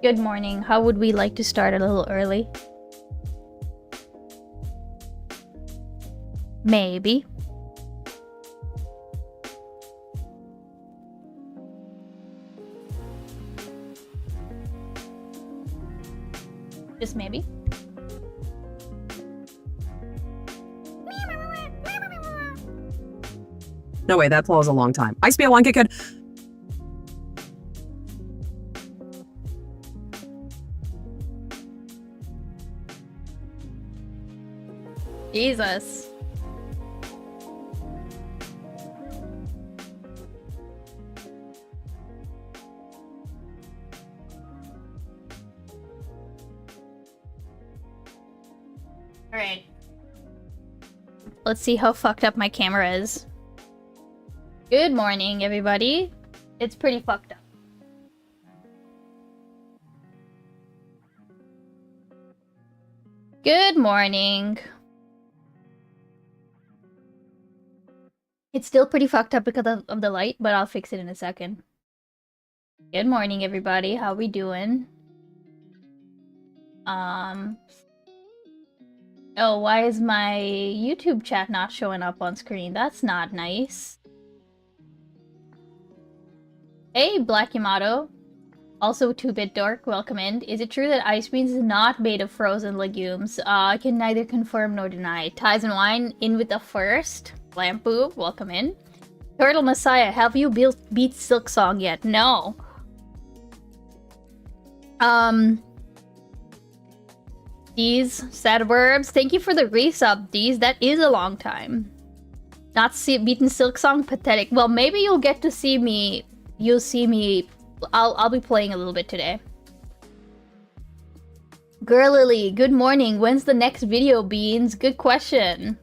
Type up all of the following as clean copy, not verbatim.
Good morning. How would we like to start a little early? Maybe. Just maybe. No way, that flow is a long time. Icebean one, get good. Jesus. Alright. Let's see how fucked up my camera is. Good morning, everybody. It's pretty fucked up. Good morning. It's still pretty fucked up because of the light, but I'll fix it in a second. Good morning, everybody. How we doing? Oh, why is my YouTube chat not showing up on screen? That's not nice. Hey, Black Yamato. Also, 2-Bit Dork, welcome in. Is it true that Icebeans is not made of frozen legumes? I can neither confirm nor deny. Ties and Wine, in with the first. Lampu, welcome in. Turtle Messiah, have you beat Silk Song yet? No. These Sadverbs, thank you for the resub, These. That is a long time. Not beaten Silk Song, pathetic. Well, maybe you'll get to see me. You'll see me. I'll be playing a little bit today. Girlily, good morning. When's the next video, Beans? Good question.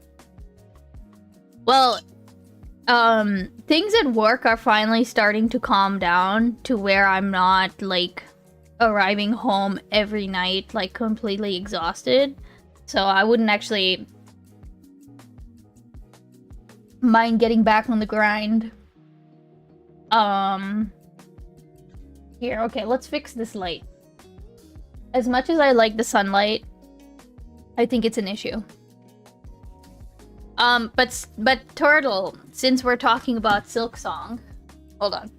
Well, things at work are finally starting to calm down to where I'm not, like, arriving home every night, like, completely exhausted. So I wouldn't actually mind getting back on the grind. Here, okay, let's fix this light. As much as I like the sunlight, I think it's an issue. But Turtle, since we're talking about Silk Song, hold on.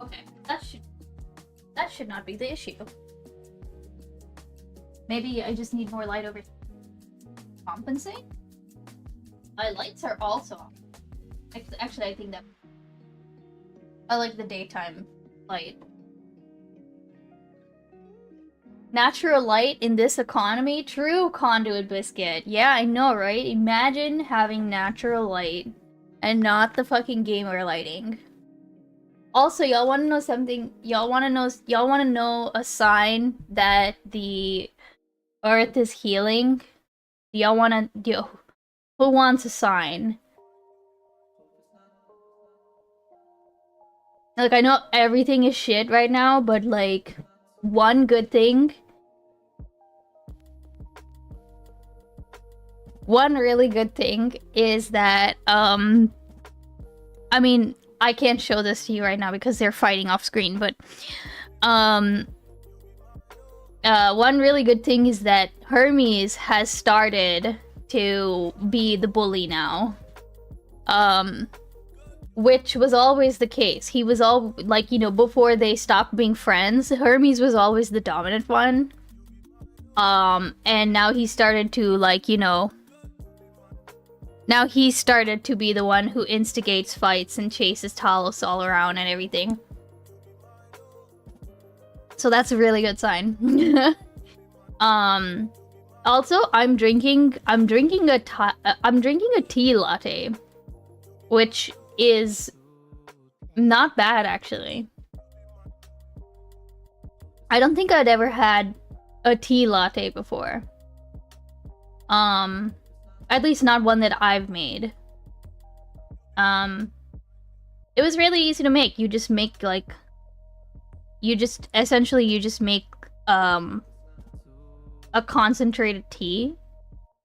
Okay, that should not be the issue. Maybe I just need more light over compensate? My lights are also on. Actually, I think that I like the daytime light. Natural light in this economy? True, Conduit Biscuit. Yeah, I know, right? Imagine having natural light and not the fucking gamer lighting. Also, y'all want to know something? Y'all want to know a sign that the Earth is healing? Y'all want to... Who wants a sign? Like, I know everything is shit right now, but, like, one good thing... One really good thing is that, I mean, I can't show this to you right now because they're fighting off screen, but, one really good thing is that Hermes has started to be the bully now. Which was always the case. He was all, like, you know, before they stopped being friends, Hermes was always the dominant one. And now he started to, like, you know... Now he started to be the one who instigates fights and chases Talos all around and everything. So that's a really good sign. Also, I'm drinking a tea latte, which is not bad, actually. I don't think I'd ever had a tea latte before. At least not one that I've made. It was really easy to make. You just make, like... You just make, a concentrated tea.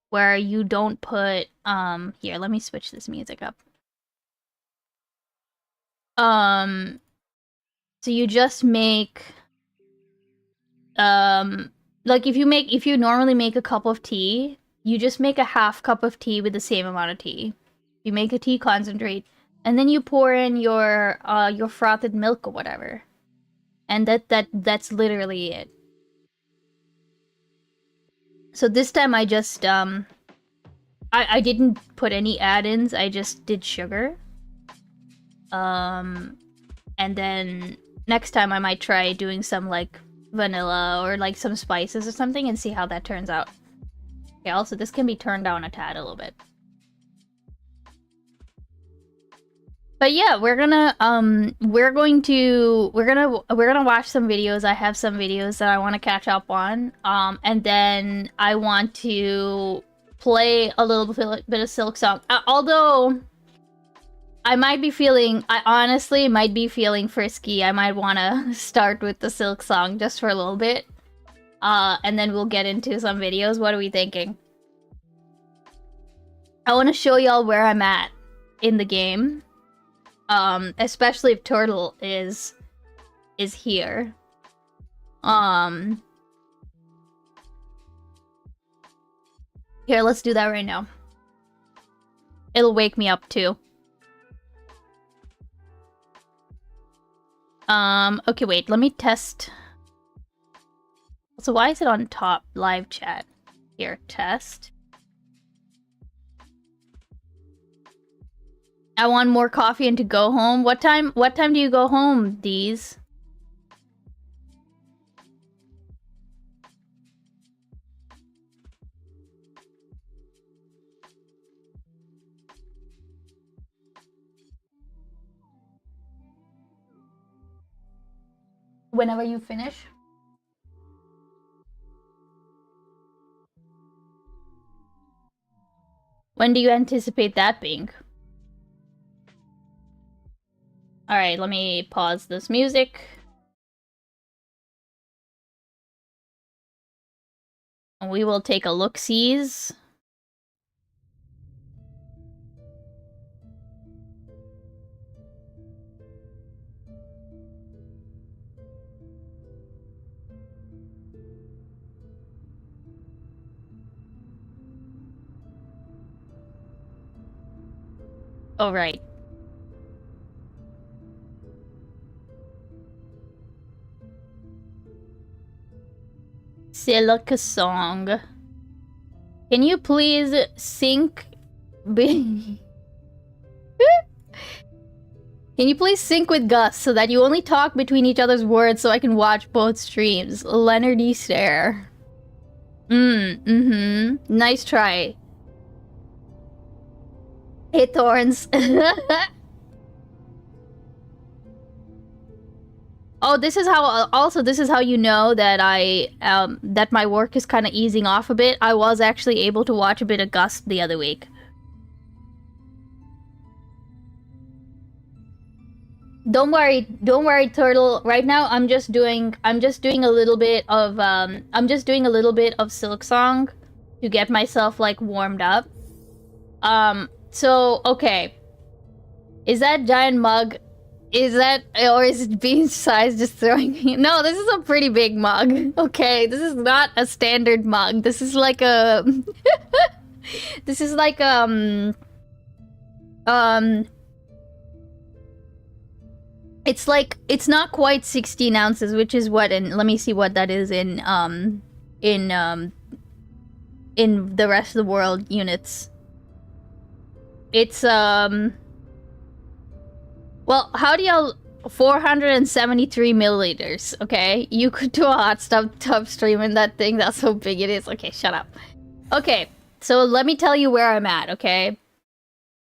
Where you don't put, Here, let me switch this music up. So you just make... Like, if you normally make a cup of tea... you just make a half cup of tea with the same amount of tea. You make a tea concentrate, and then you pour in your frothed milk or whatever. And that's literally it. So this time I just I didn't put any add-ins, I just did sugar. And then next time I might try doing some like vanilla or like some spices or something and see how that turns out. Okay, also this can be turned down a tad a little bit. But yeah, we're gonna watch some videos. I have some videos that I want to catch up on. And then I want to play a little bit of Silk Song. Although I honestly might be feeling frisky. I might want to start with the Silk Song just for a little bit. And then we'll get into some videos. What are we thinking? I want to show y'all where I'm at in the game. Especially if Turtle is here. Here, let's do that right now. It'll wake me up too. Okay, wait, let me test. So why is it on top? Live chat. Here, test. I want more coffee and to go home. What time do you go home, Deez? Whenever you finish. When do you anticipate that being? Alright, let me pause this music. And we will take a look-sees. Oh, right. Silk Song. Can you please sync? Can you please sync with Gus so that you only talk between each other's words so I can watch both streams? Leonard E. Stare. Nice try. Hey, Thorns. Oh, this is how you know that that my work is kind of easing off a bit. I was actually able to watch a bit of Gust the other week. Don't worry, Turtle. Right now I'm just doing a little bit of Silk Song to get myself like warmed up. So okay. Is that giant mug? Is that, or is it bean size just throwing me? No, this is a pretty big mug. Okay, this is not a standard mug. This is like a... this is like, it's like, it's not quite 16 ounces, which is what, and let me see what that is in the rest of the world units. It's, well, how do y'all... 473 milliliters, okay? You could do a hot tub stream in that thing. That's how big it is. Okay, shut up. Okay, so let me tell you where I'm at, okay?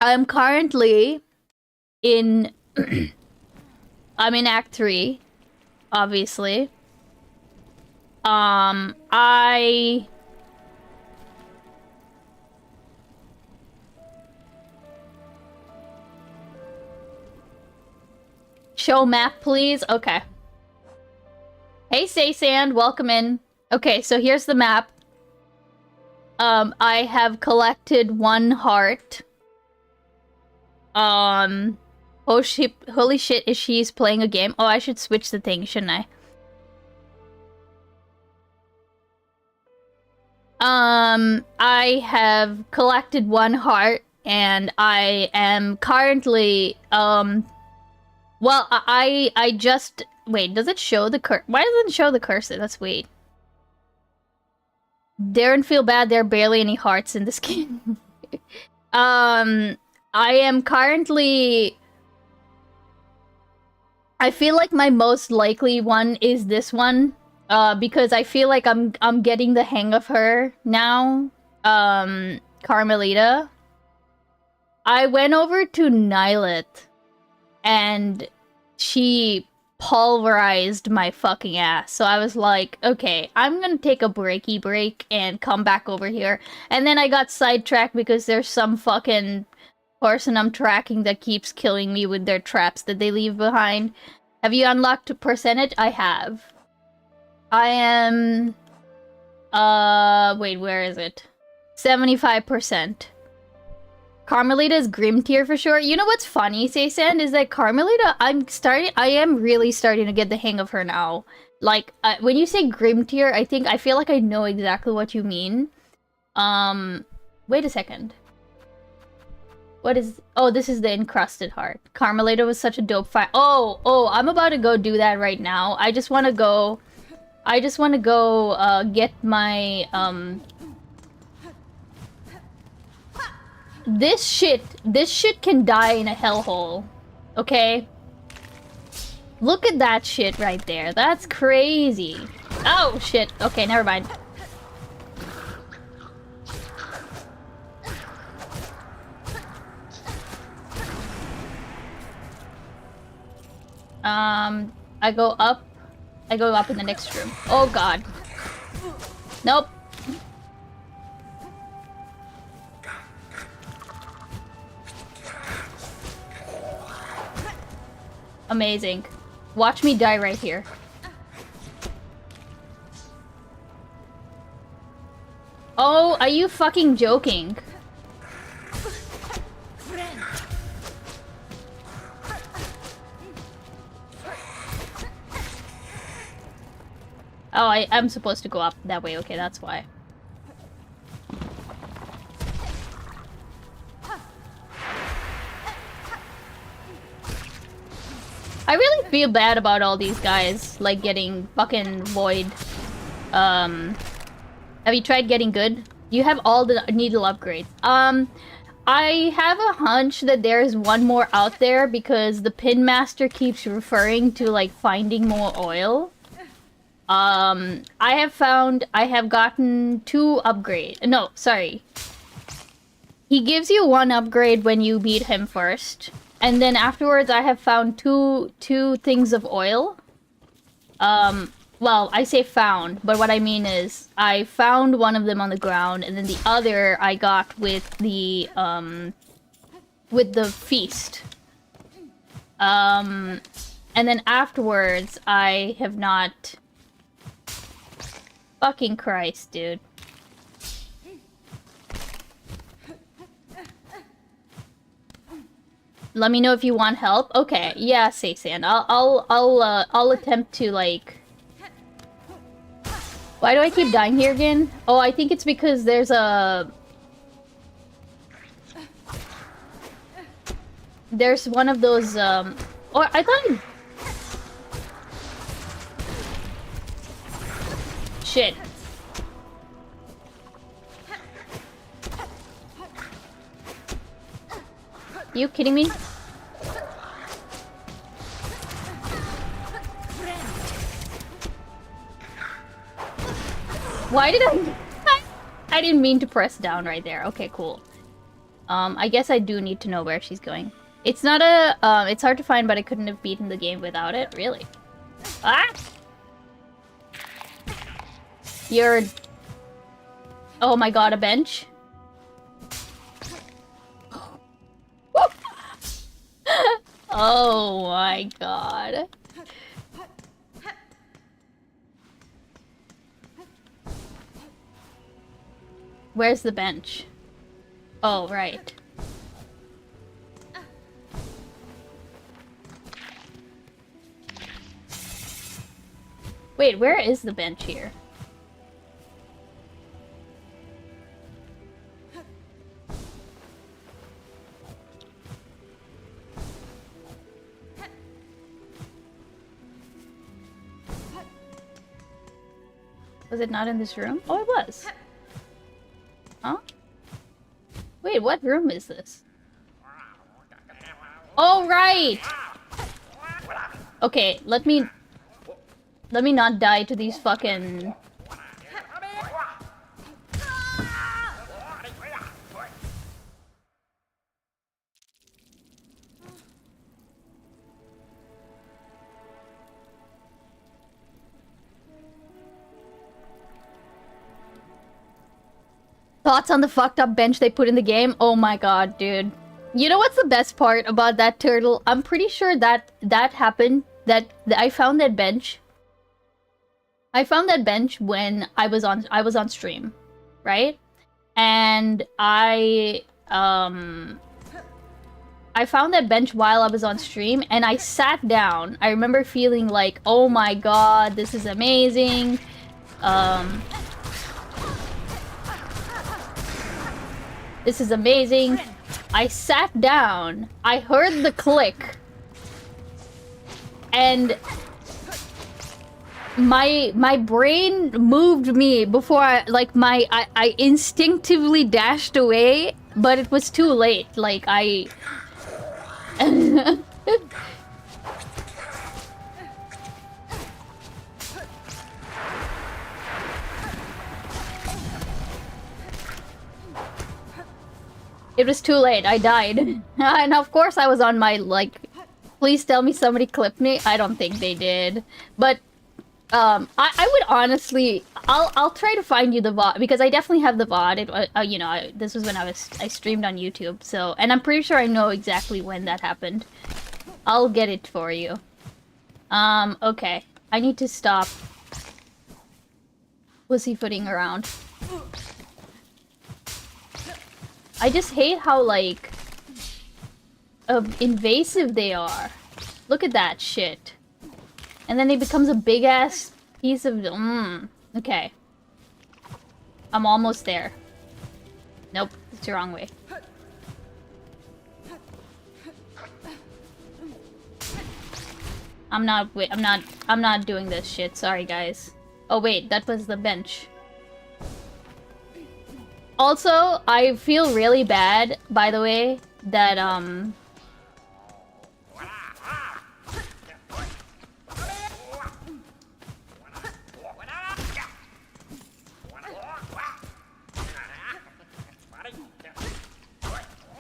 I'm currently in... I'm in Act 3, obviously. Show map, please? Okay. Hey, Saysand, welcome in. Okay, so here's the map. I have collected 1 heart. Holy shit, is she's playing a game? Oh, I should switch the thing, shouldn't I? I have collected 1 heart, and I am currently, well, I just... Wait, does it show the Why doesn't it show the cursor? That's weird. Don't feel bad, there are barely any hearts in this game. I am currently... I feel like my most likely one is this one. Because I feel like I'm getting the hang of her now. Carmelita. I went over to Nylet, and she pulverized my fucking ass. So I was like, okay, I'm gonna take a breaky break and come back over here. And then I got sidetracked because there's some fucking person I'm tracking that keeps killing me with their traps that they leave behind. Have you unlocked a percentage? I have. I am... wait, where is it? 75%. Carmelita is Grim tier for sure. You know what's funny, Saysan, is that Carmelita, I am really starting to get the hang of her now. Like, when you say Grim tier, I feel like I know exactly what you mean. Wait a second. What is... Oh, this is the encrusted heart. Carmelita was such a dope fight. Oh, I'm about to go do that right now. I just want to go get my, This shit can die in a hellhole. Okay? Look at that shit right there. That's crazy. Oh, shit. Okay, never mind. I go up in the next room. Oh god. Nope. Amazing. Watch me die right here. Oh, are you fucking joking? Oh, I'm supposed to go up that way. Okay, that's why. I really feel bad about all these guys, like, getting fucking void. Have you tried getting good? You have all the needle upgrades. I have a hunch that there's one more out there because the Pin Master keeps referring to, like, finding more oil. I have gotten 2 upgrades. No, sorry. He gives you 1 upgrade when you beat him first. And then afterwards I have found two things of oil. Well, I say found, but what I mean is I found one of them on the ground, and then the other I got with the feast. And then afterwards I have not... Fucking Christ, dude. Let me know if you want help. Okay, yeah, Saysan. I'll attempt to, like... Why do I keep dying here again? Oh, I think it's because there's a... There's one of those, Or I thought... Shit. You kidding me? Why did I didn't mean to press down right there. Okay, cool. I guess I do need to know where she's going. It's not a, it's hard to find, but I couldn't have beaten the game without it. Really? Ah! You're... Oh my god, a bench? Oh my god. Where's the bench? Oh, right. Wait, where is the bench here? Was it not in this room? Oh, it was. Huh? Wait, what room is this? Oh, right! Okay, let me not die to these fucking... Thoughts on the fucked up bench they put in the game? Oh my god, dude. You know what's the best part about that turtle? I'm pretty sure that happened. That I found that bench. I found that bench when I was on stream, right? And I found that bench while I was on stream, and I sat down. I remember feeling like, oh my god, this is amazing. This is amazing. I sat down. I heard the click. And my brain moved me before I instinctively dashed away, but it was too late. Like I It was too late. I died. And of course I was on my, like, please tell me somebody clipped me. I don't think they did. But, I would honestly... I'll try to find you the VOD, because I definitely have the VOD. You know, this was when I streamed on YouTube, so... And I'm pretty sure I know exactly when that happened. I'll get it for you. Okay. I need to stop pussyfooting around. I just hate how, like, invasive they are. Look at that shit. And then it becomes a big-ass piece of... Okay. I'm almost there. Nope, it's the wrong way. I'm not doing this shit. Sorry, guys. Oh, wait, that was the bench. Also, I feel really bad, by the way, that,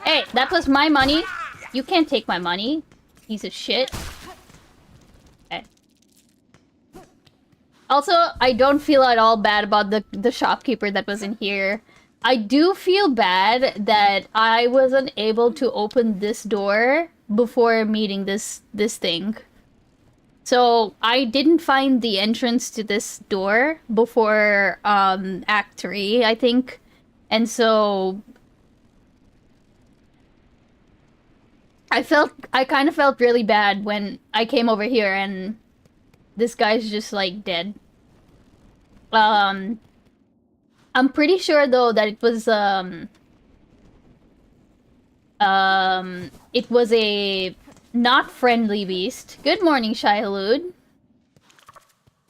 Hey, that was my money. You can't take my money, piece of shit. Okay. Also, I don't feel at all bad about the shopkeeper that was in here. I do feel bad that I wasn't able to open this door before meeting this thing. So I didn't find the entrance to this door before Act 3, I think. And so I kind of felt really bad when I came over here and this guy's just like dead. I'm pretty sure though that it was a not friendly beast. Good morning, Shai Halud.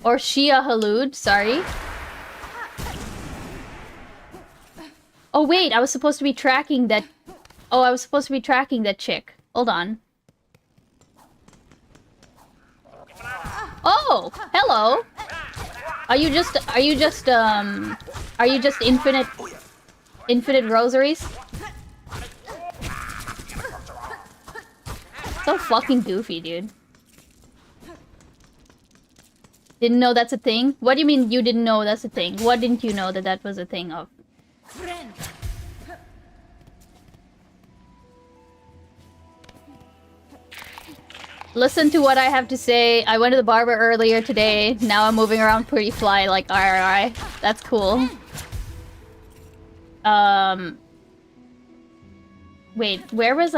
Or Shia Halud, sorry. Oh wait, I was supposed to be tracking that. Oh, I was supposed to be tracking that chick. Hold on. Oh, hello. Are you just infinite rosaries? So fucking goofy, dude. Didn't know that's a thing? What do you mean you didn't know that's a thing? What didn't you know that was a thing of? Listen to what I have to say. I went to the barber earlier today. Now I'm moving around pretty fly like RRI. That's cool. Wait, where was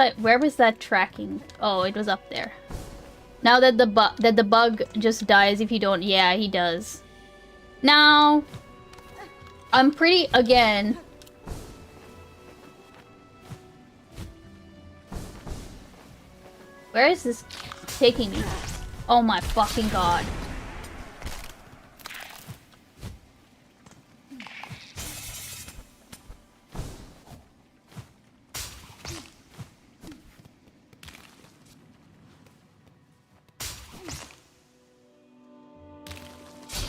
that tracking? Oh, it was up there. Now that the bug just dies if you don't... Yeah, he does. Now, I'm pretty... Again... Where is this taking me? Oh my fucking god.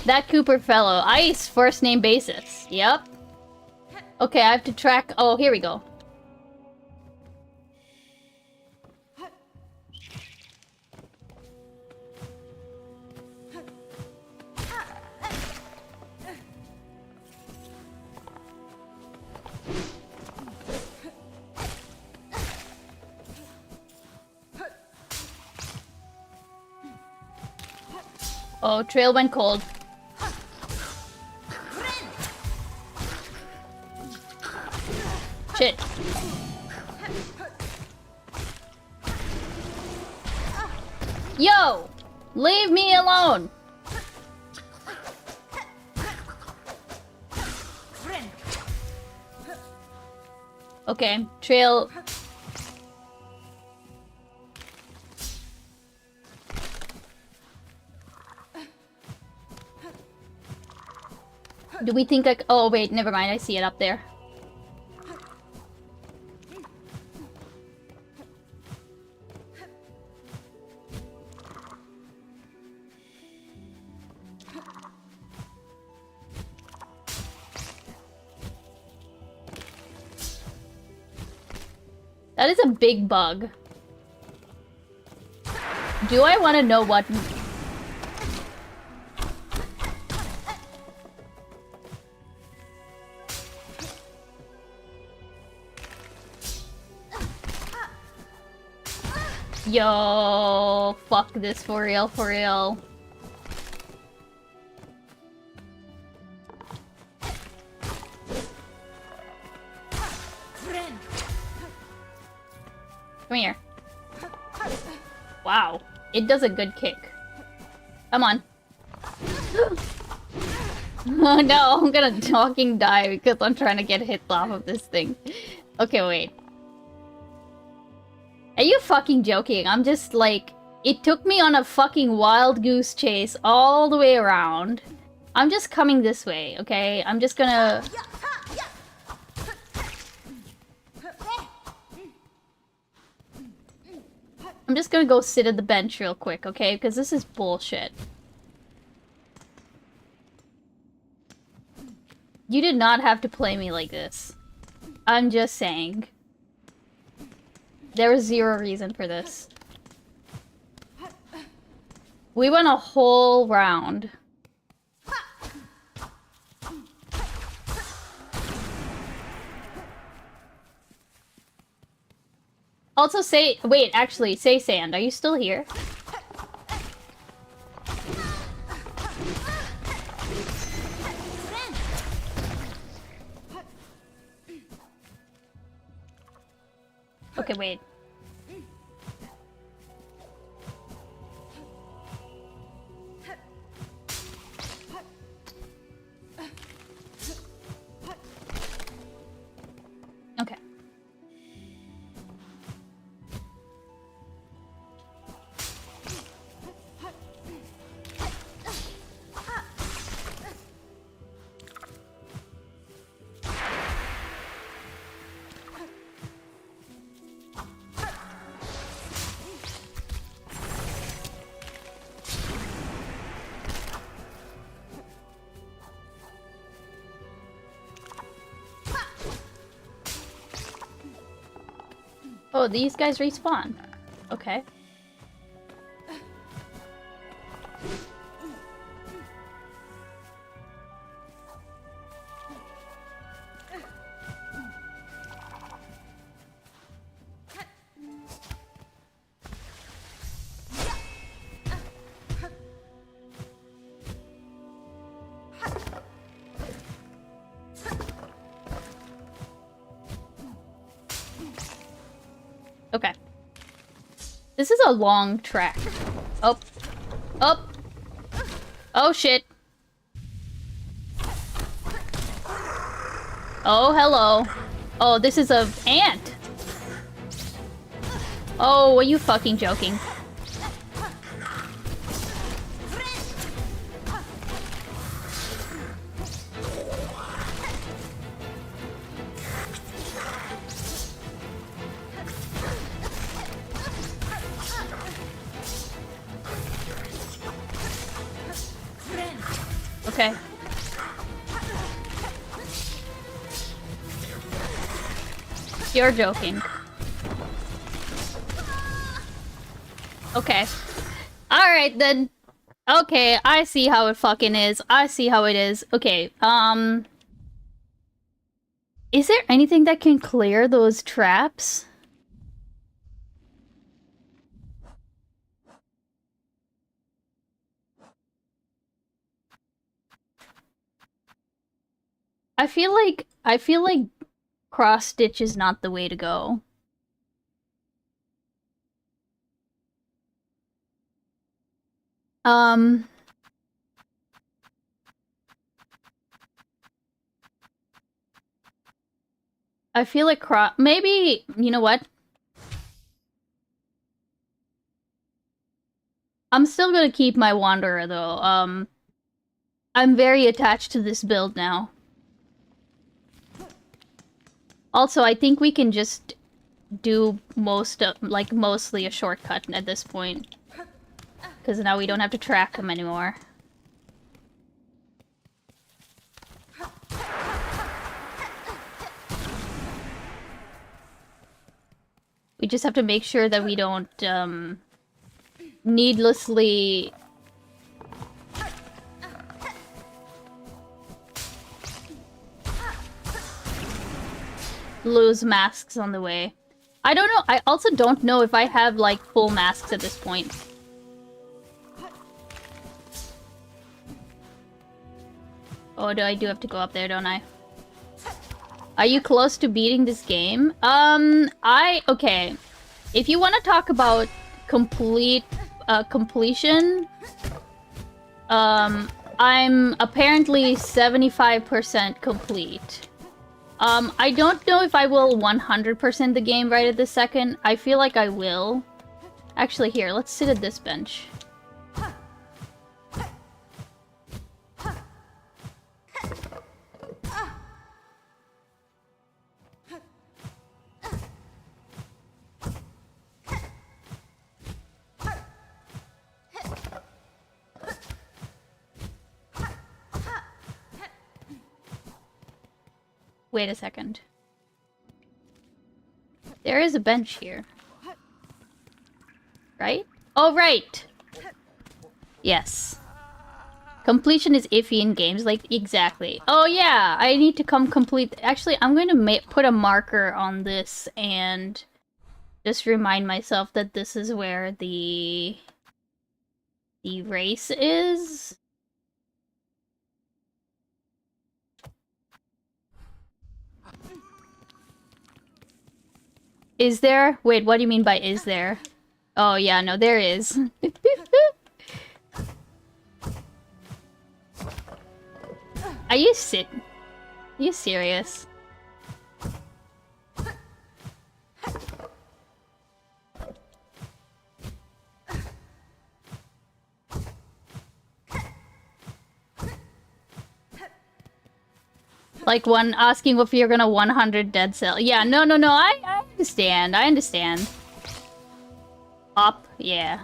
That Cooper fellow. Ice, first name basis. Yep. Okay, I have to track... Oh, here we go. Oh, trail went cold. Shit. Yo! Leave me alone! Okay, trail... Do we think like... Oh, wait, never mind. I see it up there. That is a big bug. Do I want to know what... Yo, fuck this for real, for real. Come here. Wow, it does a good kick. Come on. Oh no, I'm gonna fucking die because I'm trying to get hits off of this thing. Okay, wait. Are you fucking joking? I'm just like... It took me on a fucking wild goose chase all the way around. I'm just coming this way, okay? I'm just gonna... I'm just gonna go sit at the bench real quick, okay? Because this is bullshit. You did not have to play me like this. I'm just saying. There was zero reason for this. We went a whole round. Also say... Wait, actually, say Sand. Are you still here? Okay, wait. Okay. Oh, these guys respawn. Okay. Okay. This is a long track. Oh. Oh. Oh, shit. Oh, hello. Oh, this is a ant. Oh, are you fucking joking? Okay. You're joking. Okay. Alright then. Okay, I see how it fucking is. I see how it is. Okay, is there anything that can clear those traps? I feel like cross stitch is not the way to go. Um, I feel like maybe, you know what? I'm still gonna keep my Wanderer though. I'm very attached to this build now. Also, I think we can just do mostly a shortcut at this point. Because now we don't have to track them anymore. We just have to make sure that we don't, needlessly lose masks on the way. I don't know. I also don't know if I have, like, full masks at this point. Oh, I do have to go up there, don't I? Are you close to beating this game? Okay. If you want to talk about completion, I'm apparently 75% complete. I don't know if I will 100% the game right at this second. I feel like I will. Actually, here, let's sit at this bench. Wait a second. There is a bench here. Right? Oh, right! Yes. Completion is iffy in games, like, exactly. Oh yeah, I need to come complete... Actually, I'm going to put a marker on this and just remind myself that this is where the race is. Is there? Wait, what do you mean by is there? Oh yeah, no, there is. Are you serious? Like asking if you're gonna 100 dead cell. Yeah, no, I understand. I understand. Up, yeah.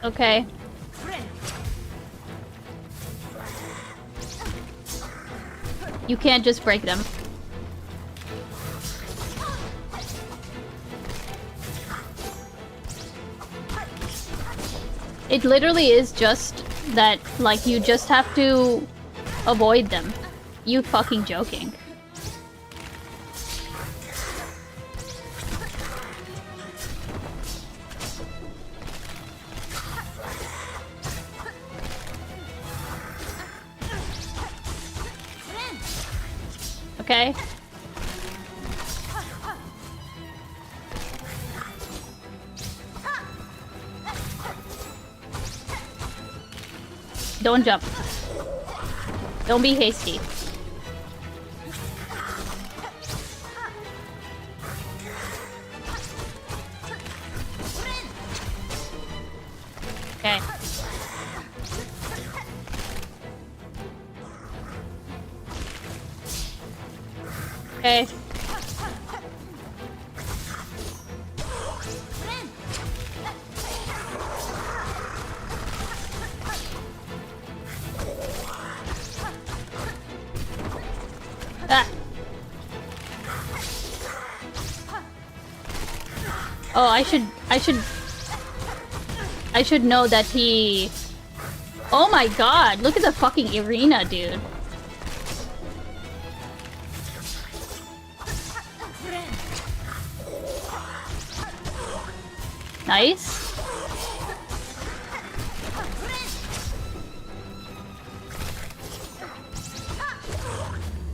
Okay. You can't just break them. It literally is just that, like, you just have to avoid them. You fucking joking. Okay? Don't jump. Don't be hasty. Okay. Okay. Ah. Oh, I should know that he... Oh my god, look at the fucking arena, dude. Nice.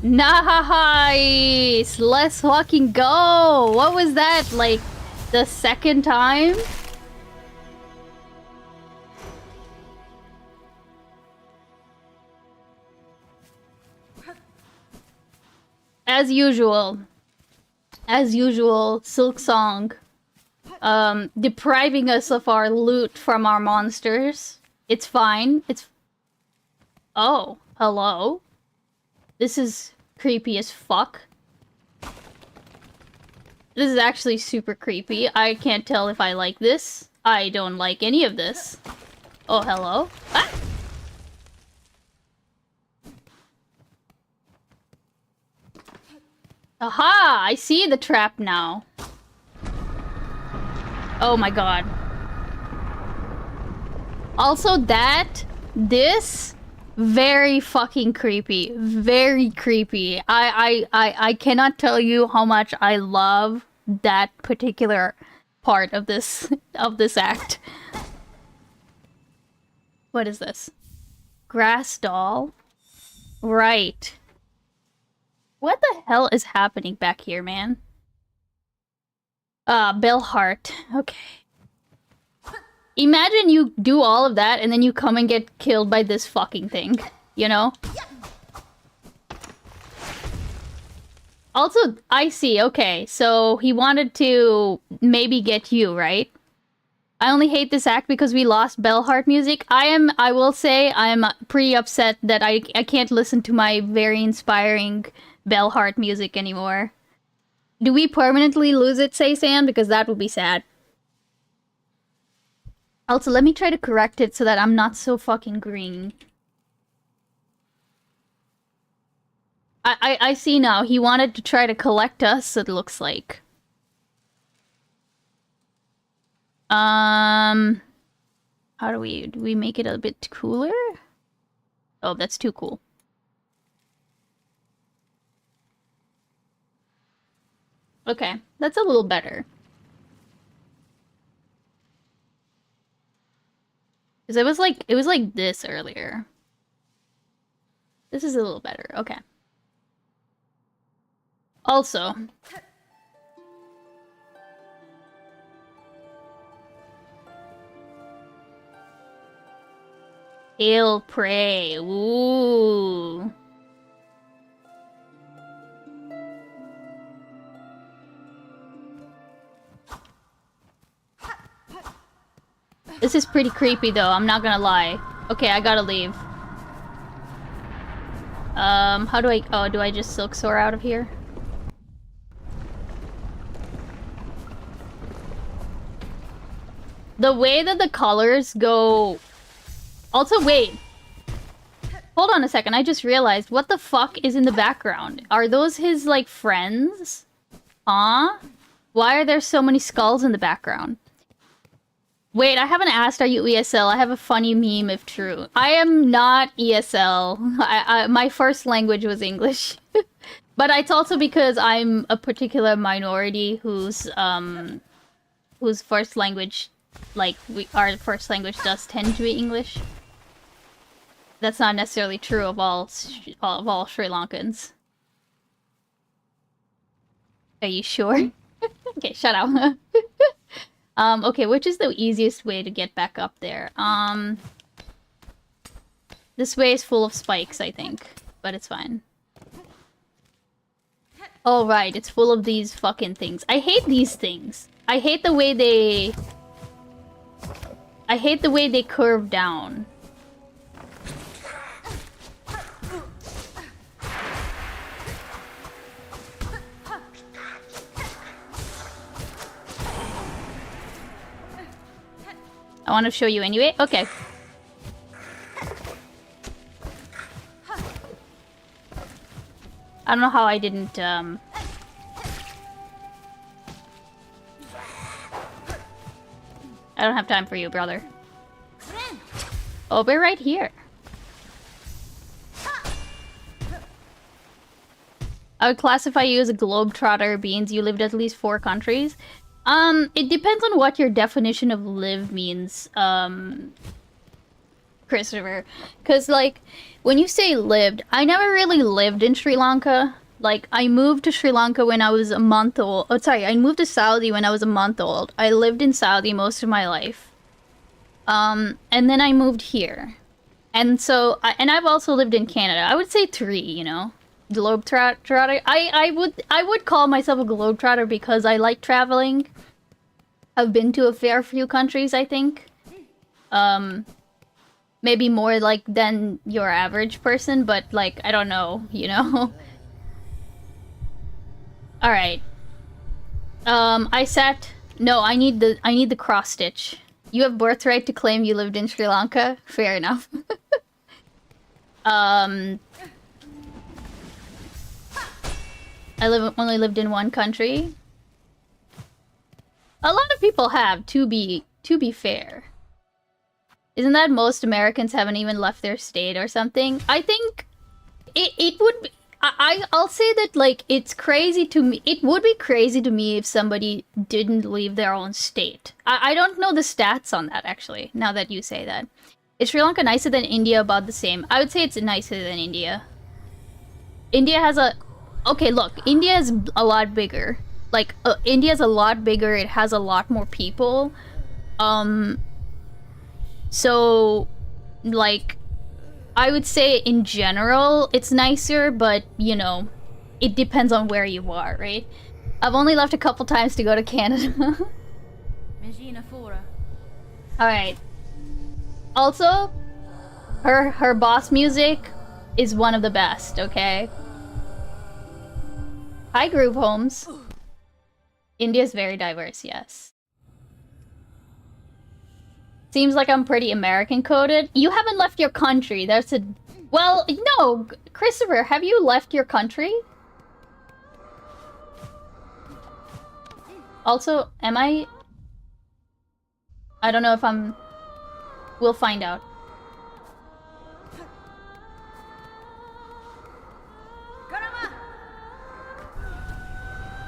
Nice! Let's fucking go! What was that, like, the second time? As usual. As usual, Silk Song. Depriving us of our loot from our monsters. It's fine. It's... Oh, hello? This is creepy as fuck. This is actually super creepy. I can't tell if I like this. I don't like any of this. Oh, hello? Ah! Aha! I see the trap now. Oh my god. Also this, very fucking creepy. Very creepy. I cannot tell you how much I love that particular part of this, act. What is this? Grass doll? Right. What the hell is happening back here, man? Bell heart. Okay. Imagine you do all of that and then you come and get killed by this fucking thing. You know? Also, I see. Okay, so he wanted to maybe get you, right? I only hate this act because we lost Bellheart music. I will say, I'm pretty upset that I can't listen to my very inspiring Bellheart music anymore. Do we permanently lose it, say Sam? Because that would be sad. Also, let me try to correct it so that I'm not so fucking green. I see now. He wanted to try to collect us, it looks like. How do we make it a bit cooler? Oh, that's too cool. Okay, that's a little better. Because it was like this earlier. This is a little better. Okay. Also, hail prey. Ooh. This is pretty creepy though, I'm not gonna lie. Okay, I gotta leave. How do I... Oh, do I just silk soar out of here? The way that the colors go... Also, wait. Hold on a second, I just realized. What the fuck is in the background? Are those his, like, friends? Huh? Why are there so many skulls in the background? Wait, I haven't asked, are you ESL? I have a funny meme if true. I am not ESL. My first language was English. But it's also because I'm a particular minority whose first language, like, our first language does tend to be English. That's not necessarily true of all Sri Lankans. Are you sure? Okay, shut up. Okay, which is the easiest way to get back up there? This way is full of spikes, I think. But it's fine. Oh, right, it's full of these fucking things. I hate these things. I hate the way they... I hate the way they curve down. I want to show you anyway. Okay. I don't know how I didn't, I don't have time for you, brother. Oh, we're right here. I would classify you as a globetrotter, Beans. You lived at least 4 countries. It depends on what your definition of live means, Christopher. Because, like, when you say lived, I never really lived in Sri Lanka. Like, I moved to Sri Lanka when I was a month old. Oh, sorry, I moved to Saudi when I was a month old. I lived in Saudi most of my life. And then I moved here. And so, and I've also lived in Canada. I would say 3, you know? Globetrotter. I would call myself a globetrotter because I like traveling. I've been to a fair few countries, I think. Maybe more like than your average person, but like I don't know, you know. All right. No, I need the cross stitch. You have birthright to claim you lived in Sri Lanka. Fair enough. Only lived in 1 country. A lot of people have, to be fair. Isn't that most Americans haven't even left their state or something? I think it would be, I'll say that, like, it's crazy to me. It would be crazy to me if somebody didn't leave their own state. I don't know the stats on that, actually, now that you say that. Is Sri Lanka nicer than India? About the same. I would say it's nicer than India. India has a... Okay, look, India is a lot bigger. Like, India's a lot bigger, it has a lot more people. So, like, I would say in general, it's nicer, but, you know, it depends on where you are, right? I've only left a couple times to go to Canada. Alright. Also, her boss music is one of the best, okay? Hi, group homes. India's very diverse, yes. Seems like I'm pretty American-coded. You haven't left your country. There's a... Well, no, Christopher, have you left your country? Also, am I... I don't know if I'm... We'll find out.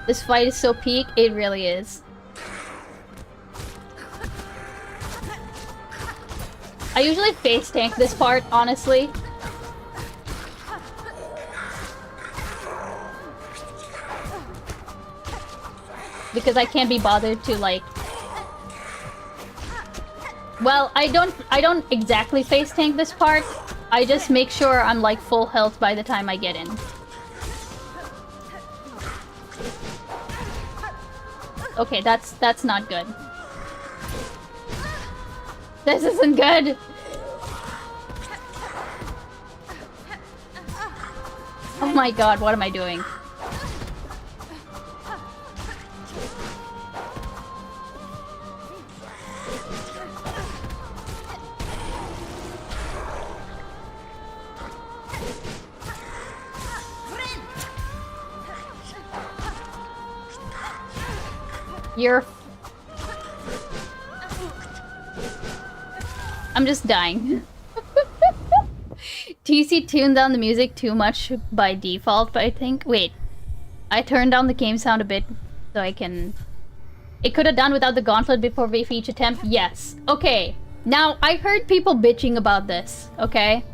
This fight is so peak, it really is. I usually face tank this part, honestly. Because I can't be bothered to, like... Well, I don't exactly face tank this part. I just make sure I'm, like, full health by the time I get in. Okay, that's not good. This isn't good. Oh my god, what am I doing? I'm just dying. TC tuned down the music too much by default, but I think... Wait. I turned down the game sound a bit so I can... It could have done without the gauntlet before each attempt? Yes. Okay. Now, I heard people bitching about this, okay?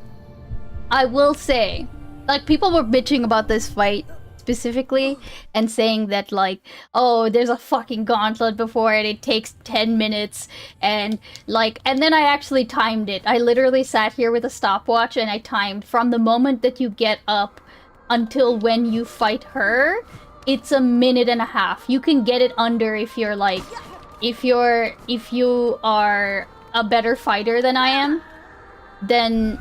I will say, like, people were bitching about this fight specifically and saying that, like, oh, there's a fucking gauntlet before it takes 10 minutes and, like, and then I actually timed it. I literally sat here with a stopwatch and I timed from the moment that you get up until when you fight her. It's a minute and a half. You can get it under if you're, like, if you are a better fighter than I am, then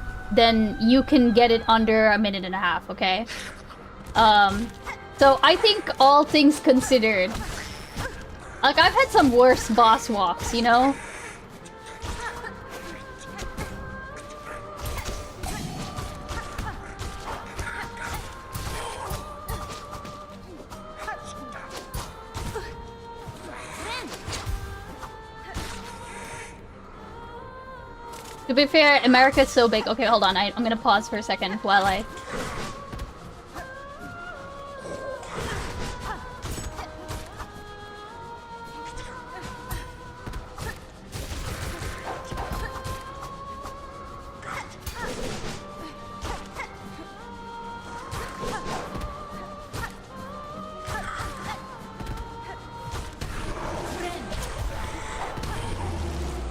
you can get it under a minute and a half, okay? So I think all things considered, like, I've had some worse boss walks, you know? To be fair, America's so big. Okay, hold on. I'm gonna pause for a second while I...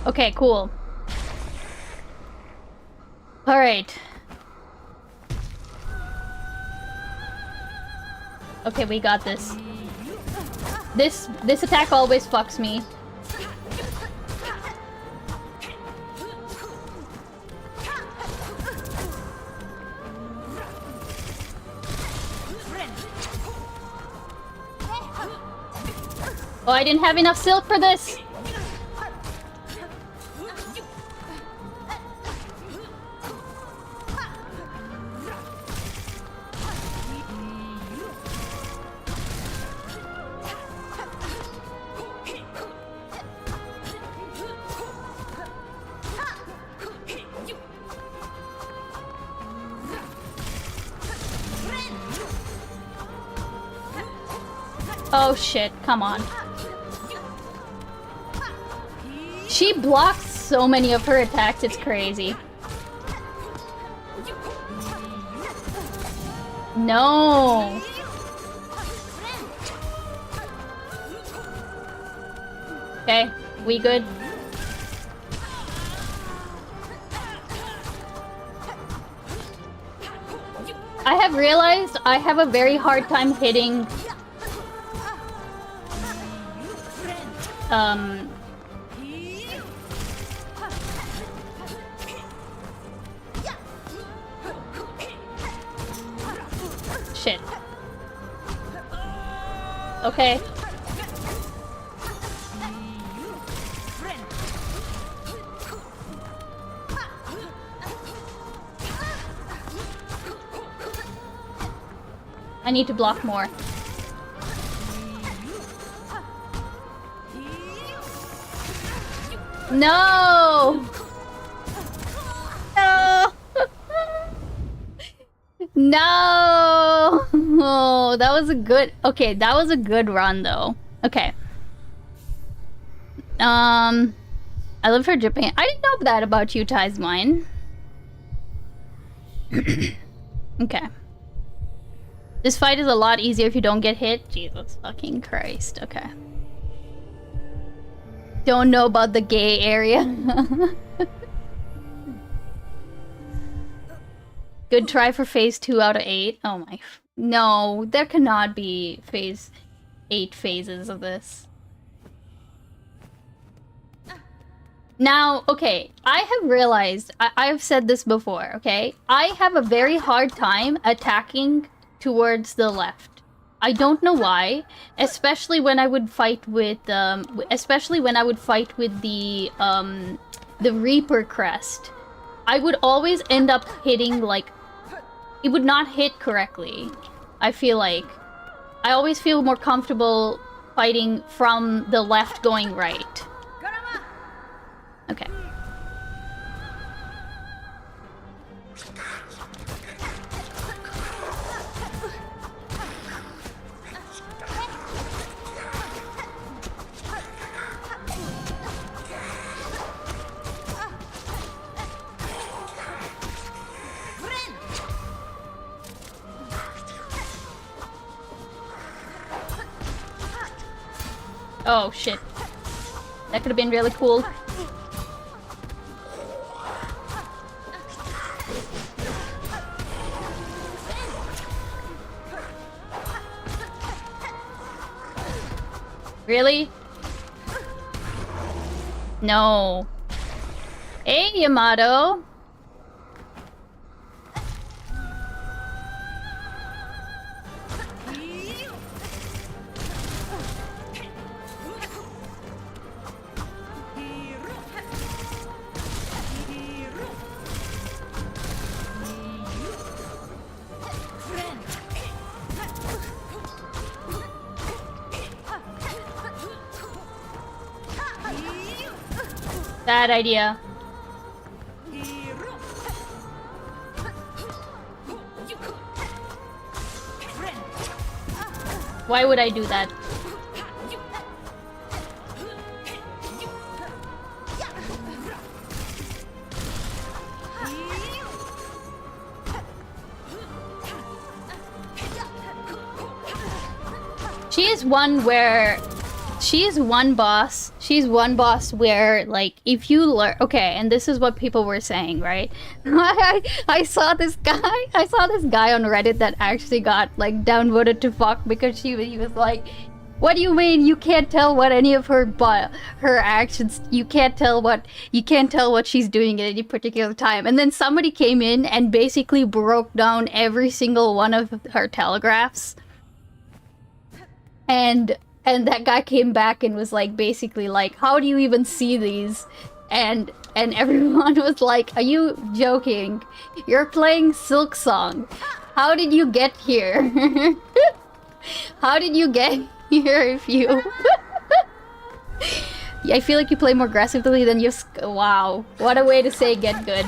Okay, cool. Alright. Okay, we got this. This attack always fucks me. Oh, I didn't have enough silk for this! Oh shit, come on. She blocks so many of her attacks, it's crazy. No! Okay, we good? I have realized I have a very hard time hitting shit. Okay. I need to block more. No! No! No! Oh, that was a good... Okay, that was a good run, though. Okay. I live for Japan. I didn't know that about you, Ty's mine. Okay. This fight is a lot easier if you don't get hit. Jesus fucking Christ. Okay. Don't know about the gay area. Good try for phase 2 out of 8. Oh my... No, there cannot be 8 phases of this. Now, okay, I have realized, I've said this before, okay? I have a very hard time attacking towards the left. I don't know why, especially when I would fight with, the Reaper crest. I would always end up hitting, like, it would not hit correctly. I feel like. I always feel more comfortable fighting from the left going right. Okay. Oh shit. That could have been really cool. Really? No. Hey, Yamato. Bad idea. Why would I do that? She's one boss where, like, if you learn, okay, and this is what people were saying, right? I saw this guy on Reddit that actually got, like, downvoted to fuck because he was like, what do you mean you can't tell what any of her actions, you can't tell what she's doing at any particular time. And then somebody came in and basically broke down every single one of her telegraphs. And that guy came back and was like, basically like, how do you even see these? And everyone was like, are you joking? You're playing Silk Song. How did you get here? How did you get here if you... I feel like you play more aggressively than you... Wow. What a way to say get good.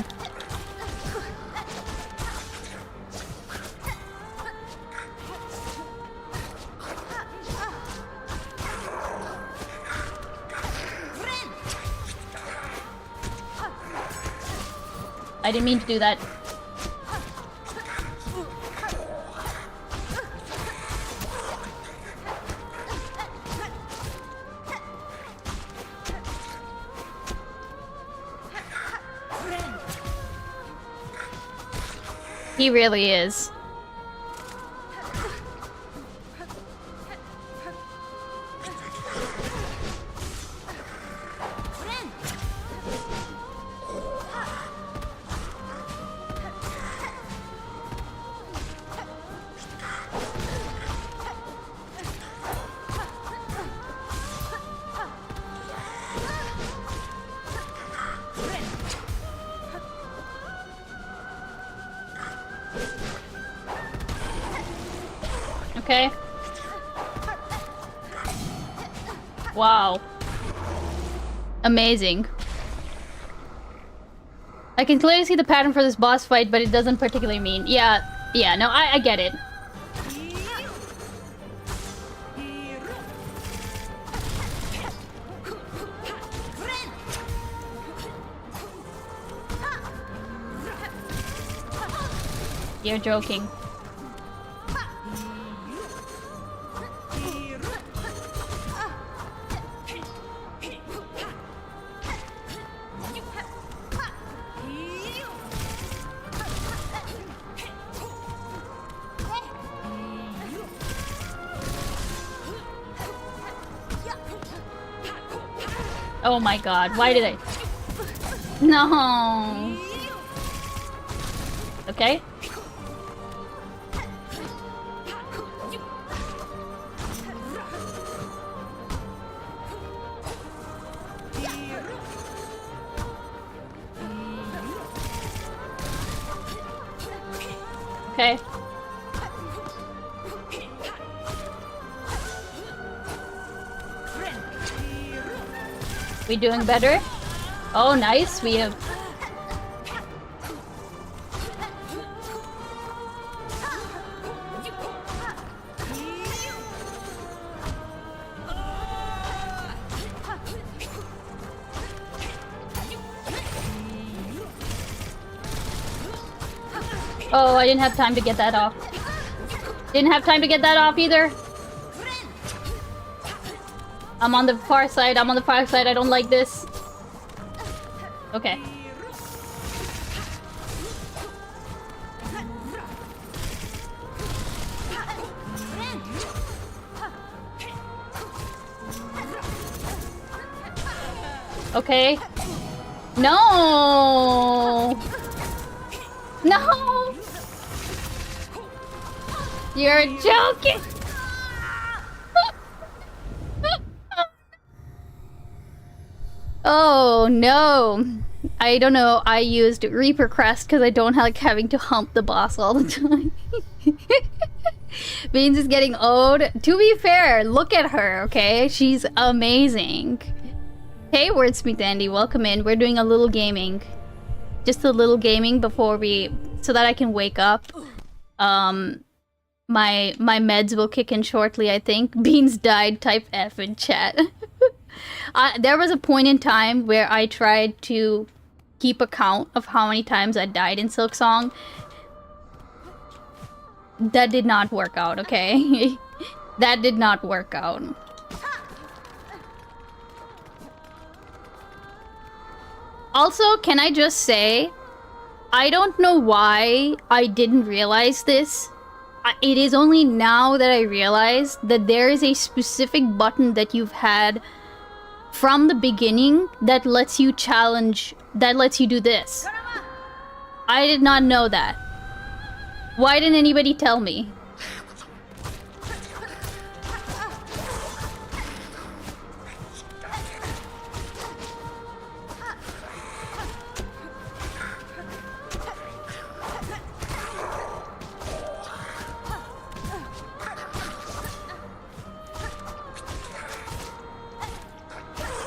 I didn't mean to do that. He really is. Okay. Wow. Amazing. I can clearly see the pattern for this boss fight, but it doesn't particularly mean... Yeah, no, I get it. You're joking. Oh my god, why did I... No. Okay. Okay. We doing better? Oh, nice. We have... Oh, I didn't have time to get that off. Didn't have time to get that off either. I'm on the far side. I'm on the far side. I don't like this. Okay. Okay. No! No! You're joking! Oh no. I don't know, I used Reaper Crest because I don't like having to hump the boss all the time. Beans is getting old. To be fair, look at her, okay? She's amazing. Hey, Wordsmith Andy, welcome in. We're doing a little gaming. Just a little gaming before we... so that I can wake up. My meds will kick in shortly, I think. Beans died, type F in chat. There was a point in time where I tried to keep a count of how many times I died in Silksong. That did not work out, okay? That did not work out. Also, can I just say, I don't know why I didn't realize this. It is only now that I realize that there is a specific button that you've had from the beginning that lets you challenge, that lets you do this. I did not know that. Why didn't anybody tell me?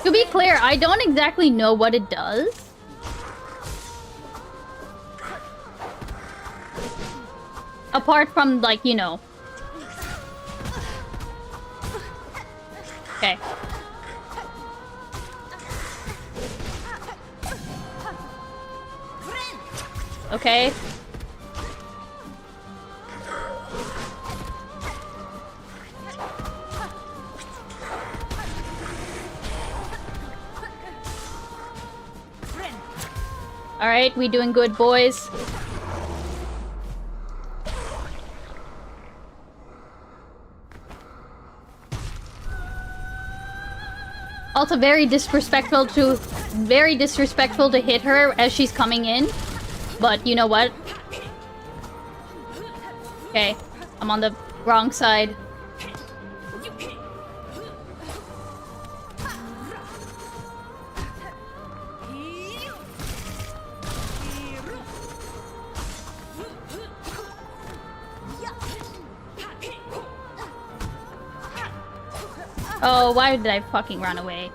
To be clear, I don't exactly know what it does. Apart from, like, you know. Okay. Okay. Alright, we doing good, boys. Also very disrespectful to hit her as she's coming in. But you know what? Okay, I'm on the wrong side. Oh, why did I fucking run away?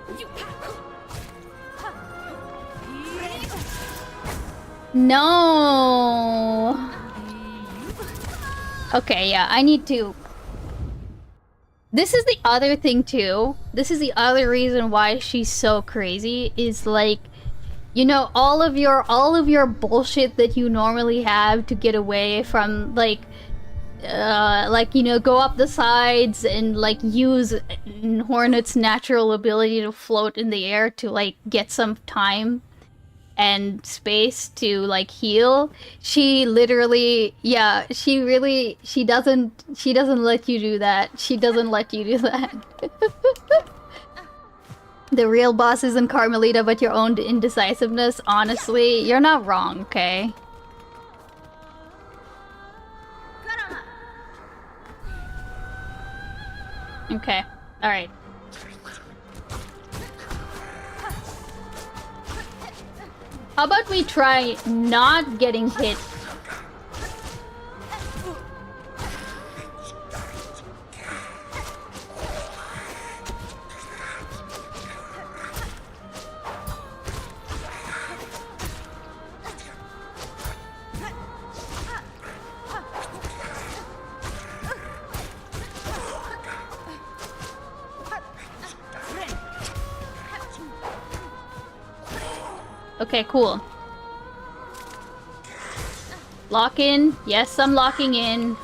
No. Okay, yeah, I need to... This is the other thing, too. This is the other reason why she's so crazy, is like... You know, all of your bullshit that you normally have to get away from, like, you know, go up the sides and, like, use Hornet's natural ability to float in the air to, like, get some time and space to, like, heal. She literally, yeah, she doesn't let you do that. She doesn't let you do that. The real boss isn't Carmelita, but your own indecisiveness. Honestly, you're not wrong, okay? Okay, alright. How about we try not getting hit? Okay, cool. Lock in. Yes, I'm locking in.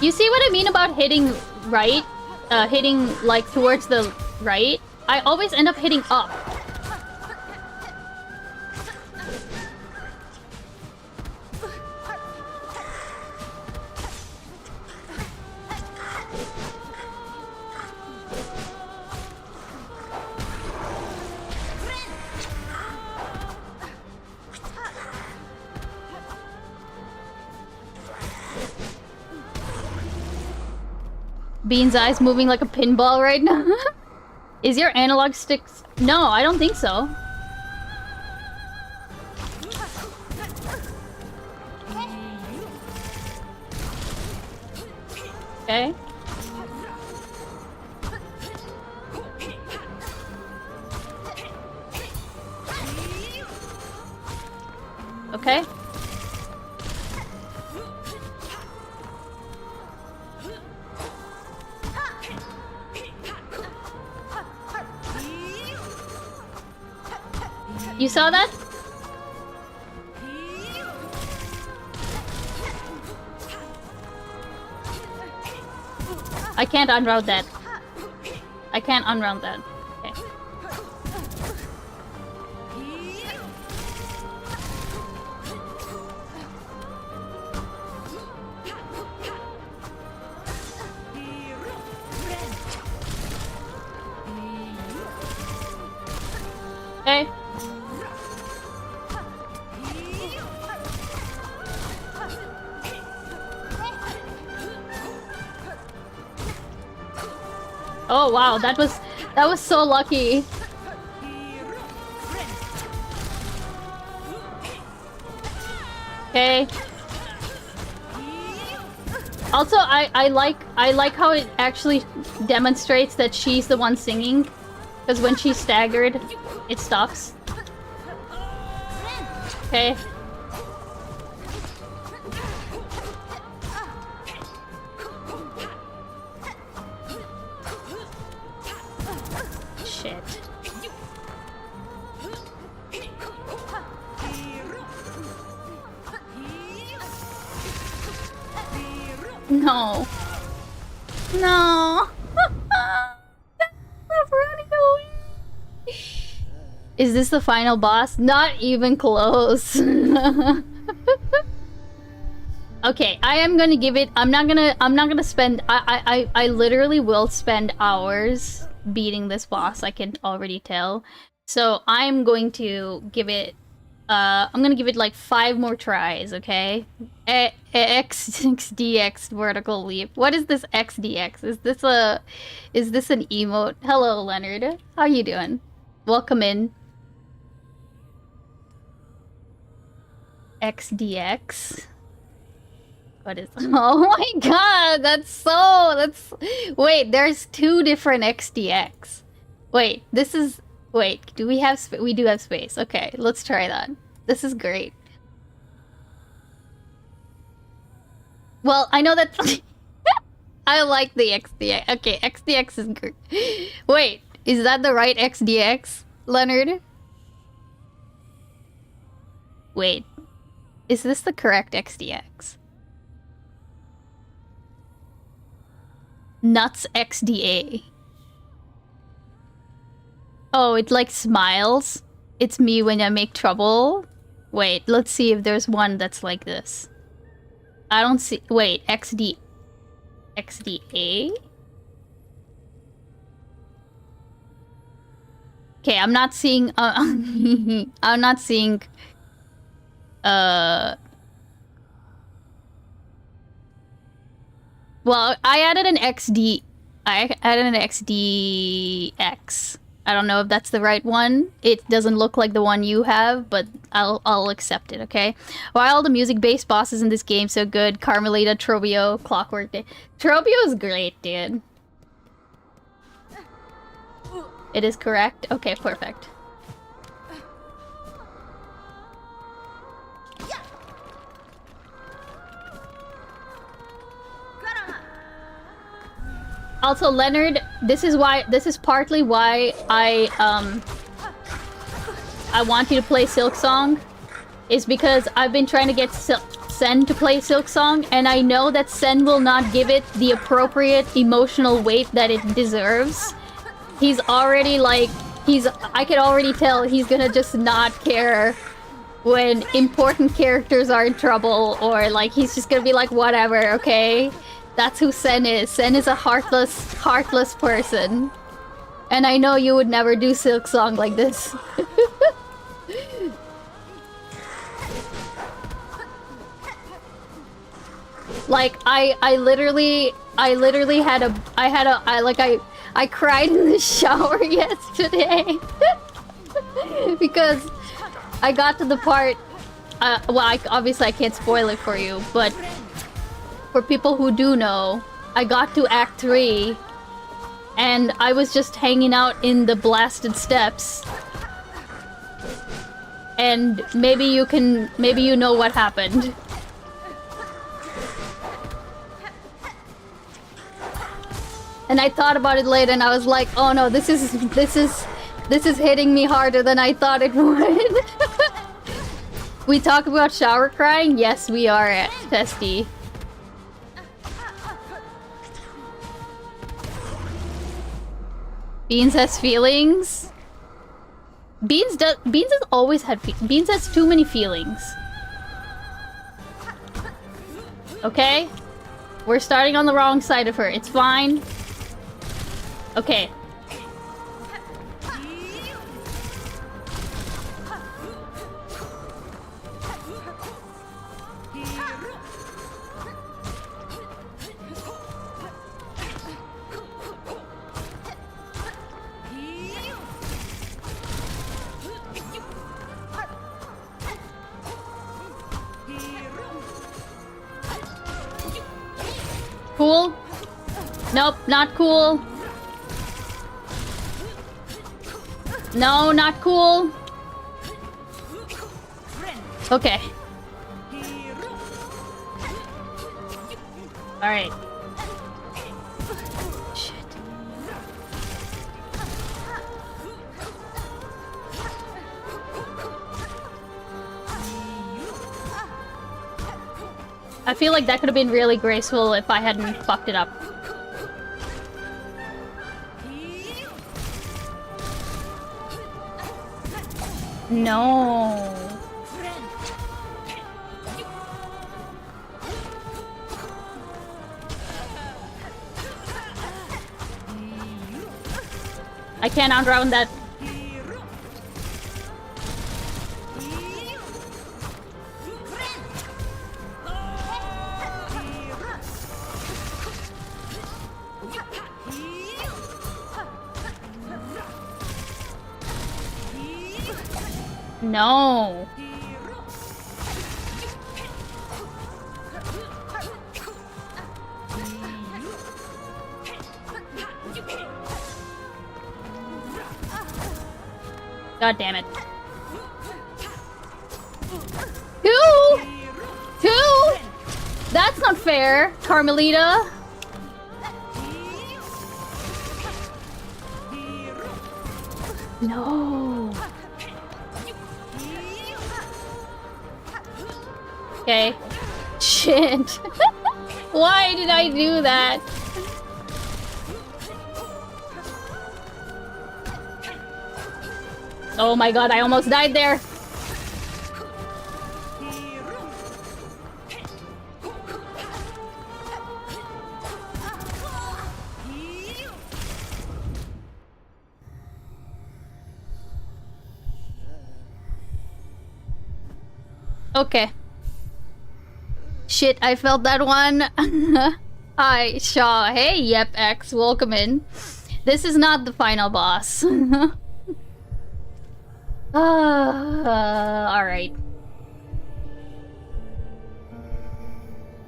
You see what I mean about hitting right? Hitting, like, towards the right? I always end up hitting up. Bean's eyes moving like a pinball right now. Is your analog stick... No, I don't think so. Okay. Okay. You saw that? I can't unroute that. I can't unroute that. Okay. Okay. Oh wow, that was so lucky. Okay. Also, I like how it actually demonstrates that she's the one singing, because when she's staggered, it stops. Okay. Shit. No. No. Is this the final boss? Not even close. Okay, I am gonna give it. I'm not gonna spend. I literally will spend hours beating this boss. I can already tell. So I'm going to give it. I'm gonna give it like 5 more tries. Okay. XDX vertical leap. What is this XDX? Is this an emote? Hello, Leonard. How you doing? Welcome in. XDX. What is? Oh my god, that's wait, there's 2 different XDX. Wait, this is wait, do we have we do have space. Okay, let's try that. This is great. Well, I know that I like the XDX. Okay, XDX is great. Wait, is that the right XDX, Leonard? Wait. Is this the correct XDX? Nuts XDA. Oh, it like smiles. It's me when I make trouble. Wait, let's see if there's one that's like this. I don't see. Wait, XDA? Okay, I'm not seeing. I'm not seeing. Well, I added an XD. I added an XDX. I don't know if that's the right one. It doesn't look like the one you have, but I'll accept it, okay? Why are all the music-based bosses in this game so good? Carmelita, Trobio, Clockwork Day. Trobio's great, dude. It is correct? Okay, perfect. Also, Leonard, this is partly why I want you to play Silksong, is because I've been trying to get Sen to play Silksong, and I know that Sen will not give it the appropriate emotional weight that it deserves. He's already like, I can already tell he's gonna just not care when important characters are in trouble, or like he's just gonna be like, whatever, okay? That's who Sen is. Sen is a heartless person. And I know you would never do Silksong like this. Like, I literally I cried in the shower yesterday. Because I got to the part, well, obviously I can't spoil it for you, but for people who do know, I got to Act 3, and I was just hanging out in the blasted steps. And maybe you know what happened. And I thought about it later, and I was like, oh no, this is hitting me harder than I thought it would. We talk about shower crying? Yes, we are at Testy. Beans has feelings. Beans has always had Beans has too many feelings. Okay? We're starting on the wrong side of her. It's fine. Okay. Cool? Nope, not cool. No, not cool. Okay. Alright. Shit. I feel like that could have been really graceful if I hadn't fucked it up. No. I can't outrun that. No. God damn it. Two? That's not fair, Carmelita. No. Okay. Shit. Why did I do that? Oh my god, I almost died there. Okay. Shit, I felt that one. Hi, Shaw. Hey, Yep X, welcome in. This is not the final boss. Alright.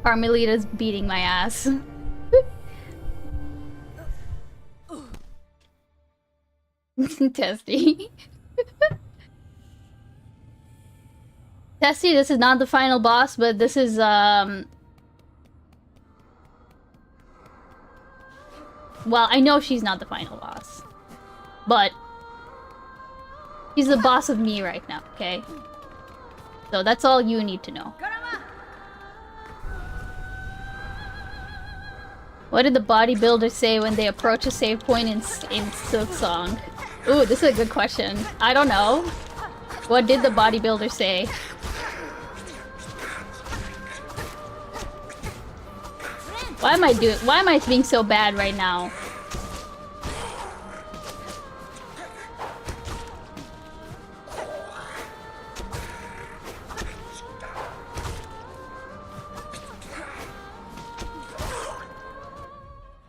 Carmelita's beating my ass. Testy. Testy, this is not the final boss, but this is, well, I know she's not the final boss. But she's the boss of me right now, okay? So that's all you need to know. What did the bodybuilders say when they approach a save point in Silk Song? Ooh, this is a good question. I don't know. What did the bodybuilder say? Why am I being so bad right now?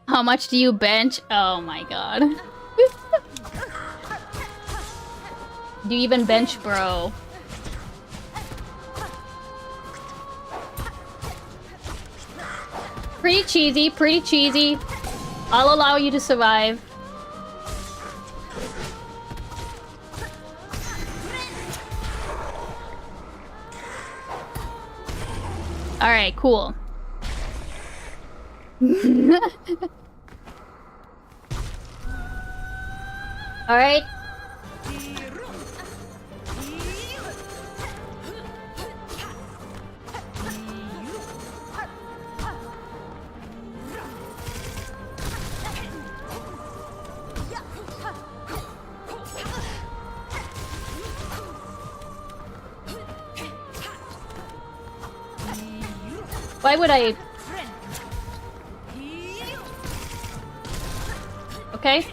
How much do you bench? Oh my god. Do you even bench, bro? Pretty cheesy, pretty cheesy. I'll allow you to survive. Alright, cool. Alright. Why would I... Okay.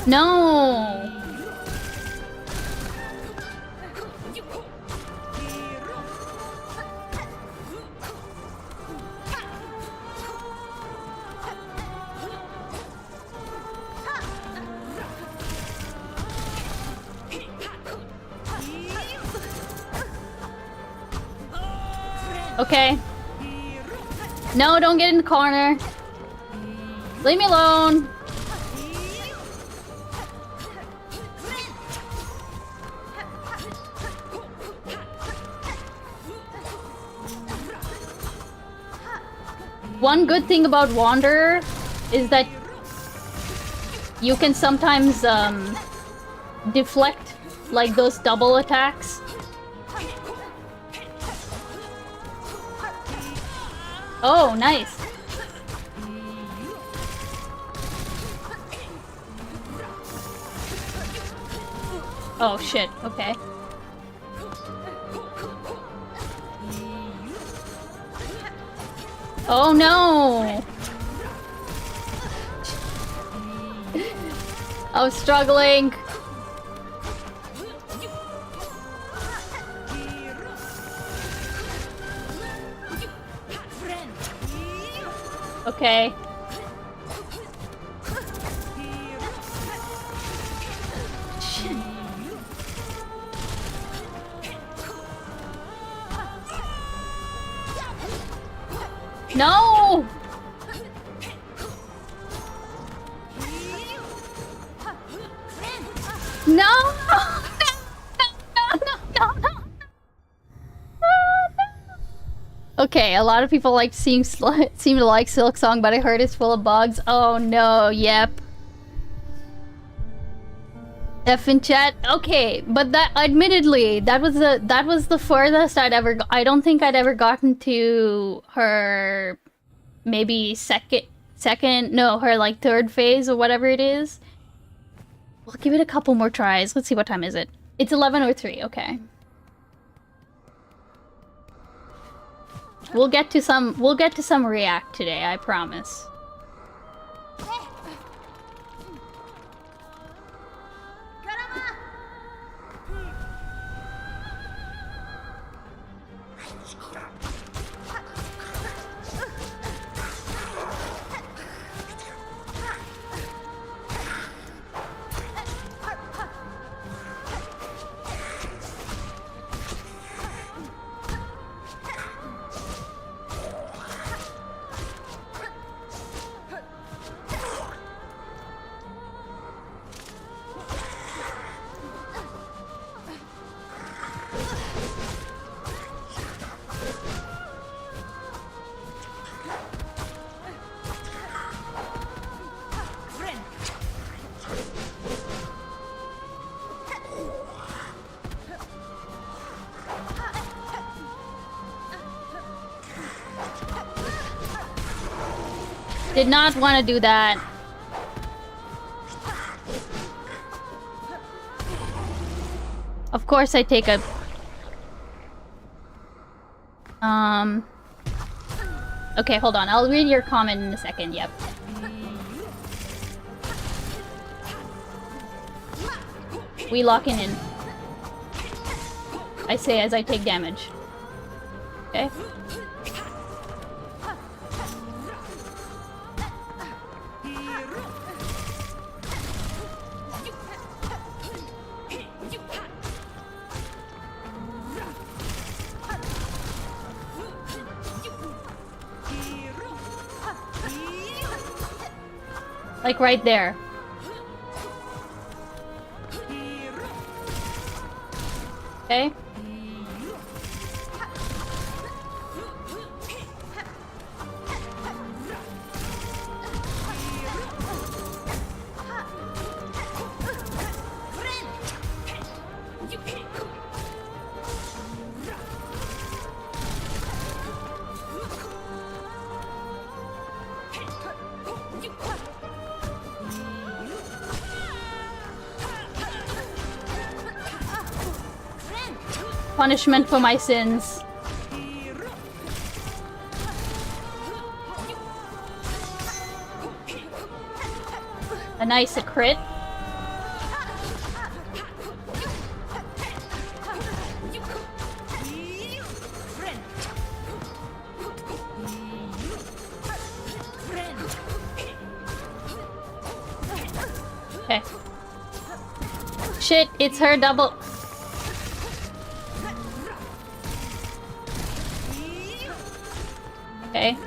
No! Okay. No, don't get in the corner. Leave me alone. One good thing about Wanderer is that you can sometimes deflect like those double attacks. Oh, nice. Oh shit, okay. Oh no! I was struggling. Okay. Shit. No! No! No! Okay, a lot of people seem to like Silk Song, but I heard it's full of bugs. Oh no, yep. F in chat. Okay, but that admittedly, that was the furthest I'd ever I don't think I'd ever gotten to her maybe her like third phase or whatever it is. We'll give it a couple more tries. Let's see, what time is it? It's 11:03. Okay. We'll get to some react today, I promise. Did not want to do that. Of course I take a... Okay, hold on. I'll read your comment in a second. Yep. We locking in. I say as I take damage. Okay. Like right there. Okay. Punishment for my sins. A nice crit. Okay. Shit, it's her double. Okay.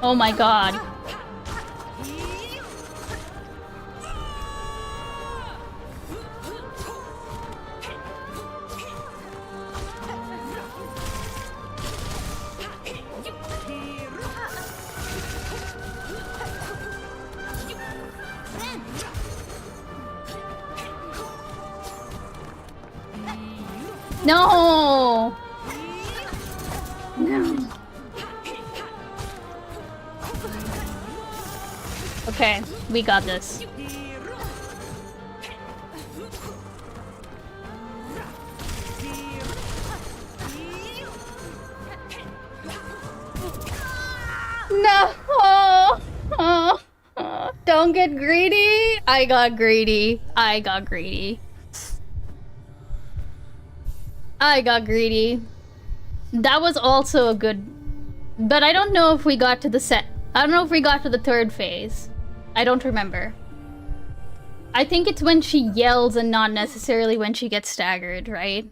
Oh my god. No! No. Okay, we got this. No! Don't get greedy! I got greedy. I got greedy. I got greedy. That was also a good... But I don't know if we got to the set. I don't know if we got to the third phase. I don't remember. I think it's when she yells and not necessarily when she gets staggered, right?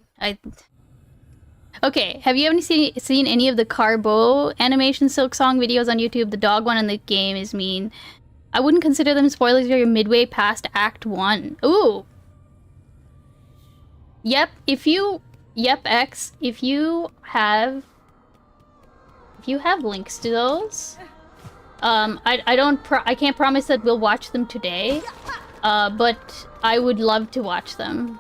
Okay, have you ever seen any of the Carbo animation Silk Song videos on YouTube? The dog one in the game is mean. I wouldn't consider them spoilers if you're midway past Act 1. Ooh! Yep, if you... Yep, X, if you have links to those, I can't promise that we'll watch them today, but I would love to watch them.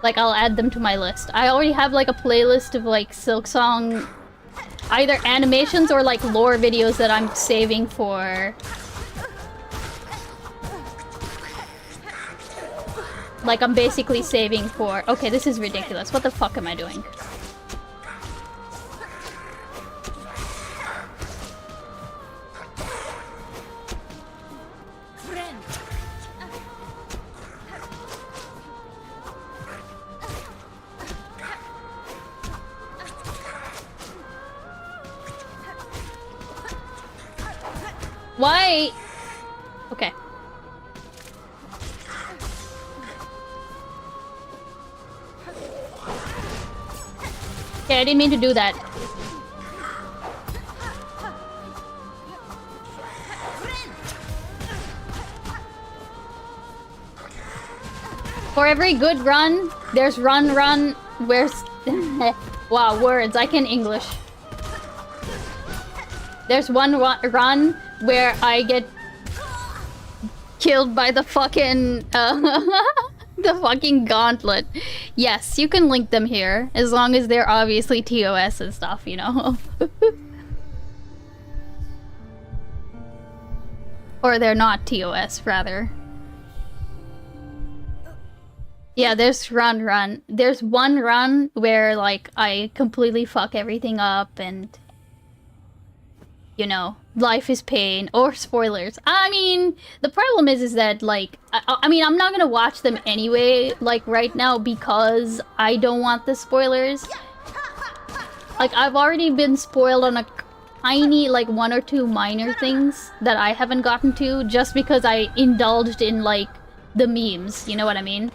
Like, I'll add them to my list. I already have, like, a playlist of, like, Silk Song, either animations or, like, lore videos that I'm saving for... Like, I'm basically saving for... Okay, this is ridiculous. What the fuck am I doing? Why? Okay. Okay, I didn't mean to do that. For every good run, there's run, where's... Wow, words, I can English. There's one run where I get killed by the fucking the fucking gauntlet. Yes, you can link them here as long as they're obviously TOS and stuff, you know. Or they're not TOS, rather. Yeah, there's run. There's one run where, like, I completely fuck everything up and, you know, life is pain, or spoilers. I mean, the problem is that, like, I mean, I'm not gonna watch them anyway, like, right now, because I don't want the spoilers. Like, I've already been spoiled on a tiny, like, 1 or 2 minor things that I haven't gotten to, just because I indulged in, like, the memes, you know what I mean?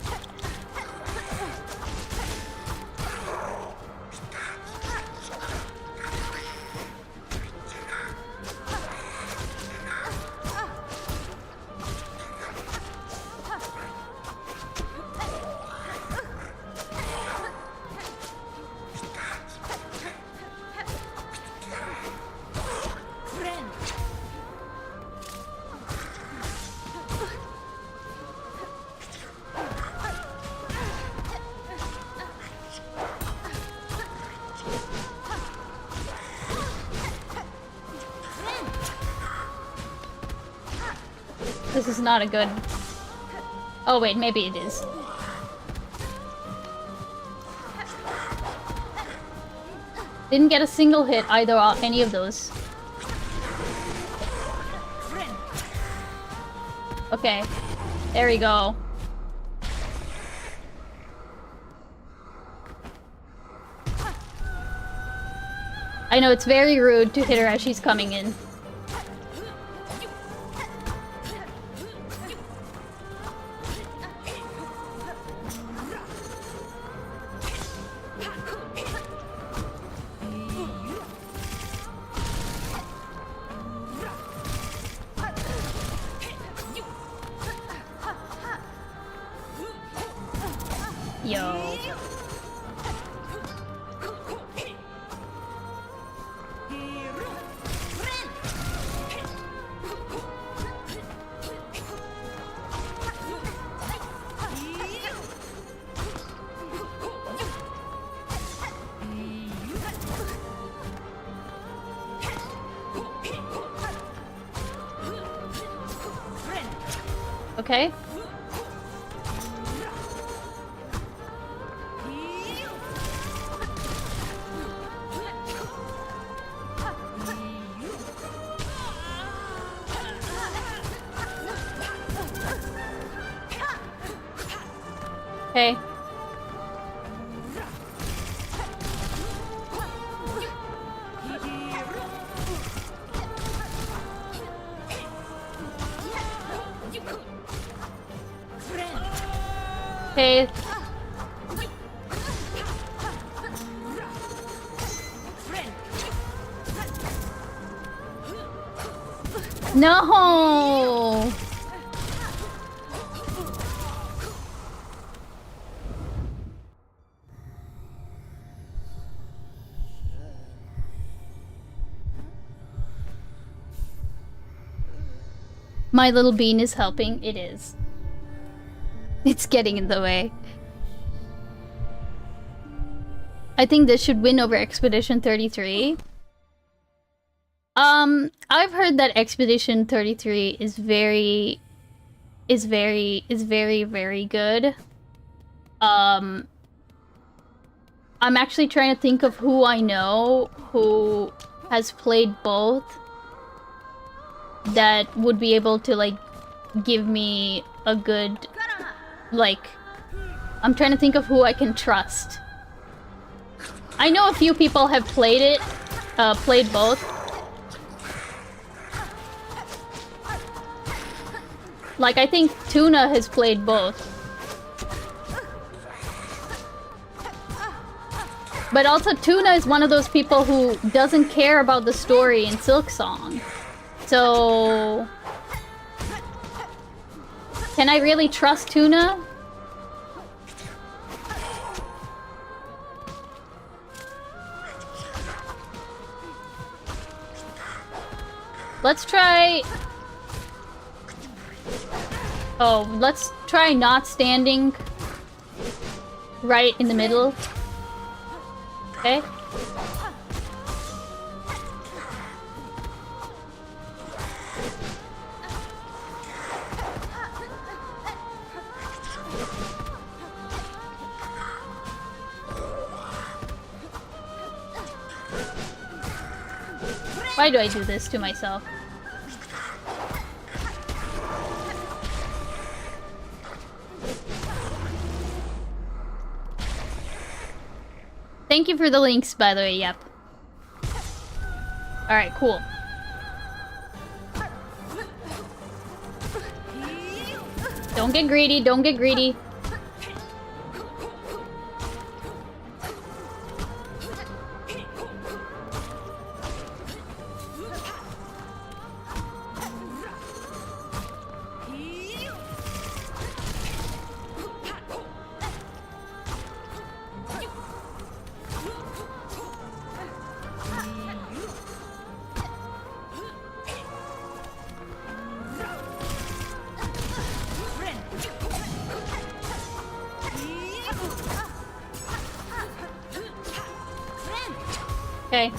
This is not a good... Oh wait, maybe it is. Didn't get a single hit either or any of those. Okay, there we go. I know it's very rude to hit her as she's coming in. Yo. Okay. Okay. Okay. No! My little bean is helping. It is. It's getting in the way. I think this should win over Expedition 33. I've heard that Expedition 33 is very good. I'm actually trying to think of who I know who has played both that would be able to, like, give me a good, like, I'm trying to think of who I can trust. I know a few people have played it, played both. Like, I think Tuna has played both. But also, Tuna is one of those people who doesn't care about the story in Silksong. So... Can I really trust Tuna? Let's try... Oh, let's try not standing right in the middle. Okay. Why do I do this to myself? Thank you for the links, by the way, yep. Alright, cool. Don't get greedy, don't get greedy. Okay.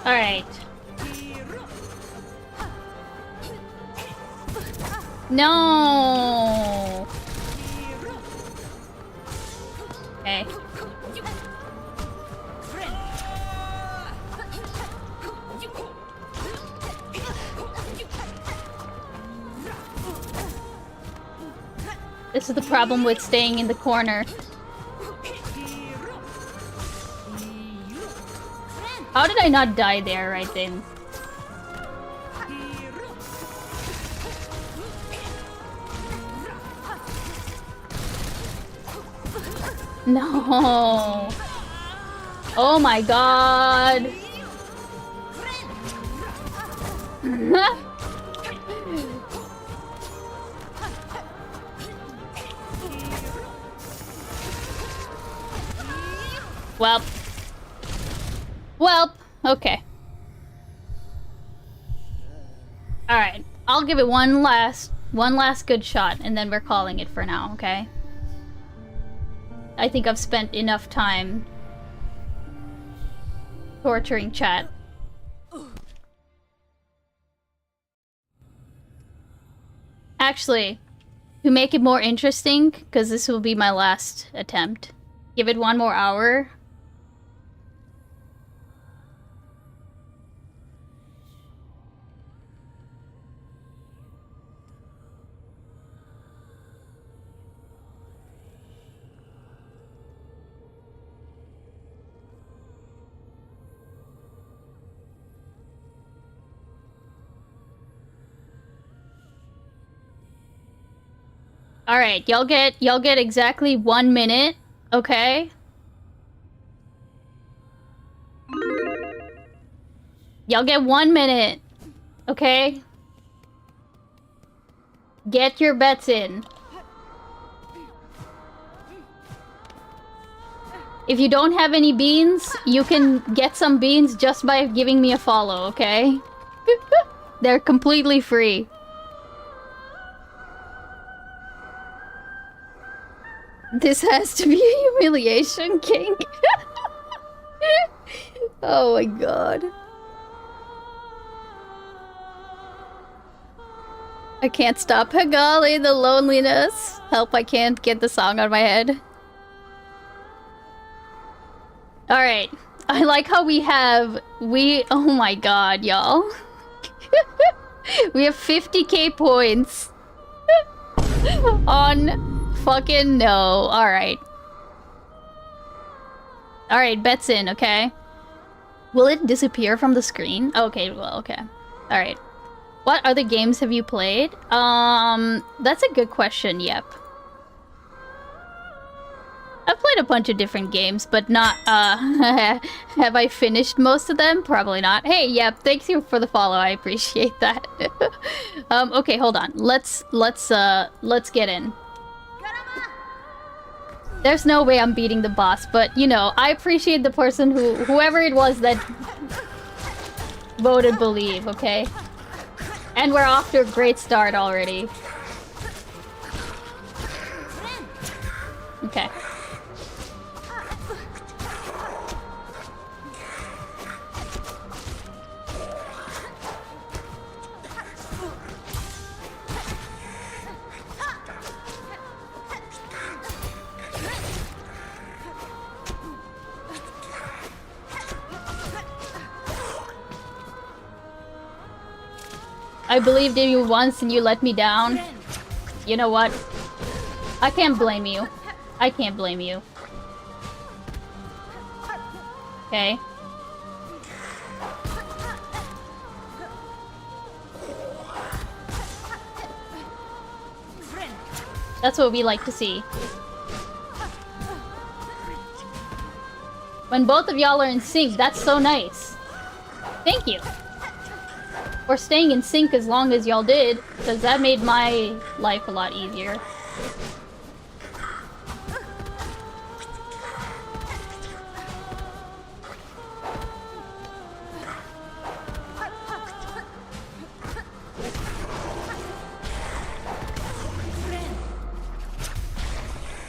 Alright. No. Okay. This is the problem with staying in the corner. How did I not die there right then? No. Oh my god. Well. Well, okay. Alright, I'll give it one last good shot, and then we're calling it for now, okay? I think I've spent enough time torturing chat. Actually, to make it more interesting, because this will be my last attempt, give it one more hour. Alright, y'all get exactly 1 minute, okay? Y'all get 1 minute, okay? Get your bets in. If you don't have any beans, you can get some beans just by giving me a follow, okay? They're completely free. This has to be a humiliation, King. Oh my god. I can't stop Hagali, the loneliness. Help, I can't get the song out of my head. Alright. I like how oh my god, y'all. We have 50k points. On fucking no. Alright. Alright, bets in, okay? Will it disappear from the screen? Okay, well, okay. Alright. What other games have you played? That's a good question, yep. I've played a bunch of different games, but not, have I finished most of them? Probably not. Hey, yep, thanks you for the follow, I appreciate that. Okay, hold on. Let's get in. There's no way I'm beating the boss, but, you know, I appreciate the person whoever it was that voted believe, okay? And we're off to a great start already. Okay. I believed in you once and you let me down. You know what? I can't blame you. I can't blame you. Okay. That's what we like to see. When both of y'all are in sync, that's so nice. Thank you. For staying in sync as long as y'all did, because that made my life a lot easier.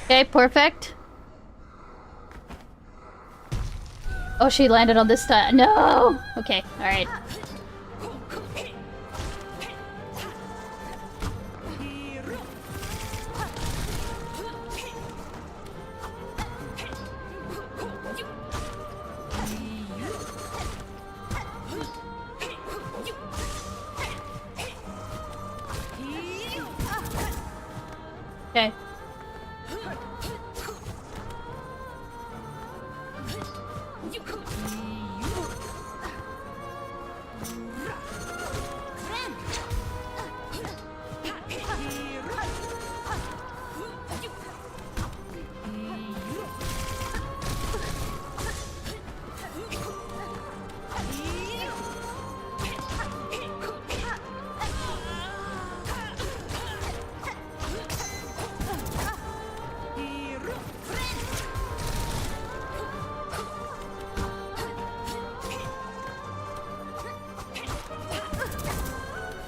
Okay, perfect. Oh, she landed on this time. No! Okay, alright. Okay.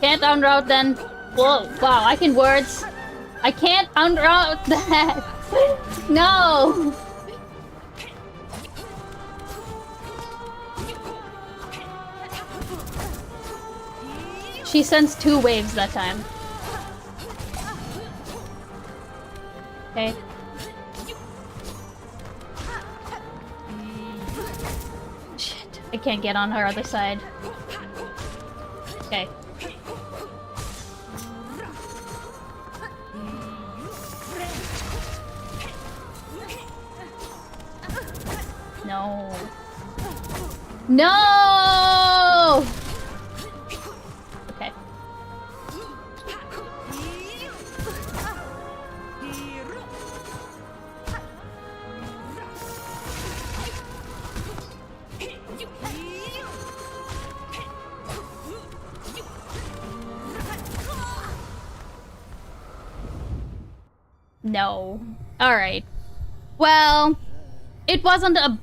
Can't unroute then. Whoa, wow, I can words. I can't unroute that. No. She sends 2 waves that time. Okay. Shit, I can't get on her other side. Okay. No. No! Okay. No. All right. Well, it wasn't a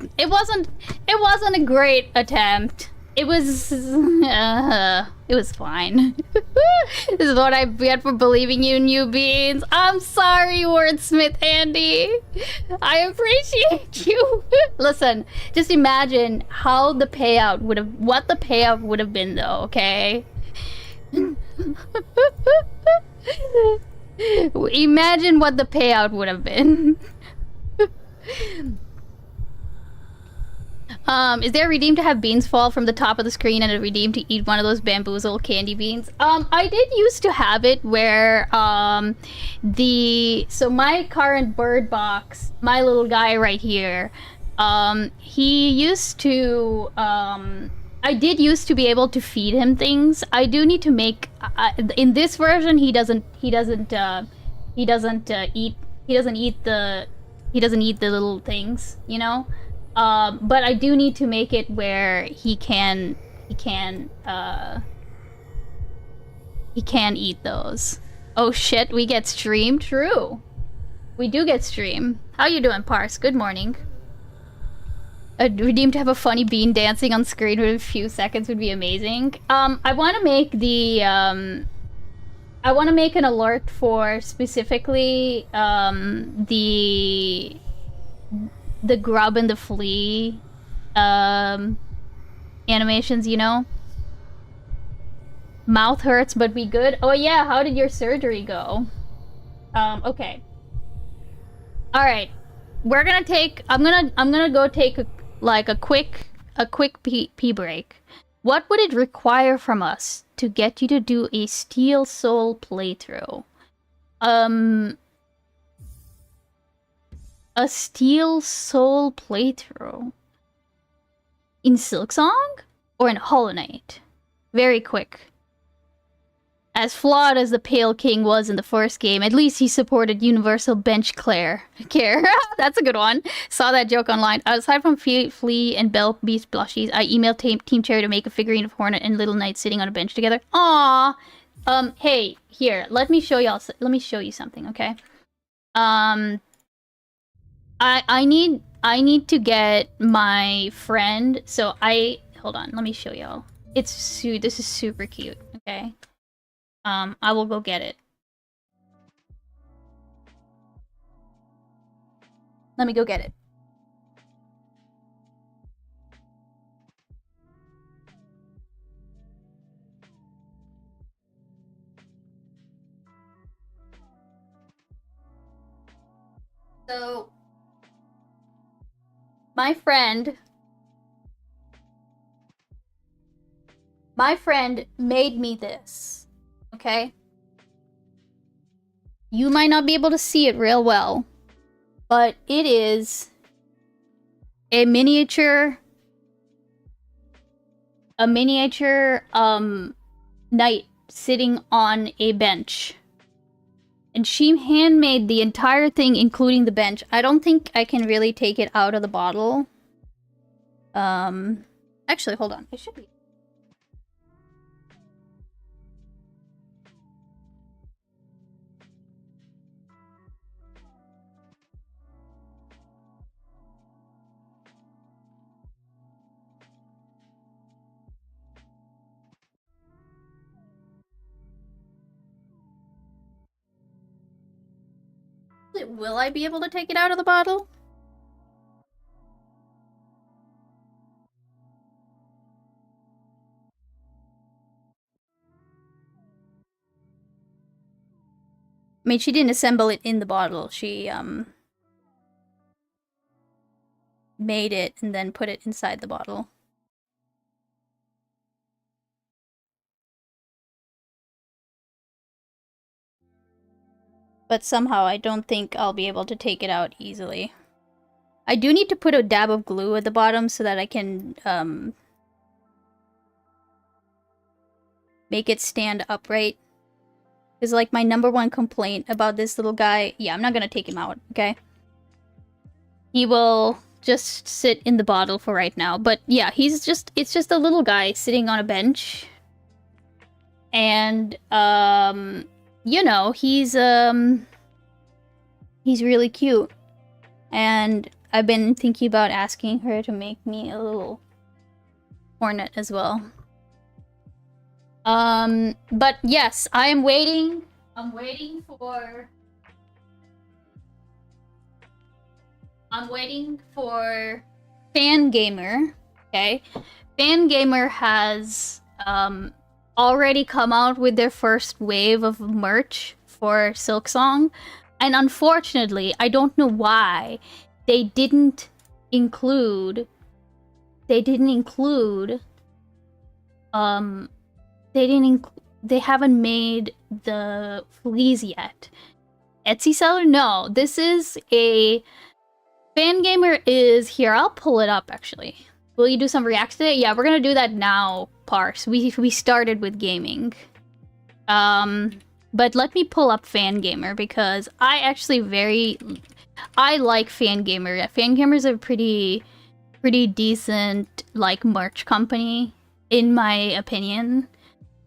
great attempt. It was fine. This is what I get for believing you, new beans. I'm sorry, wordsmith Andy. I appreciate you. Listen, just imagine how the payout what the payout would have been though, okay? Imagine what the payout would have been. Is there a redeem to have beans fall from the top of the screen and a redeem to eat one of those bamboozle candy beans? I did used to have it where, so my current bird box, my little guy right here, He used to, I did used to be able to feed him things. I do need to make, in this version, he doesn't eat the little things, you know? But I do need to make it where he can eat those. Oh shit, we get stream? True. We do get stream. How you doing, Parse? Good morning. Redeemed to have a funny bean dancing on screen within a few seconds would be amazing. I want to make the, I want to make an alert for specifically, the grub and the flea, animations, you know? Mouth hurts, but be good. Oh yeah, how did your surgery go? Okay. Alright. We're gonna take, I'm gonna go take a quick pee break. What would it require from us to get you to do a Steel Soul playthrough? A Steel Soul playthrough? In Silksong? Or in Hollow Knight? Very quick. As flawed as the Pale King was in the first game, at least he supported universal bench care. That's a good one. Saw that joke online. Aside from Flea and Bell Beast plushies, I emailed Team Cherry to make a figurine of Hornet and Little Knight sitting on a bench together. Aww. Hey, here, let me show you something, okay? I need to get my friend, so hold on, let me show y'all. This is super cute, okay? I will go get it. Let me go get it. So, my friend made me this. Okay? You might not be able to see it real well, but it is a miniature knight sitting on a bench. And she handmade the entire thing, including the bench. I don't think I can really take it out of the bottle. Actually, hold on. It should be. Will I be able to take it out of the bottle? I mean, she didn't assemble it in the bottle. She, made it and then put it inside the bottle. But somehow I don't think I'll be able to take it out easily. I do need to put a dab of glue at the bottom so that I can, make it stand upright. Because, like, my #1 complaint about this little guy... Yeah, I'm not gonna take him out, okay? He will just sit in the bottle for right now. But, yeah, it's just a little guy sitting on a bench. And, you know, he's really cute. And I've been thinking about asking her to make me a little hornet as well. But yes, I'm waiting for Fangamer, okay? Fangamer has, already come out with their first wave of merch for Silksong, and unfortunately, I don't know why, they haven't made the fleas yet. Etsy seller? No, this is a Fangamer is here. I'll pull it up, actually. Will you do some reacts today? Yeah, we're gonna do that now, Parse. We started with gaming. But let me pull up Fangamer, because I actually I like Fangamer. Fangamer's a pretty decent, like, merch company, in my opinion.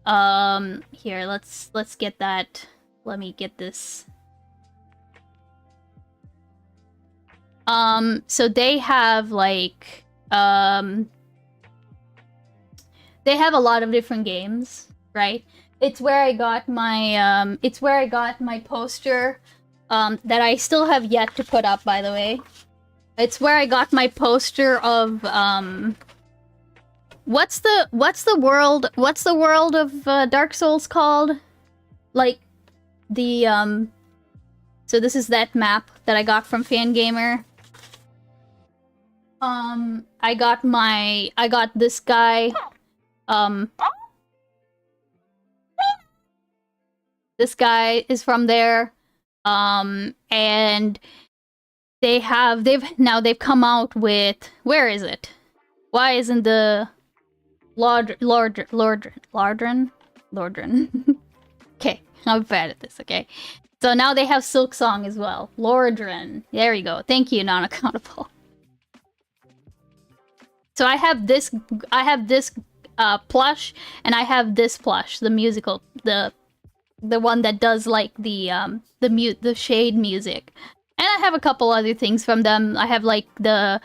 Here, let's get that. Let me get this. So they have, like, they have a lot of different games, right? It's where I got my, poster, that I still have yet to put up, by the way. It's where I got my poster of, what's the world of, Dark Souls called? Like, the, so this is that map that I got from Fangamer. I got this guy, this guy is from there, and they've come out with, where is it? Why isn't the Lordran? Okay, I'm bad at this, okay? So now they have Silk Song as well. Lordran. There you go. Thank you, non-accountable. So I have this plush, and I have this plush, the musical, the one that does, like, the shade music. And I have a couple other things from them. I have, like, I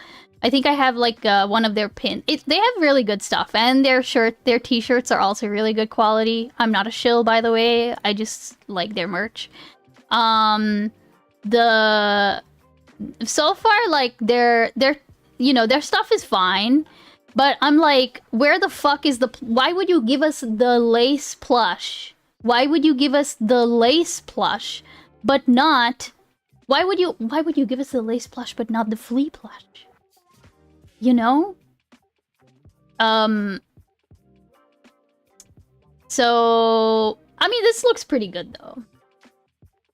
think I have, like, one of their pins. They have really good stuff, and their t-shirts are also really good quality. I'm not a shill, by the way. I just like their merch. So far, like, their stuff is fine, but I'm like, where the fuck is why would you give us the lace plush? Why would you give us the lace plush, but not... Why would you give us the lace plush, but not the flea plush? You know? So... I mean, this looks pretty good, though.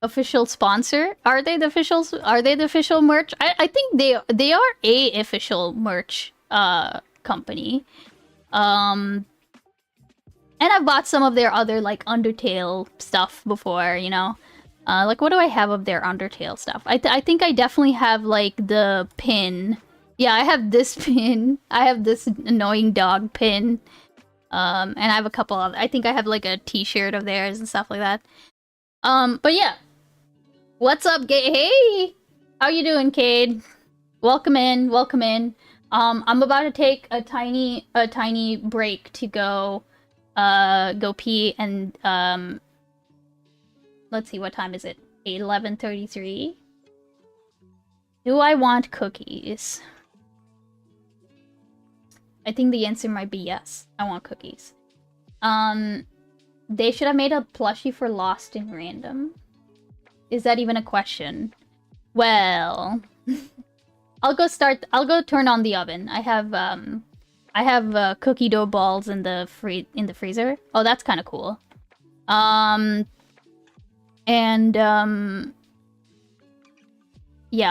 Official sponsor? Are they the official merch? I think they are a official merch company. And I've bought some of their other, like, Undertale stuff before, you know? Like, what do I have of their Undertale stuff? I think I definitely have, like, the pin. Yeah, I have this pin. I have this annoying dog pin. And I have a couple of... I think I have, like, a t-shirt of theirs and stuff like that. But yeah. What's up, Hey! How you doing, Cade? Welcome in, welcome in. I'm about to take a tiny break to go pee, and, let's see, what time is it? 11:33? Do I want cookies? I think the answer might be yes. I want cookies. They should have made a plushie for Lost in Random. Is that even a question? Well... I'll go turn on the oven. I have cookie dough balls in the freezer. Oh, that's kind of cool. Yeah,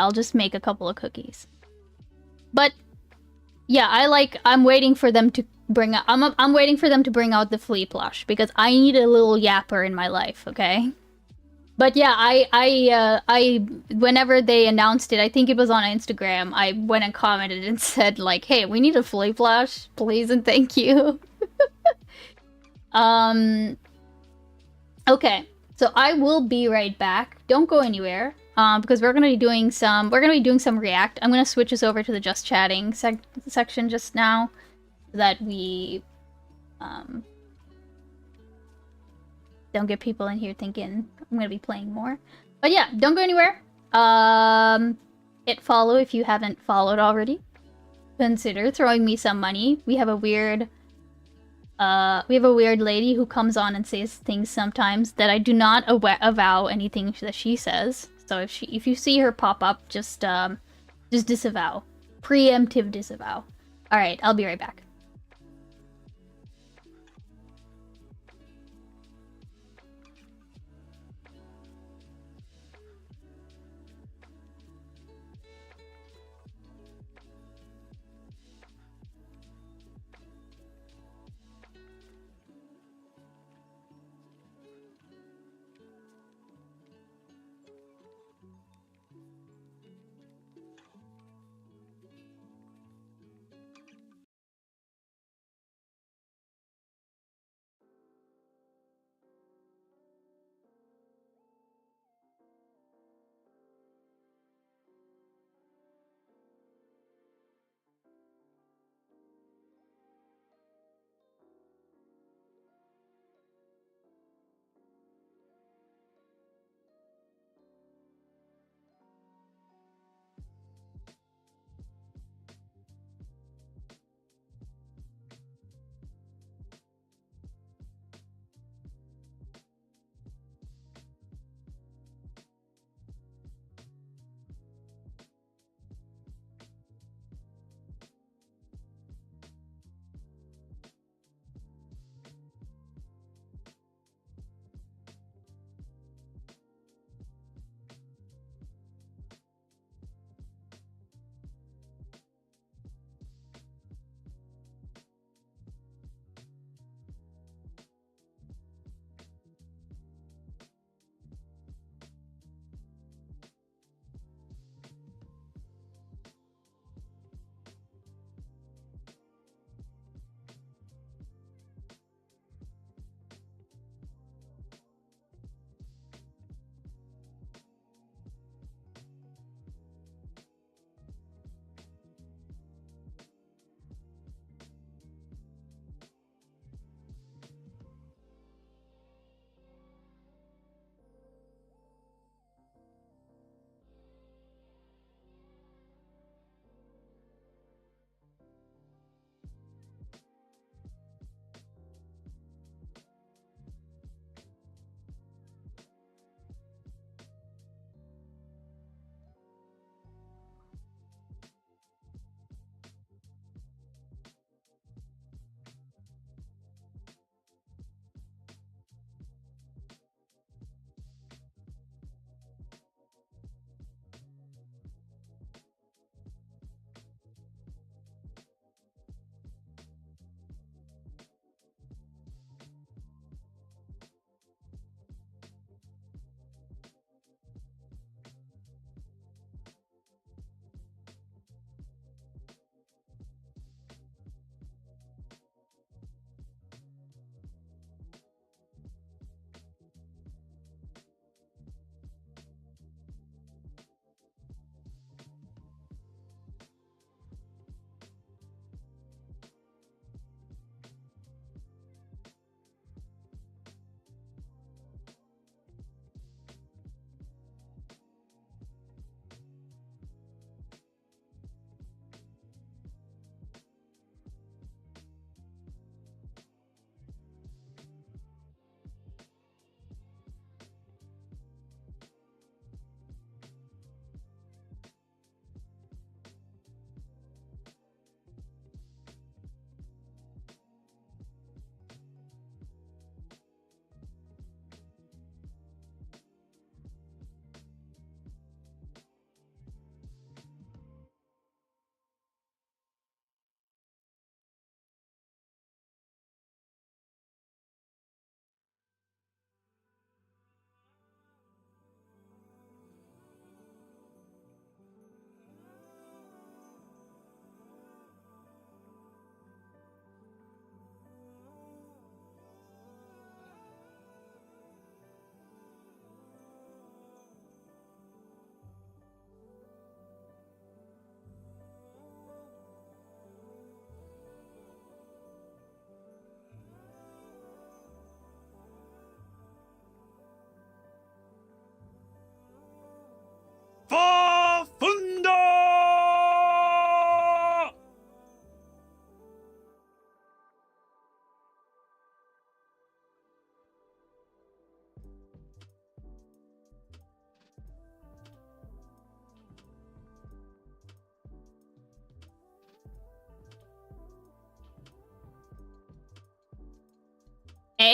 I'll just make a couple of cookies. But yeah, I'm waiting for them to bring out I'm waiting for them to bring out the flea plush, because I need a little yapper in my life, okay? But yeah, I whenever they announced it, I think it was on Instagram, I went and commented and said, like, hey, we need a flea plush, please and thank you. Okay, so I will be right back. Don't go anywhere, because we're gonna be doing some React. I'm gonna switch us over to the just chatting section just now, so that we don't get people in here thinking I'm gonna be playing more. But yeah, don't go anywhere. Hit follow if you haven't followed already. Consider throwing me some money. We have a weird lady who comes on and says things sometimes that I do not avow anything that she says. So if you see her pop up, just disavow. Preemptive disavow. Alright, I'll be right back.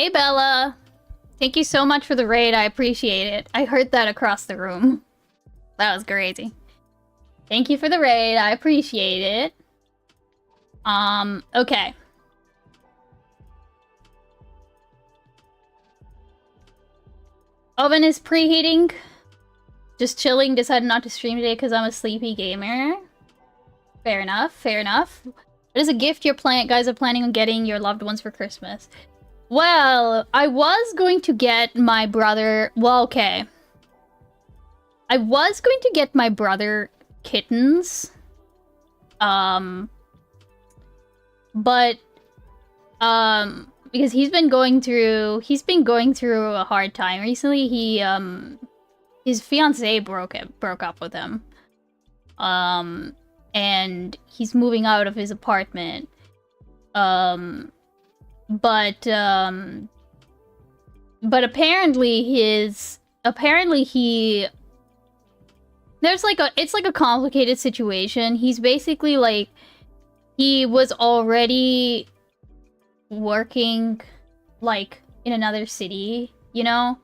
Hey, Bella. Thank you so much for the raid. I appreciate it. I heard that across the room. That was crazy. Thank you for the raid. I appreciate it. Okay. Oven is preheating. Just chilling. Decided not to stream today because I'm a sleepy gamer. Fair enough. Fair enough. What is a gift your guys are planning on getting your loved ones for Christmas? Well, I was going to get my brother... Well, okay. I was going to get my brother kittens. But... because he's been going through a hard time recently. His fiance broke up with him. And he's moving out of his apartment. But apparently he it's like a complicated situation. He's basically like, he was already working like in another city, you know?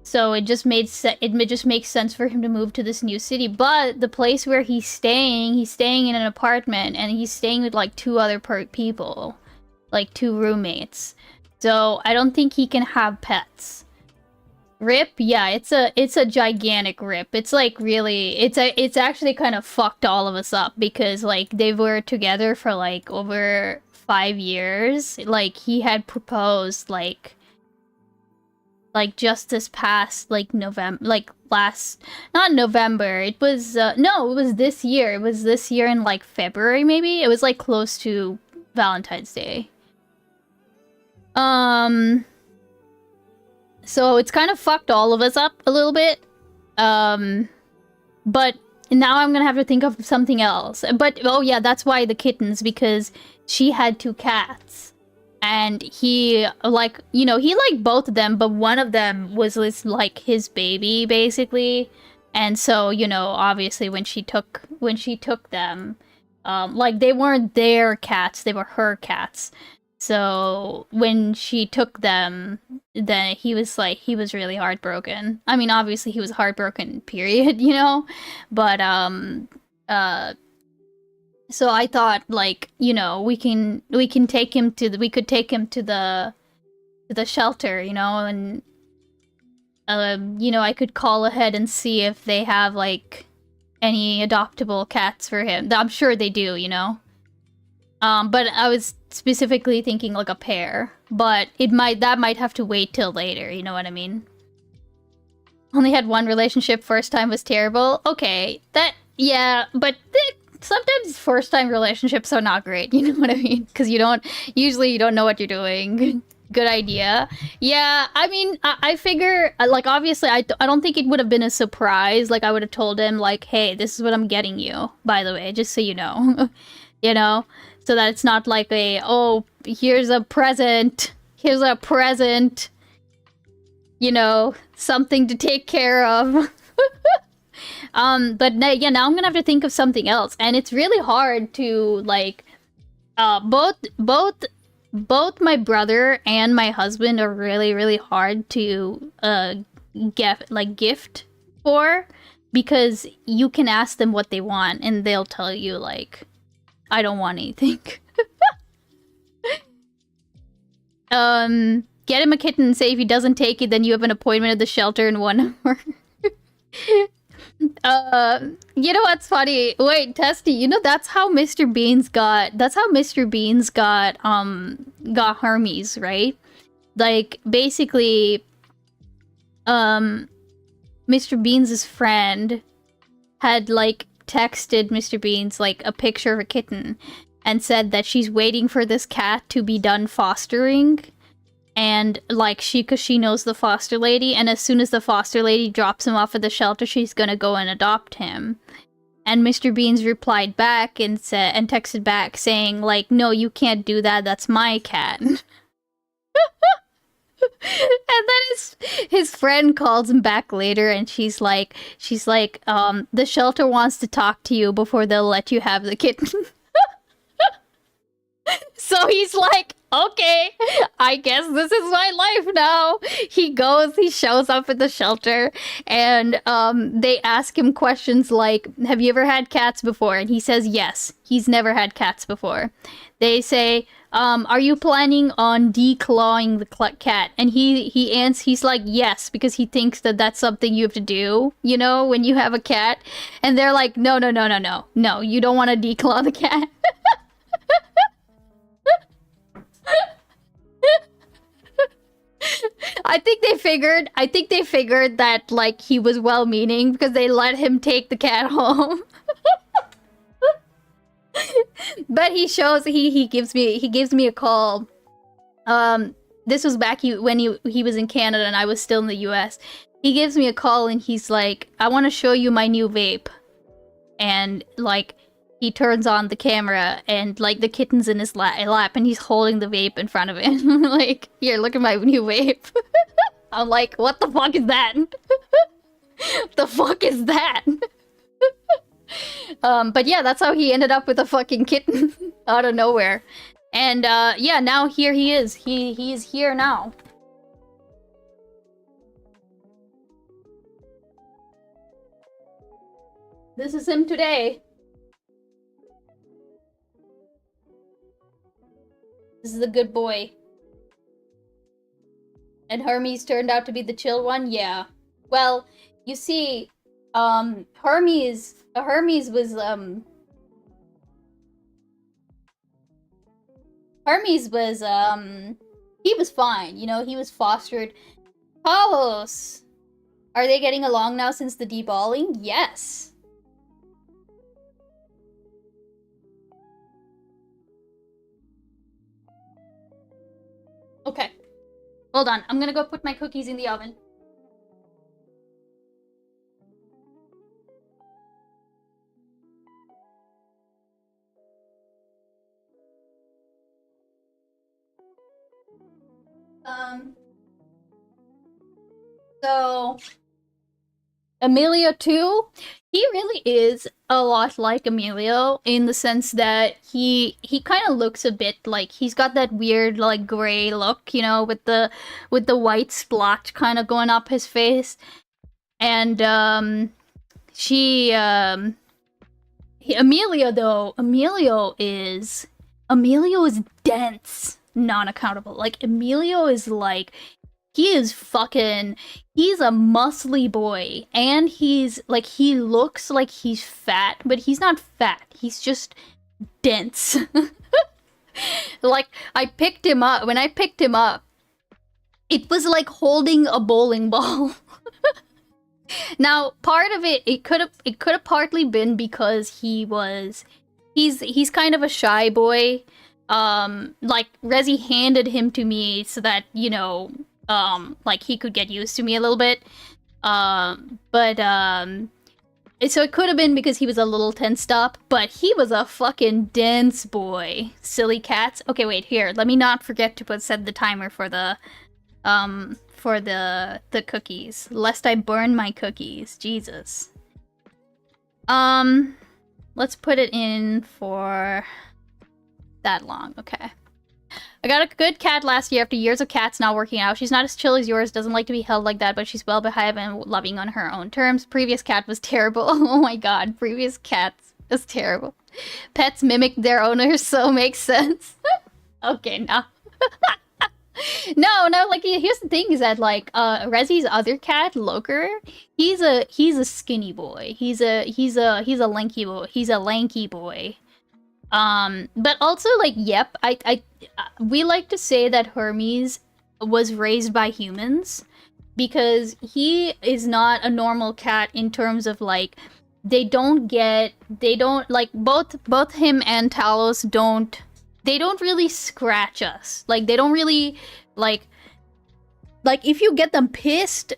So it just makes sense for him to move to this new city. But the place where he's staying in an apartment, and he's staying with like two other people, like two roommates. So I don't think he can have pets. Rip, yeah, it's a gigantic rip. It's like really, it's actually kind of fucked all of us up because like they were together for like over 5 years. Like he had proposed like just this past like November, like not November. It was no, it was this year. It was this year in like February maybe. It was like close to Valentine's Day. So it's kind of fucked all of us up a little bit. But now I'm gonna have to think of something else. But oh yeah, that's why the kittens, because she had 2 cats. And he, like, you know, he liked both of them, but one of them was like his baby, basically. And so, you know, obviously when she took them, like, they weren't their cats, they were her cats. So when she took them, then he was really heartbroken. I mean, obviously he was heartbroken, period, you know? But, so I thought, like, you know, we could take him to the shelter, you know, and you know, I could call ahead and see if they have like any adoptable cats for him. I'm sure they do, you know. But I was specifically thinking like a pair, but that might have to wait till later, you know what I mean? Only had one relationship, first time was terrible. Okay, yeah, but sometimes first-time relationships are not great, you know what I mean? Because you don't know what you're doing. Good idea. Yeah, I mean, I figure, like, obviously, I don't think it would have been a surprise. Like, I would have told him, like, hey, this is what I'm getting you, by the way, just so you know. You know? So that it's not like oh, here's a present, you know, something to take care of. But yeah, now I'm gonna have to think of something else, and it's really hard to like, both my brother and my husband are really, really hard to gift for, because you can ask them what they want and they'll tell you like, I don't want anything. Get him a kitten and say if he doesn't take it, then you have an appointment at the shelter in 1 hour. You know what's funny? Wait, Testy, you know that's how Mr. Beans got Hermes, right? Like, basically, Mr. Beans' friend had, like, texted Mr. Beans, like, a picture of a kitten and said that she's waiting for this cat to be done fostering. And, like, because she knows the foster lady, and as soon as the foster lady drops him off at the shelter, she's gonna go and adopt him. And Mr. Beans replied back and texted back saying, like, no, you can't do that, that's my cat. And then his friend calls him back later, and she's like, the shelter wants to talk to you before they'll let you have the kitten. So he's like, okay, I guess this is my life now. He shows up at the shelter, and they ask him questions like, have you ever had cats before? And he says yes, he's never had cats before. They say, are you planning on declawing the cat? And he answers, he's like, yes, because he thinks that that's something you have to do, you know, when you have a cat. And they're like, no, you don't want to declaw the cat. I think they figured that, like, he was well-meaning because they let him take the cat home. But he gives me a call. This was back when he was in Canada and I was still in the US. He gives me a call and he's like, I want to show you my new vape. And like, he turns on the camera and like the kitten's in his lap and he's holding the vape in front of him. Like, here, look at my new vape. I'm like, what the fuck is that? What the fuck is that? But yeah, that's how he ended up with a fucking kitten out of nowhere. And yeah, now here he is. He's here now. This is him today. This is a good boy. And Hermes turned out to be the chill one? Yeah. Well, you see, Hermes was, he was fine, you know, he was fostered. Carlos! Are they getting along now since the deballing? Yes. Okay. Hold on, I'm gonna go put my cookies in the oven. So Emilio too, he really is a lot like Emilio in the sense that he kind of looks a bit like he's got that weird like gray look, you know, with the white splotch kind of going up his face. And Emilio is dense, non-accountable. Like Emilio is like, he's a muscly boy, and he looks like he's fat, but he's not fat, he's just dense. Like, when I picked him up, it was like holding a bowling ball. Now, part of it could have partly been because he's kind of a shy boy. Like, Rezi handed him to me so that, you know, like he could get used to me a little bit. So it could have been because he was a little tensed up, but he was a fucking dense boy. Silly cats. Okay, wait, here. Let me not forget to set the timer for the cookies, lest I burn my cookies. Jesus. Let's put it in for that long. Okay. I got a good cat last year after years of cats not working out. She's not as chill as yours, doesn't like to be held like that, but she's well behaved and loving on her own terms. Previous cat was terrible. Oh my god, previous cats was terrible. Pets mimic their owners, so makes sense. Okay, no. No, like, here's the thing is that, like, Rezi's other cat, Loker, he's a skinny boy. He's a lanky boy. He's a lanky boy. But also, like, yep, we like to say that Hermes was raised by humans because he is not a normal cat in terms of, like, they don't like, both him and Talos they don't really scratch us. Like, they don't really, like, if you get them pissed,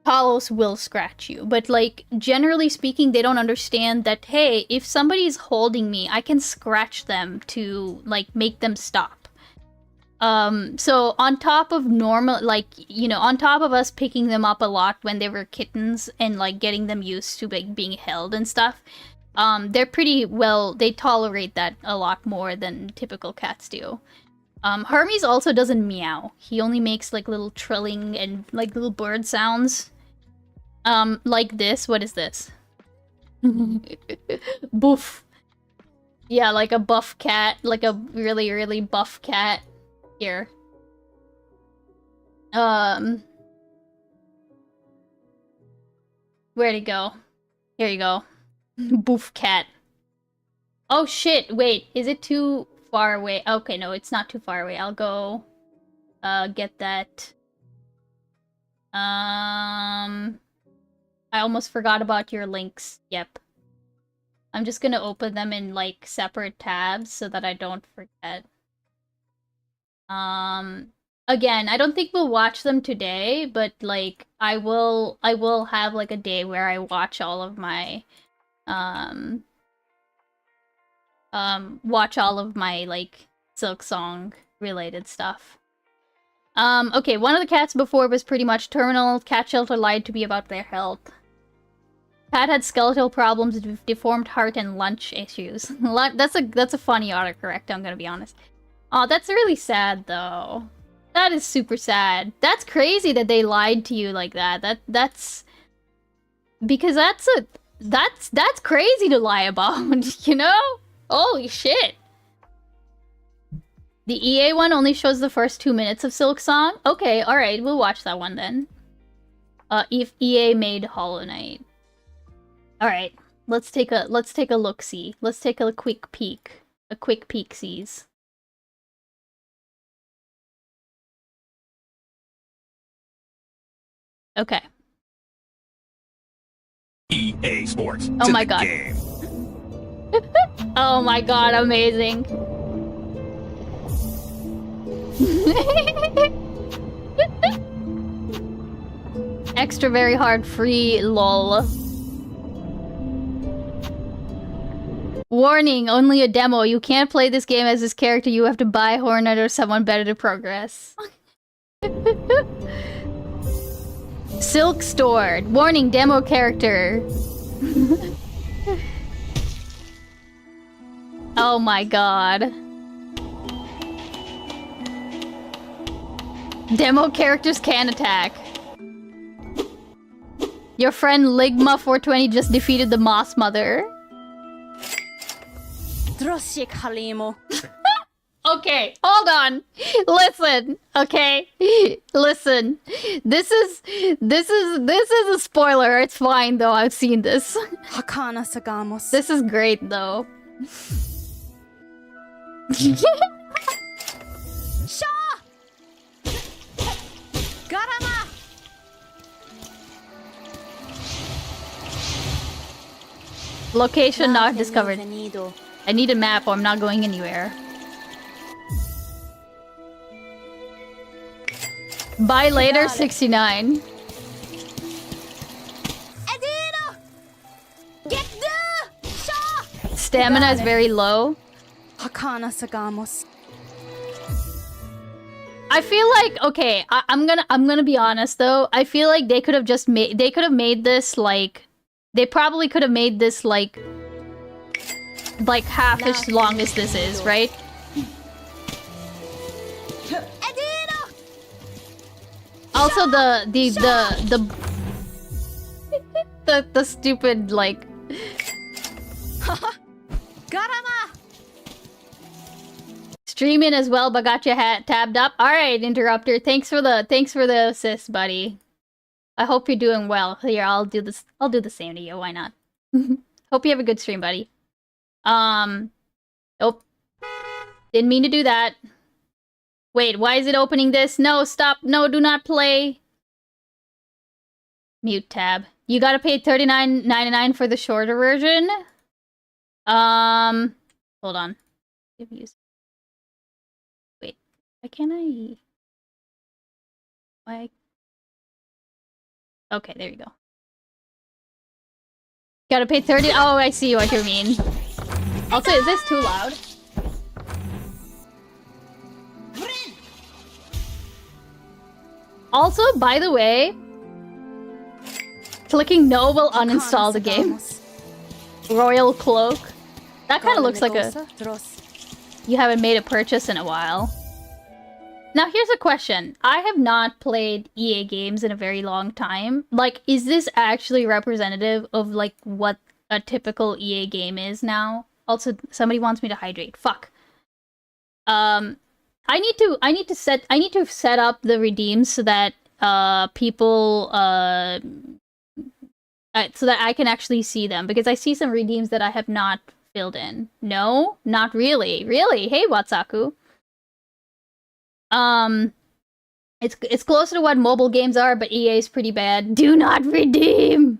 Talos will scratch you. But, like, generally speaking, they don't understand that, hey, if somebody's holding me, I can scratch them to, like, make them stop. So on top of normal, like, you know, on top of us picking them up a lot when they were kittens and, like, getting them used to, like, being held and stuff, they're pretty well, they tolerate that a lot more than typical cats do. Hermes also doesn't meow. He only makes like little trilling and like little bird sounds. Like this. What is this? Boof. Yeah, like a buff cat. Like a really, really buff cat. Here. Where'd he go? Here you go. Boof cat. Oh shit, wait, is it too far away? Okay, no, it's not too far away. I'll go get that. I almost forgot about your links. Yep. I'm just gonna open them in like separate tabs so that I don't forget. Again, I don't think we'll watch them today, but like I will have like a day where I watch all of my watch all of my like Silk Song related stuff. Okay, one of the cats before was pretty much terminal. Cat shelter lied to me about their health. Cat had skeletal problems, deformed heart, and lunch issues. That's a funny autocorrect, I'm gonna be honest. Oh, that's really sad though. That is super sad. That's crazy that they lied to you like that. That's because that's crazy to lie about, you know? Holy shit. The EA one only shows the first 2 minutes of Silk Song. Okay, alright, we'll watch that one then. If EA made Hollow Knight. Alright, let's take a look-see. Let's take a quick peek. A quick peek-sees. Okay. EA Sports. Oh my god. Oh my god, amazing. Extra very hard free lol. Warning, only a demo. You can't play this game as this character. You have to buy Hornet or someone better to progress. Silk stored. Warning, demo character. Oh my god. Demo characters can attack. Your friend Ligma420 just defeated the Moss Mother. Okay, hold on. Listen, okay? Listen. This is a spoiler. It's fine though. I've seen this. This is great though. Location not discovered. I need a map or I'm not going anywhere. Buy later 69. Stamina is very low. I feel like, okay, I'm gonna be honest though. I feel like they could have just made this like, they probably could have made this like half as long as this is, right? Also the stupid like streaming as well, but got your hat tabbed up. All right, Interrupter. Thanks for the assist, buddy. I hope you're doing well. Here, I'll do this. I'll do the same to you. Why not? Hope you have a good stream, buddy. Nope. Didn't mean to do that. Wait, why is it opening this? No, stop. No, do not play. Mute tab. You gotta pay $39.99 for the shorter version. Hold on. Wait, why can't I? Why? Okay, there you go. Gotta pay 30. Oh, I see what you mean. Also, is this too loud? Also, by the way, clicking no will uninstall the game. Royal cloak. That kind of looks like a... You haven't made a purchase in a while. Now here's a question. I have not played EA games in a very long time. Like, is this actually representative of like what a typical EA game is now? Also, somebody wants me to hydrate. Fuck. I need to set up the redeems so that people so that I can actually see them, because I see some redeems that I have not filled in. No, not really. Really? Hey, Watsaku. It's closer to what mobile games are, but EA is pretty bad. Do not redeem.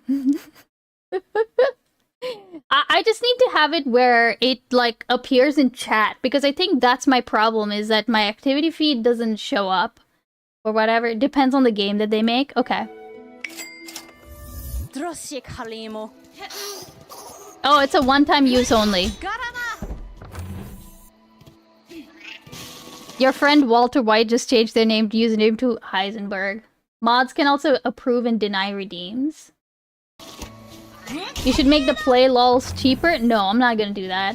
I just need to have it where it like appears in chat, because I think that's my problem, is that my activity feed doesn't show up or whatever. It depends on the game that they make. Okay. Oh, it's a one-time use only. Your friend Walter White just changed their username to Heisenberg. Mods can also approve and deny redeems. You should make the play lols cheaper? No, I'm not gonna do that.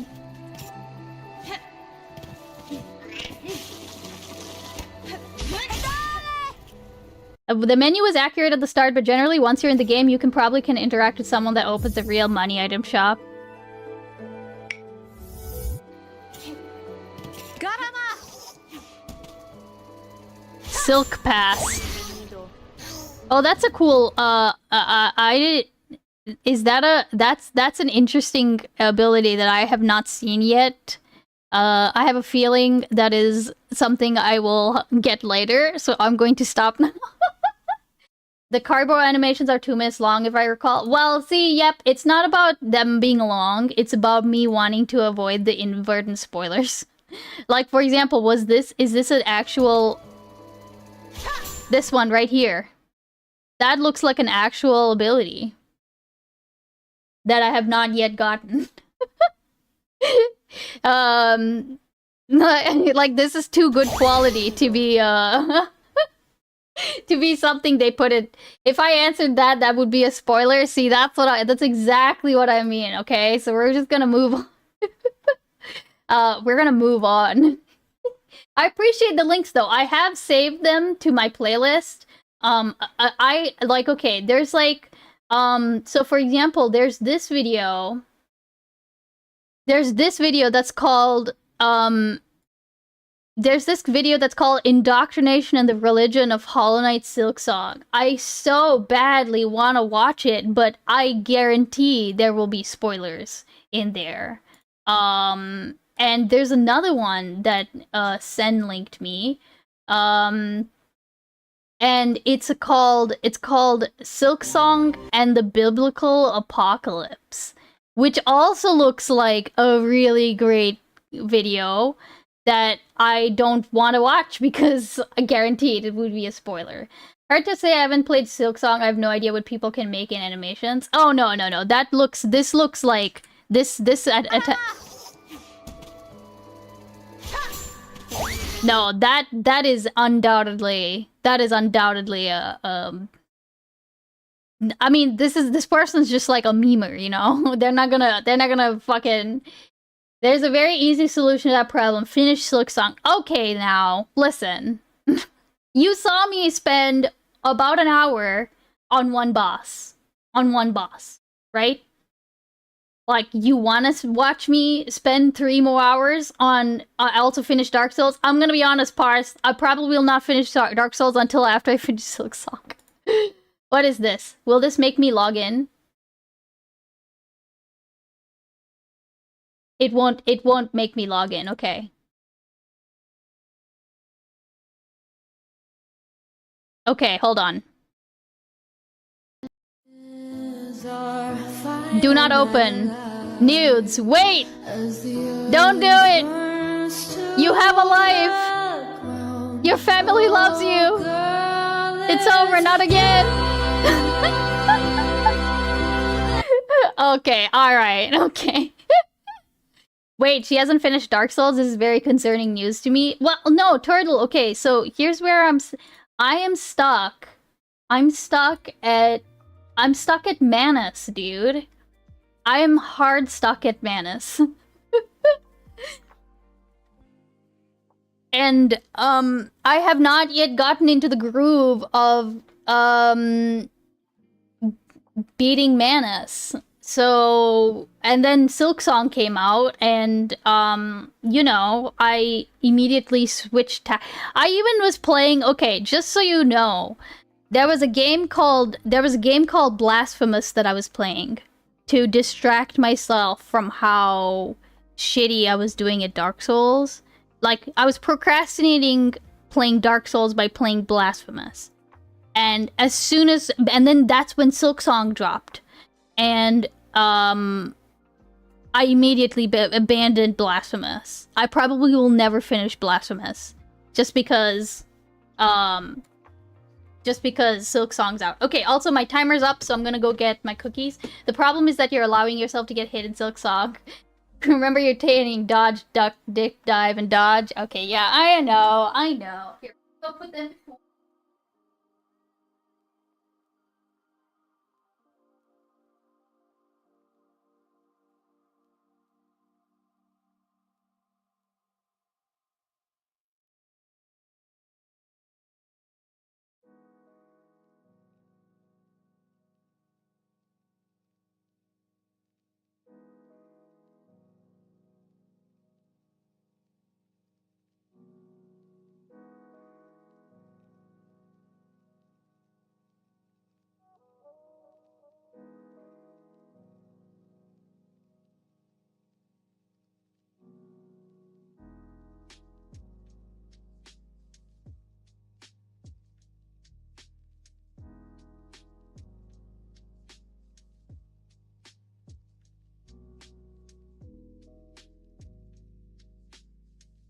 The menu is accurate at the start, but generally once you're in the game, you can interact with someone that opens a real money item shop. Silk Pass. Oh, that's a cool, that's an interesting ability that I have not seen yet. I have a feeling that is something I will get later, so I'm going to stop now. The cardboard animations are 2 minutes long, if I recall. Well, see, yep, it's not about them being long, it's about me wanting to avoid the inadvertent spoilers. Like, for example, is this an actual... This one right here. That looks like an actual ability that I have not yet gotten. Like, this is too good quality to be to be something they put it. If I answered that, that would be a spoiler. See, that's exactly what I mean. Okay, so we're just gonna move on. We're gonna move on. I appreciate the links though. I have saved them to my playlist. I like, okay, there's like so for example, there's this video that's called Indoctrination and the Religion of Hollow Knight Silksong. I so badly want to watch it, but I guarantee there will be spoilers in there. And there's another one that Sen linked me. And it's called Silksong and the Biblical Apocalypse, which also looks like a really great video that I don't want to watch because I guaranteed it would be a spoiler. Hard to say, I haven't played Silksong. I have no idea what people can make in animations. Oh, no. This looks like no, that is undoubtedly a I mean, this person's just like a memer, you know? They're not gonna fucking... There's a very easy solution to that problem. Finish Silksong. Okay, now, listen. You saw me spend about an hour on one boss. Right? Like, you want to watch me spend 3 more hours on... I also finish Dark Souls? I'm gonna be honest, Pars. I probably will not finish Dark Souls until after I finish Silksong. What is this? Will this make me log in? It won't make me log in, okay. Okay, hold on. Do not open. Nudes, wait! Don't do it! You have a life! Your family loves you! It's over, not again! Okay, alright, okay. Wait, she hasn't finished Dark Souls? This is very concerning news to me. Well, no, Turtle, okay, so here's where I am stuck. I'm stuck at Manus, dude. I am hard stuck at Manus. And I have not yet gotten into the groove of beating Manus. So, and then Silksong came out, and you know, I immediately switched I even was playing, okay, just so you know, there was a game called Blasphemous that I was playing to distract myself from how shitty I was doing at Dark Souls. Like, I was procrastinating playing Dark Souls by playing Blasphemous. And then that's when Silksong dropped. And, I immediately abandoned Blasphemous. I probably will never finish Blasphemous. Just because Silksong's out. Okay, also my timer's up, so I'm gonna go get my cookies. The problem is that you're allowing yourself to get hit in Silksong. Remember you're taking dodge, duck, dick, dive, and dodge? Okay, yeah, I know. Here, go put them...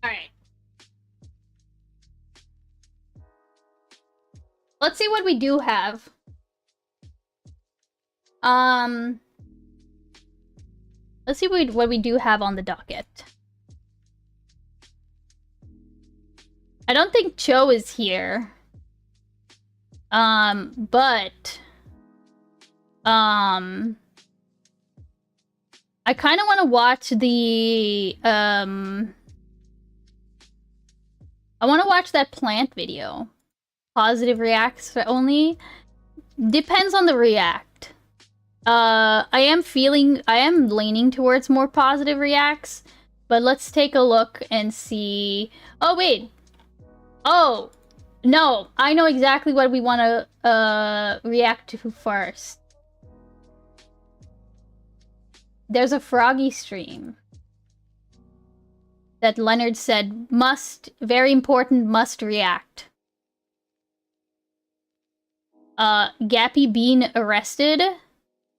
Alright. Let's see what we do have. Let's see what we do have on the docket. I don't think Cho is here. But... I kind of want to watch the, I want to watch that plant video. Positive reacts only. Depends on the react. I am leaning towards more positive reacts, but let's take a look and see. Oh, wait. Oh, no, I know exactly what we want to, react to first. There's a Froggy stream that Leonard said very important, must react. Gappy being arrested?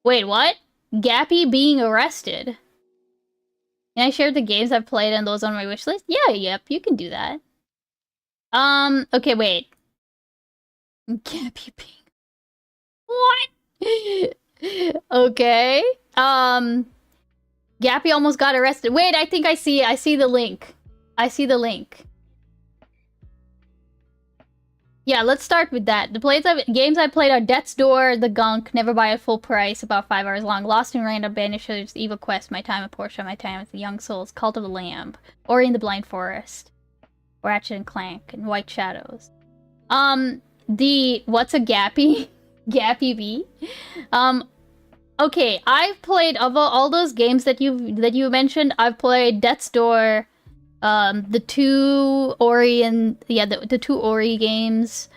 Wait, what? Gappy being arrested? Can I share the games I've played and those on my wishlist? Yeah, yep, you can do that. Okay, wait. Gappy being... What? Okay. Gappy almost got arrested. Wait, I think I see the link. I see the link. Yeah, let's start with that. The games I played are Death's Door, The Gunk, Never Buy at Full Price, about 5 hours long, Lost in Random, Banishers, Evil Quest, My Time at Portia, My Time with the Young Souls, Cult of the Lamb, Ori and the Blind Forest, Ratchet and Clank, and White Shadows. What's a Gappy? Gappy B? Okay, I've played of all those games that you mentioned. I've played Death's Door, the two Ori the two Ori games,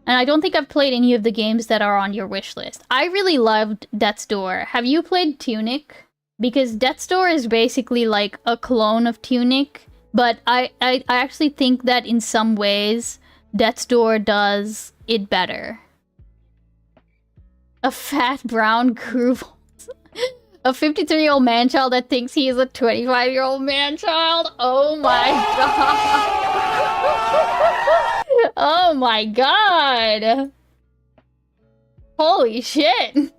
and I don't think I've played any of the games that are on your wish list. I really loved Death's Door. Have you played Tunic? Because Death's Door is basically like a clone of Tunic, but I actually think that in some ways Death's Door does it better. A fat brown crew. A 53-year-old man-child that thinks he is a 25-year-old man-child? Oh my god! Oh my god! Holy shit!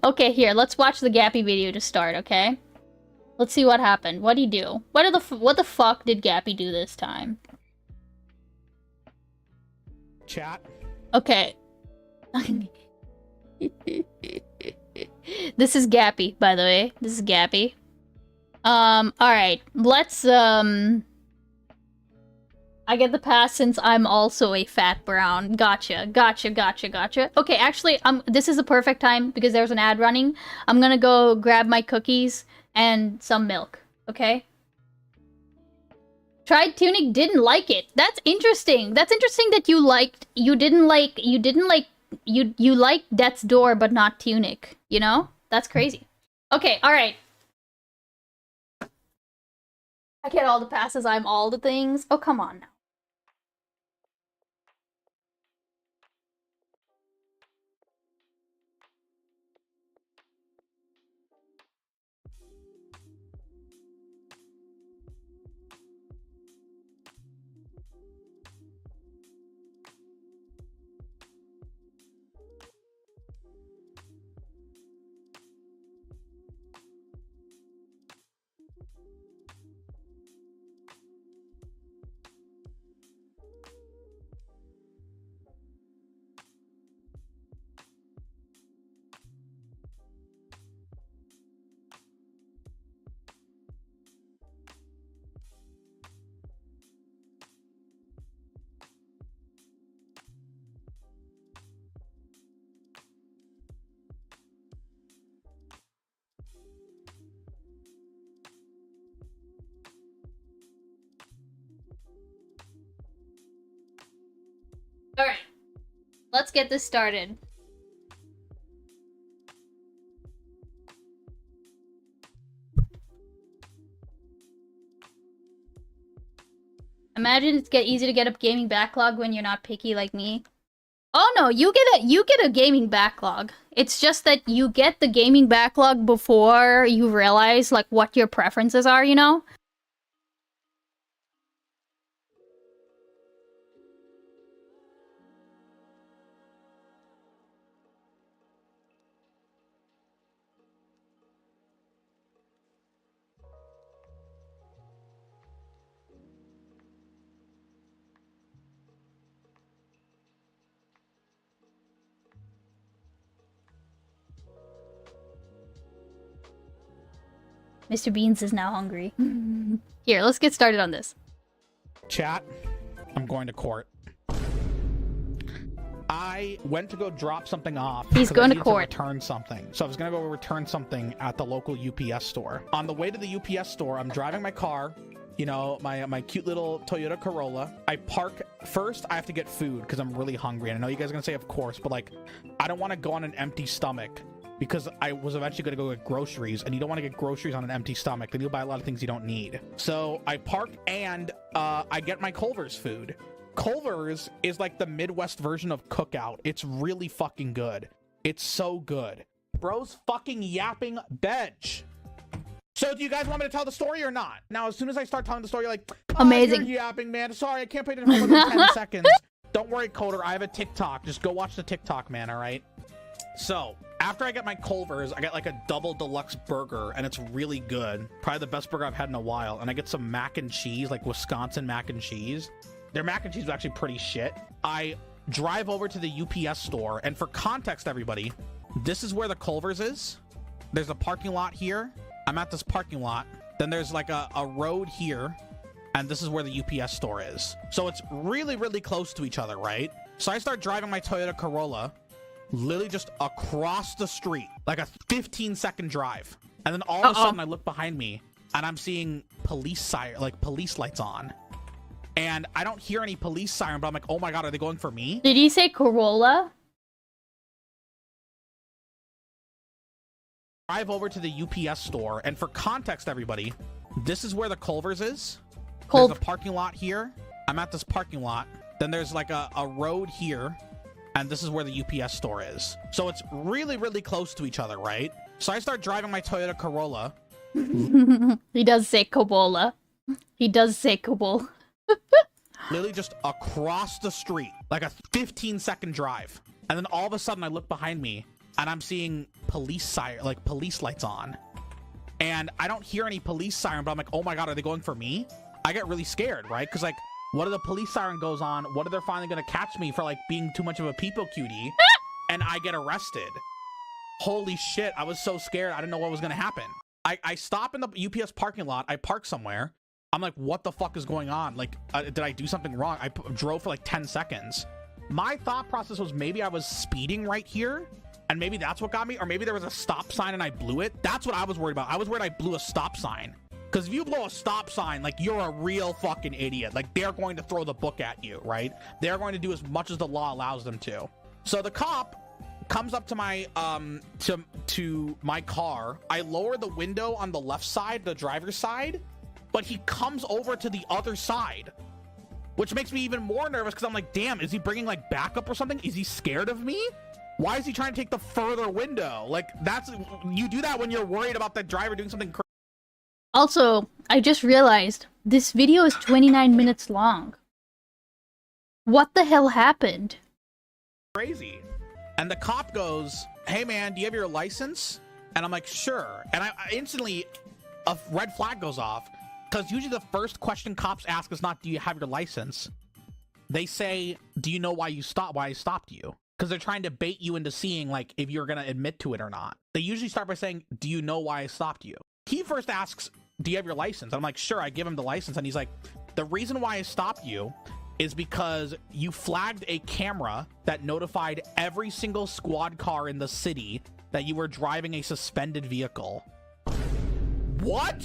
Okay, here, let's watch the Gappy video to start, okay? Let's see what happened. What'd he do? What the fuck did Gappy do this time? Chat. Okay. This is Gappy, by the way. This is Gappy. Alright. Let's, I get the pass since I'm also a fat brown. Gotcha. Okay, actually, this is the perfect time because there's an ad running. I'm gonna go grab my cookies and some milk, okay? Tried Tunic, didn't like it. That's interesting. That's interesting that you liked Death's Door but not Tunic, you know? That's crazy. Okay, alright. I get all the passes, I'm all the things. Oh, come on now. Alright. Let's get this started. Imagine it's easy to get a gaming backlog when you're not picky like me. Oh no, you get a gaming backlog. It's just that you get the gaming backlog before you realize like what your preferences are, you know? Mr. Beans is now hungry. Here, let's get started on this. Chat, I'm going to court. I went to go drop something off. He's going to court. Return something. So I was going to go return something at the local UPS store. On the way to the UPS store, I'm driving my car. You know, my cute little Toyota Corolla. I park first. I have to get food because I'm really hungry. And I know you guys are going to say, of course, but like, I don't want to go on an empty stomach. Because I was eventually going to go get groceries, and you don't want to get groceries on an empty stomach. Then you'll buy a lot of things you don't need. So I park, and I get my Culver's food. Culver's is like the Midwest version of Cookout. It's really fucking good. It's so good. Bro's fucking yapping bench. So do you guys want me to tell the story or not? Now, as soon as I start telling the story, you're like, oh, amazing. You're yapping, man. Sorry, I can't pay attention for 10 seconds. Don't worry, Coder. I have a TikTok. Just go watch the TikTok, man, all right? So, after I get my Culver's, I get like a double deluxe burger, and it's really good. Probably the best burger I've had in a while. And I get some mac and cheese, like Wisconsin mac and cheese. Their mac and cheese is actually pretty shit. I drive over to the UPS store, and for context, everybody, this is where the Culver's is. There's a parking lot here. I'm at this parking lot. Then there's like a road here, and this is where the UPS store is. So it's really, really close to each other, right? So I start driving my Toyota Corolla, literally just across the street, like a 15-second drive. And then all of a sudden I look behind me and I'm seeing police lights on. And I don't hear any police siren, but I'm like, oh my God, are they going for me? Did he say Corolla? Drive over to the UPS store. And for context, everybody, this is where the Culver's is. There's a parking lot here. I'm at this parking lot. Then there's like a road here. And this is where the UPS store is. So it's really, really close to each other, right? So I start driving my Toyota Corolla. He does say Corolla. He does say Corolla. Literally just across the street, like a 15-second drive. And then all of a sudden I look behind me and I'm seeing police lights on. And I don't hear any police siren, but I'm like, oh my God, are they going for me? I get really scared, right? Because like, what if the police siren goes on? What if they're finally going to catch me for like being too much of a people cutie? And I get arrested. Holy shit, I was so scared. I didn't know what was gonna happen. I stop in the UPS parking lot. I park somewhere. I'm like, what the fuck is going on? Like, did I do something wrong? I drove for like 10 seconds. My thought process was maybe I was speeding right here, and maybe that's what got me, or maybe there was a stop sign and I blew it. That's what I was worried about. I was worried I blew a stop sign. Because if you blow a stop sign, like, you're a real fucking idiot. Like, they're going to throw the book at you, right? They're going to do as much as the law allows them to. So the cop comes up to my to my car. I lower the window on the left side, the driver's side, but he comes over to the other side, which makes me even more nervous because I'm like, damn, is he bringing like backup or something? Is he scared of me? Why is he trying to take the further window? Like, you do that when you're worried about that driver doing something crazy. Also, I just realized this video is 29 minutes long. What the hell happened? Crazy. And the cop goes, hey man, do you have your license? And I'm like, sure. And I instantly, a red flag goes off, because usually the first question cops ask is not, do you have your license? They say, do you know why I stopped you? Because they're trying to bait you into seeing like if you're gonna admit to it or not. They usually start by saying, do you know why I stopped you? He first asks, do you have your license? I'm like, sure. I give him the license, and he's like, the reason why I stopped you is because you flagged a camera that notified every single squad car in the city that you were driving a suspended vehicle. What?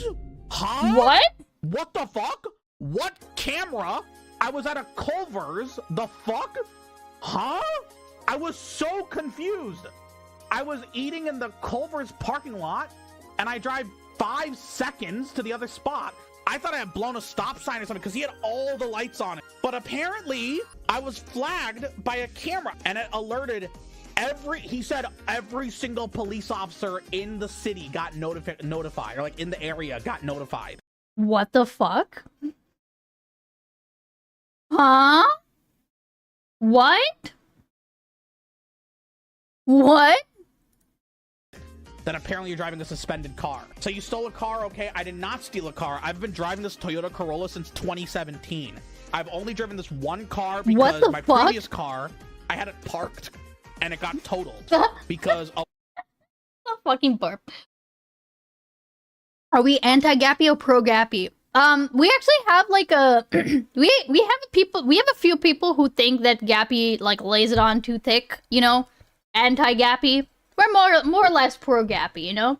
Huh? What? What the fuck? What camera? I was at a Culver's. The fuck? Huh? I was so confused. I was eating in the Culver's parking lot, and I drive 5 seconds to the other spot. I thought I had blown a stop sign or something because he had all the lights on it. But apparently, I was flagged by a camera, and it alerted he said every single police officer in the city got notified, or like in the area got notified. What the fuck? Huh? What? What? That apparently you're driving a suspended car. So you stole a car, okay? I did not steal a car. I've been driving this Toyota Corolla since 2017. I've only driven this one car because my previous car, I had it parked and it got totaled because of A fucking burp. Are we anti-Gappy or pro-Gappy? We actually have like a we have a few people who think that Gappy like lays it on too thick, you know, anti-Gappy. We're more or less pro-Gappy, you know?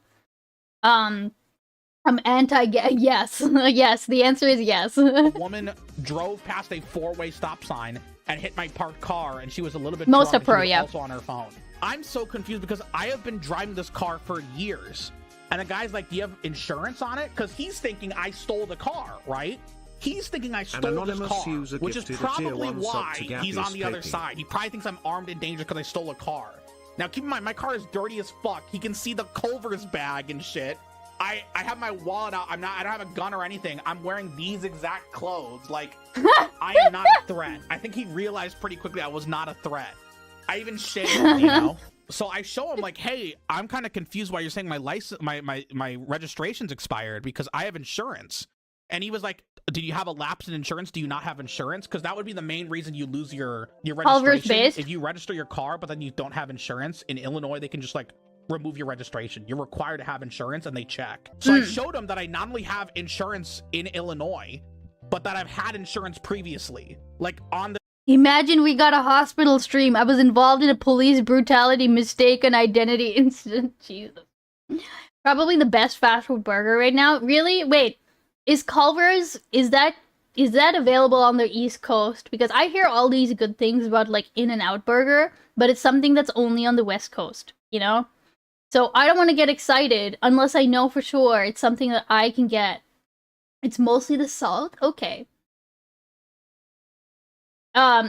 I'm yes. Yes, the answer is yes. a woman drove past a 4-way stop sign and hit my parked car, and she was a little bit Most drunk, are pro, and she was yeah. also on her phone. I'm so confused because I have been driving this car for years. And the guy's like, do you have insurance on it? Because he's thinking I stole the car, right? He's thinking I stole this car, which is probably why he's on the other side. He probably thinks I'm armed and dangerous because I stole a car. Now, keep in mind, my car is dirty as fuck. He can see the Culver's bag and shit. I have my wallet out. I don't have a gun or anything. I'm wearing these exact clothes. Like, I am not a threat. I think he realized pretty quickly I was not a threat. I even shaved, you know? So I show him like, hey, I'm kind of confused why you're saying my license, my registration's expired because I have insurance. And he was like, do you have a lapse in insurance? Do you not have insurance? Because that would be the main reason you lose your registration. If you register your car, but then you don't have insurance, in Illinois, they can just like remove your registration. You're required to have insurance and they check. So I showed him that I not only have insurance in Illinois, but that I've had insurance previously. Like on the Imagine we got a hospital stream. I was involved in a police brutality mistaken identity incident. Jesus. Probably the best fast food burger right now. Really? Wait. Is Culver's, is that available on the East Coast? Because I hear all these good things about like In-N-Out Burger, but it's something that's only on the West Coast, you know? So I don't want to get excited unless I know for sure it's something that I can get. It's mostly the South? Okay.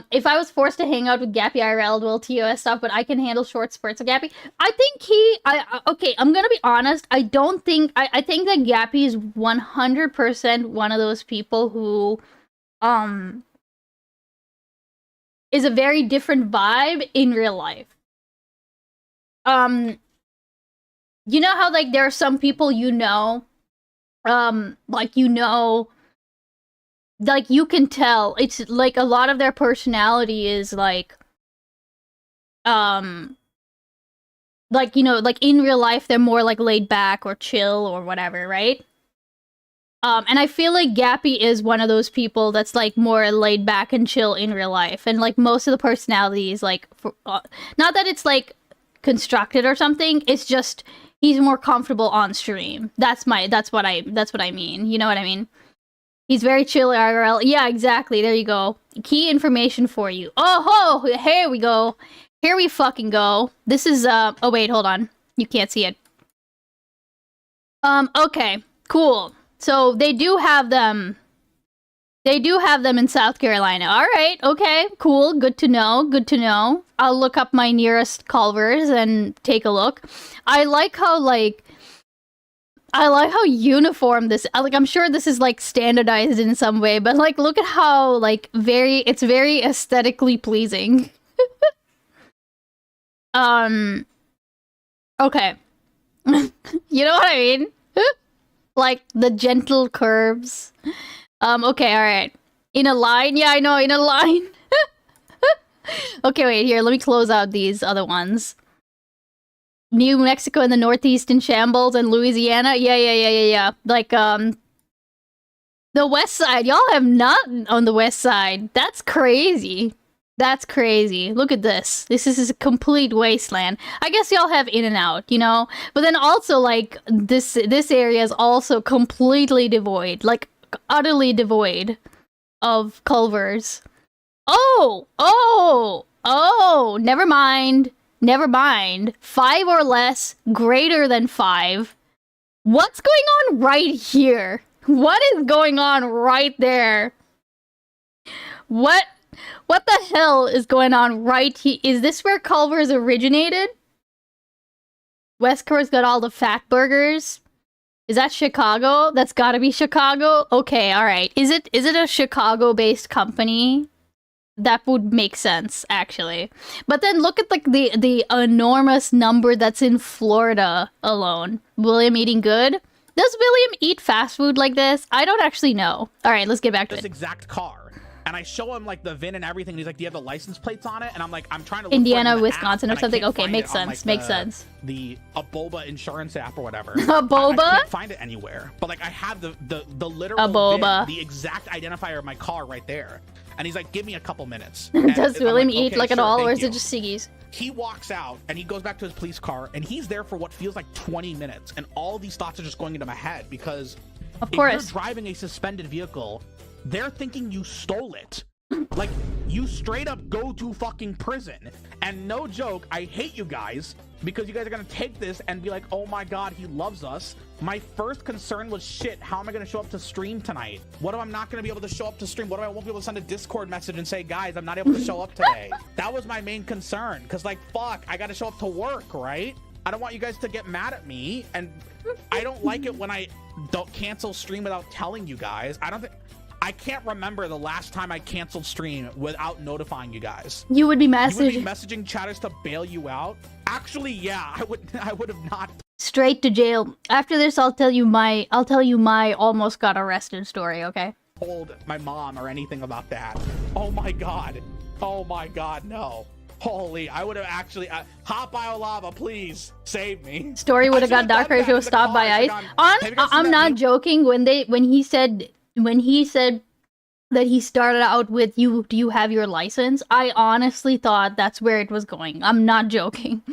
If I was forced to hang out with Gappy IRL, well, TOS stuff, but I can handle short spurts of Gappy. I think okay, I'm gonna be honest. I think that Gappy is 100% one of those people who, is a very different vibe in real life. You know how, like, there are some people like, you can tell, it's, like, a lot of their personality is, like, like, you know, like in real life they're more like laid back or chill or whatever, right? And I feel like Gappy is one of those people that's like more laid back and chill in real life, and like most of the personalities, like, not that it's like constructed or something. It's just he's more comfortable on stream. That's what I mean. You know what I mean? He's very chill IRL. Yeah, exactly. There you go. Key information for you. Oh ho! Here we go. Here we fucking go. This is oh wait, hold on. You can't see it. Okay, cool. So they do have them. They do have them in South Carolina. All right, okay, cool. Good to know. Good to know. I'll look up my nearest Culvers and take a look. I like how uniform this. Like, I'm sure this is like standardized in some way, but like, look at how like it's very aesthetically pleasing. Okay. You know what I mean? Like the gentle curves. Okay, alright. In a line? Yeah, I know, in a line. Okay, wait, here, let me close out these other ones. New Mexico and the Northeast in shambles, and Louisiana? Yeah. Like, the West Side. Y'all have not on the West Side. That's crazy. That's crazy. Look at this. This is a complete wasteland. I guess y'all have In and Out, you know? But then also, like, this area is also completely devoid. Like, utterly devoid of Culvers. Oh! Never mind. Never mind. 5 or less, greater than 5. What's going on right here? What is going on right there? What the hell is going on right here? Is this where Culver's originated? West Coast got all the fat burgers. Is that Chicago? That's gotta be Chicago. Okay, alright. Is it a Chicago-based company? That would make sense, actually. But then look at like the enormous number that's in Florida alone. William eating good? Does William eat fast food like this? I don't actually know. Alright, let's get back to this it. Exact car. And I show him like the VIN and everything, and he's like, "Do you have the license plates on it?" And I'm like, "I'm trying to look Indiana, for it in the Wisconsin, app, or something." and I Okay, can't makes find it on, sense. like, Makes sense. The Aboba insurance app or whatever. Aboba? I can't find it anywhere. But like, I have the literal Aboba. VIN, the exact identifier of my car right there. And he's like, "Give me a couple minutes." Does William eat "Okay, like at sure, all, or thank is you." it just Siggy's? He walks out and he goes back to his police car, and he's there for what feels like 20 minutes. And all these thoughts are just going into my head because Of if course. you're driving a suspended vehicle, they're thinking you stole it. Like, you straight up go to fucking prison. And no joke, I hate you guys because you guys are gonna take this and be like, "Oh my god, he loves us." My first concern was, shit, how am I gonna show up to stream tonight? What if I'm not gonna be able to show up to stream? What if I won't be able to send a Discord message and say, "Guys, I'm not able to show up today"? That was my main concern, because like, fuck, I gotta show up to work, right? I don't want you guys to get mad at me, and I don't like it when I don't cancel stream without telling you guys. I can't remember the last time I canceled stream without notifying you guys. You would be You messaging. would be messaging chatters to bail you out? Actually, yeah, I would have not. Straight to jail. After this, I'll tell you my almost got arrested story, okay? Told my mom or anything about that. Oh my god. Oh my god, no. Holy, I would have actually Hot Bio Lava, please save me. Story would have got darker if it was stopped by ice. I'm not joking. When he said that he started out with do you have your license? I honestly thought that's where it was going. I'm not joking.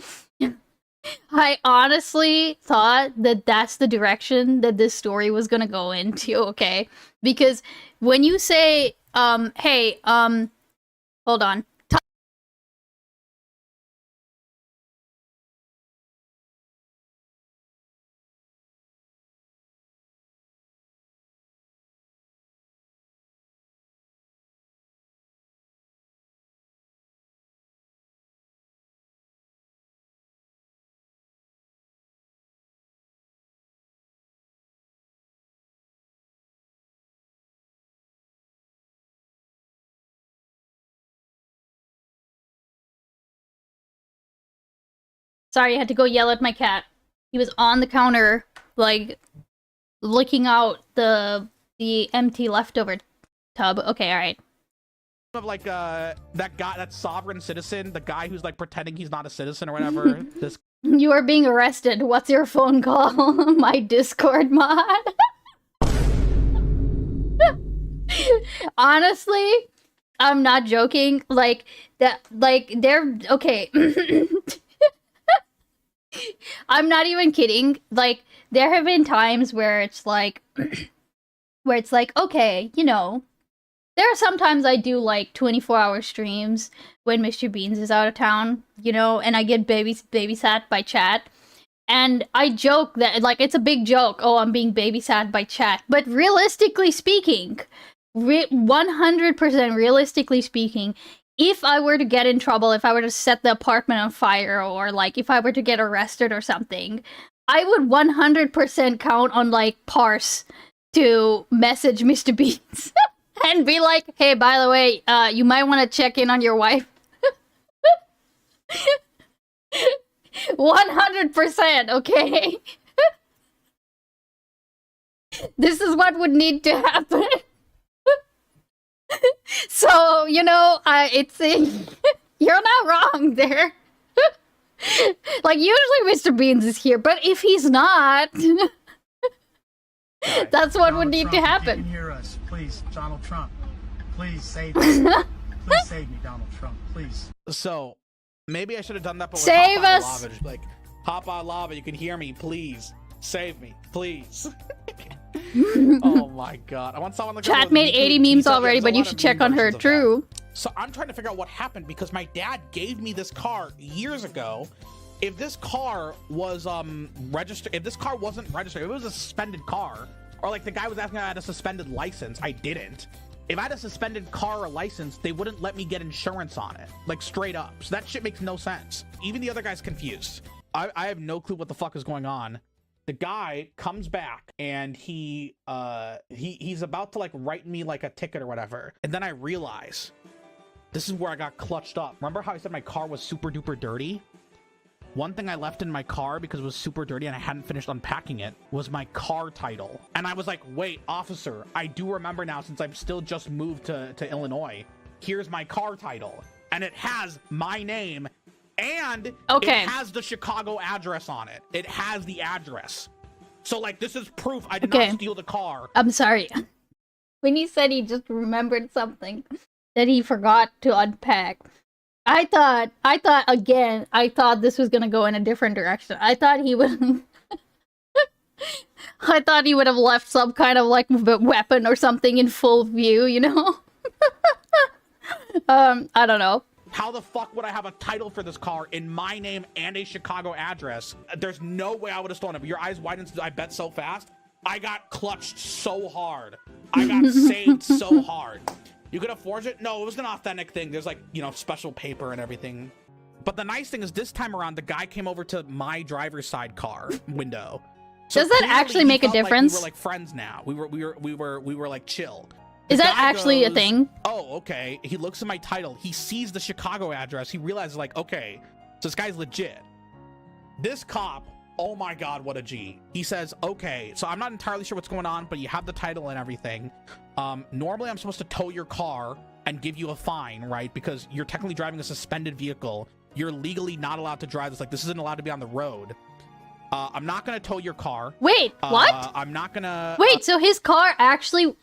I honestly thought that that's the direction that this story was gonna go into, okay? Because when you say, hey, hold on. Sorry, I had to go yell at my cat. He was on the counter, like, licking out the empty leftover tub. Okay, alright. Of like that guy, that sovereign citizen, the guy who's like pretending he's not a citizen or whatever. This You are being arrested. What's your phone call? My Discord mod. Honestly, I'm not joking. Like that. Like they're okay. I'm not even kidding. Like there have been times where it's like, okay, you know, there are sometimes I do like 24-hour streams when Mr. Beans is out of town, you know, and I get babysat by chat. And I joke that, like, it's a big joke. Oh, I'm being babysat by chat. But realistically speaking, 100% realistically speaking, if I were to get in trouble, if I were to set the apartment on fire, or, like, if I were to get arrested or something, I would 100% count on, like, Parse to message Mr. Beans. And be like, hey, by the way, you might want to check in on your wife. 100%, okay? This is what would need to happen. So, you know, it's you're not wrong there. Like, usually Mr. Beans is here, but if he's not, that's what would need to happen. You can hear us, please, Donald Trump. Please save me. Please save me, Donald Trump. Please. So maybe I should have done that, but save hop out us. of lava. Just like, hop out of lava. You can hear me, please. Save me, please. Oh my god! I want someone like Chat made 80 memes already, but you should check on her. True. So I'm trying to figure out what happened because my dad gave me this car years ago. If this car was registered, if this car wasn't registered, if it was a suspended car, or like the guy was asking if I had a suspended license, I didn't. If I had a suspended car or license, they wouldn't let me get insurance on it, like straight up. So that shit makes no sense. Even the other guy's confused. I have no clue what the fuck is going on. The guy comes back and he's about to like write me like a ticket or whatever. And then I realize this is where I got clutched up. Remember how I said my car was super duper dirty? One thing I left in my car because it was super dirty and I hadn't finished unpacking it was my car title. And I was like, wait, officer, I do remember now since I've still just moved to Illinois. Here's my car title. And it has my name and it has the Chicago address on it. It has the address. So like, this is proof I did not steal the car. I'm sorry. When he said he just remembered something that he forgot to unpack, I thought this was gonna go in a different direction. I thought he would I thought he would have left some kind of like weapon or something in full view, you know? I don't know. How the fuck would I have a title for this car in my name and a Chicago address? There's no way I would have stolen it. But your eyes widened, I bet so fast. I got clutched so hard. I got saved so hard. You could have forged it? No, it was an authentic thing. There's like, you know, special paper and everything. But the nice thing is this time around, the guy came over to my driver's side car window. So does that actually make a difference? Like we were like friends now. We were like chill. Is that actually a thing? Oh, okay. He looks at my title. He sees the Chicago address. He realizes like, okay, so this guy's legit. This cop, oh my God, what a G. He says, okay, so I'm not entirely sure what's going on, but you have the title and everything. Normally I'm supposed to tow your car and give you a fine, right? Because you're technically driving a suspended vehicle. You're legally not allowed to drive this. Like, this isn't allowed to be on the road. I'm not gonna tow your car. Wait, what? I'm not gonna... Wait, so his car actually...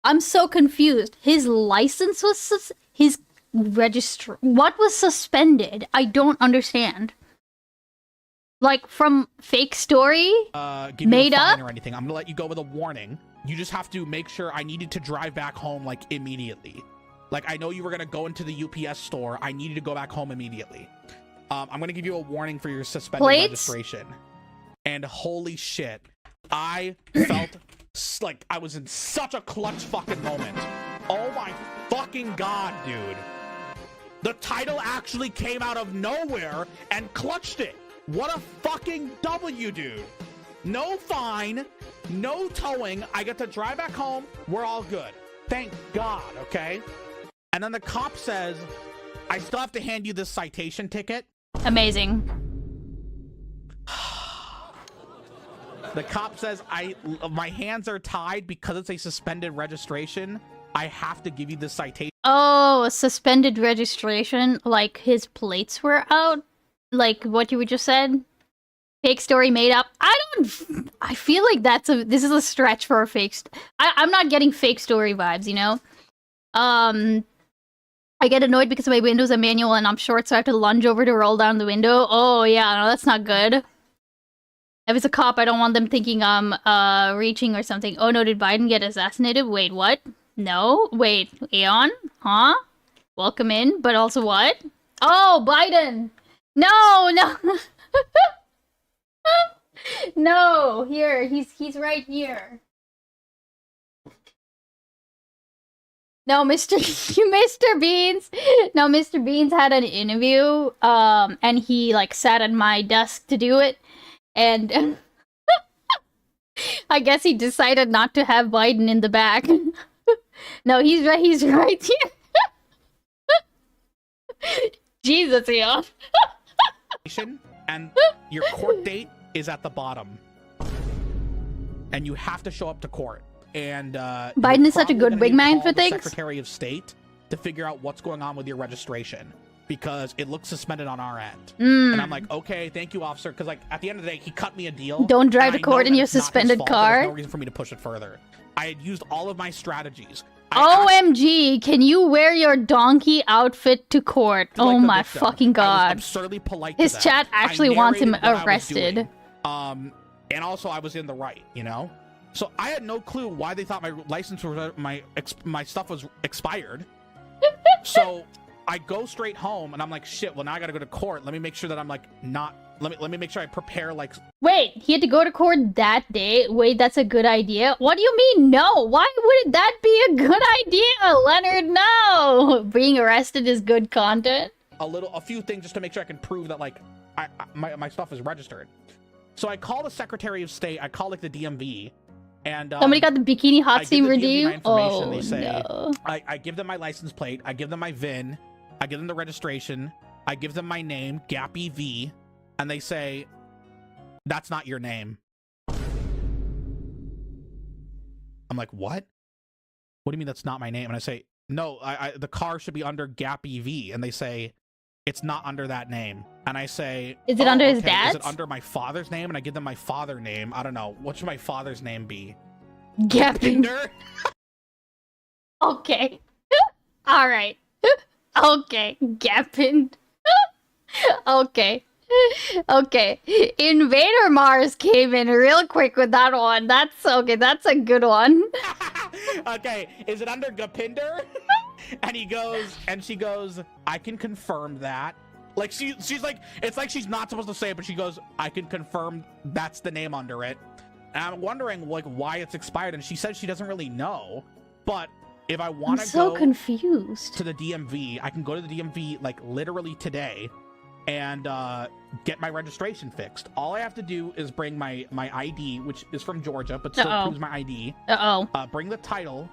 I'm so confused. His license was... his register... What was suspended? I don't understand. Like, from fake story? Made up? Or anything. I'm gonna let you go with a warning. You just have to make sure I needed to drive back home, like, immediately. Like, I know you were gonna go into the UPS store. I needed to go back home immediately. I'm gonna give you a warning for your suspended registration. And holy shit, I felt like I was in such a clutch fucking moment. Oh my fucking God, dude. The title actually came out of nowhere and clutched it. What a fucking W, dude. No fine, no towing. I get to drive back home. We're all good. Thank God, okay? And then the cop says, I still have to hand you this citation ticket. Amazing. The cop says, my hands are tied because it's a suspended registration. I have to give you this citation. Oh, a suspended registration? Like his plates were out? Like what you just said? Fake story made up. I feel like this is a stretch for a I'm not getting fake story vibes, you know? I get annoyed because my windows are manual and I'm short, so I have to lunge over to roll down the window. Oh, yeah, no, that's not good. If it's a cop, I don't want them thinking I'm, reaching or something. Oh no, did Biden get assassinated? Wait, what? No? Wait, Aeon? Huh? Welcome in, but also what? Oh, Biden! No, no! No, here, he's right here. No, Mr. Beans. No, Mr. Beans had an interview, and he like sat at my desk to do it, and I guess he decided not to have Biden in the back. No, he's right here. Jesus, yeah. And your court date is at the bottom, and you have to show up to court. And Biden is such a good wingman for things. Secretary of State to figure out what's going on with your registration because it looks suspended on our end. And I'm like, okay, thank you, officer. Because like at the end of the day, he cut me a deal. Don't drive to court in your suspended car. There's no reason for me to push it further. I had used all of my strategies. OMG, can you wear your donkey outfit to court? Oh my fucking god. I was absurdly polite. His chat actually wants him arrested. And also I was in the right, you know? So I had no clue why they thought my license was my stuff was expired. So I go straight home and I'm like, shit, well now I gotta go to court. Let me make sure that I'm like not let me make sure I prepare like. Wait, he had to go to court that day? Wait, that's a good idea? What do you mean no? Why would that be a good idea, Leonard? No! Being arrested is good content. A few things just to make sure I can prove that like my stuff is registered. So I call the Secretary of State, I call like the DMV. And somebody got the bikini hot seam redeem. Oh, they say, no. I give them my license plate, I give them my VIN, I give them the registration, I give them my name, Gap EV, and they say, that's not your name. I'm like, what? What do you mean that's not my name? And I say, no, the car should be under Gap EV. And they say, it's not under that name. And I say, is it under his dad's? Is it under my father's name? And I give them my father name. I don't know. What should my father's name be? Gapinder. Okay. All right. Okay. Gapin. Okay. Okay. Invader Mars came in real quick with that one. That's okay. That's a good one. Okay. Is it under Gapinder? And he goes, and she goes, I can confirm that. Like she's like, it's like she's not supposed to say it, but she goes, I can confirm that's the name under it. And I'm wondering like why it's expired. And she says she doesn't really know. But if I want to go confused to the DMV, I can go to the DMV like literally today and get my registration fixed. All I have to do is bring my ID, which is from Georgia, but still proves my ID. Bring the title.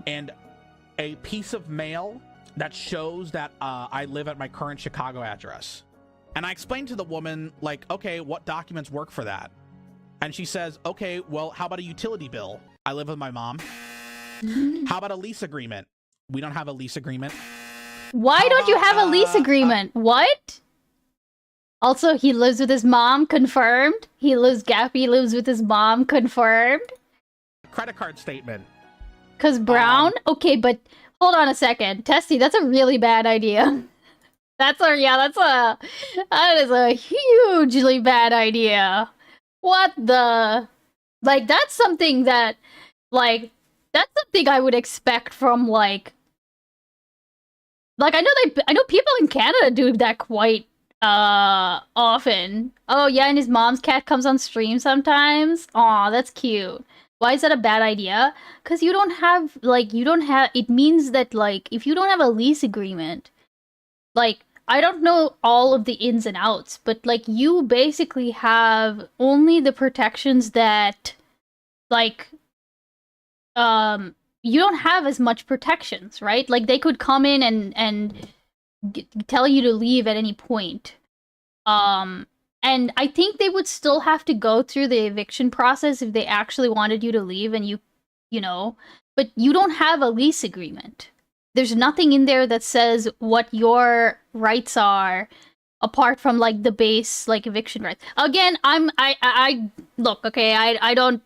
And a piece of mail that shows that I live at my current Chicago address. And I explained to the woman, like, okay, what documents work for that? And she says, okay, well, how about a utility bill? I live with my mom. How about a lease agreement? We don't have a lease agreement. Why don't you have a lease agreement? What? Also, he lives with his mom, confirmed. Gappy lives with his mom, confirmed. Credit card statement. Cause Brown? Okay, but hold on a second. Testy, that's a really bad idea. That is a hugely bad idea. What the? Like, that's something that, like, that's something I would expect from, like I know people in Canada do that quite, often. Oh, yeah, and his mom's cat comes on stream sometimes. Aw, that's cute. Why is that a bad idea? Because it means that, like, if you don't have a lease agreement, like, I don't know all of the ins and outs, but, like, you basically have only the protections that, like, you don't have as much protections, right? Like, they could come in and tell you to leave at any point. And I think they would still have to go through the eviction process if they actually wanted you to leave and you know, but you don't have a lease agreement. There's nothing in there that says what your rights are apart from like the base like eviction rights. Again, I look, okay, I don't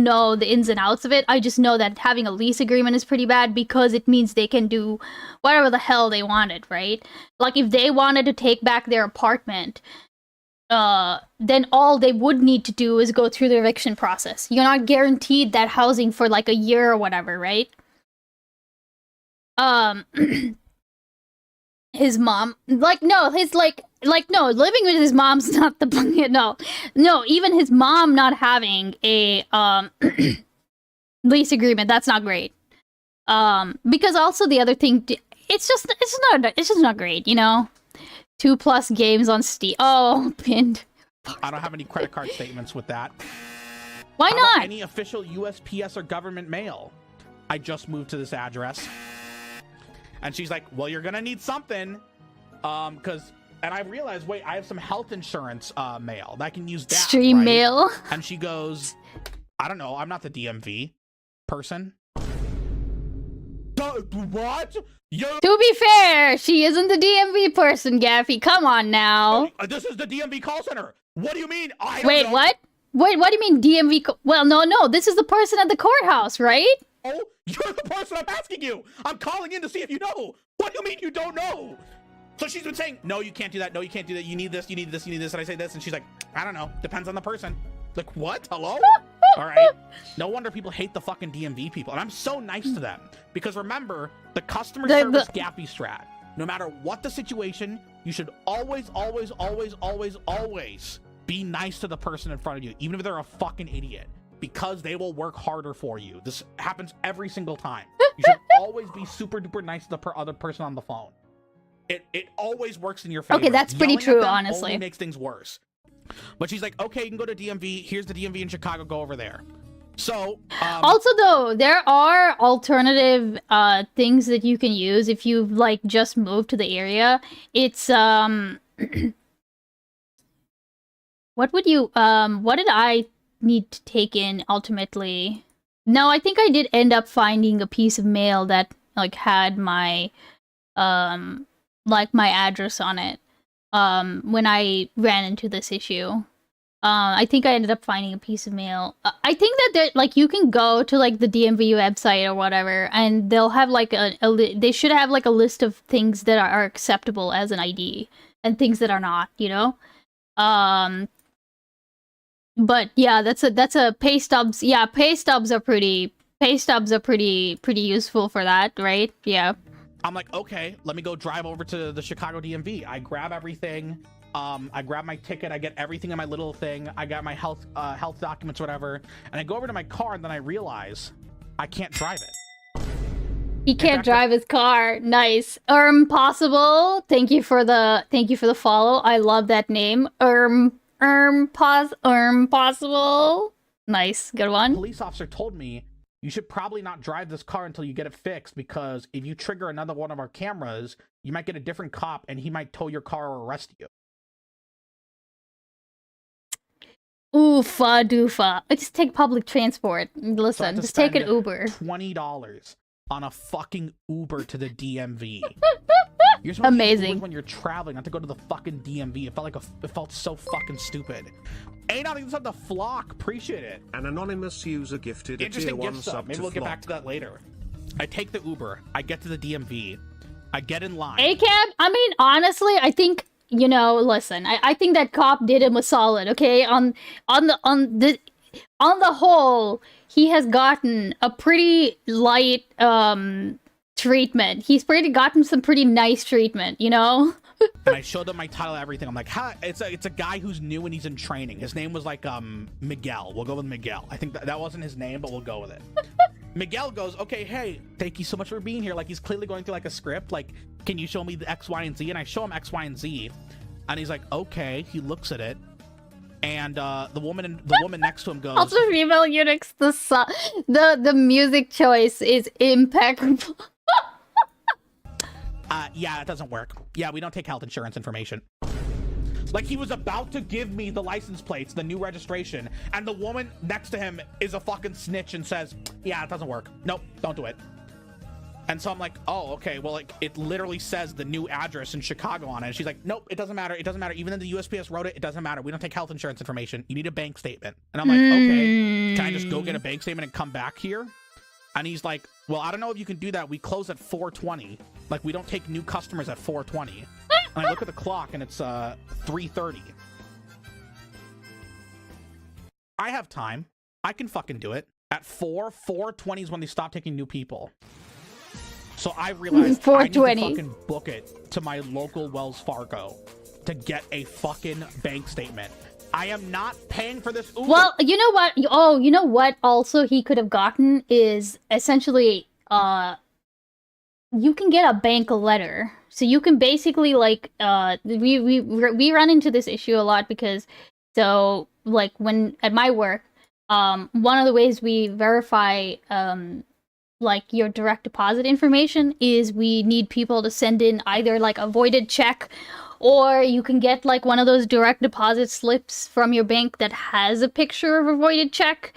know the ins and outs of it. I just know that having a lease agreement is pretty bad because it means they can do whatever the hell they wanted, right? Like if they wanted to take back their apartment, then all they would need to do is go through the eviction process. You're not guaranteed that housing for like a year or whatever, right? His mom, like, no, his, like, no, living with his mom's not the, no, even his mom not having a, lease agreement, that's not great. Because also the other thing, it's just not great, you know? 2+ games on Steam. Oh, pinned. I don't have any credit card statements with that. Why How about not? any official USPS or government mail? I just moved to this address. And she's like, well, you're gonna need something. And I realized, wait, I have some health insurance mail. I can use that. Stream right? mail. And she goes, I don't know, I'm not the DMV person. What? To be fair, she isn't the DMV person, Gaffy. Come on now. This is the DMV call center. What do you mean? I don't Wait, know. what? Wait, what do you mean DMV? Well, no, this is the person at the courthouse, right? Oh, you're the person I'm asking you. I'm calling in to see if you know. What do you mean you don't know? So she's been saying, no, you can't do that. No, you can't do that. You need this, you need this, you need this. And I say this, and she's like, I don't know. Depends on the person. Like, what? Hello? All right. No wonder people hate the fucking DMV people. And I'm so nice to them. Because remember, the customer service Gappy strat. No matter what the situation, you should always be nice to the person in front of you, even if they're a fucking idiot. Because they will work harder for you. This happens every single time. You should always be super duper nice to the other person on the phone. It always works in your favor. Okay, that's pretty Yelling at true, them honestly. only makes things worse. But she's like, okay, you can go to DMV. Here's the DMV in Chicago. Go over there. So also, though, there are alternative things that you can use if you like just moved to the area. It's what would you what did I need to take in ultimately? No, I think I did end up finding a piece of mail that like had my like my address on it when I ran into this issue. I think I ended up finding a piece of mail. I think that there, like, you can go to like the DMV website or whatever, and they'll have like they should have like a list of things that are acceptable as an ID and things that are not, you know. But yeah, that's a pay stubs. Yeah, pay stubs are pretty useful for that, right? Yeah. I'm like, okay, let me go drive over to the Chicago DMV. I grab everything. I grab my ticket. I get everything in my little thing. I got my health documents, whatever. And I go over to my car, and then I realize I can't drive it. He can't drive his car. Nice. Possible. Thank you for the follow. I love that name. Possible. Nice. Good one. Police officer told me you should probably not drive this car until you get it fixed, because if you trigger another one of our cameras, you might get a different cop and he might tow your car or arrest you. Oofa doofa. Just take public transport. Listen, So just take an Uber. $20 on a fucking Uber to the DMV. You're supposed Amazing. to use Ubers when you're traveling, not to go to the fucking DMV. It felt so fucking stupid. Ain't nothing inside the flock. Appreciate it. An anonymous user gifted a Interesting tier 1 gift sub. sub Maybe to we'll get back Flock. to that later. I take the Uber. I get to the DMV. I get in line. ACAB, I mean, honestly, I think, you know, listen, I think that cop did him a solid, okay? On the whole, he has gotten a pretty light treatment. He's gotten some pretty nice treatment, you know? And I showed them my title and everything. I'm like, huh, it's a guy who's new and he's in training. His name was like Miguel. We'll go with Miguel. I think that wasn't his name, but we'll go with it. Miguel goes, okay, hey, thank you so much for being here. Like, he's clearly going through like a script. Like, can you show me the X, Y, and Z? And I show him X, Y, and Z, and he's like, okay. He looks at it, and the woman next to him goes, Also, female Unix, the music choice is impeccable. yeah, that doesn't work. Yeah, we don't take health insurance information. Like, he was about to give me the license plates, the new registration, and the woman next to him is a fucking snitch and says, yeah, it doesn't work. Nope, don't do it. And so I'm like, oh, okay, well, like, it literally says the new address in Chicago on it. And she's like, nope, it doesn't matter. It doesn't matter. Even though the USPS wrote it, it doesn't matter. We don't take health insurance information. You need a bank statement. And I'm like, okay, can I just go get a bank statement and come back here? And he's like, well, I don't know if you can do that. We close at 4:20. Like, we don't take new customers at 4:20. And I look at the clock, and it's 3:30. I have time. I can fucking do it. At 4:20 is when they stop taking new people. So I realized I need to fucking book it to my local Wells Fargo to get a fucking bank statement. I am not paying for this Uber. Well, you know what? Oh, you know what? Also, he could have gotten is essentially, you can get a bank letter. So you can basically like, we run into this issue a lot because, so like when at my work, one of the ways we verify, like your direct deposit information is we need people to send in either like a voided check, or you can get like one of those direct deposit slips from your bank that has a picture of a voided check.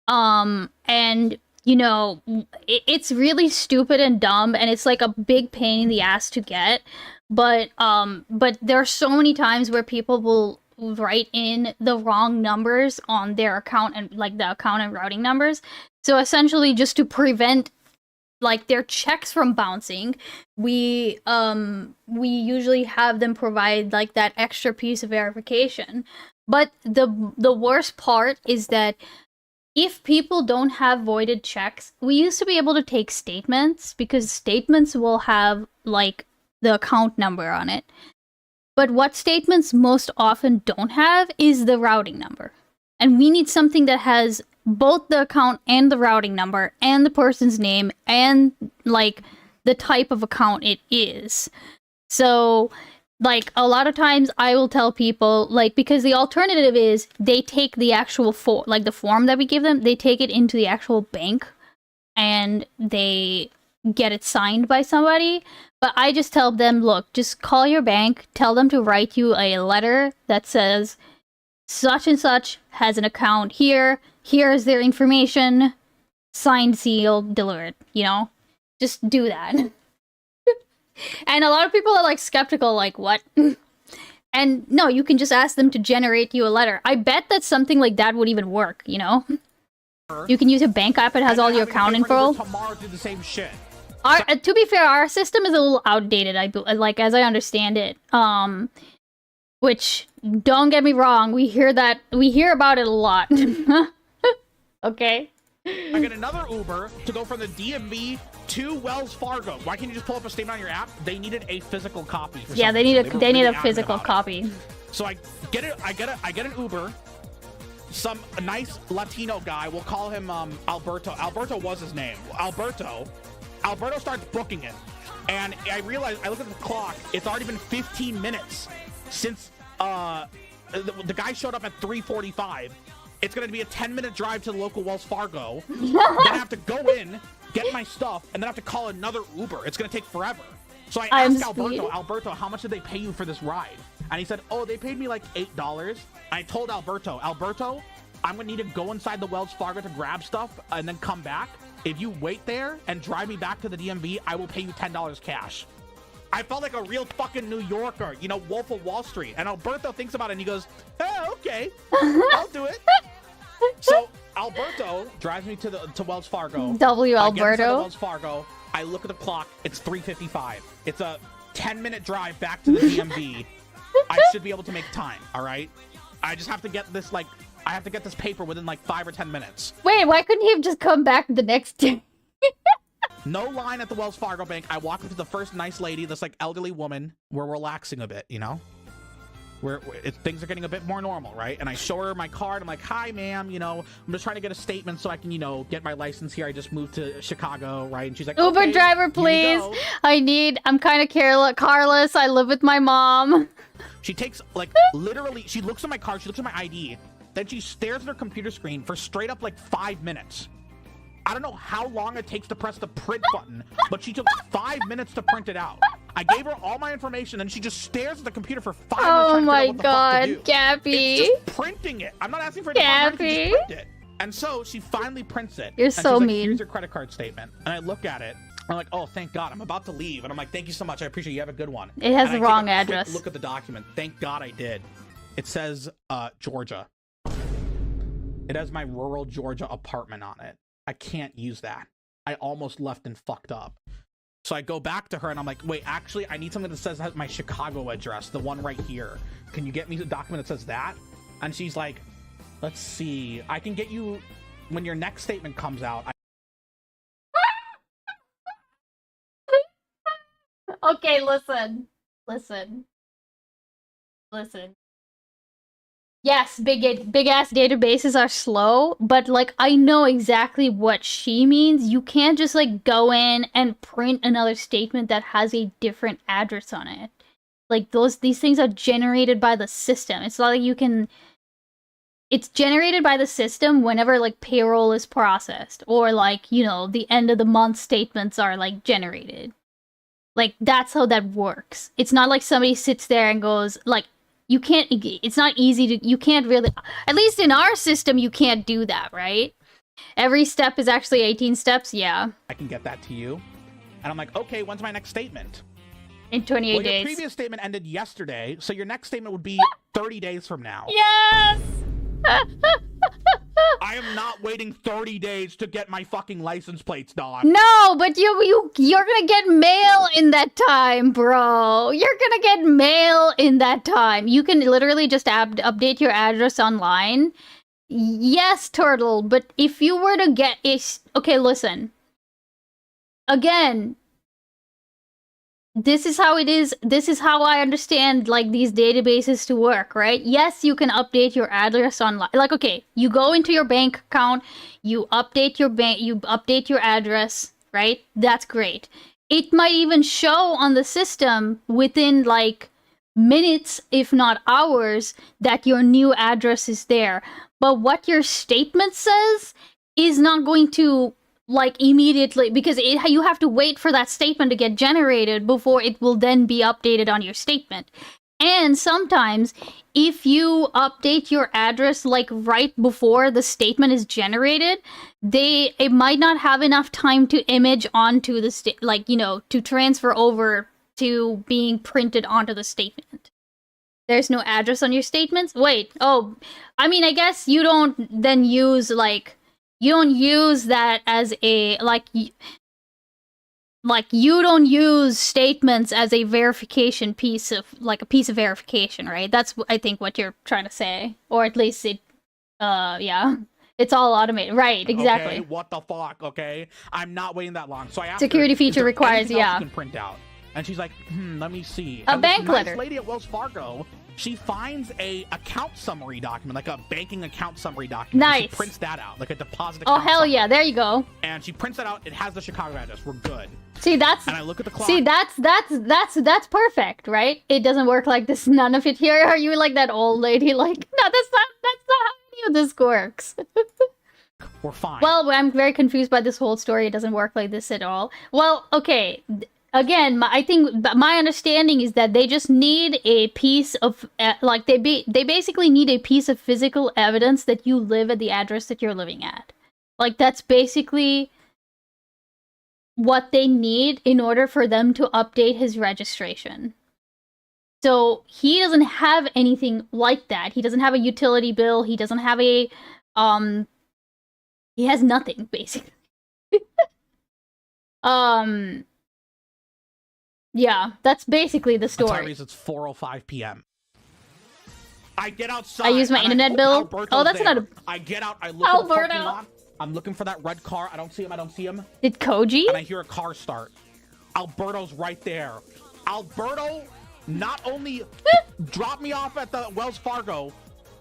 And you know, it's really stupid and dumb, and it's like a big pain in the ass to get. But there are so many times where people will write in the wrong numbers on their account, and like the account and routing numbers. So essentially, just to prevent like their checks from bouncing, we usually have them provide like that extra piece of verification. But the worst part is that if people don't have voided checks, we used to be able to take statements, because statements will have like the account number on it. But what statements most often don't have is the routing number. And we need something that has both the account and the routing number and the person's name and like the type of account it is. So like a lot of times I will tell people, like, because the alternative is they take the actual the form that we give them, they take it into the actual bank and they get it signed by somebody. But I just tell them, look, just call your bank, tell them to write you a letter that says such and such has an account here. Here's their information, signed, sealed, delivered, you know? Just do that. And a lot of people are like skeptical, like, what? And no, you can just ask them to generate you a letter. I bet that something like that would even work, you know? You can use a bank app, it has all your account info. Tomorrow do the same shit. To be fair, our system is a little outdated, like, as I understand it. Which, don't get me wrong, we hear about it a lot. Okay. I get another Uber to go from the DMV to Wells Fargo. Why can't you just pull up a statement on your app? They needed a physical copy. For yeah, they need a physical copy. So I get an Uber. Some nice Latino guy, we'll call him Alberto. Alberto was his name. Alberto starts booking it, and I realize, I look at the clock, it's already been 15 minutes since the guy showed up at 3:45. It's going to be a 10-minute drive to the local Wells Fargo. Then I have to go in, get my stuff, and then I have to call another Uber. It's going to take forever. So I asked Alberto, how much did they pay you for this ride? And he said, oh, they paid me like $8. I told Alberto, I'm going to need to go inside the Wells Fargo to grab stuff and then come back. If you wait there and drive me back to the DMV, I will pay you $10 cash. I felt like a real fucking New Yorker, you know, Wolf of Wall Street. And Alberto thinks about it and he goes, oh, okay, I'll do it. So Alberto drives me to Wells Fargo. W. I get inside Alberto. Wells Fargo. I look at the clock. It's 3:55. It's a 10-minute drive back to the DMV. I should be able to make time. All right. I just have to get this I have to get this paper within like 5 or 10 minutes. Wait, why couldn't he have just come back the next day? No line at the Wells Fargo bank. I walk up to the first nice lady, this like elderly woman. We're relaxing a bit, you know? Things are getting a bit more normal, right? And I show her my card. I'm like, hi, ma'am, you know, I'm just trying to get a statement so I can, you know, get my license here. I just moved to Chicago, right? And she's like, Uber okay, driver, please. I'm kind of careless. I live with my mom. She takes, like, literally, she looks at my card, she looks at my ID, then she stares at her computer screen for straight up, like, 5 minutes. I don't know how long it takes to press the print button, but she took 5 minutes to print it out. I gave her all my information, and she just stares at the computer for 5 minutes trying to figure out what the fuck to do. Gappy. It's just printing it. I'm not asking for it to just print it. And so she finally prints it. You're and so she's like, mean. here's your credit card statement. And I look at it. I'm like, oh, thank God. I'm about to leave. And I'm like, thank you so much. I appreciate it. You have a good one. It has And the I wrong take a quick address. Look at the document. Thank God I did. It says Georgia. It has my rural Georgia apartment on it. I can't use that. I almost left and fucked up. So I go back to her and I'm like, wait, actually, I need something that says my Chicago address, the one right here. Can you get me the document that says that? And she's like, let's see. I can get you when your next statement comes out. Okay, listen. Yes, big ass databases are slow, but like I know exactly what she means. You can't just like go in and print another statement that has a different address on it. Like these things are generated by the system. It's not like you can. It's generated by the system whenever like payroll is processed or like, you know, the end of the month statements are like generated. Like that's how that works. It's not like somebody sits there and goes like, you can't, it's not easy to, you can't really, at least in our system, you can't do that, right? Every step is actually 18 steps, yeah. I can get that to you. And I'm like, okay, when's my next statement? In 28 Well, days. your previous statement ended yesterday, so your next statement would be 30 days from now. Yes! I am not waiting 30 days to get my fucking license plates, Don. No, but you're gonna get mail in that time, bro. You're gonna get mail in that time. You can literally just update your address online. Yes, Turtle, but if you were to get okay, listen. Again, this is how it is. This is how I understand like these databases to work, right? Yes, you can update your address online. Like, okay, you go into your bank account, you update your address, right? That's great. It might even show on the system within like minutes, if not hours, that your new address is there. But what your statement says is not going to like immediately, because you have to wait for that statement to get generated before it will then be updated on your statement. And sometimes if you update your address like right before the statement is generated, it might not have enough time to image onto the like, you know, to transfer over to being printed onto the statement. There's no address on your statements? Wait, oh, I mean, I guess you don't then use like, you don't use that as a, like you don't use statements as a verification piece of, like a piece of verification, right? That's, I think, what you're trying to say. Or at least it, yeah. It's all automated. Right, exactly. Okay, what the fuck, okay? I'm not waiting that long. So I asked Security her, feature is there requires, anything else yeah. you can print out? And she's like, let me see. A And bank this nice letter. lady at Wells Fargo, she finds a account summary document, like a banking account summary document. Nice. She prints that out, like a deposit Oh, account hell summary. yeah, there you go. And she prints that out. It has the Chicago address. We're good. See, that's, And I look at the clock. see, that's perfect, right? It doesn't work like this. None of it here. Are you like that old lady? Like, no, that's not how any of this works. We're fine. Well, I'm very confused by this whole story. It doesn't work like this at all. Well, okay. Again, I think my understanding is that they just need a piece of, like, they basically need a piece of physical evidence that you live at the address that you're living at. Like, that's basically what they need in order for them to update his registration. So he doesn't have anything like that. He doesn't have a utility bill. He doesn't have a, he has nothing, basically. Yeah, that's basically the story. Tyrese, it's 4:05 p.m. I get outside. I use my and internet bill. Alberto's Oh, that's there. not a... I get out. I look at the parking Alberto. lot. I'm looking for that red car. I don't see him. Did Koji? And I hear a car start. Alberto's right there. Alberto not only dropped me off at the Wells Fargo,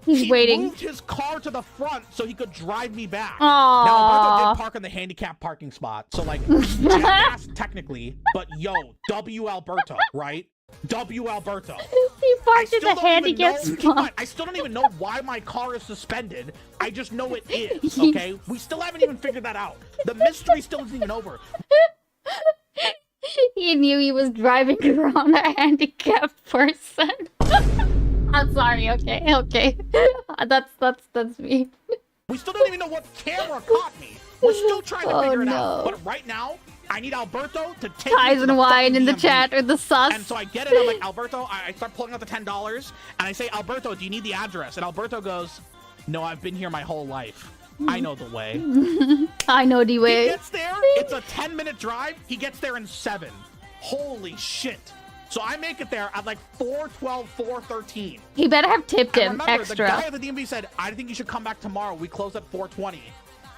He's he waiting. moved his car to the front so he could drive me back. Aww. Now, Alberto did park in the handicap parking spot. So, like, jackass technically, but yo, W. Alberto, right? W. Alberto. He parked in the don't even handicap know- keep in spot. mind, I still don't even know why my car is suspended. I just know it is, okay? We still haven't even figured that out. The mystery still isn't even over. He knew he was driving around a handicapped person. I'm sorry, okay. That's me. We still don't even know what camera caught me. We're still trying to Oh, figure it no. out. But right now, I need Alberto to take me Ties to the and wine fucking in the DMV. chat or the sus. And so I get it. I'm like, Alberto, I start pulling out the $10 and I say, Alberto, do you need the address? And Alberto goes, no, I've been here my whole life. I know the way. I know the He way. gets there. It's a 10-minute drive. He gets there in 7. Holy shit. So I make it there at like 4:12, 4:13. He better have tipped And him remember, extra. the guy at the DMV said, I think you should come back tomorrow. We close at 4:20.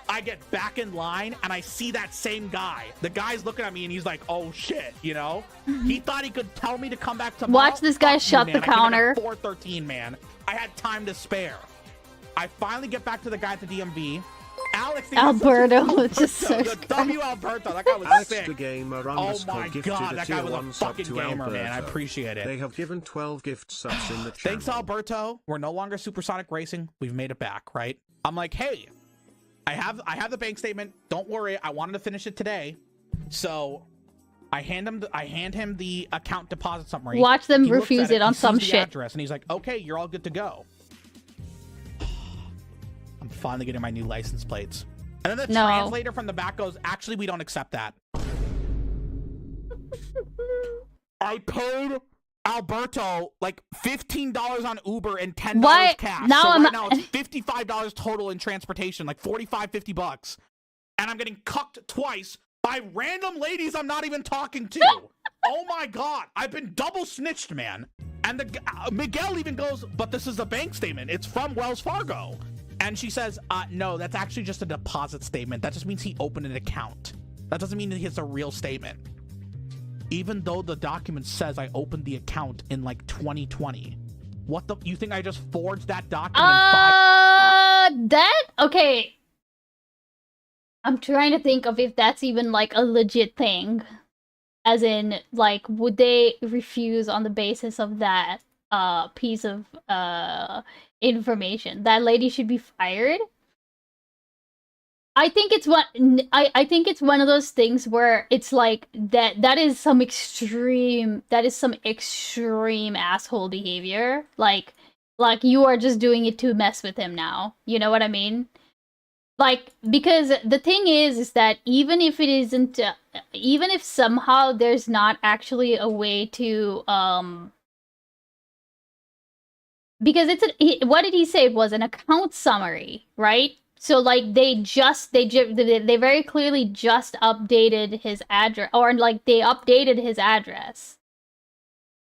I get back in line and I see that same guy. The guy's looking at me and he's like, oh shit, you know? He thought he could tell me to come back tomorrow. Watch this guy Fuck you, shut man. the I came in counter. at 4:13, man. I had time to spare. I finally get back to the guy at the DMV. Alex, Alberto, it's just so W Alberto. That guy was Alex sick. the gamer Oh underscore my gifted god, a that tier guy was a 1 sub fucking to gamer, man. I Alberto. appreciate it. They have given 12 gift subs in the channel. Thanks, Alberto. We're no longer Supersonic Racing. We've made it back, right? I'm like, hey, I have the bank statement. Don't worry, I wanted to finish it today. So I hand him the account deposit summary. Watch them He looks refuse at it on he some sees the shit. address, and he's like, okay, you're all good to go. I'm finally getting my new license plates. And then the No. translator from the back goes, actually, we don't accept that. I paid Alberto like $15 on Uber and $10 What? cash. Now so I'm- right now it's $55 total in transportation, like 45, 50 bucks. And I'm getting cucked twice by random ladies I'm not even talking to. Oh my god, I've been double snitched, man. And the Miguel even goes, but this is a bank statement. It's from Wells Fargo. And she says, no, that's actually just a deposit statement. That just means he opened an account. That doesn't mean that it's a real statement. Even though the document says I opened the account in like 2020. What the, you think I just forged that document in 5? Okay. I'm trying to think of if that's even like a legit thing. As in, like, would they refuse on the basis of that piece of information? That lady should be fired. I think it's I think it's one of those things where it's like that is some extreme asshole behavior. Like you are just doing it to mess with him now. You know what I mean? Like, because the thing is that even if it isn't, even if somehow there's not actually a way to, because what did he say? It was an account summary, right? So like they very clearly just updated his address, or like they updated his address.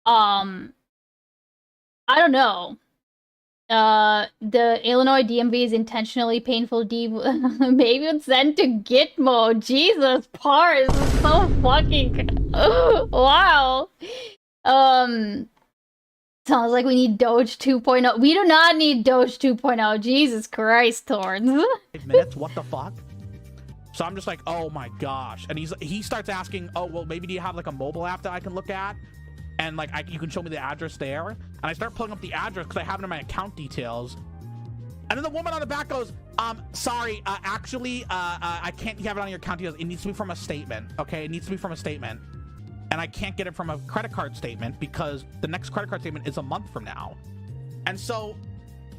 I don't know. The Illinois DMV is intentionally painful. Maybe it's sent to Gitmo. Jesus, Pars is so fucking wow. Sounds like we need Doge 2.0. We do not need Doge 2.0. Jesus Christ, Thorns. 5 minutes? What the fuck? So I'm just like, oh my gosh. And he starts asking, oh, well, maybe do you have like a mobile app that I can look at? And like, you can show me the address there. And I start pulling up the address because I have it in my account details. And then the woman on the back goes, sorry, actually, I can't have it on your account details. It needs to be from a statement, okay? It needs to be from a statement. And I can't get it from a credit card statement because the next credit card statement is a month from now. And so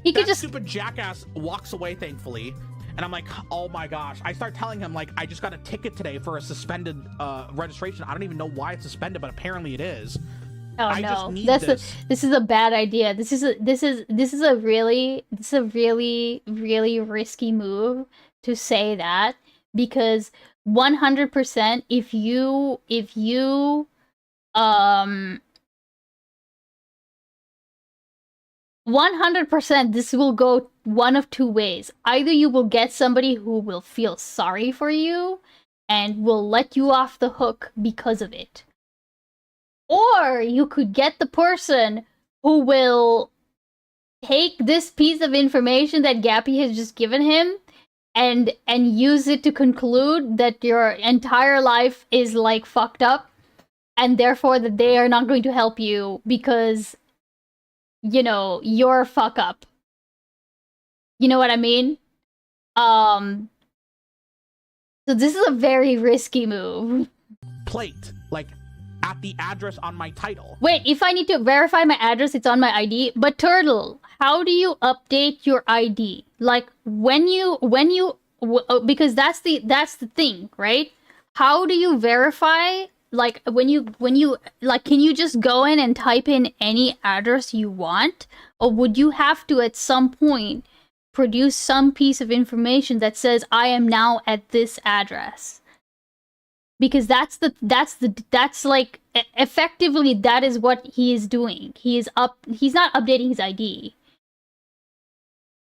He could that just stupid jackass walks away, thankfully. And I'm like, oh my gosh. I start telling him, like, I just got a ticket today for a suspended registration. I don't even know why it's suspended, but apparently it is. Oh I no, just need this this. is a bad idea. This is a really risky move to say that, because 100% if you 100% this will go one of two ways. Either you will get somebody who will feel sorry for you and will let you off the hook because of it. Or you could get the person who will take this piece of information that Gappy has just given him and use it to conclude that your entire life is like fucked up, and therefore that they are not going to help you because, you know, you're a fuck up. You know what I mean? So this is a very risky move. Plate, like, at the address on my title. Wait, if I need to verify my address, it's on my ID. But Turtle, how do you update your ID? Like because that's the thing, right? how do you verify? Like when you like, can you just go in and type in any address you want, or would you have to at some point produce some piece of information that says I am now at this address? Because that's like effectively that is what he is doing. He's not updating his ID.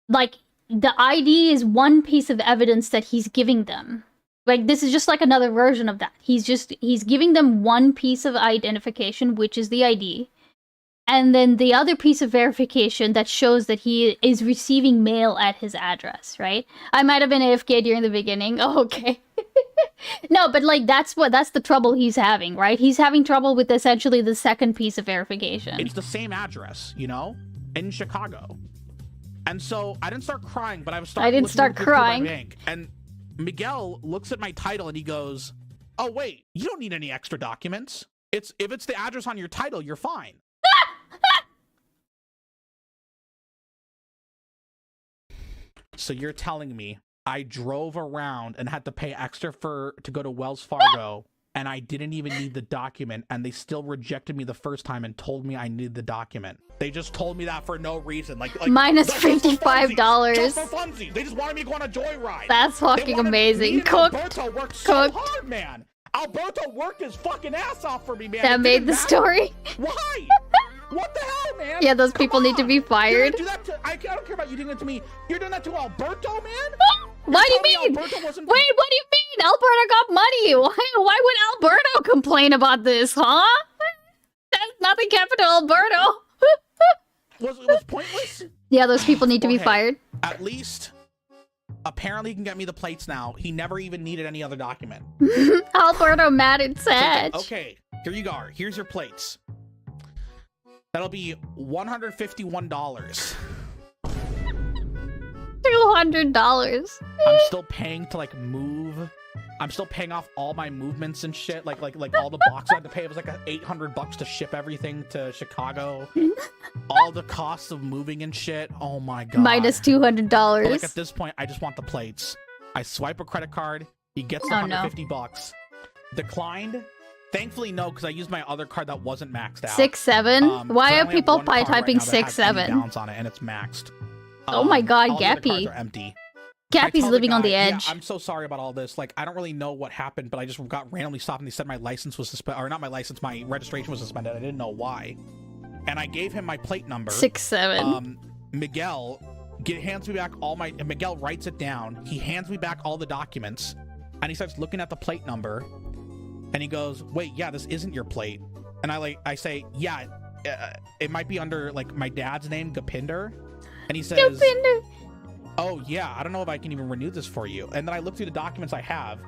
Like the ID is one piece of evidence that he's giving them. Like, this is just like another version of that. He's giving them one piece of identification, which is the ID. And then the other piece of verification that shows that he is receiving mail at his address, right? I might have been AFK during the beginning. Oh, okay. No, but like, that's the trouble he's having, right? He's having trouble with essentially the second piece of verification. It's the same address, you know, in Chicago. And so I didn't start crying, but I was starting. I didn't start crying. Bank, and Miguel looks at my title and he goes, "Oh wait, you don't need any extra documents. If it's the address on your title, you're fine." So you're telling me I drove around and had to pay extra to go to Wells Fargo, and I didn't even need the document, and they still rejected me the first time and told me I needed the document. They just told me that for no reason. Like minus $55. Just for funsies. They just wanted me to go on a joyride. That's fucking amazing. Cooked. Alberto worked so hard, man. Alberto worked his fucking ass off for me, man. That made the story. Why? What the hell, man? Yeah, those people need to be fired. Do that to, I don't care about you doing that to me. You're doing that to Alberto, man? What do you mean? Wait, what do you mean? Alberto got money. Why would Alberto complain about this, huh? That's nothing capital Alberto. was pointless? Yeah, those people need to be fired. At least, apparently he can get me the plates now. He never even needed any other document. Alberto mad and sad. Okay, here you go. Here's your plates. That'll be $151. $200. I'm still paying to like move. I'm still paying off all my movements and shit. Like all the boxes I had to pay. It was like $800 to ship everything to Chicago. All the costs of moving and shit. Oh my god. Minus $200. But like at this point, I just want the plates. I swipe a credit card. He gets the $150. Declined. Thankfully, no, because I used my other card that wasn't maxed out. 6-7. Why are people typing 6-7? Balance on it, and it's maxed. Oh my god, all Gappy. The other cards are empty. Gappy's living on the edge. Yeah, I'm so sorry about all this. Like, I don't really know what happened, but I just got randomly stopped and they said my license was suspended. Or not my license, my registration was suspended. I didn't know why. And I gave him my plate number. 6-7. Miguel hands me back all my... Miguel writes it down. He hands me back all the documents. And he starts looking at the plate number. And he goes, wait, yeah, this isn't your plate. And I say, yeah, it might be under, like, my dad's name, Gapinder. And he says... Gapinder. Oh yeah, I don't know if I can even renew this for you. And then I look through the documents I have.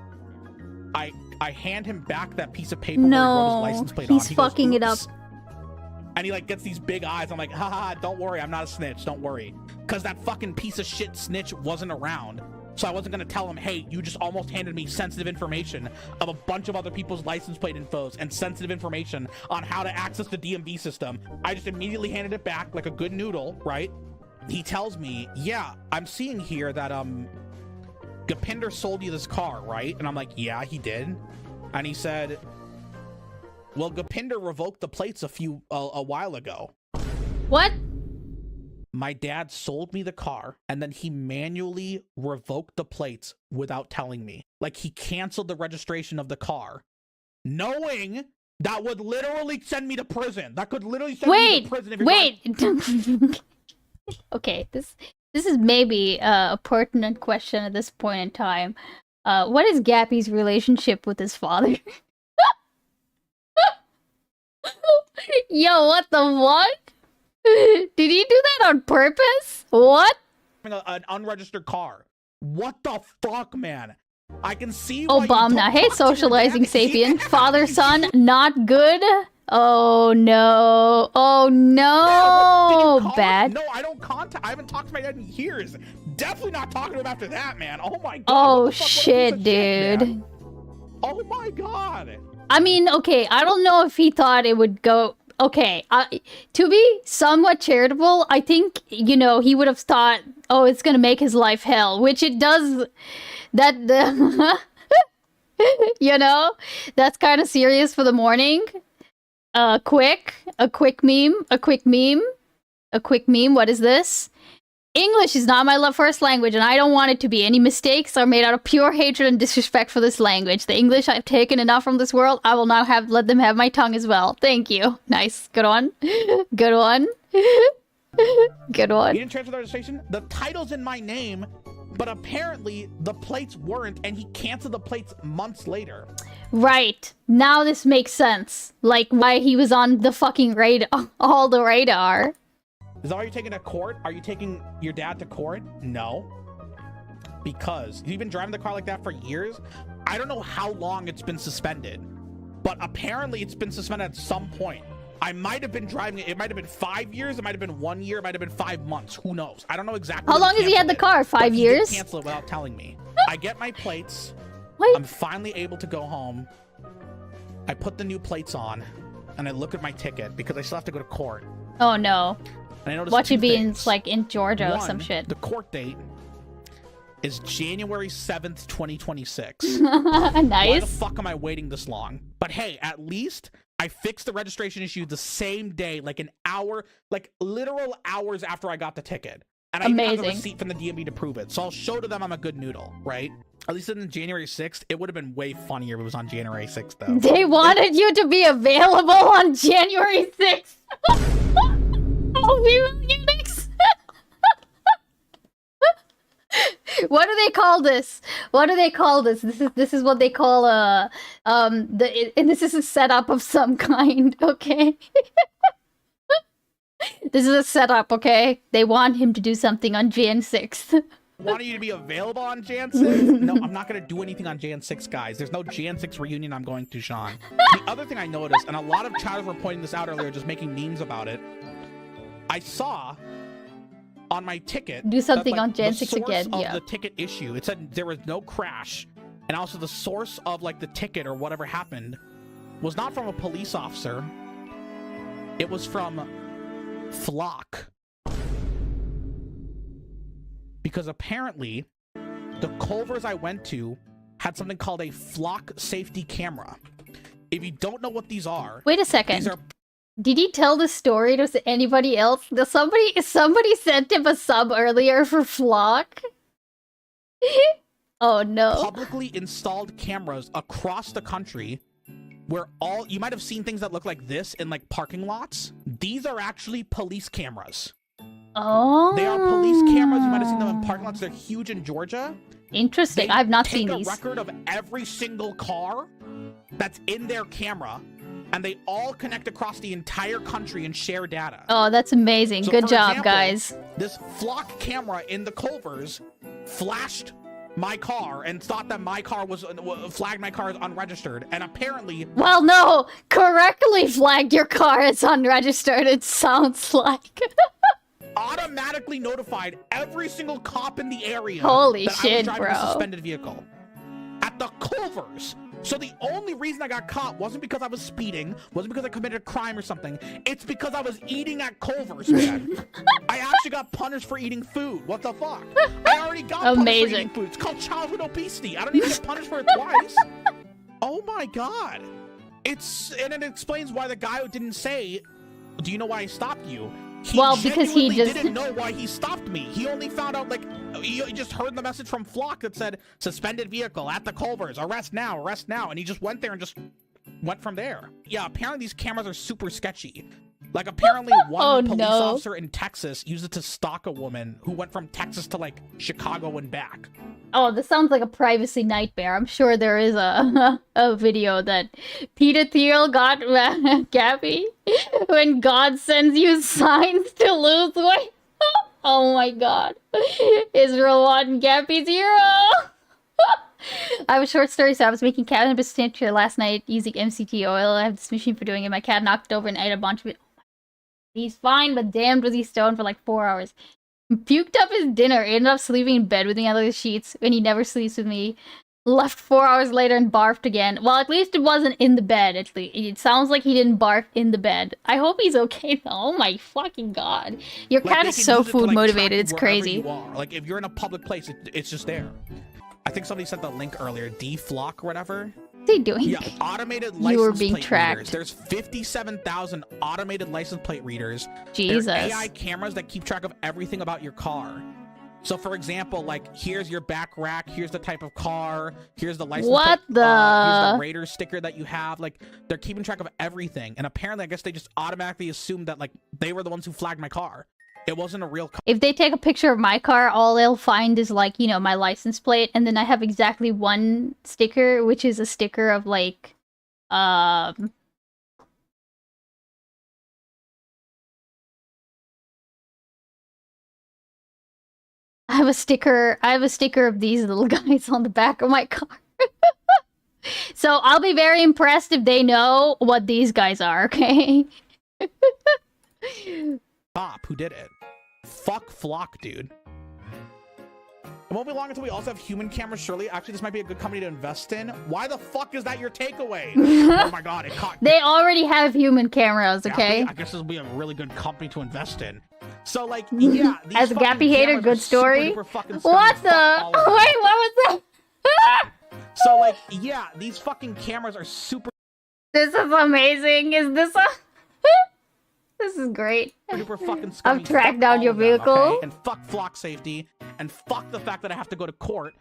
I hand him back that piece of paper where he wrote his license plate on. He's fucking it up. And he like gets these big eyes. I'm like, haha, don't worry, I'm not a snitch, don't worry. Because that fucking piece of shit snitch wasn't around. So I wasn't gonna tell him, hey, you just almost handed me sensitive information of a bunch of other people's license plate infos and sensitive information on how to access the DMV system. I just immediately handed it back like a good noodle, right? He tells me, yeah, I'm seeing here that, Gapinder sold you this car, right? And I'm like, yeah, he did. And he said, well, Gapinder revoked the plates a while ago. What? My dad sold me the car, and then he manually revoked the plates without telling me. Like, he canceled the registration of the car, knowing that would literally send me to prison. That could literally send me to prison. Wait. Okay, this is maybe a pertinent question at this point in time. What is Gappy's relationship with his father? Yo, what the fuck? Did he do that on purpose? What? An unregistered car. What the fuck, man? I can see Obama. Hey, socializing sapien. Father, son, not good. Oh no. Oh no. Yeah, bad. No, I don't contact. I haven't talked to my dad in years. Definitely not talking to him after that, man. Oh my god. Oh shit, dude. Shit, oh my god. I mean, okay, I don't know if he thought it would go. Okay, to be somewhat charitable, I think, you know, he would have thought, oh, it's gonna make his life hell, which it does. You know? That's kind of serious for the morning. A quick meme. What is this? English is not my first language, and I don't want it to be. Any mistakes are made out of pure hatred and disrespect for this language. The English I've taken enough from this world, I will not let them have my tongue as well. Thank you. Nice. Good one. Good one. Good one. You didn't transfer the registration? The title's in my name, but apparently the plates weren't, and he canceled the plates months later. Right. Now this makes sense. Like, why he was on the fucking radar, all the radar. Is that why you're taking to court? Are you taking your dad to court? No. Because you've been driving the car like that for years. I don't know how long it's been suspended, but apparently it's been suspended at some point. I might have been driving it. It might have been 5 years. It might have been 1 year. It might have been 5 months. Who knows? I don't know exactly. How long has he had the car? 5 years? He cancel it without telling me. I get my plates. What? I'm finally able to go home. I put the new plates on, and I look at my ticket because I still have to go to court. Oh no. And I noticed Watch two it being things. like in Georgia or One, some shit. The court date is January 7th, 2026. Nice. Why the fuck am I waiting this long? But hey, at least I fixed the registration issue the same day, like an hour, like literal hours after I got the ticket. And I even have the Amazing. receipt from the DMV to prove it. So I'll show to them I'm a good noodle, right? At least on January 6th, it would have been way funnier if it was on January 6th, though. They wanted you to be available on January 6th. Oh, female eunuchs. What do they call this? What do they call this? This is what they call and this is a setup of some kind, okay? This is a setup, okay? They want him to do something on Jan 6th. Wanted you to be available on Jan 6th? No, I'm not going to do anything on Jan 6th, guys. There's no Jan 6 reunion I'm going to, Sean. The other thing I noticed, and a lot of chatters were pointing this out earlier, just making memes about it. I saw on my ticket... Do something that, like, on Jan the 6 source again, of yeah. the ticket issue, it said there was no crash. And also the source of, like, the ticket or whatever happened was not from a police officer. It was from Flock. Because apparently, the Culvers I went to had something called a Flock safety camera. If you don't know what these are... Wait a second. These are Did he tell the story to anybody else? Somebody sent him a sub earlier for Flock? Oh no. publicly installed cameras across the country where you might have seen things that look like this in like parking lots. These are actually police cameras. Oh. They are police cameras. You might have seen them in parking lots. They're huge in Georgia. Interesting. They I've not seen take these. a record of every single car that's in their camera, and they all connect across the entire country and share data. Oh, that's amazing. So, Good for job, example, guys. This Flock camera in the Culvers flashed my car and thought that my car was flagged my car as unregistered, and apparently Well, no, correctly flagged your car as unregistered, it sounds like. automatically notified every single cop in the area Holy that I was shit, driving bro. a suspended vehicle at the Culvers. So the only reason I got caught wasn't because I was speeding, wasn't because I committed a crime or something. It's because I was eating at Culvers, man. I actually got punished for eating food. What the fuck? I already got punished for Amazing. eating food. It's called childhood obesity. I don't need to get punished for it twice. Oh my god. And it explains why the guy who didn't say, do you know why I stopped you? He Well, because he genuinely just- didn't know why he stopped me. He only found out, like, he just heard the message from Flock that said, suspended vehicle at the Culvers, arrest now, and he just went there and just went from there. Yeah, apparently these cameras are super sketchy. Like, apparently one Oh, police no. officer in Texas used it to stalk a woman who went from Texas to, like, Chicago and back. Oh, this sounds like a privacy nightmare. I'm sure there is a a video that Peter Thiel got Gabby when God sends you signs to lose weight. Oh my god. Israel 1, Gabby 0. I have a short story, so I was making cannabis tincture last night using MCT oil. I have this machine for doing it. My cat knocked it over and ate a bunch of it. He's fine, but damned was he stoned for like 4 hours. Puked up his dinner, ended up sleeping in bed with me under the sheets when he never sleeps with me. Left 4 hours later and barfed again. Well, at least it wasn't in the bed, at least. It sounds like he didn't barf in the bed. I hope he's okay though. Oh my fucking god. Your Like, cat they is can so use it to, food like, track motivated, you it's wherever crazy. you are. Like, if you're in a public place, it's just there. I think somebody sent the link earlier. D-Flock or whatever. What's he doing? Yeah, automated You license were being plate tracked. readers. There's 57,000 automated license plate readers. Jesus. They're AI cameras that keep track of everything about your car. So, for example, like, here's your back rack, here's the type of car, here's the license What plate, the? here's the Raider sticker that you have. Like, they're keeping track of everything. And apparently, I guess they just automatically assumed that, like, they were the ones who flagged my car. It wasn't a real car. If they take a picture of my car, all they'll find is, like, you know, my license plate, and then I have exactly one sticker, which is a sticker of, like, I have a sticker of these little guys on the back of my car. So I'll be very impressed if they know what these guys are, okay? Cop who did it. Fuck Flock, dude. It won't be long until we also have human cameras, surely. Actually, this might be a good company to invest in. Why the fuck is that your takeaway? Oh my god, it caught. They already have human cameras, okay? Gappy, I guess this will be a really good company to invest in. So, like, yeah. These As a fucking Gappy hater, cameras good are story. super duper fucking scummy. What Fuck the? all of them. Wait, what was that? So, like, yeah, these fucking cameras are super This is amazing. Is this a... This is great. duper fucking scummy. I've tracked Fuck down all your of them, vehicle. okay? And fuck Flock safety. And fuck the fact that I have to go to court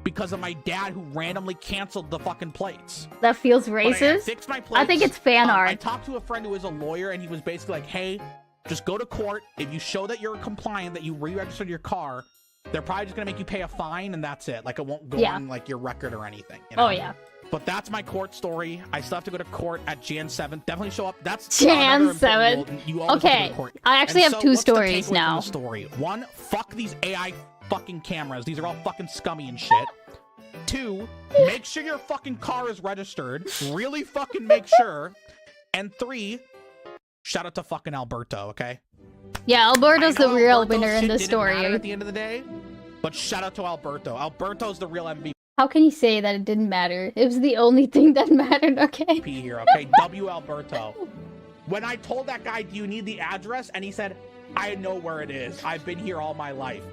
because of my dad who randomly canceled the fucking plates. That feels But I racist. fixed my plates. I think it's fan I art. talked to a friend who is a lawyer, and he was basically like, hey, just go to court. If you show that you're compliant, that you re-registered your car, they're probably just going to make you pay a fine, and that's it. Like, it won't go Yeah. on, like, your record or anything. You know? Oh, yeah. But that's my court story. I still have to go to court at Jan 7th. Definitely show up. That's Jan another important 7th? rule. You always have to Okay, go to court. I actually And have so two what's the stories takeaway from now. the story? One, fuck these AI fucking cameras. These are all fucking scummy and shit. Two, make sure your fucking car is registered. Really fucking make sure. And three, shout out to fucking Alberto, okay? Yeah, Alberto's I the know real Alberto's winner in shit this didn't story. matter at the end of the day, but shout out to Alberto. Alberto's the real MVP How can you say that it didn't matter? It was the only thing that mattered, okay? here, okay? W Alberto. When I told that guy, do you need the address? And he said, I know where it is. I've been here all my life.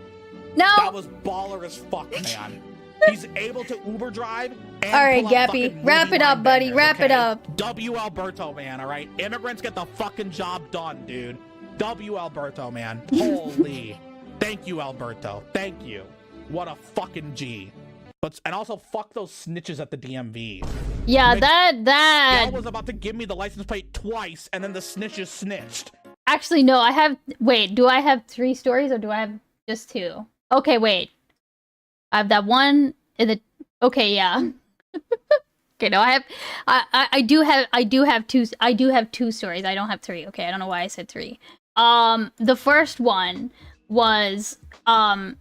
That No! was baller as fuck, man. He's able to Uber drive and Alright, pull out Gappy. fucking Wrap movie it up, line buddy. bangers, Wrap it okay? up. W Alberto, man, alright? Immigrants get the fucking job done, dude. W Alberto, man. Holy. Thank you, Alberto. Thank you. What a fucking G. And also, fuck those snitches at the DMV. Yeah, Mitch- that... Y'all was about to give me the license plate twice, and then the snitches snitched. Actually, no, I have... Wait, do I have 3 stories or do I have just 2? Okay, wait. I have that one in the... Okay, yeah. Okay, no, I have... I do have 2... I do have 2 stories. I don't have 3. Okay, I don't know why I said 3. The first one was...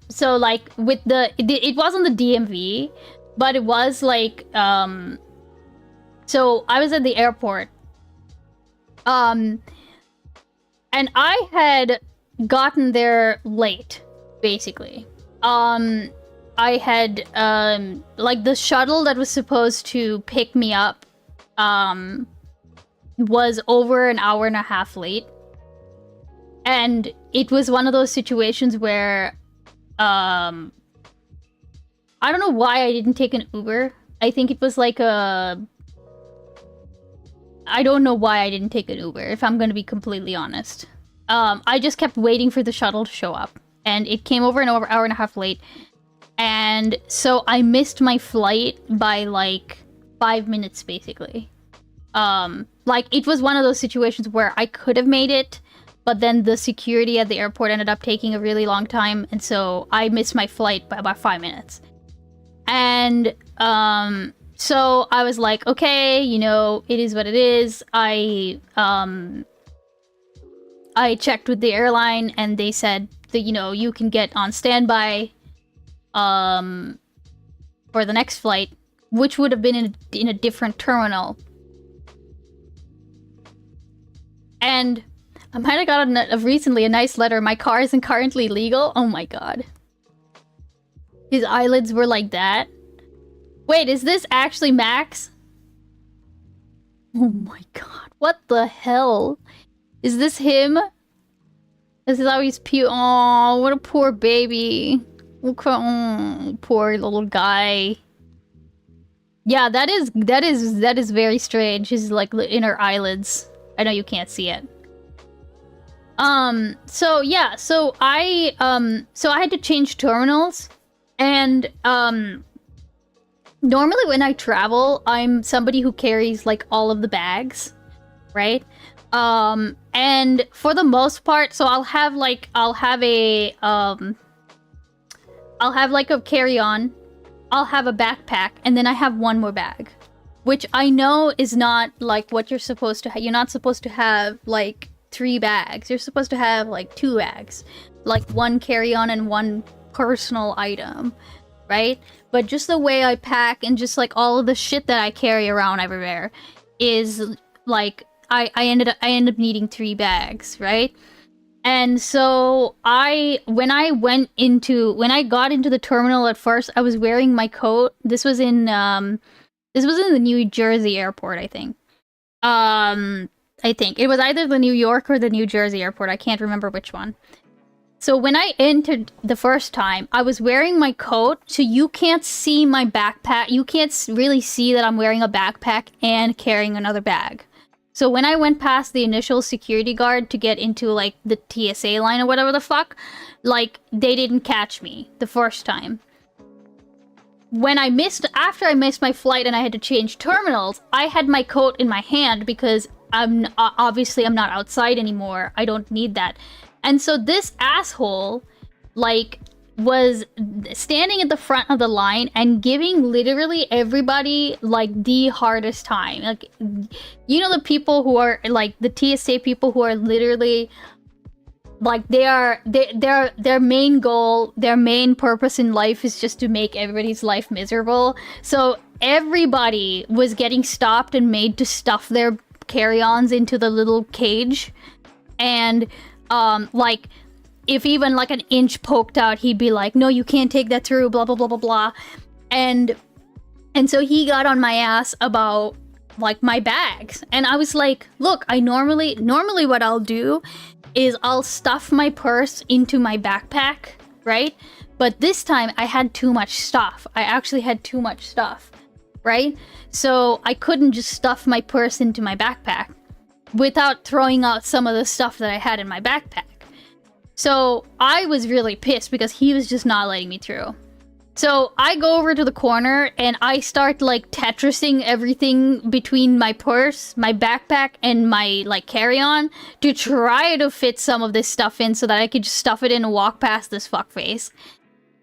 So, like, with it wasn't the DMV, but it was, like, So, I was at the airport. And I had gotten there late, basically. I had, like, the shuttle that was supposed to pick me up, was over an hour and a half late. And it was one of those situations where, I don't know why I didn't take an Uber. I think it was like a... I don't know why I didn't take an Uber, if I'm gonna be completely honest. I just kept waiting for the shuttle to show up. And it came over an hour and a half late. And so I missed my flight by, like, 5 minutes, basically. Like, it was one of those situations where I could have made it, but then the security at the airport ended up taking a really long time, and so I missed my flight by about 5 minutes. And, so I was like, okay, you know, it is what it is. I checked with the airline, and they said that, you know, you can get on standby, for the next flight, which would have been in a different terminal. And I might have got recently a nice letter. My car isn't currently legal. Oh my god. His eyelids were like that. Wait, is this actually Max? Oh my god. What the hell? Is this him? This is how he's Aw, what a poor baby. Oh, poor little guy. Yeah, that is very strange. His like inner eyelids. I know you can't see it. So yeah, so I had to change terminals, and normally when I travel, I'm somebody who carries like all of the bags, right? And for the most part, so I'll have like a carry-on, I'll have a backpack, and then I have one more bag, which I know is not like what you're supposed to have. You're not supposed to have like 3 bags. You're supposed to have like 2 bags, like one carry-on and one personal item, right? But just the way I pack and just like all of the shit that I carry around everywhere is like I ended up needing 3 bags, right? And so when I got into the terminal at first, I was wearing my coat. This was in the New Jersey airport, I think. I think it was either the New York or the New Jersey airport. I can't remember which one. So when I entered the first time, I was wearing my coat, so you can't see my backpack. You can't really see that I'm wearing a backpack and carrying another bag. So when I went past the initial security guard to get into like the TSA line or whatever the fuck, like they didn't catch me the first time. After I missed my flight and I had to change terminals, I had my coat in my hand because I'm not outside anymore. I don't need that. And so this asshole, like, was standing at the front of the line and giving literally everybody, like, the hardest time. Like, you know the people who are, like, the TSA people who are literally, like, their main goal, their main purpose in life is just to make everybody's life miserable. So everybody was getting stopped and made to stuff their carry-ons into the little cage. And like, if even like an inch poked out, he'd be like, no, you can't take that through, blah blah blah blah blah. And so he got on my ass about like my bags, and I was like, look, I normally what I'll do is I'll stuff my purse into my backpack, right? But this time I had too much stuff. I actually had too much stuff, right? So I couldn't just stuff my purse into my backpack without throwing out some of the stuff that I had in my backpack. So I was really pissed because he was just not letting me through. So I go over to the corner and I start like Tetrising everything between my purse, my backpack, and my like carry-on to try to fit some of this stuff in so that I could just stuff it in and walk past this fuckface.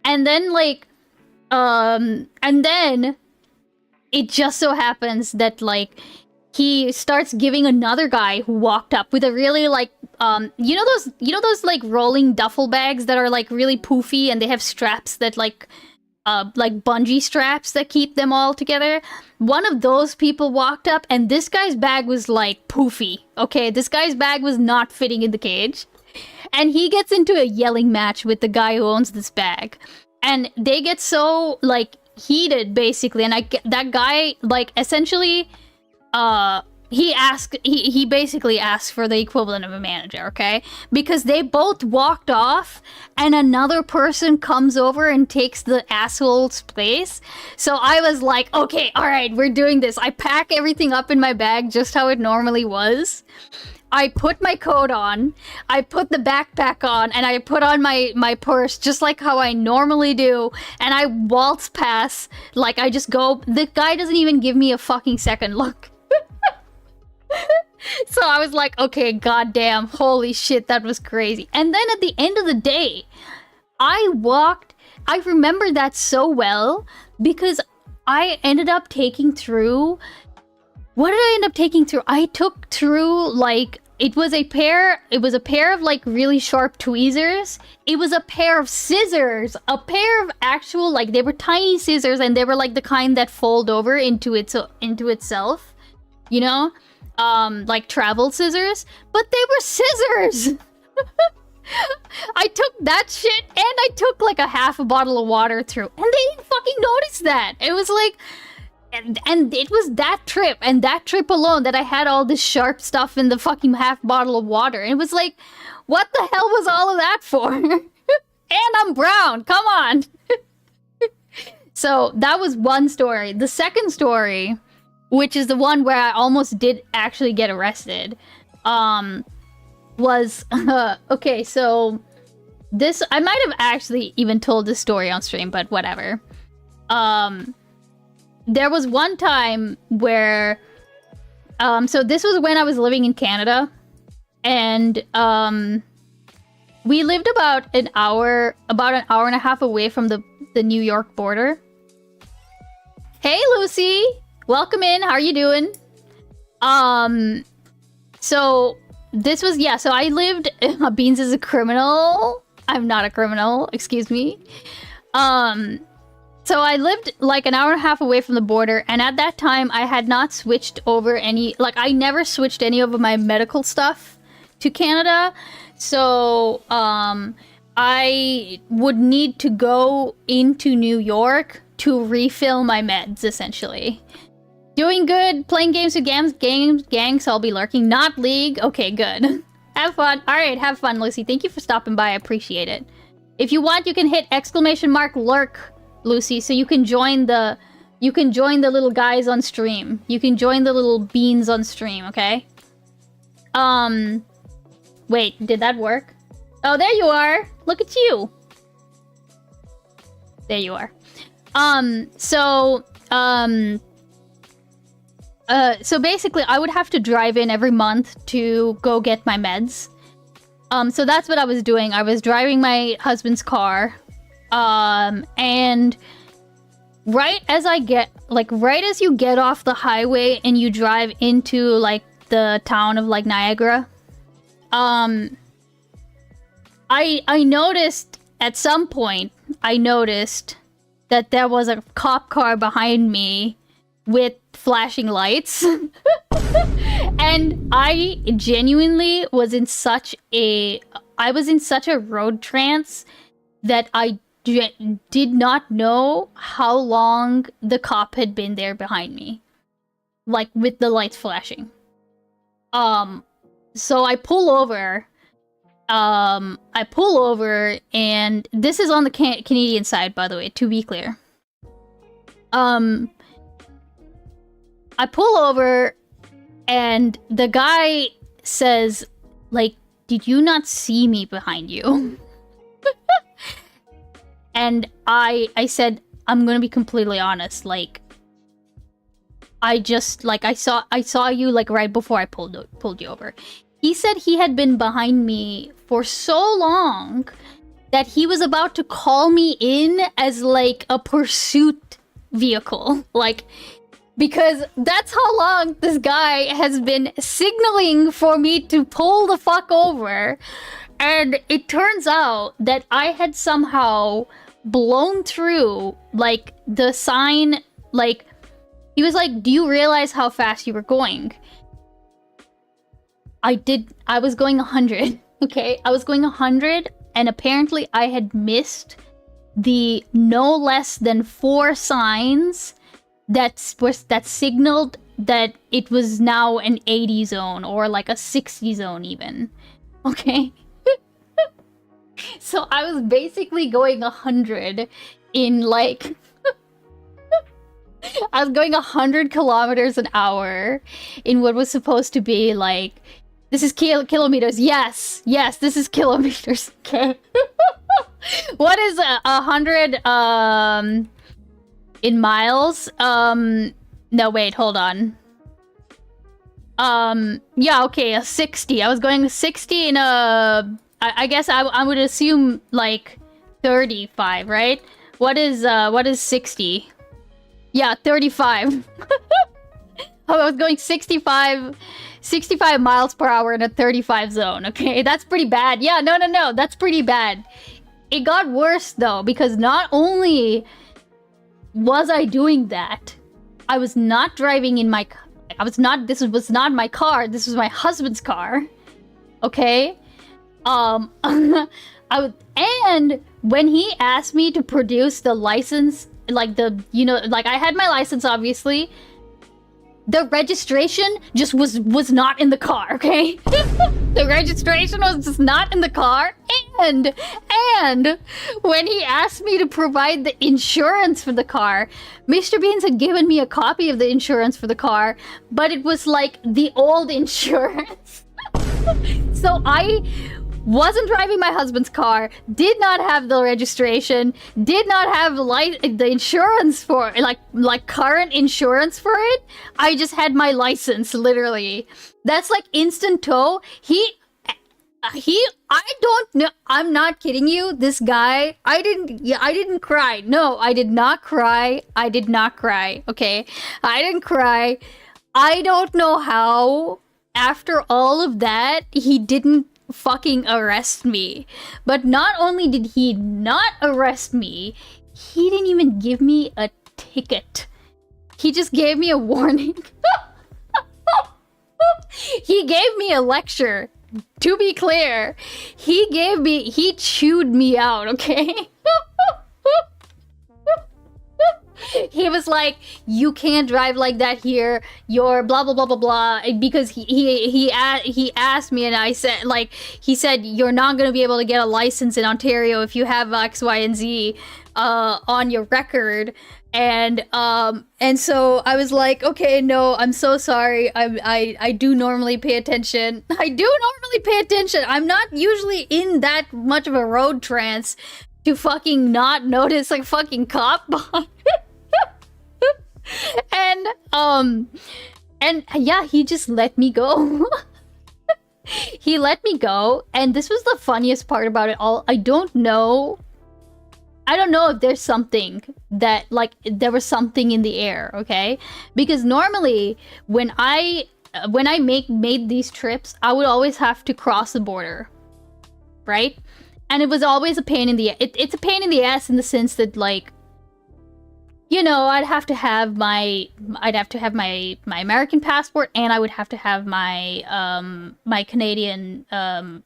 And then like, and then it just so happens that like he starts giving another guy who walked up with a really like you know those like rolling duffel bags that are like really poofy and they have straps that like bungee straps that keep them all together. One of those people walked up and this guy's bag was like poofy. Okay, this guy's bag was not fitting in the cage. And he gets into a yelling match with the guy who owns this bag. And they get so like heated basically, and that guy like essentially he basically asked for the equivalent of a manager, okay? Because they both walked off and another person comes over and takes the asshole's place. So I was like, okay, all right, we're doing this. I pack everything up in my bag just how it normally was. I put my coat on, I put the backpack on, and I put on my purse just like how I normally do, and I waltz past, like I just go, the guy doesn't even give me a fucking second look. So I was like, okay, goddamn, holy shit, that was crazy. And then at the end of the day, I remember that so well because I ended up taking through, what did I end up taking through? I took through like, it was a pair of like really sharp tweezers. It was a pair of scissors, a pair of actual, like they were tiny scissors and they were like the kind that fold over into itself, you know? Like travel scissors, but they were scissors. I took that shit and I took like a half a bottle of water through, and they didn't fucking notice that. It was like, and it was that trip alone that I had all this sharp stuff in the fucking half bottle of water. And it was like, what the hell was all of that for? And I'm brown. Come on. So that was one story. The second story, which is the one where I almost did actually get arrested, was okay. So this, I might have actually even told this story on stream, but whatever. There was one time where, so this was when I was living in Canada, and we lived about an hour and a half away from the New York border. Hey, Lucy, welcome in. How are you doing? So this was, yeah, so I lived, Beans is a criminal. I'm not a criminal, excuse me. So I lived like an hour and a half away from the border, and at that time I had not switched over any, like I never switched any of my medical stuff to Canada. So I would need to go into New York to refill my meds, essentially. Doing good, playing games with gangs, I'll be lurking. Not League. Okay, good. Have fun. Alright, have fun, Lucy. Thank you for stopping by, I appreciate it. If you want, you can hit ! Lurk, Lucy, so you can join the little guys on stream. You can join the little beans on stream, okay? Wait, did that work? Oh, there you are! Look at you! There you are. So basically, I would have to drive in every month to go get my meds. So that's what I was doing. I was driving my husband's car. And right as you get off the highway and you drive into, like, the town of, like, Niagara, I noticed, at some point, that there was a cop car behind me with flashing lights. And I genuinely was in such a road trance that I did not know how long the cop had been there behind me, like with the lights flashing. So I pull over. And this is on the Canadian side, by the way, to be clear. I pull over, and the guy says, like, did you not see me behind you? And I said, I'm gonna be completely honest, like, I saw you, like, right before I pulled you over. He said he had been behind me for so long that he was about to call me in as, like, a pursuit vehicle. Like, because that's how long this guy has been signaling for me to pull the fuck over. And it turns out that I had somehow blown through, like, the sign, like, he was like, do you realize how fast you were going? I was going 100, okay? I was going 100, and apparently I had missed the no less than 4 signs that signaled that it was now an 80 zone, or like a 60 zone even, okay? So I was basically going 100 in, like... I was going 100 kilometers an hour in what was supposed to be, like... This is kilometers. Yes, this is kilometers. Okay. What is 100 in miles? No, wait, hold on. Yeah, okay, a 60. I was going 60 in a... I guess I would assume, like, 35, right? What is 60? Yeah, 35. I was going 65 miles per hour in a 35 zone, okay? That's pretty bad. Yeah, no, that's pretty bad. It got worse, though, because not only was I doing that, I was not driving in my... This was not my car, this was my husband's car, okay? And when he asked me to produce the license, like the, you know, like I had my license, obviously. The registration just was not in the car, okay? The registration was just not in the car, And when he asked me to provide the insurance for the car, Mr. Beans had given me a copy of the insurance for the car, but it was like the old insurance. So I wasn't driving my husband's car, did not have the registration, did not have the insurance for like current insurance for it. I just had my license, literally. That's like instant tow. I don't know. I'm not kidding you. This guy, I didn't cry. No, I did not cry. I did not cry. Okay, I didn't cry. I don't know how. After all of that, he didn't fucking arrest me. But not only did he not arrest me, he didn't even give me a ticket. He just gave me a warning. He gave me a lecture. To be clear, he chewed me out, okay? He was like, you can't drive like that here. You're blah blah blah blah blah. Because he asked me, and I said, like, he said, you're not gonna be able to get a license in Ontario if you have X, Y, and Z on your record. And so I was like, okay, no, I'm so sorry. I do normally pay attention. I do normally pay attention. I'm not usually in that much of a road trance to fucking not notice a fucking cop behind. And yeah, he just let me go. He let me go, and this was the funniest part about it all. I don't know if there's something that, like, there was something in the air, okay? Because normally when I made these trips, I would always have to cross the border, right? And it was always a pain in the it's a pain in the ass in the sense that, like, you know, I'd have to have my American passport, and I would have to have my my Canadian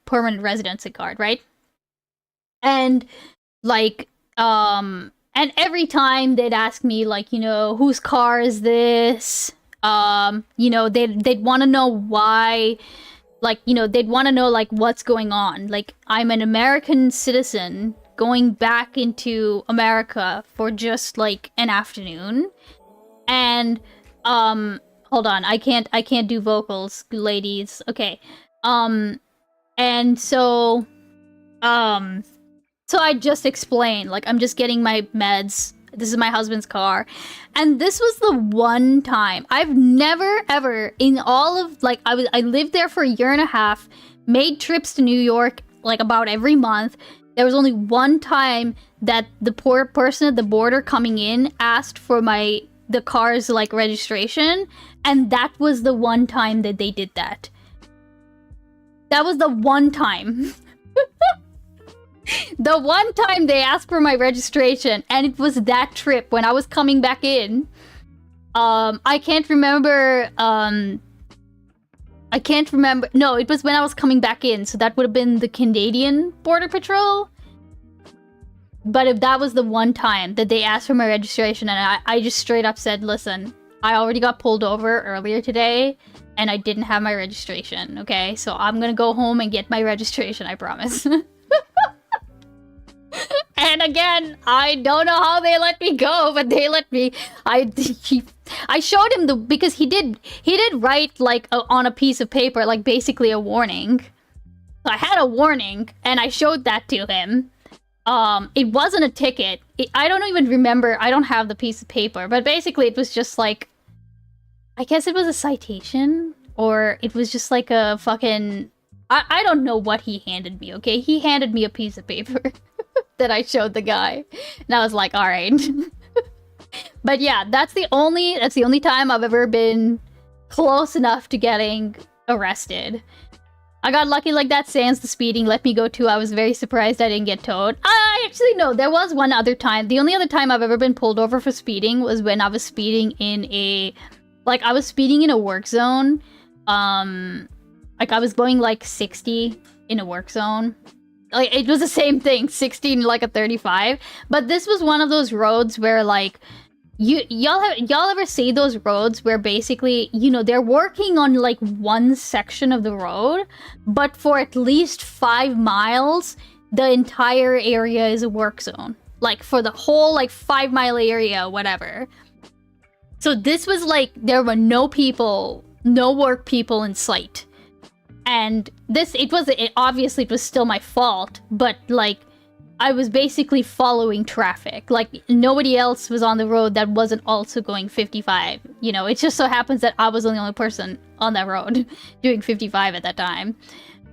permanent residency card, right? And like and every time they'd ask me, like, you know, whose car is this? You know, they'd want to know why, like, you know, they'd want to know, like, what's going on. Like, I'm an American citizen going back into America for just like an afternoon, and hold on, I can't do vocals, ladies. Okay, and so I just explained, like, I'm just getting my meds. This is my husband's car. And this was the one time I've never ever in all of, like, I lived there for a year and a half, made trips to New York like about every month. There was only one time that the poor person at the border coming in asked for the car's, like, registration, and that was the one time that they did that. That was the one time. The one time they asked for my registration, and it was that trip when I was coming back in. I can't remember. No, it was when I was coming back in, so that would have been the Canadian Border Patrol. But if that was the one time that they asked for my registration, and I just straight up said, listen, I already got pulled over earlier today, and I didn't have my registration, okay? So I'm gonna go home and get my registration, I promise. And again, I don't know how they let me go, but they let me. I showed him because he did write, like, on a piece of paper, like, basically a warning. So I had a warning, and I showed that to him. It wasn't a ticket. I don't even remember. I don't have the piece of paper, but basically it was just like, I guess it was a citation, or it was just like a fucking, I don't know what he handed me, okay? He handed me a piece of paper that I showed the guy, and I was like, all right. But yeah, that's the only time I've ever been close enough to getting arrested. I got lucky like that. Sans the speeding let me go too. I was very surprised I didn't get towed. Actually, no, there was one other time. The only other time I've ever been pulled over for speeding was when I was speeding in a work zone. Like, I was going like 60 in a work zone. Like, it was the same thing, 60 in like a 35. But this was one of those roads where, like, y'all ever see those roads where basically, you know, they're working on like one section of the road, but for at least 5 miles the entire area is a work zone. Like, for the whole, like, 5-mile area, whatever. So this was, like, there were no people, no work people in sight. And this, obviously it was still my fault, but, like, I was basically following traffic. Like, nobody else was on the road that wasn't also going 55. You know, it just so happens that I was the only person on that road doing 55 at that time.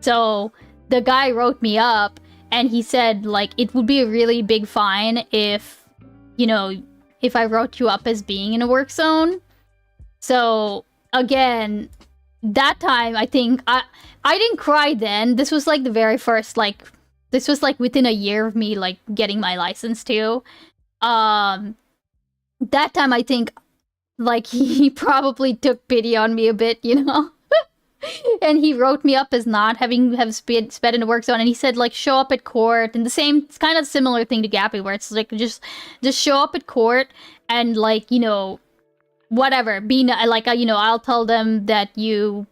So the guy wrote me up, and he said, like, it would be a really big fine if, you know, if I wrote you up as being in a work zone. So, again, that time, I think, I didn't cry then. This was, like, the very first, like, this was, like, within a year of me, like, getting my license, too. That time, I think, like, he probably took pity on me a bit, you know? And he wrote me up as not having sped in a work zone, and he said, like, show up at court, and the same, it's kind of similar thing to Gappy, where it's like, just show up at court, and, like, you know, whatever, like, you know, I'll tell them that you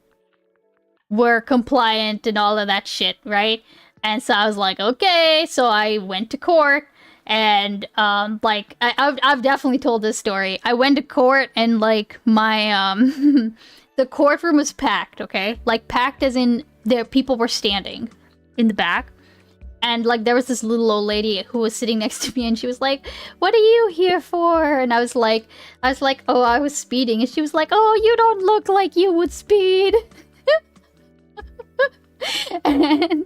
were compliant and all of that shit, right? And so I was like, okay, so I went to court, and, like, I've definitely told this story. I went to court, and, like, my, the courtroom was packed, okay? Like, packed as in people were standing in the back. And, like, there was this little old lady who was sitting next to me, and she was like, what are you here for? And I was like, oh, I was speeding. And she was like, oh, you don't look like you would speed. and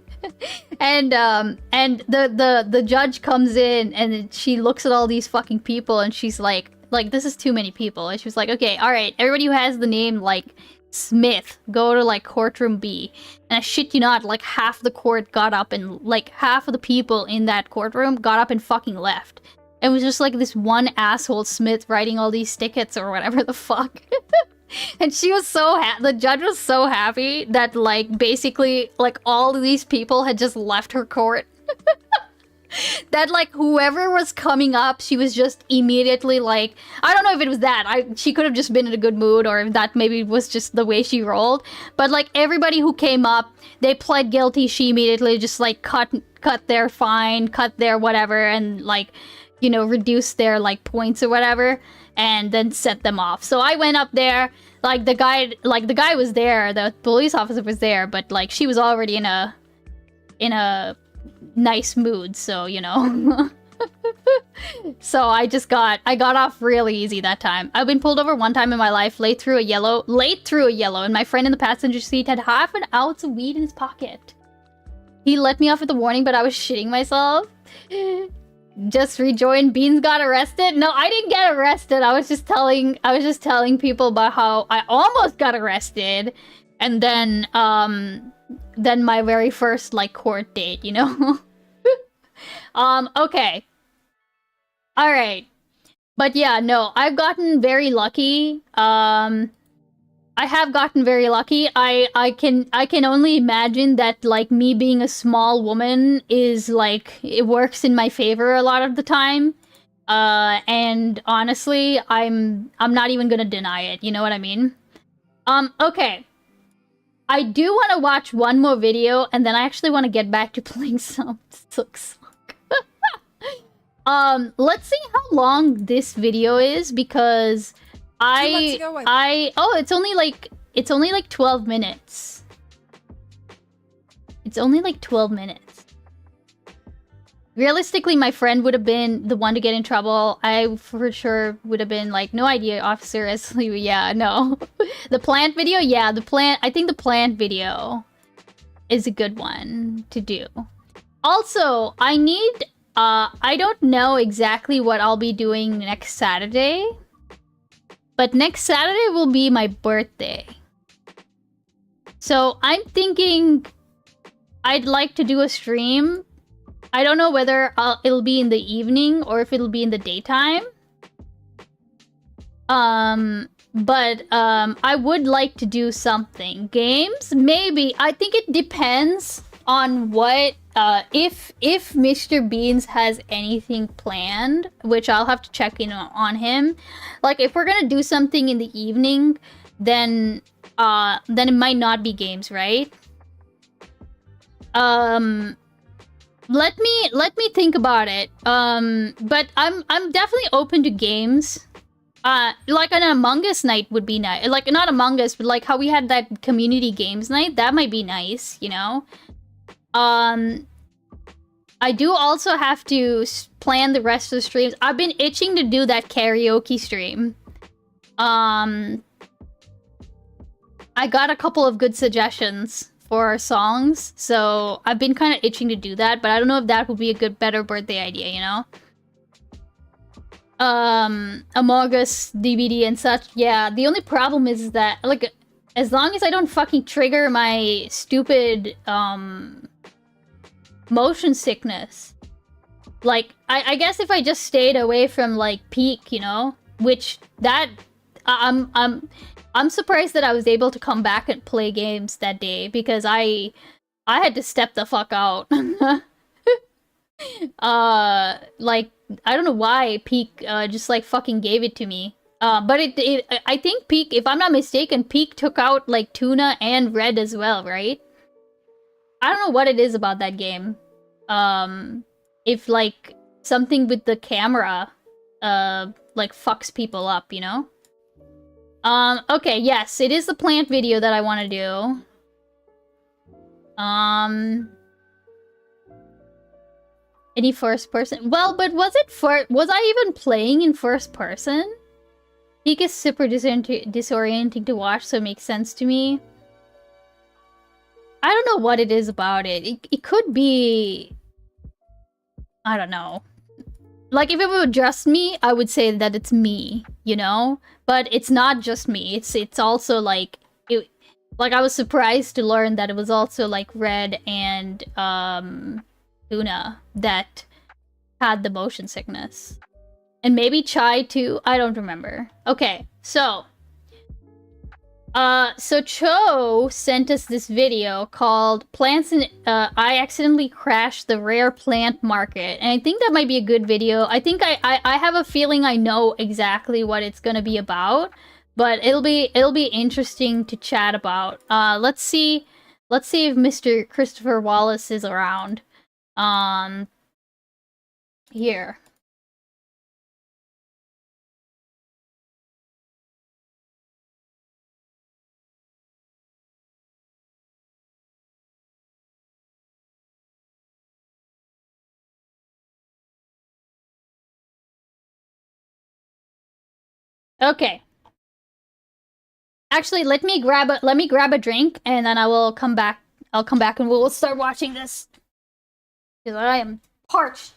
the judge comes in, and she looks at all these fucking people, and she's like, this is too many people. And she was like, okay, all right, everybody who has the name, like, Smith, go to, like, courtroom B. And I shit you not, like, half the court got up, and, like, half of the people in that courtroom got up and fucking left. It was just, like, this one asshole Smith writing all these tickets or whatever the fuck. And she was so the judge was so happy that, like, basically, like, all of these people had just left her court. That, like, whoever was coming up, she was just immediately, like, I don't know if it was that. She could have just been in a good mood, or if that maybe was just the way she rolled. But, like, everybody who came up, they pled guilty. She immediately just, like, cut their fine, cut their whatever, and, like, you know, reduce their, like, points or whatever, and then set them off. So I went up there, like, the guy was there, the police officer was there, but, like, she was already in a nice mood, so, you know. So I got off really easy that time. I've been pulled over one time in my life, late through a yellow, and my friend in the passenger seat had half an ounce of weed in his pocket. He let me off with a warning, but I was shitting myself. Just rejoined. Beans got arrested. No, I didn't get arrested. I was just telling people about how I almost got arrested, and then my very first, like, court date, you know. Okay. All right. But yeah, no, I've gotten very lucky. I have gotten very lucky. I can only imagine that, like, me being a small woman is, like, it works in my favor a lot of the time. And honestly, I'm not even gonna deny it. You know what I mean? Okay. I do want to watch one more video, and then I actually want to get back to playing some Silk Slug. Let's see how long this video is, because it's only like 12 minutes. It's only like 12 minutes. Realistically, my friend would have been the one to get in trouble. I for sure would have been like, no idea, officer. Yeah, no. The plant video? Yeah, I think the plant video is a good one to do. Also, I don't know exactly what I'll be doing next Saturday. But next Saturday will be my birthday. So I'm thinking I'd like to do a stream. I don't know whether it'll be in the evening or if it'll be in the daytime. But I would like to do something. Games? Maybe. I think it depends on what... if Mr. Beans has anything planned, which I'll have to check in on him. Like, if we're gonna do something in the evening, then it might not be games, right? let me think about it. But I'm definitely open to games. Like an Among Us night would be nice. Like not Among Us, but like how we had that community games night. That might be nice, you know. I do also have to plan the rest of the streams. I've been itching to do that karaoke stream. I got a couple of good suggestions for songs, so I've been kind of itching to do that, but I don't know if that would be a better birthday idea, you know? Among Us DVD and such. Yeah, the only problem is that, like, as long as I don't fucking trigger my stupid, motion sickness. Like, I guess if I just stayed away from, like, Peak, you know? Which, that... I'm surprised that I was able to come back and play games that day, because I had to step the fuck out. Like, I don't know why Peak, just, like, fucking gave it to me. But I think Peak, if I'm not mistaken, Peak took out, like, Tuna and Red as well, right? I don't know what it is about that game. If, like, something with the camera, like, fucks people up, you know? Okay, yes, it is the plant video that I want to do. Any first person? Well, but was I even playing in first person? Peak is super disorienting to watch, so it makes sense to me. I don't know what it is about it. It could be... I don't know. Like, if it were just me, I would say that it's me, you know? But it's not just me. It's also, like... Like, I was surprised to learn that it was also, like, Red and, Tuna that had the motion sickness. And maybe Chai, too? I don't remember. Okay, so... So Cho sent us this video called Plants and I Accidentally Crashed the Rare Plant Market. And I think that might be a good video. I think I have a feeling I know exactly what it's gonna be about, but it'll be interesting to chat about. Let's see if Mr. Christopher Wallace is around. Here. Okay. Actually, let me grab a drink, and then I will come back. I'll come back and we'll start watching this. Because I am parched.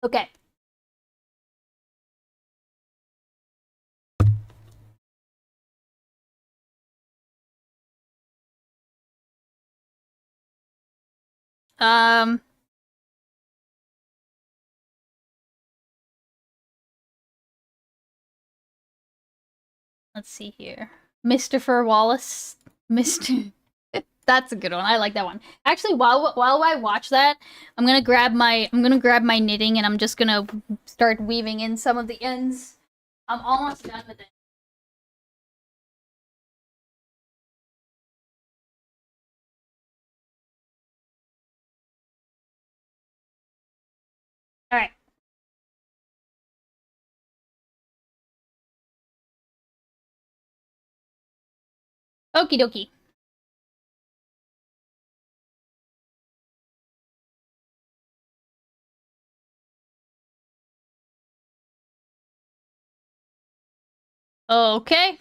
Okay. Let's see here. Mr. Wallace. Mr. That's a good one. I like that one. Actually, while I watch that, I'm gonna grab my knitting and I'm just gonna start weaving in some of the ends. I'm almost done with it. All right. Okie dokie. Okay.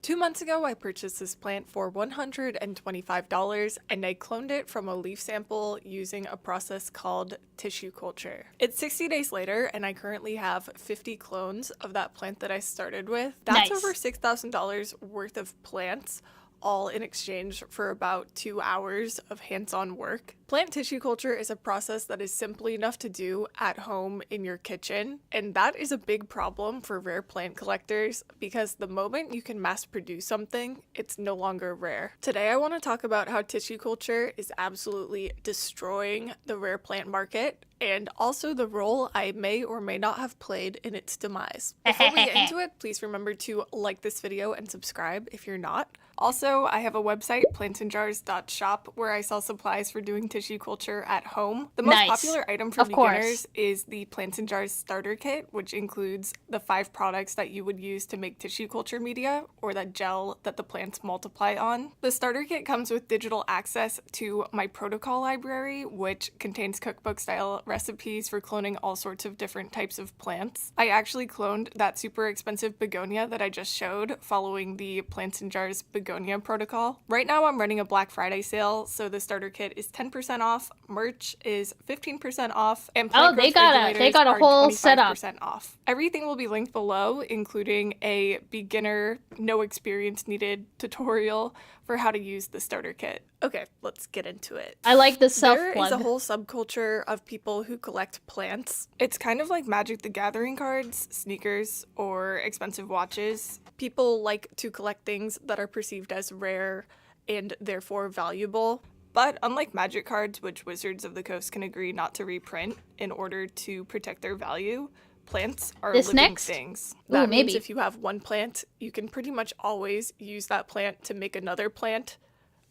2 months ago, I purchased this plant for $125, and I cloned it from a leaf sample using a process called tissue culture. It's 60 days later, and I currently have 50 clones of that plant that I started with. That's Nice. over $6,000 worth of plants, all in exchange for about 2 hours of hands-on work. Plant tissue culture is a process that is simple enough to do at home in your kitchen, and that is a big problem for rare plant collectors because the moment you can mass produce something, it's no longer rare. Today I want to talk about how tissue culture is absolutely destroying the rare plant market and also the role I may or may not have played in its demise. Before we get into it, please remember to like this video and subscribe if you're not. Also, I have a website, plantsandjars.shop, where I sell supplies for doing tissue culture at home. The most popular item for beginners is the Plants and Jars starter kit, which includes the 5 products that you would use to make tissue culture media, or that gel that the plants multiply on. The starter kit comes with digital access to my protocol library, which contains cookbook-style recipes for cloning all sorts of different types of plants. I actually cloned that super expensive begonia that I just showed, following the Plants and Jars begonia protocol. Right now I'm running a Black Friday sale, so the starter kit is 10% off, merch is 15% off, and plant growth they got a whole setup. 25% off. Everything will be linked below, including a beginner, no experience needed tutorial for how to use the starter kit. Okay, let's get into it. I like the self-plug. There is a whole subculture of people who collect plants. It's kind of like Magic the Gathering cards, sneakers, or expensive watches. People like to collect things that are perceived as rare and therefore valuable. But unlike Magic cards, which Wizards of the Coast can agree not to reprint in order to protect their value, plants are living things. That means if you have one plant, you can pretty much always use that plant to make another plant,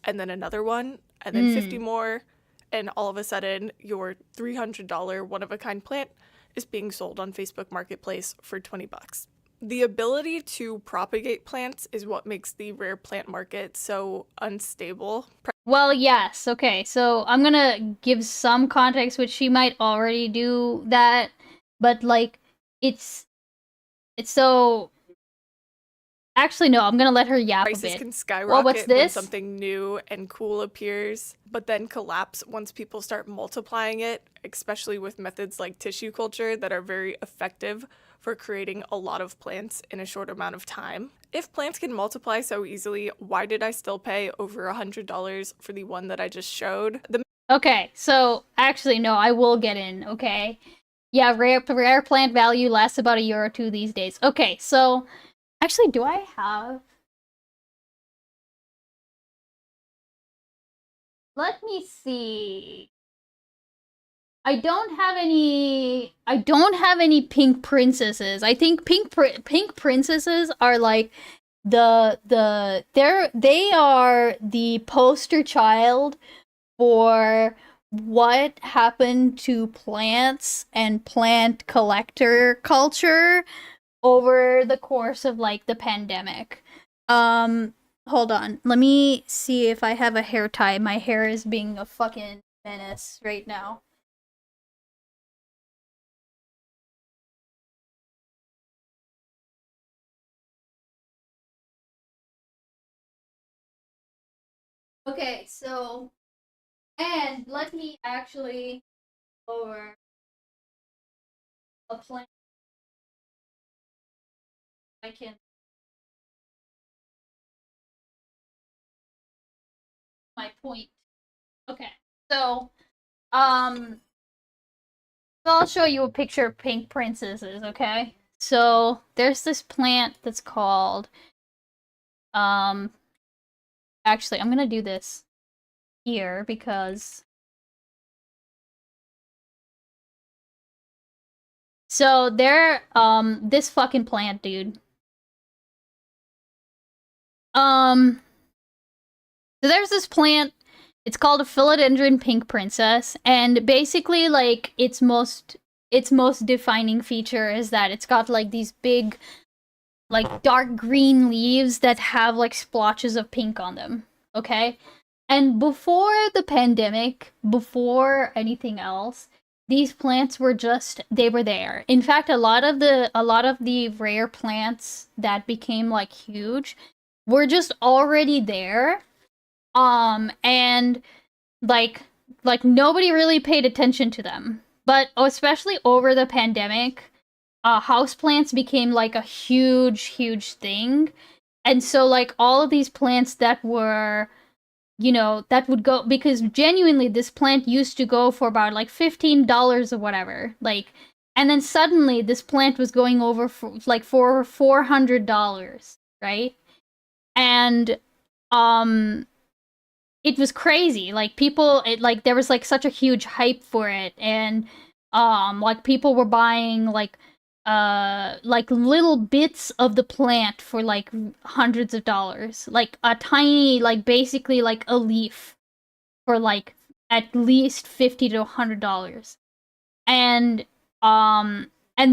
and then another one, and then 50 more, and all of a sudden your $300 one-of-a-kind plant is being sold on Facebook Marketplace for 20 bucks. The ability to propagate plants is what makes the rare plant market so unstable. Well, yes, okay, so I'm gonna give some context, which she might already do that, but like, it's so... Actually, no, I'm gonna let her yap a bit. Prices can skyrocket what's this? when something new and cool appears, but then collapse once people start multiplying it, especially with methods like tissue culture that are very effective for creating a lot of plants in a short amount of time. If plants can multiply so easily, why did I still pay over $100 for the one that I just showed? Okay, so actually, no, I will get in, okay? Yeah, rare plant value lasts about €1 or 2 these days. Okay, so... Actually, do I have... Let me see. I don't have any pink princesses. I think pink princesses are like they are the poster child for what happened to plants and plant collector culture over the course of like the pandemic. Hold on. Let me see if I have a hair tie. My hair is being a fucking menace right now. Okay, so, and let me actually over a plant. I can my point. Okay, so I'll show you a picture of pink princesses, okay? So there's this plant that's called actually I'm gonna do this here because so they're this fucking plant, dude. So there's this plant, it's called a philodendron pink princess, and basically like its most defining feature is that it's got like these big like dark green leaves that have like splotches of pink on them, okay? And before the pandemic, before anything else, these plants were they were there. In fact, a lot of the rare plants that became like huge were just already there. And like nobody really paid attention to them. But especially over the pandemic, houseplants became like a huge thing. And so like all of these plants that were you know, that would go, because genuinely this plant used to go for about like $15 or whatever. Like, and then suddenly this plant was going over for like for $400, right? And it was crazy. Like people, like there was like such a huge hype for it, and like people were buying like little bits of the plant for like hundreds of dollars, like a tiny, like basically like a leaf for like at least $50 to $100. And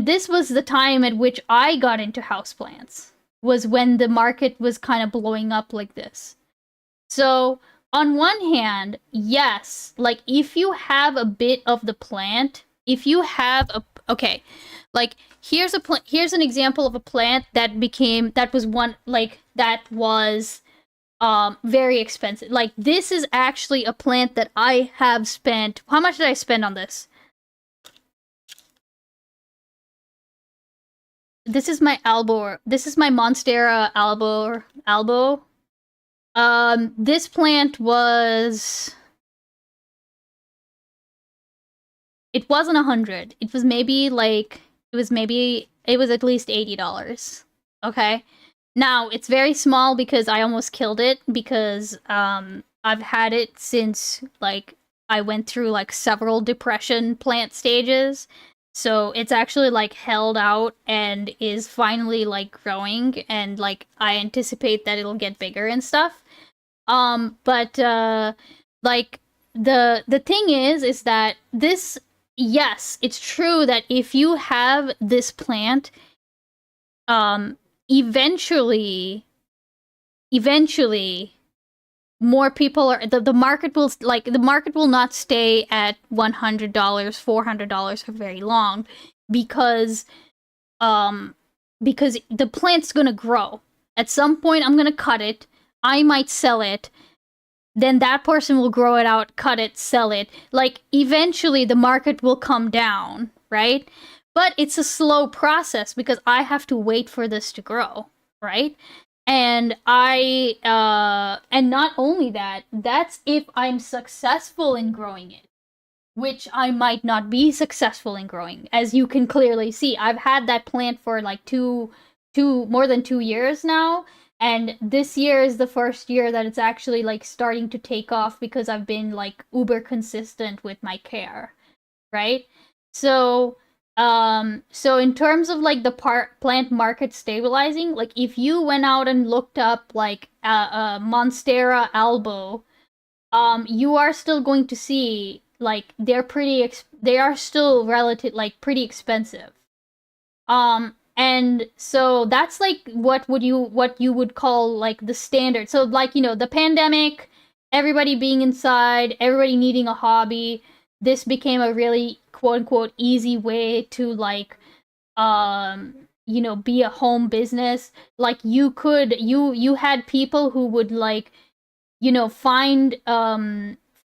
this was the time at which I got into houseplants, was when the market was kind of blowing up like this. So on one hand, yes, like if you have a bit of the plant, if you have a, okay, like here's an example of a plant that was very expensive. Like this is actually a plant that I have spent, how much did I spend on this? This is my elbow. This is my Monstera elbow. This plant was, it wasn't 100. It was maybe like, it was at least $80. Okay. Now it's very small because I almost killed it, because I've had it since like I went through like several depression plant stages. So it's actually like held out and is finally like growing, and like I anticipate that it'll get bigger and stuff. But like the thing is that this, yes, it's true that if you have this plant, eventually more people are, the market will, like, the market will not stay at $100, $400 for very long, because the plant's gonna grow. At some point I'm gonna cut it, I might sell it, then that person will grow it out, cut it, sell it. Like eventually the market will come down, right? But it's a slow process because I have to wait for this to grow, right? And and not only that, that's if I'm successful in growing it, which I might not be successful in growing. As you can clearly see, I've had that plant for like more than 2 years now, and this year is the first year that it's actually like starting to take off because I've been like uber consistent with my care, right? So so in terms of like the plant market stabilizing, like if you went out and looked up like Monstera albo, you are still going to see like they are still relative, like pretty expensive. And so that's like what you would call like the standard. So like, you know, the pandemic, everybody being inside, everybody needing a hobby, this became a really quote unquote easy way to like you know, be a home business. Like you had people who would like, you know, find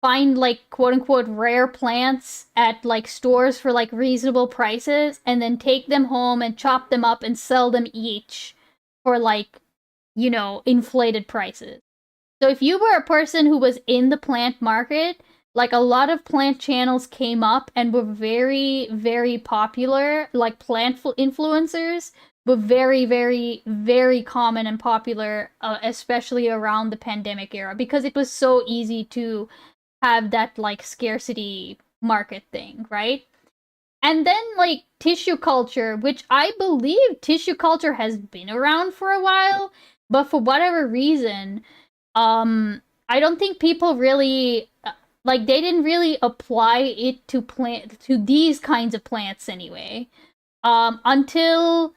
like quote unquote rare plants at like stores for like reasonable prices, and then take them home and chop them up and sell them each for like, you know, inflated prices. So if you were a person who was in the plant market, like a lot of plant channels came up and were very, very popular, like plant influencers, but very, very, very common and popular, especially around the pandemic era, because it was so easy to have that like scarcity market thing, right? And then like tissue culture, which I believe tissue culture has been around for a while, but for whatever reason, I don't think people really like, they didn't really apply it to these kinds of plants anyway, until,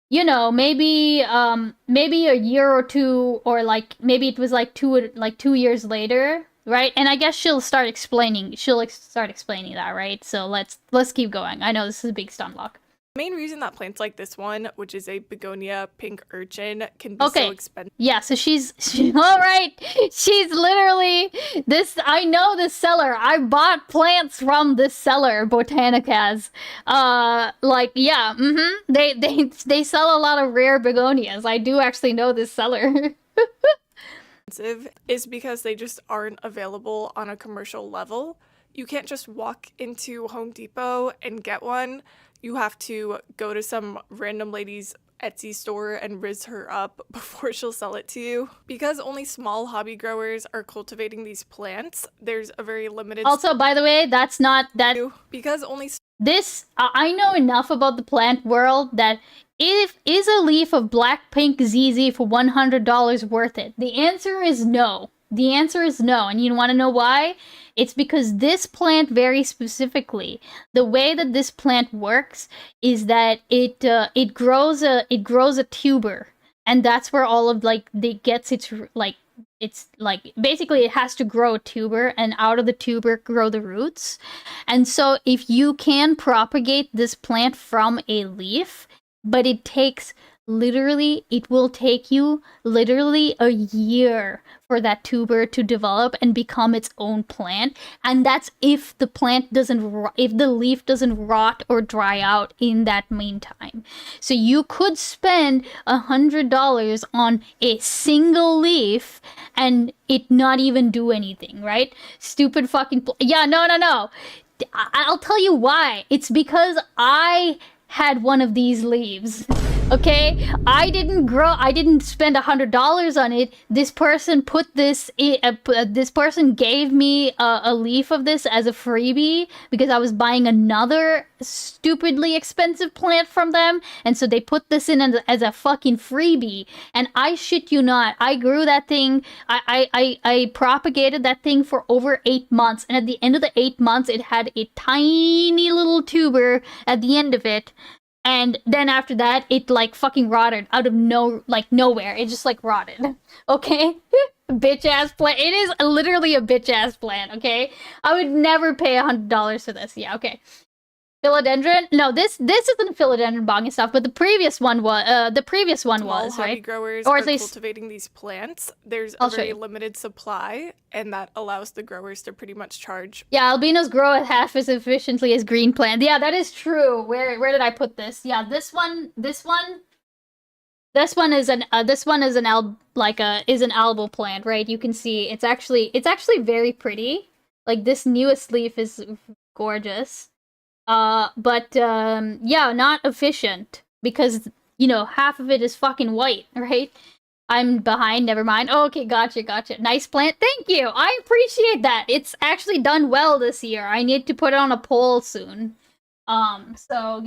you know, maybe a year or two, or like maybe it was like 2 years later, right? And I guess she'll start explaining that, right? So let's keep going. I know this is a big stun block. The main reason that plants like this one, which is a begonia pink urchin, can be so expensive. Yeah, so she's all right. She's literally this. I know this seller. I bought plants from this seller, Botanicas. Like yeah, They sell a lot of rare begonias. I do actually know this seller. is because they just aren't available on a commercial level. You can't just walk into Home Depot and get one. You have to go to some random lady's Etsy store and riz her up before she'll sell it to you. Because only small hobby growers are cultivating these plants, there's a very limited... Also, by the way, that's not that... Because only... This, I know enough about the plant world that is a leaf of black pink ZZ for $100 worth it? The answer is no. The answer is no. And you want to know why? It's because this plant very specifically, the way that this plant works is that it grows a tuber, and that's where all of like it gets its like basically it has to grow a tuber, and out of the tuber grow the roots. And so if you can propagate this plant from a leaf, but it takes it will take you literally a year for that tuber to develop and become its own plant. And that's if the if the leaf doesn't rot or dry out in that meantime. So you could spend $100 on a single leaf and it not even do anything, right? Stupid fucking yeah, no. I'll tell you why. It's because I had one of these leaves. Okay, I didn't spend $100 on it. This person this person gave me a leaf of this as a freebie because I was buying another stupidly expensive plant from them, and so they put this in as a fucking freebie. And I shit you not, I grew that thing. I propagated that thing for over 8 months, and at the end of the 8 months, it had a tiny little tuber at the end of it. And then after that, it like fucking rotted out of nowhere. It just like rotted. Okay? Bitch ass plant. It is literally a bitch ass plant, okay? I would never pay $100 for this. Yeah, okay. Philodendron? No, this isn't philodendron bog and stuff, but the previous one was Small hobby right? growers Or are at least cultivating these plants. There's I'll a show very you. limited supply, and that allows the growers to pretty much charge. Yeah, albinos grow at half as efficiently as green plants. Yeah, that is true. Where did I put this? Yeah, this one is an albal plant, right? You can see it's actually very pretty. Like this newest leaf is gorgeous. But yeah, not efficient because half of it is fucking white, right? I'm behind, never mind. Oh, okay, gotcha. Nice plant. Thank you. I appreciate that. It's actually done well this year. I need to put it on a poll soon. So,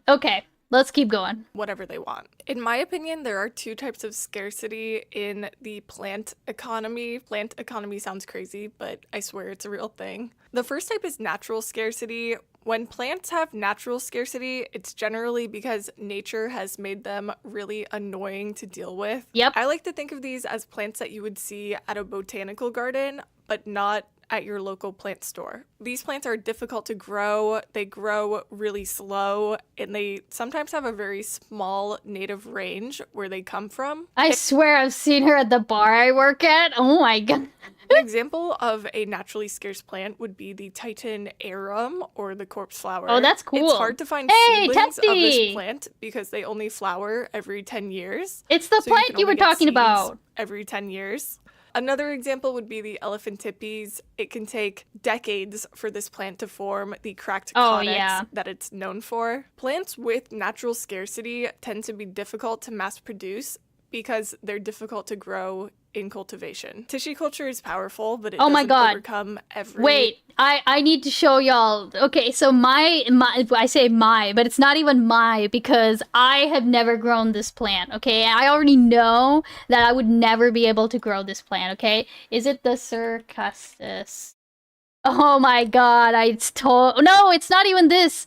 okay. Let's keep going. Whatever they want. In my opinion, there are two types of scarcity in the plant economy. Plant economy sounds crazy, but I swear it's a real thing. The first type is natural scarcity. When plants have natural scarcity, it's generally because nature has made them really annoying to deal with. Yep. I like to think of these as plants that you would see at a botanical garden, but not at your local plant store. These plants are difficult to grow, they grow really slow, and they sometimes have a very small native range where they come from. I swear I've seen her at the bar I work at. Oh my god. An example of a naturally scarce plant would be the Titan arum or the corpse flower. Oh, that's cool. It's hard to find seedlings of this plant because they only flower every 10 years. It's the plant you were talking about. Every 10 years. Another example would be the elephantippes. It can take decades for this plant to form the cracked conics that it's known for. Plants with natural scarcity tend to be difficult to mass produce because they're difficult to grow in cultivation. Tissue culture is powerful, but it doesn't overcome every... Wait, I need to show y'all. Okay, so my I say my, but it's not even my because I have never grown this plant, okay? I already know that I would never be able to grow this plant, okay? Is it the Circastus? Oh my god, no, it's not even this.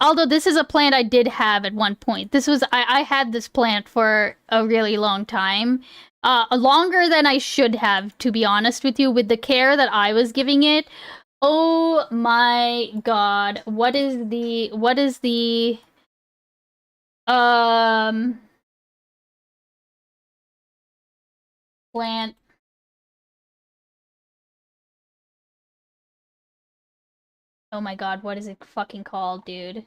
Although this is a plant I did have at one point. I had this plant for a really long time. Longer than I should have, to be honest with you, with the care that I was giving it. Oh my god. What is the plant? Oh my god, what is it fucking called, dude?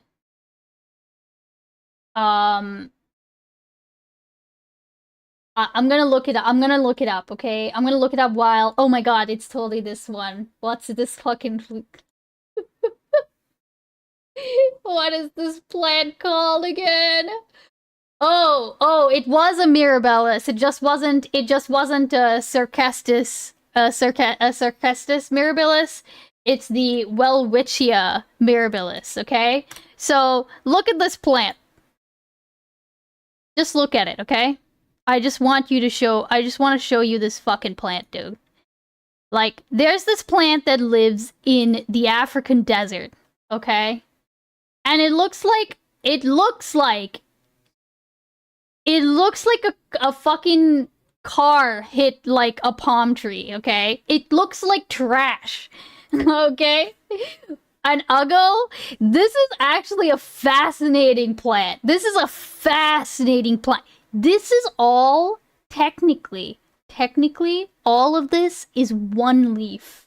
I'm gonna look it up. I'm gonna look it up, okay? I'm gonna look it up while... Oh my god, it's totally this one. What's this fucking... What is this plant called again? Oh, it was a Mirabilis. It just wasn't a Sarcastus, Sarcastus Mirabilis. It's the Welwitschia Mirabilis, okay? So, look at this plant. Just look at it, okay? I just want to show you this fucking plant, dude. Like, there's this plant that lives in the African desert, okay? And it looks like a fucking car hit like a palm tree, okay? It looks like trash, okay? An Uggo, this is actually a fascinating plant. This is a fascinating plant. This is all technically, all of this is one leaf.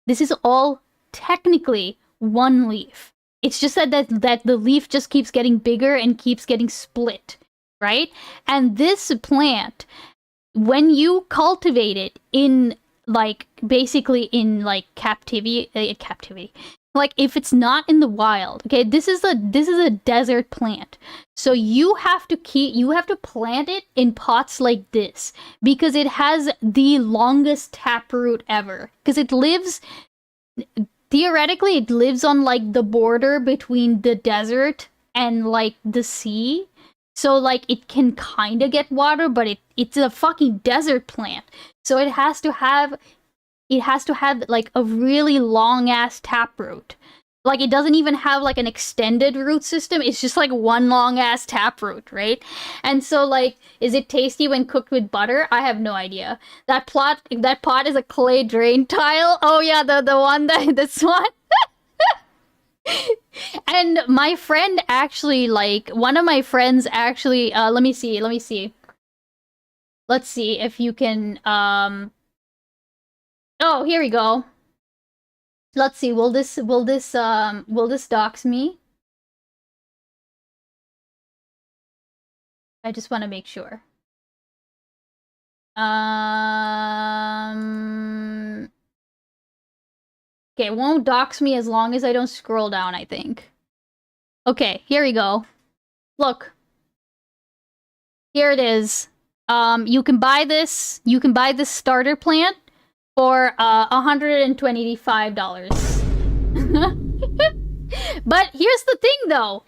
This is all technically one leaf. It's just that the leaf just keeps getting bigger and keeps getting split, right? And this plant, when you cultivate it in like basically in like captivity, like if it's not in the wild, okay, this is a desert plant. So you have to plant it in pots like this because it has the longest taproot ever. Because theoretically it lives on like the border between the desert and like the sea. So like it can kind of get water, but it's a fucking desert plant. So it has to have like a really long ass taproot. Like it doesn't even have like an extended root system. It's just like one long ass taproot, right? And so like, is it tasty when cooked with butter? I have no idea. That pot is a clay drain tile. Oh yeah, the one this one. And my friend actually, like, one of my friends actually, let me see. Let's see if you can, oh, here we go. Let's see, will this dox me? I just want to make sure. Okay, it won't dox me as long as I don't scroll down, I think. Okay, here we go. Look. Here it is. You can buy this starter plant for $125. But here's the thing though.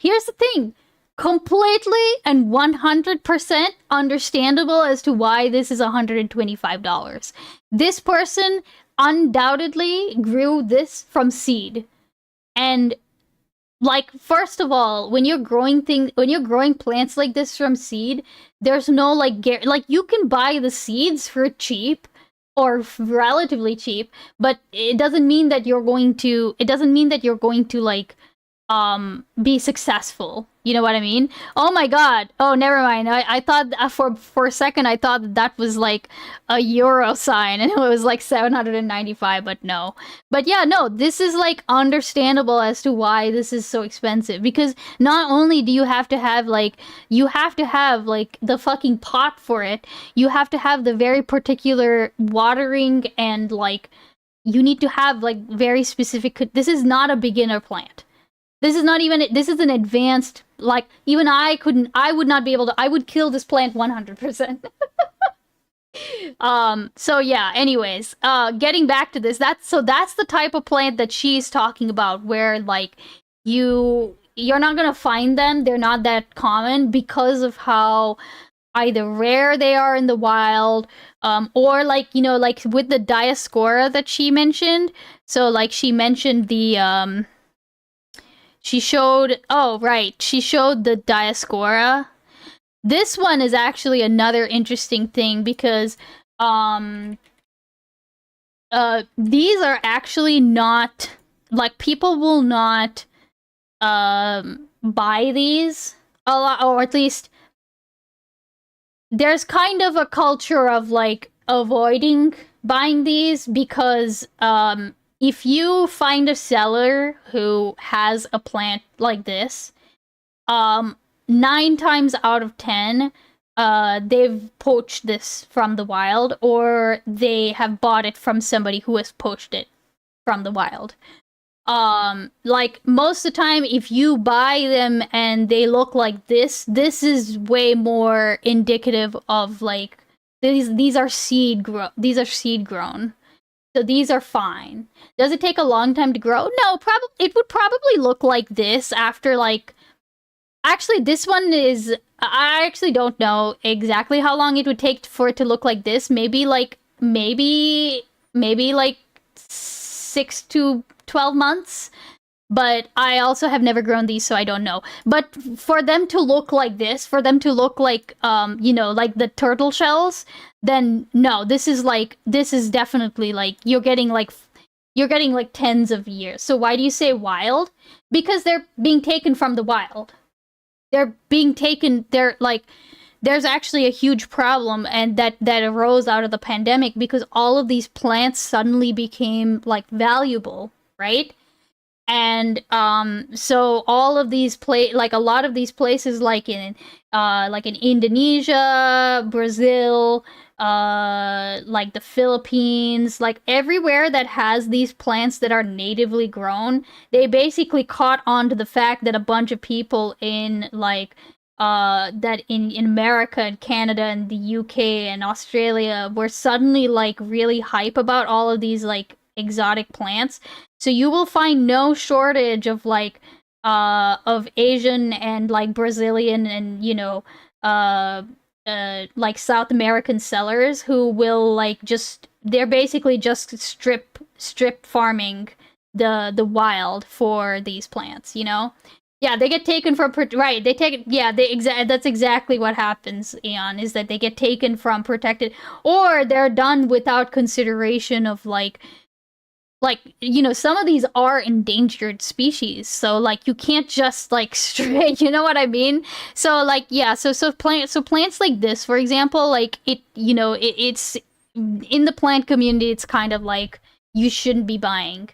Completely and 100% understandable as to why this is $125. This person undoubtedly grew this from seed. And like, first of all, when you're growing plants like this from seed, there's no like you can buy the seeds for cheap or relatively cheap, but it doesn't mean that you're going to like be successful. You know what I mean? Oh my god. Oh, never mind. I thought for a second I thought that was like a euro sign and it was like 795, but no. But yeah, no, this is like understandable as to why this is so expensive, because not only do you have to have like the fucking pot for it, you have to have the very particular watering, and like you need to have like very specific. This is not a beginner plant. This is an advanced, like, even I would not be able to, I would kill this plant 100%. So yeah, anyways, getting back to this, that's the type of plant that she's talking about, where, like, you're not gonna find them, they're not that common, because of how either rare they are in the wild, or, like, you know, like, with the Dioscora that she mentioned, so, like, she mentioned the, she showed the Dioscora. This one is actually another interesting thing, because these are actually not, like, people will not buy these a lot, or at least there's kind of a culture of like avoiding buying these, because if you find a seller who has a plant like this, 9 times out of 10, they've poached this from the wild, or they have bought it from somebody who has poached it from the wild. Like most of the time, if you buy them and they look like this is way more indicative of like these are seed grown. So these are fine. Does it take a long time to grow? No, it would probably look like this after like. Actually, this one is. I actually don't know exactly how long it would take for it to look like this. Maybe like 6 to 12 months. But I also have never grown these, so I don't know. But for them to look like this, for them to look like, like the turtle shells, then no, this is definitely like, you're getting like tens of years. So why do you say wild? Because they're being taken from the wild. There's actually a huge problem, and that arose out of the pandemic because all of these plants suddenly became like valuable, right? And so all of these a lot of these places like in Indonesia, Brazil, like the Philippines, like everywhere that has these plants that are natively grown, they basically caught on to the fact that a bunch of people in like that in America and Canada and the UK and Australia were suddenly like really hype about all of these like exotic plants. So you will find no shortage of like of Asian and like Brazilian and like South American sellers who will like they're basically just strip farming the wild for these plants, Yeah, they get taken from right. They take that's exactly what happens. Eon is that they get taken from protected, or they're done without consideration of like some of these are endangered species, so like you can't just like stray, you know what I mean? So like so plants like this, for example, like it's in the plant community, it's kind of like you shouldn't be buying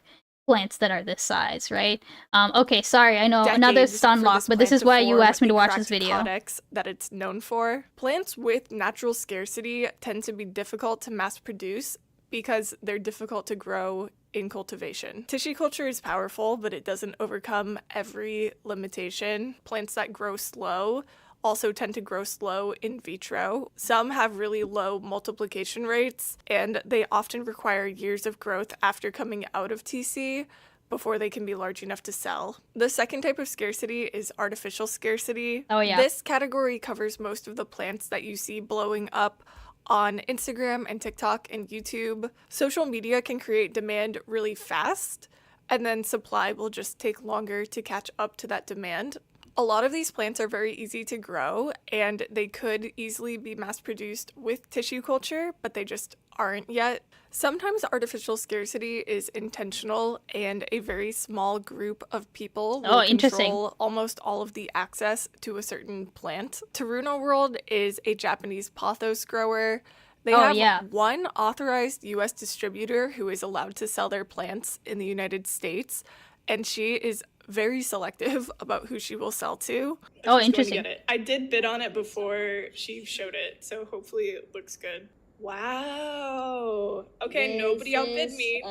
plants that are this size, right? Okay, sorry, I know another sunlock, but this is why you asked me to watch this video. That it's known for. Plants with natural scarcity tend to be difficult to mass produce because they're difficult to grow in cultivation. Tissue culture is powerful, but it doesn't overcome every limitation. Plants that grow slow also tend to grow slow in vitro. Some have really low multiplication rates, and they often require years of growth after coming out of TC before they can be large enough to sell. The second type of scarcity is artificial scarcity. Oh yeah. This category covers most of the plants that you see blowing up on Instagram and TikTok and YouTube. Social media can create demand really fast, and then supply will just take longer to catch up to that demand. A lot of these plants are very easy to grow, and they could easily be mass-produced with tissue culture, but they just aren't yet. Sometimes artificial scarcity is intentional, and a very small group of people will control almost all of the access to a certain plant. Teruno World is a Japanese pothos grower. They have one authorized U.S. distributor who is allowed to sell their plants in the United States, and she is very selective about who she will sell to. Oh, interesting. I did bid on it before she showed it, so hopefully it looks good. Wow. Okay, nobody outbid me.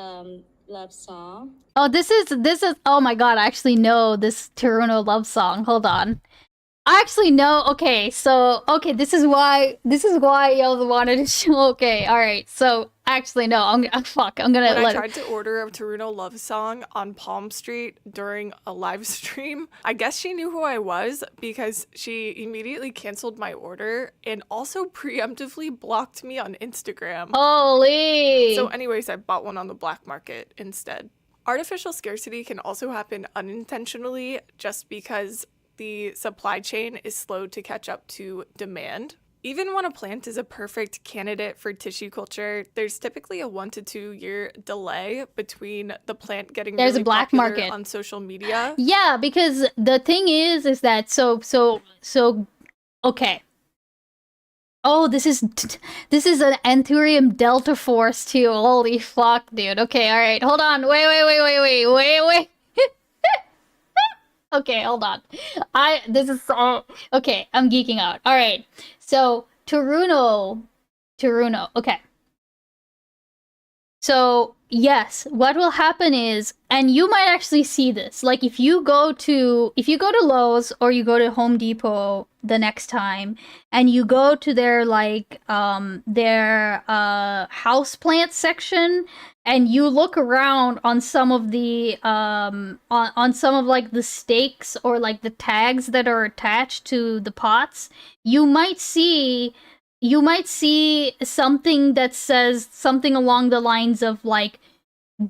Love song. Oh, this is oh my god, I actually know this Teruno love song. Hold on. I actually know. Okay, this is why y'all wanted to show. Okay, all right. So actually, no. I'm gonna. When I tried to order a Teruno love song on Palm Street during a live stream, I guess she knew who I was because she immediately canceled my order and also preemptively blocked me on Instagram. Holy. So, anyways, I bought one on the black market instead. Artificial scarcity can also happen unintentionally, just because the supply chain is slow to catch up to demand. Even when a plant is a perfect candidate for tissue culture, there's typically a 1 to 2 year delay between the plant getting There's really a black popular market on social media. Yeah, because the thing is that so okay. Oh, this is an Anthurium Delta Force too. Holy fuck, dude. Okay, all right. Hold on. Wait. Okay, hold on. This is so okay. I'm geeking out. All right. So Turuno. Okay. So, yes, what will happen is, and you might actually see this, like if you go to Lowe's or you go to Home Depot the next time and you go to their house plant section and you look around on some of the on some of like the stakes or like the tags that are attached to the pots, you might see something that says something along the lines of like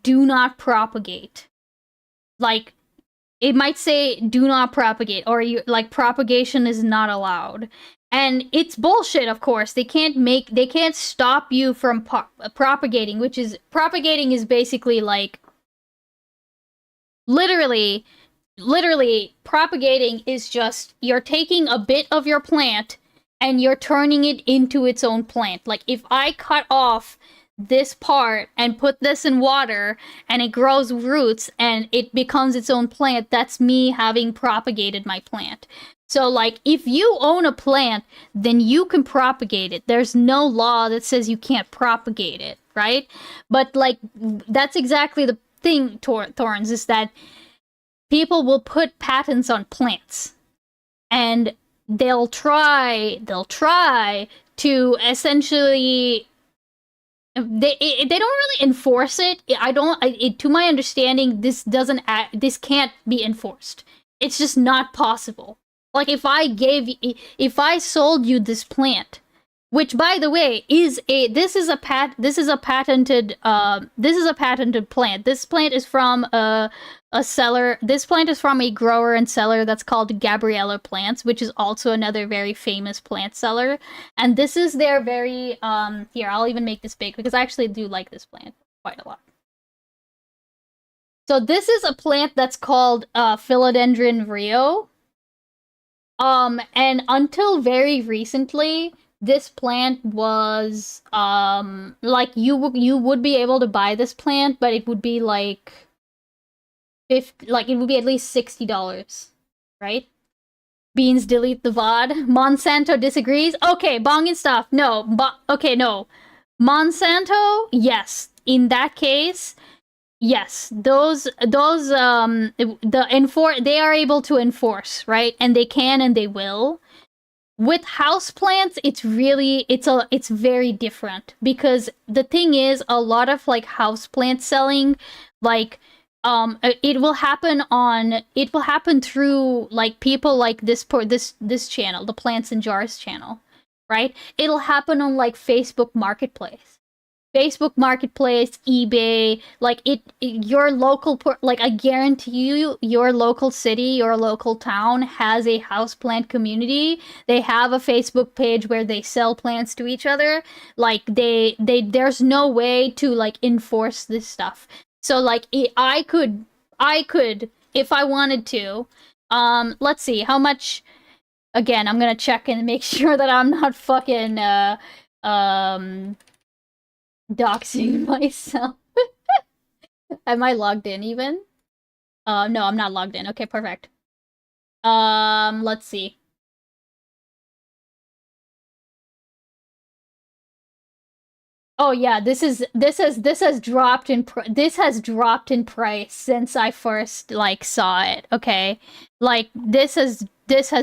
do not propagate. Like it might say do not propagate or you like propagation is not allowed. And it's bullshit, of course. They can't stop you from propagating, which is propagating is basically like literally propagating is just you're taking a bit of your plant and you're turning it into its own plant. Like if I cut off this part and put this in water and it grows roots and it becomes its own plant, that's me having propagated my plant. So like if you own a plant, then you can propagate it. There's no law that says you can't propagate it, right? But like that's exactly the thing, Thorns, is that people will put patents on plants and they'll try to essentially they don't really enforce it. To my understanding, this can't be enforced. It's just not possible. Like if I sold you this plant, which by the way this is a patented plant. This plant is from a seller. This plant is from a grower and seller that's called Gabriella Plants, which is also another very famous plant seller. And this is their very here, I'll even make this big because I actually do like this plant quite a lot. So this is a plant that's called Philodendron Rio. And until very recently, this plant was like you would be able to buy this plant, but it would be like it would be at least $60, right? Beans delete the VOD. Monsanto disagrees. Okay, bong and stuff. No, okay, no. Monsanto, yes. In that case, yes. They are able to enforce, right? And they can and they will. With houseplants, it's very different because the thing is a lot of like houseplant selling, like it will happen through like people like this channel, the Plants in Jars channel, right? It'll happen on like Facebook Marketplace, eBay, like your local like I guarantee you your local city, your local town has a houseplant community. They have a Facebook page where they sell plants to each other. Like there's no way to like enforce this stuff. So like I could if I wanted to. Let's see how much. Again, I'm gonna check and make sure that I'm not fucking doxing myself. Am I logged in even? No, I'm not logged in. Okay, perfect. Let's see. Oh yeah, this has dropped in price since I first like saw it. Okay, like this has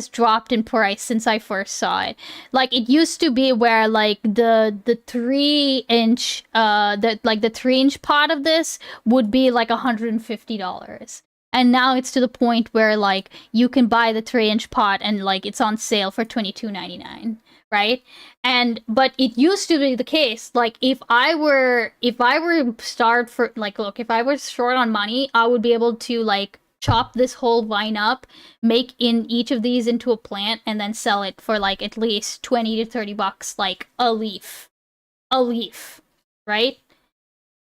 dropped in price since I first saw it. Like it used to be where like the 3-inch the 3-inch pot of this would be like $150. And now it's to the point where like you can buy the 3-inch pot and like it's on sale for $22.99. Right? But it used to be the case, like if I were starved for like look, if I was short on money, I would be able to like chop this whole vine up, make in each of these into a plant, and then sell it for like at least $20 to $30 like a leaf. Right?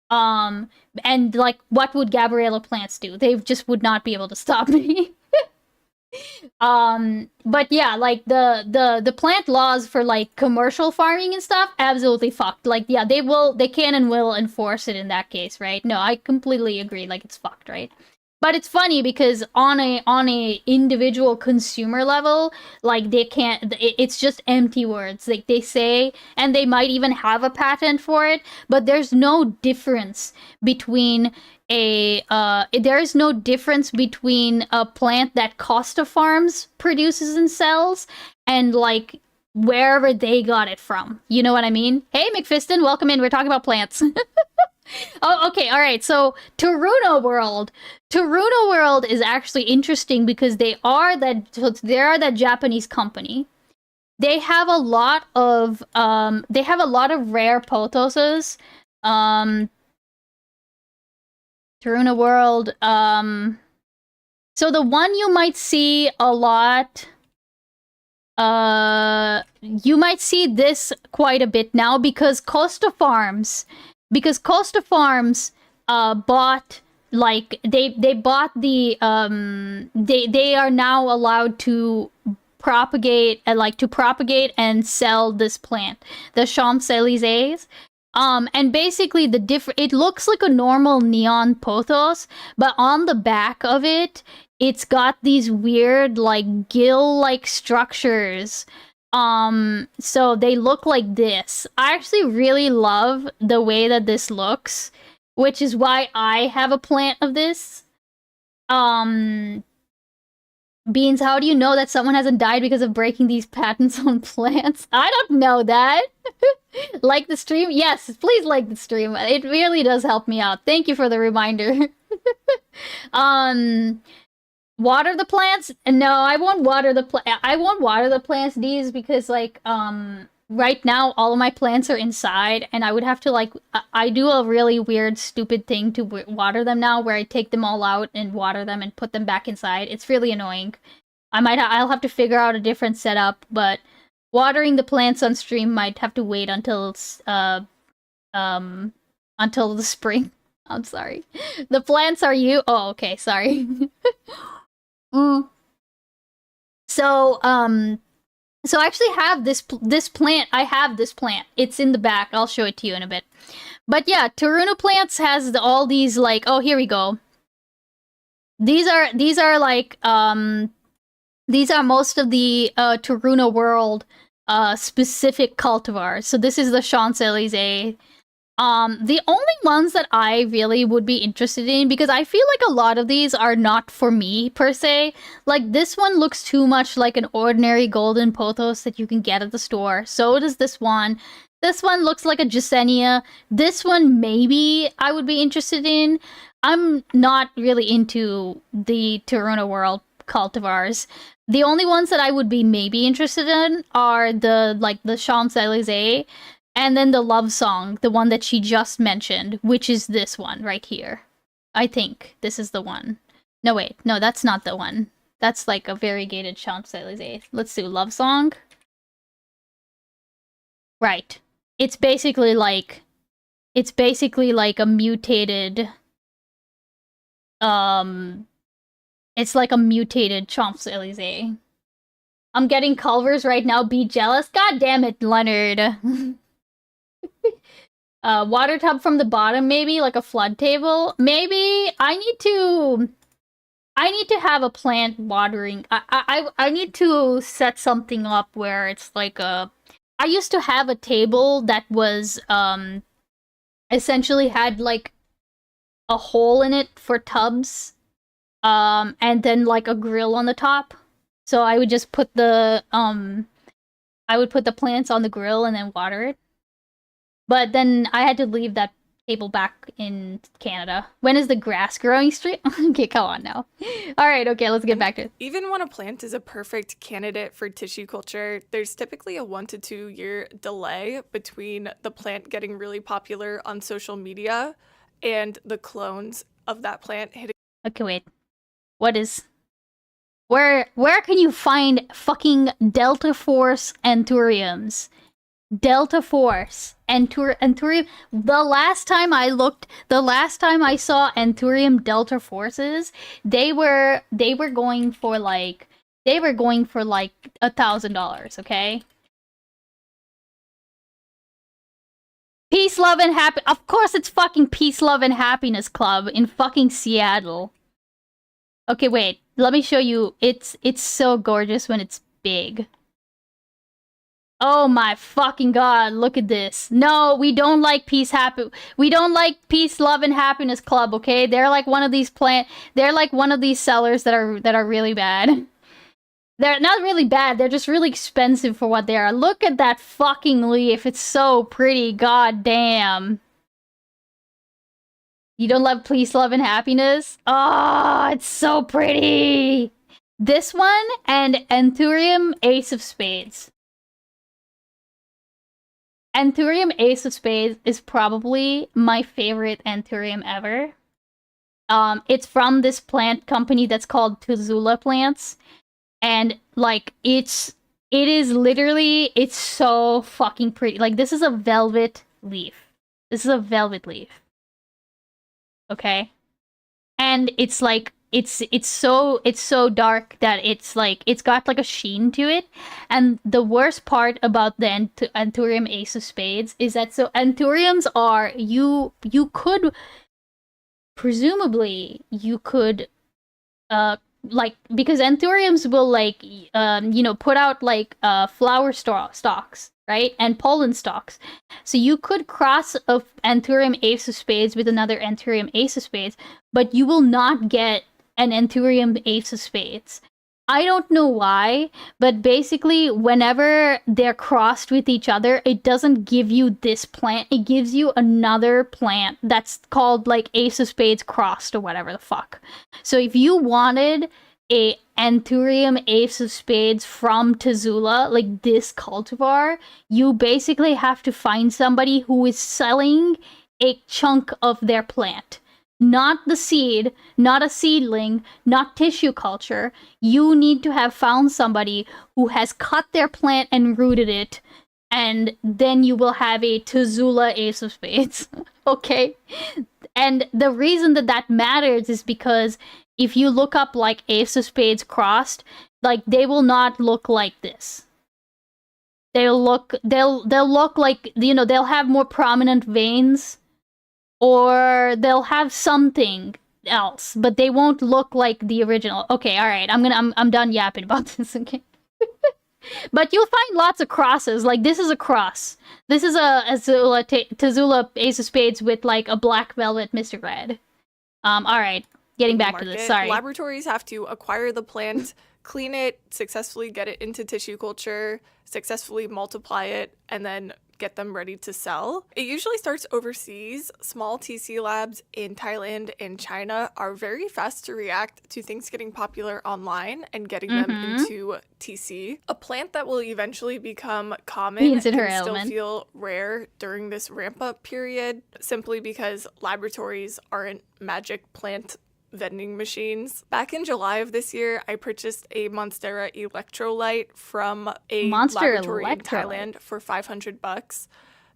And like what would Gabriella plants do? They just would not be able to stop me. But yeah, like the plant laws for like commercial farming and stuff, absolutely fucked. Like yeah, they can and will enforce it in that case, right? No, I completely agree, like it's fucked, right? But it's funny because on a individual consumer level, like they can't. It's just empty words. Like they say, and they might even have a patent for it. But there's no difference between there is no difference between a plant that Costa Farms produces and sells and like wherever they got it from. You know what I mean? Hey, McFiston, welcome in. We're talking about plants. Oh, okay, all right. So Taruna World, Taruna World is actually interesting because they are that Japanese company. They have a lot of rare potoses. Taruna World. So the one you might see a lot. You might see this quite a bit now because Costa Farms bought like they bought the they are now allowed to propagate and sell this plant, the Champs-Élysées. And basically it looks like a normal neon pothos, but on the back of it, it's got these weird like gill-like structures. So they look like this. I actually really love the way that this looks, which is why I have a plant of this. Beans, how do you know that someone hasn't died because of breaking these patents on plants? I don't know that. Like the stream? Yes, please like the stream. It really does help me out. Thank you for the reminder. Water the plants? No, I won't water the plants, D's, because like right now all of my plants are inside, and I would have to like I do a really weird stupid thing to water them now where I take them all out and water them and put them back inside. It's really annoying. I'll have to figure out a different setup, but watering the plants on stream might have to wait until until the spring. I'm sorry. The plants are you. Oh, okay, sorry. So I actually have this plant. I have this plant. It's in the back. I'll show it to you in a bit. But yeah, Taruna Plants has all these like, oh, here we go. These are like these are most of the Taruna World specific cultivars. So this is the Champs-Élysées. The only ones that I really would be interested in, because I feel like a lot of these are not for me, per se. Like, this one looks too much like an ordinary golden pothos that you can get at the store. So does this one. This one looks like a Gisenia. This one, maybe, I would be interested in. I'm not really into the Taruna World cultivars. The only ones that I would be maybe interested in are the Champs-Élysées, and then the love song, the one that she just mentioned, which is this one right here. I think this is the one. No, wait. No, that's not the one. That's like a variegated Champs-Élysées. Let's do love song. Right. It's basically like a mutated it's like a mutated Champs-Élysées. I'm getting Culvers right now. Be jealous. God damn it, Leonard. Water tub from the bottom, maybe like a flood table. Maybe I need to have a plant watering. I need to set something up where it's like a. I used to have a table that was essentially had like a hole in it for tubs, and then like a grill on the top. So I would just put the plants on the grill and then water it. But then I had to leave that table back in Canada. When is the grass growing stream? Okay, come on now. All right, okay, let's get back to it. Even when a plant is a perfect candidate for tissue culture, there's typically a 1 to 2 year delay between the plant getting really popular on social media and the clones of that plant hitting. Okay, wait. What is... Where can you find fucking Delta Force Anthuriums? Delta Force Anthurium. The last time I saw Anthurium Delta Forces, they were going for like $1,000. Okay. Peace, love, and happy. Of course, it's fucking Peace, Love, and Happiness Club in fucking Seattle. Okay, wait. Let me show you. It's so gorgeous when it's big. Oh my fucking god, look at this. No, we don't like we don't like Peace, Love, and Happiness Club, okay? They're like one of these they're like one of these sellers that are really bad. They're not really bad, they're just really expensive for what they are. Look at that fucking leaf, it's so pretty, god damn. You don't love Peace, Love, and Happiness? Oh, it's so pretty! This one and Anthurium Ace of Spades. Anthurium Ace of Spades is probably my favorite Anthurium ever. It's from this plant company that's called Tuzula Plants. And, like, it is literally, it's so fucking pretty. Like, this is a velvet leaf. This is a velvet leaf. Okay? And it's like, it's so dark that it's like, it's got like a sheen to it. And the worst part about the Anthurium Ace of Spades is that, so Anthuriums are, you could, presumably, you could, like, because Anthuriums will, like, you know, put out, like, flower stalks, right? And pollen stalks. So you could cross a Anthurium Ace of Spades with another Anthurium Ace of Spades, but you will not get an Anthurium Ace of Spades. I don't know why, but basically, whenever they're crossed with each other, it doesn't give you this plant. It gives you another plant that's called, like, Ace of Spades crossed or whatever the fuck. So if you wanted a Anthurium Ace of Spades from Tuzula, like this cultivar, you basically have to find somebody who is selling a chunk of their plant. Not the seed, not a seedling, not tissue culture. You need to have found somebody who has cut their plant and rooted it, and then you will have a Tuzula Ace of Spades. Okay? And the reason that that matters is because if you look up, like, Ace of Spades crossed, like, they will not look like this. They'll look like, you know, they'll have more prominent veins, or they'll have something else, but they won't look like the original. Okay, all right. I'm done yapping about this. Okay. But you'll find lots of crosses. Like, this is a cross. This is a Tuzula Ace of Spades with, like, a black velvet Mr. Red. All right. Getting back to this. Sorry. Laboratories have to acquire the plant, clean it, successfully get it into tissue culture, successfully multiply it, and then get them ready to sell. It usually starts overseas. Small TC labs in Thailand and China are very fast to react to things getting popular online and getting them into TC. A plant that will eventually become common and still feel rare during this ramp-up period, simply because laboratories aren't magic plant vending machines. Back in July of this year, I purchased a Monstera electrolyte from a laboratory in Thailand for $500.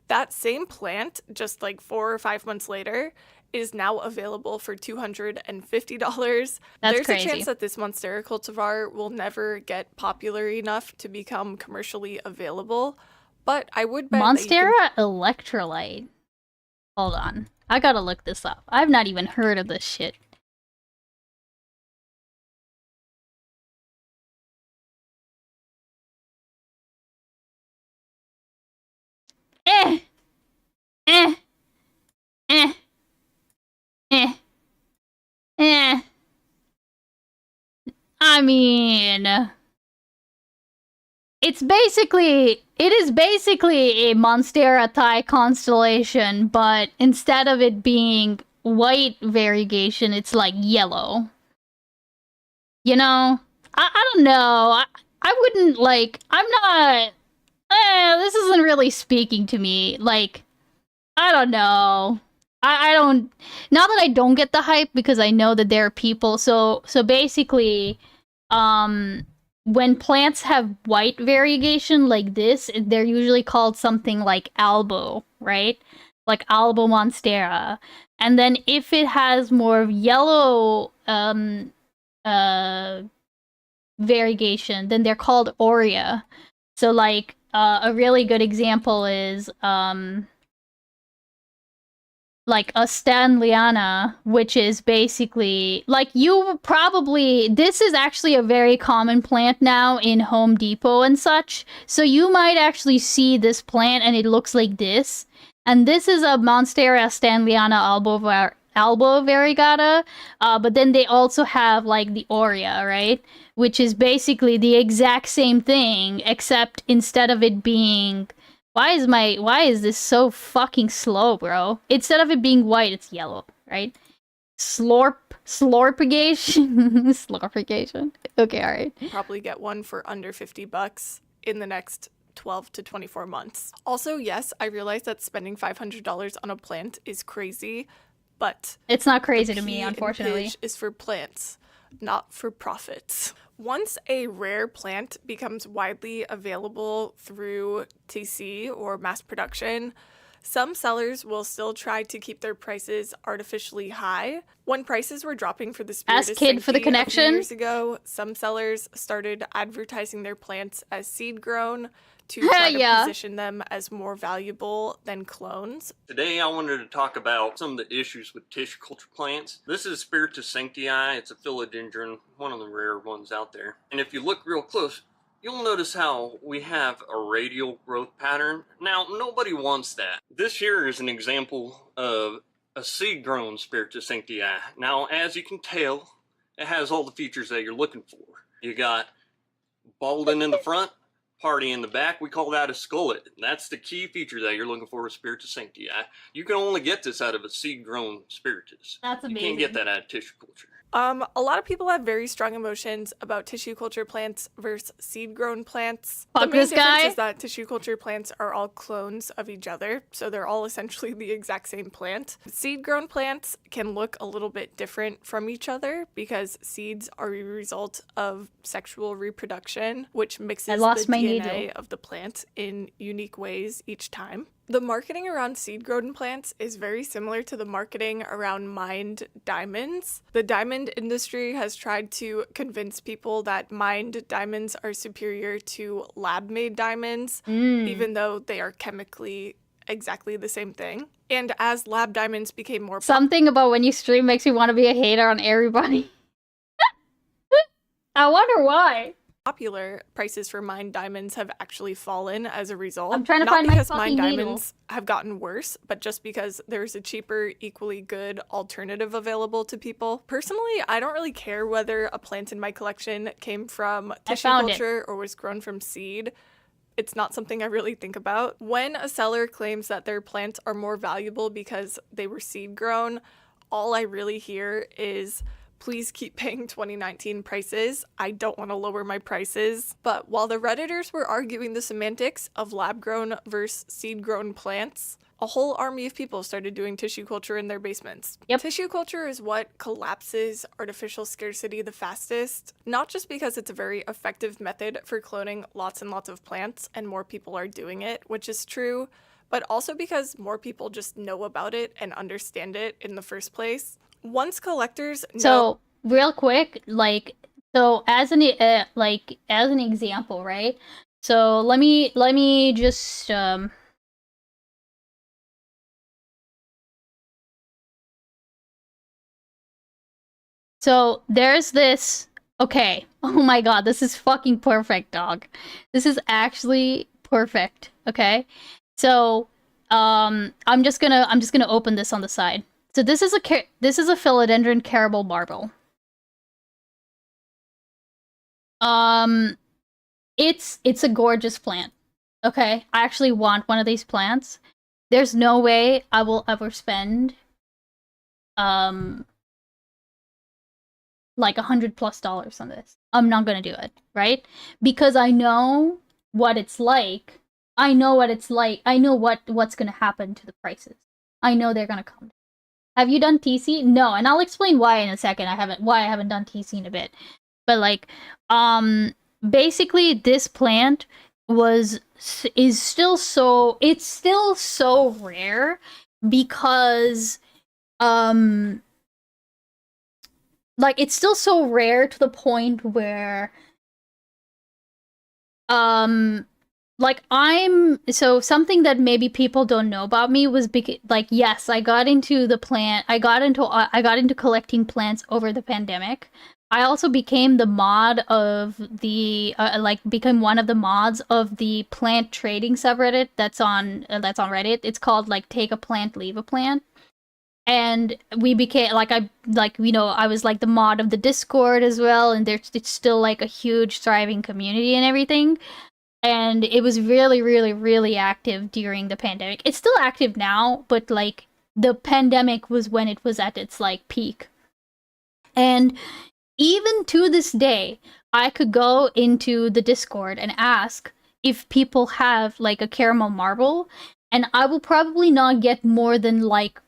That same plant, just like 4 or 5 months later, is now available for $250. There's crazy. A chance that this Monstera cultivar will never get popular enough to become commercially available, but I would bet Monstera electrolyte. Hold on. I gotta look this up. I've not even heard of this shit. Eh. I mean, it is basically a Monstera Thai constellation, but instead of it being white variegation, it's like yellow. You know? I don't know. I wouldn't, like, I'm not... this isn't really speaking to me. Like, I don't know. I don't... Not that I don't get the hype, because I know that there are people... So basically, when plants have white variegation like this, they're usually called something like albo, right? Like albo monstera. And then if it has more yellow variegation, then they're called aurea. So, like, a really good example is like a Stanleyana, which is basically like you probably this is actually a very common plant now in Home Depot and such. So you might actually see this plant and it looks like this. And this is a Monstera Stanleyana albo variegata, but then they also have like the Aurea, right? Which is basically the exact same thing, except instead of it being why is this so fucking slow, bro? Instead of it being white, it's yellow, right? Slorpigation. Slorpigation. Okay, alright. Probably get one for under $50 in the next 12 to 24 months. Also, yes, I realize that spending $500 on a plant is crazy, but it's not crazy the to me, P in unfortunately. pitch is for plants, not for profits. Once a rare plant becomes widely available through TC or mass production, some sellers will still try to keep their prices artificially high. When prices were dropping for the Spiritus Ask Kid for the Sancti a few connection. years ago, some sellers started advertising their plants as seed grown to try to position them as more valuable than clones. Today I wanted to talk about some of the issues with tissue culture plants. This is Spiritus Sancti. It's a philodendron, one of the rare ones out there. And if you look real close, you'll notice how we have a radial growth pattern. Now, nobody wants that. This here is an example of a seed-grown Spiritus Sancti. Now, as you can tell, it has all the features that you're looking for. You got balding in the front, party in the back. We call that a skullet. That's the key feature that you're looking for with Spiritus Sancti. You can only get this out of a seed-grown Spiritus. That's amazing. You can't get that out of tissue culture. A lot of people have very strong emotions about tissue culture plants versus seed-grown plants. Fuck the main this difference guy. is that tissue culture plants are all clones of each other, so they're all essentially the exact same plant. Seed-grown plants can look a little bit different from each other because seeds are a result of sexual reproduction, which mixes the DNA of the plant in unique ways each time. The marketing around seed-grown plants is very similar to the marketing around mined diamonds. The diamond industry has tried to convince people that mined diamonds are superior to lab-made diamonds, even though they are chemically exactly the same thing. And as lab diamonds became more something about when you stream makes you want to be a hater on everybody. I wonder why. Popular, prices for mined diamonds have actually fallen as a result. I'm trying to Not find my because fucking mined needle. diamonds have gotten worse, but just because there's a cheaper, equally good alternative available to people. Personally, I don't really care whether a plant in my collection came from tissue culture or was grown from seed. It's not something I really think about. When a seller claims that their plants are more valuable because they were seed grown, all I really hear is, please keep paying 2019 prices. I don't want to lower my prices. But while the Redditors were arguing the semantics of lab-grown versus seed-grown plants, a whole army of people started doing tissue culture in their basements. Yep. Tissue culture is what collapses artificial scarcity the fastest, not just because it's a very effective method for cloning lots and lots of plants and more people are doing it, which is true, but also because more people just know about it and understand it in the first place. Once collectors know— So, real quick, as an example, right? So, let me just So, there's this. Okay. Oh my god, this is fucking perfect, dog. This is actually perfect, okay? So, I'm just going to open this on the side. So this is a philodendron carabal barbel. It's a gorgeous plant. Okay, I actually want one of these plants. There's no way I will ever spend like $100+ on this. I'm not gonna do it, right? Because I know what it's like. I know what's gonna happen to the prices. I know they're gonna come down. Have you done TC? No, and I'll explain why in a second. I haven't done TC in a bit. But basically this plant is still so rare because it's still so rare to the point where like so something that maybe people don't know about me was like, yes, I got into I got into collecting plants over the pandemic. I also became the mod of the like became one of the mods of the plant trading subreddit that's on Reddit. It's called like Take a Plant, Leave a Plant. And we became like I was like the mod of the Discord as well, and it's still like a huge thriving community and everything. And it was really, really, really active during the pandemic. It's still active now, but like the pandemic was when it was at its like peak. And even to this day, I could go into the Discord and ask if people have like a caramel marble, and I will probably not get more than like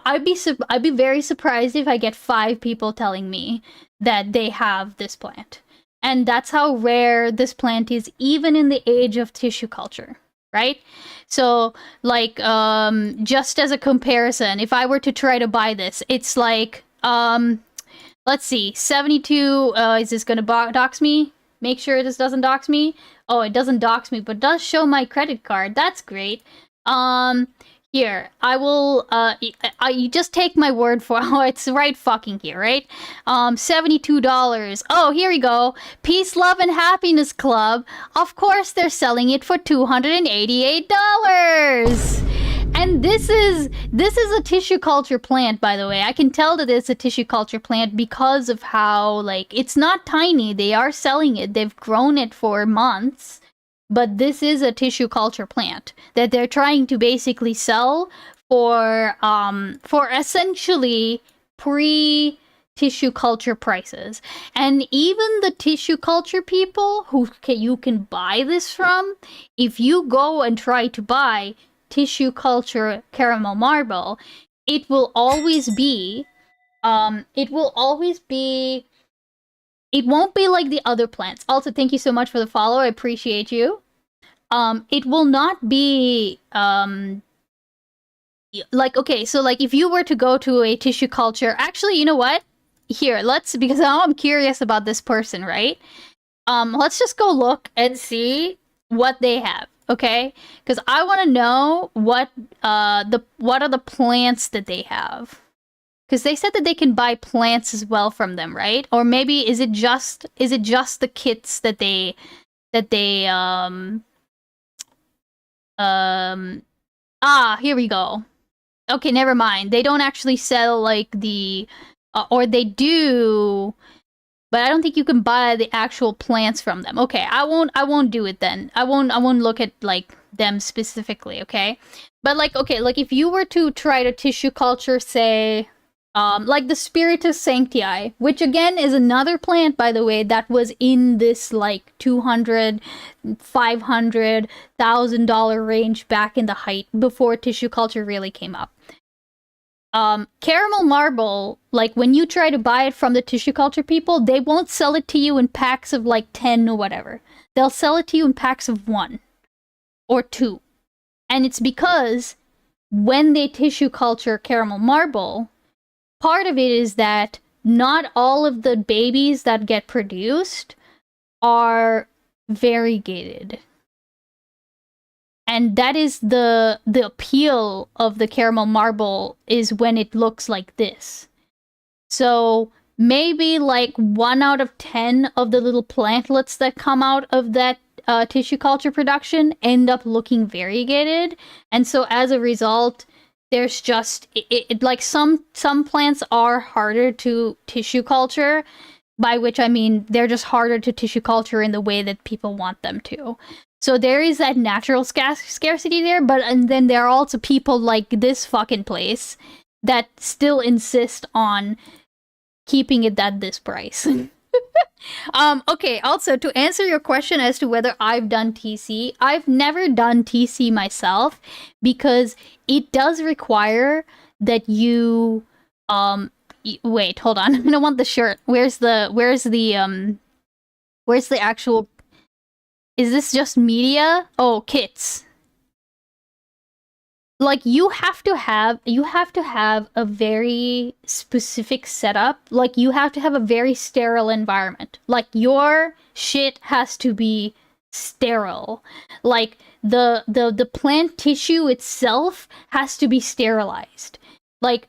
I'd be very surprised if I get 5 people telling me that they have this plant. And that's how rare this plant is, even in the age of tissue culture, right? So, like, just as a comparison, if I were to try to buy this, it's like, let's see, 72, is this gonna dox me? Make sure this doesn't dox me. Oh, it doesn't dox me, but does show my credit card. That's great. Here, I will, you just take my word for it. It's right fucking here, right? $72. Oh, here we go. Peace, Love, and Happiness Club. Of course, they're selling it for $288. And this is a tissue culture plant, by the way. I can tell that it's a tissue culture plant because of how, like, it's not tiny. They are selling it. They've grown it for months. But this is a tissue culture plant that they're trying to basically sell for essentially pre-tissue culture prices. And even the tissue culture people who you can buy this from, if you go and try to buy tissue culture caramel marble, it will always be it won't be like the other plants. Also, thank you so much for the follow. I appreciate you. It will not be like, okay, so like if you were to go to a tissue culture, actually, you know what? Here, because now I'm curious about this person, right? Let's just go look and see what they have, okay? Because I want to know what are the plants that they have. Because they said that they can buy plants as well from them, right? Or maybe is it just the kits that they here we go. Okay, never mind. They don't actually sell like the or they do, but I don't think you can buy the actual plants from them. Okay, I won't do it then. I won't look at like them specifically, okay? But like, okay, like if you were to try to tissue culture, say like the Spiritus Sanctii, which again is another plant, by the way, that was in this like $200, $500, $1,000 range back in the height before tissue culture really came up. Caramel marble, like when you try to buy it from the tissue culture people, they won't sell it to you in packs of like 10 or whatever. They'll sell it to you in packs of 1 or 2. And it's because when they tissue culture caramel marble, part of it is that not all of the babies that get produced are variegated. And that is the appeal of the caramel marble, is when it looks like this. So maybe like 1 out of 10 of the little plantlets that come out of that tissue culture production end up looking variegated. And so as a result, there's just like some plants are harder to tissue culture, by which I mean they're just harder to tissue culture in the way that people want them to. So there is that natural scarcity there, and then there are also people like this fucking place that still insist on keeping it at this price. Okay, also to answer your question as to whether I've done TC, I've never done TC myself because it does require that you wait, hold on. I don't want the shirt. Where's the actual, is this just media? Oh, kits. Like you have to have a very specific setup. Like you have to have a very sterile environment. Like your shit has to be sterile. Like the plant tissue itself has to be sterilized. Like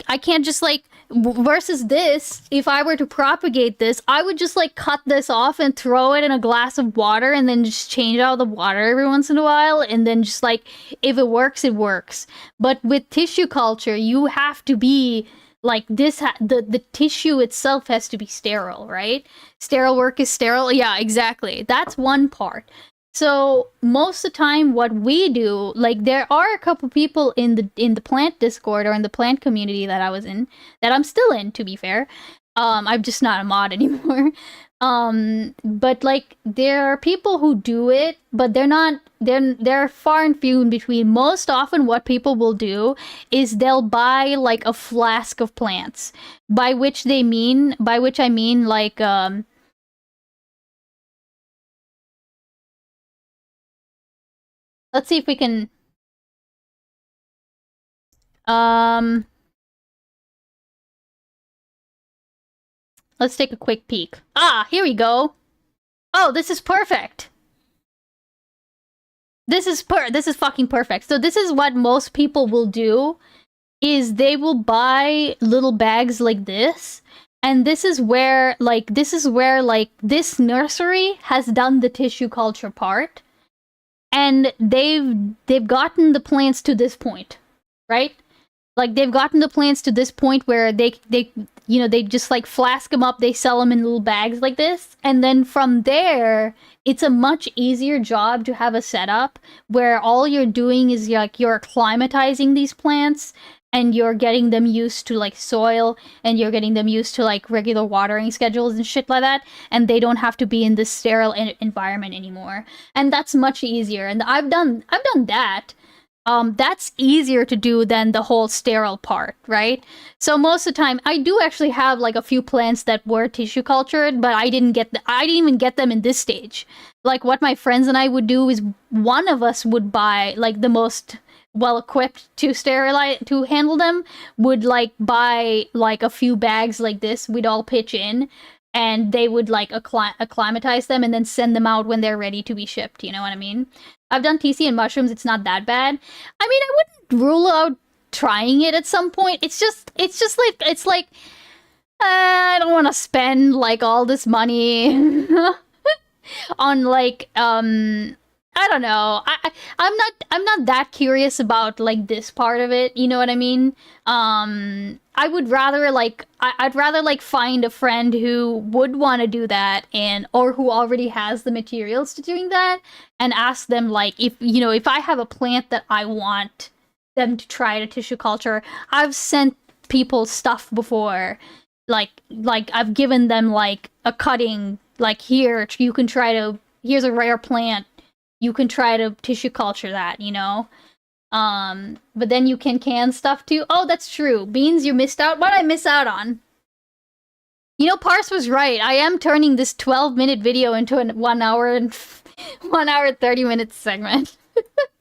I can't just like versus this, if I were to propagate this, I would just like cut this off and throw it in a glass of water and then just change out the water every once in a while, and then just like if it works, it works. But with tissue culture, you have to be like this the tissue itself has to be sterile, right? Sterile work is sterile. Yeah, exactly. That's one part. So most of the time what we do, like there are a couple people in the plant Discord or in the plant community that I was in, that I'm still in, to be fair. I'm just not a mod anymore. But like there are people who do it, but they're far and few in between. Most often what people will do is they'll buy like a flask of plants, by which I mean like let's see if we can let's take a quick peek. Ah, here we go. Oh, this is perfect. This is fucking perfect. So this is what most people will do, is they will buy little bags like this. And this is where this nursery has done the tissue culture part. And they've gotten the plants to this point, right? Like they've gotten the plants to this point where they just like flask them up, they sell them in little bags like this, and then from there it's a much easier job to have a setup where all you're doing is like you're acclimatizing these plants and you're getting them used to like soil, and you're getting them used to like regular watering schedules and shit like that, and they don't have to be in this sterile environment anymore. And that's much easier, and I've done that. That's easier to do than the whole sterile part, right? So most of the time, I do actually have like a few plants that were tissue cultured, but I didn't even get them in this stage. Like what my friends and I would do is one of us would buy like the most well equipped to handle them, would like buy like a few bags like this. We'd all pitch in, and they would like acclimatize them and then send them out when they're ready to be shipped. You know what I mean? I've done TC and mushrooms. It's not that bad. I mean, I wouldn't rule out trying it at some point. It's just like I don't want to spend like all this money on like I don't know. I'm not that curious about like this part of it. You know what I mean? I would rather like I'd rather like find a friend who would want to do that, or who already has the materials to doing that, and ask them like if I have a plant that I want them to try to tissue culture. I've sent people stuff before. Like I've given them like a cutting, like here's a rare plant. You can try to tissue culture that, but then you can stuff too. Oh, that's true. Beans, you missed out. What did I miss out on? Parse was right. I am turning this 12-minute video into a 1 hour and 30-minute segment.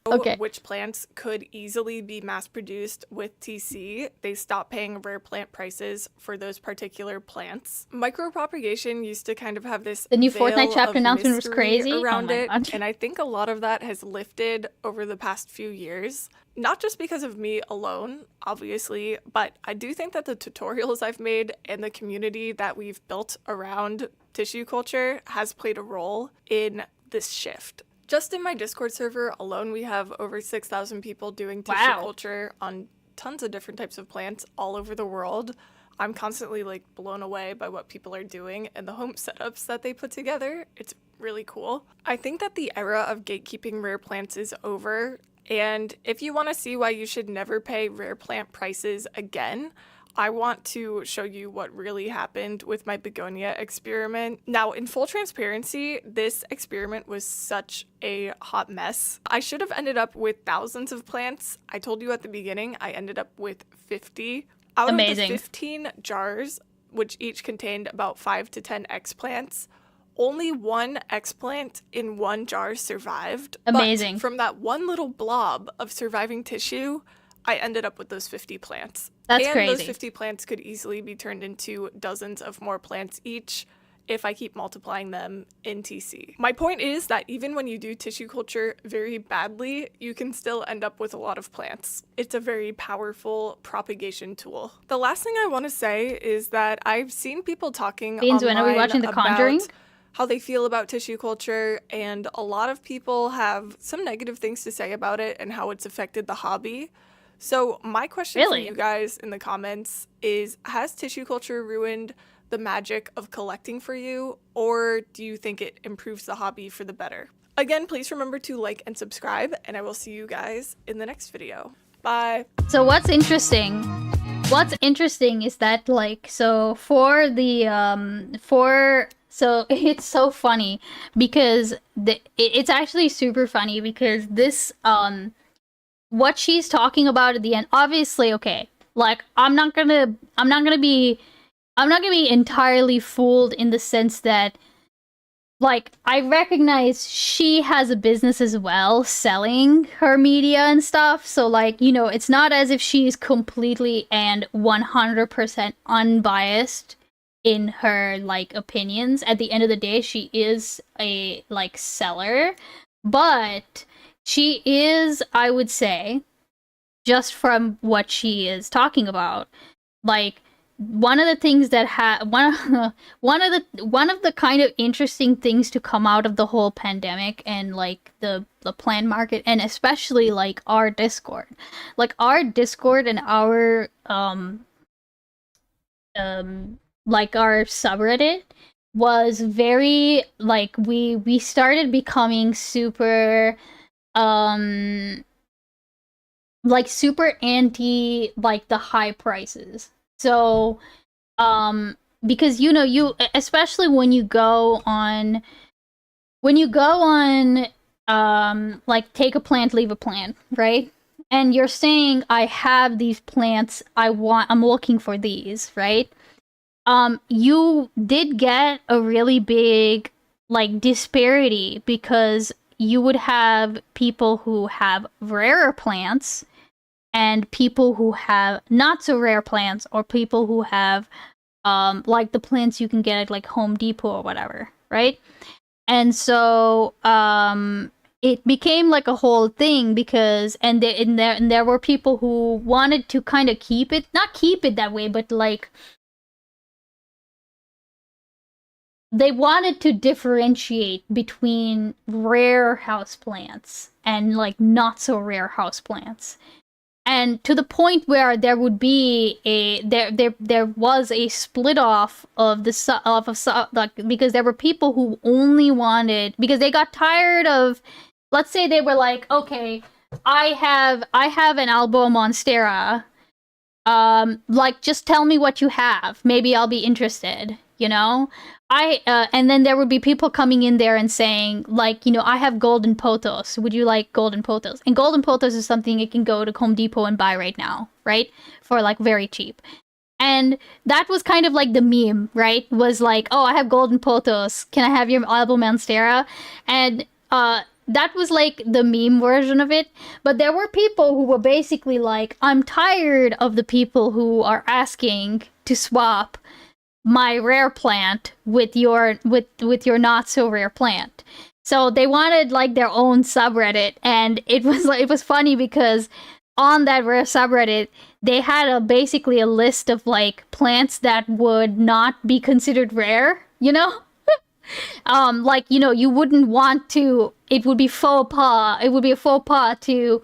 Okay. Which plants could easily be mass-produced with TC. They stopped paying rare plant prices for those particular plants. Micropropagation used to kind of have this the new veil Fortnite chapter of announcement was mystery crazy around it, God. And I think a lot of that has lifted over the past few years. Not just because of me alone, obviously, but I do think that the tutorials I've made and the community that we've built around tissue culture has played a role in this shift. Just in my Discord server alone, we have over 6,000 people doing tissue culture on tons of different types of plants all over the world. I'm constantly like blown away by what people are doing and the home setups that they put together. It's really cool. I think that the era of gatekeeping rare plants is over. And if you want to see why you should never pay rare plant prices again, I want to show you what really happened with my begonia experiment. Now, in full transparency, this experiment was such a hot mess. I should have ended up with thousands of plants. I told you at the beginning, I ended up with 50. Out of the 15 jars, which each contained about 5 to 10 explants, only one explant in one jar survived. Amazing. But from that one little blob of surviving tissue, I ended up with those 50 plants. That's crazy. And those 50 plants could easily be turned into dozens of more plants each if I keep multiplying them in TC. My point is that even when you do tissue culture very badly, you can still end up with a lot of plants. It's a very powerful propagation tool. The last thing I want to say is that I've seen people talking Beans, when are we online watching The Conjuring? about how they feel about tissue culture, and a lot of people have some negative things to say about it and how it's affected the hobby. So my question for you guys in the comments is, has tissue culture ruined the magic of collecting for you, or do you think it improves the hobby for the better? Again, please remember to like and subscribe, and I will see you guys in the next video. Bye. So what's interesting is that, like, so for the so it's so funny because it's actually super funny because this what she's talking about at the end, obviously, okay, like I'm not gonna be entirely fooled in the sense that, like, I recognize she has a business as well, selling her media and stuff. So, like, you know, it's not as if she's completely and 100% unbiased in her, like, opinions. At the end of the day, she is a, like, seller. But she is, I would say, just from what she is talking about, like, one of the things that one of the kind of interesting things to come out of the whole pandemic and, like, the plant market, and especially, like, our Discord and our like our subreddit was very, like, we started becoming super like super anti, like, the high prices. So, because, you know, especially when you go on, like, take a plant, leave a plant, right? And you're saying, I have these plants, I'm looking for these, right? You did get a really big, like, disparity because you would have people who have rarer plants and people who have not so rare plants, or people who have like the plants you can get at, like, Home Depot or whatever, right? And so it became like a whole thing because there were people who wanted to kind of not keep it that way, but, like, they wanted to differentiate between rare houseplants and, like, not so rare houseplants. And to the point where there would be there was a split off of like, because there were people who only wanted, because they got tired of, let's say they were like, okay, I have an Albo Monstera, like, just tell me what you have, maybe I'll be interested, you know? And then there would be people coming in there and saying, like, you know, I have golden pothos. Would you like golden pothos? And golden pothos is something you can go to Home Depot and buy right now, right? For, like, very cheap. And that was kind of like the meme, right? Was like, oh, I have golden pothos. Can I have your album Monstera? And that was, like, the meme version of it. But there were people who were basically like, I'm tired of the people who are asking to swap my rare plant with your not so rare plant. So they wanted, like, their own subreddit, and it was funny because on that rare subreddit they had basically a list of, like, plants that would not be considered rare, you know? Like, you know, you wouldn't want to, it would be a faux pas to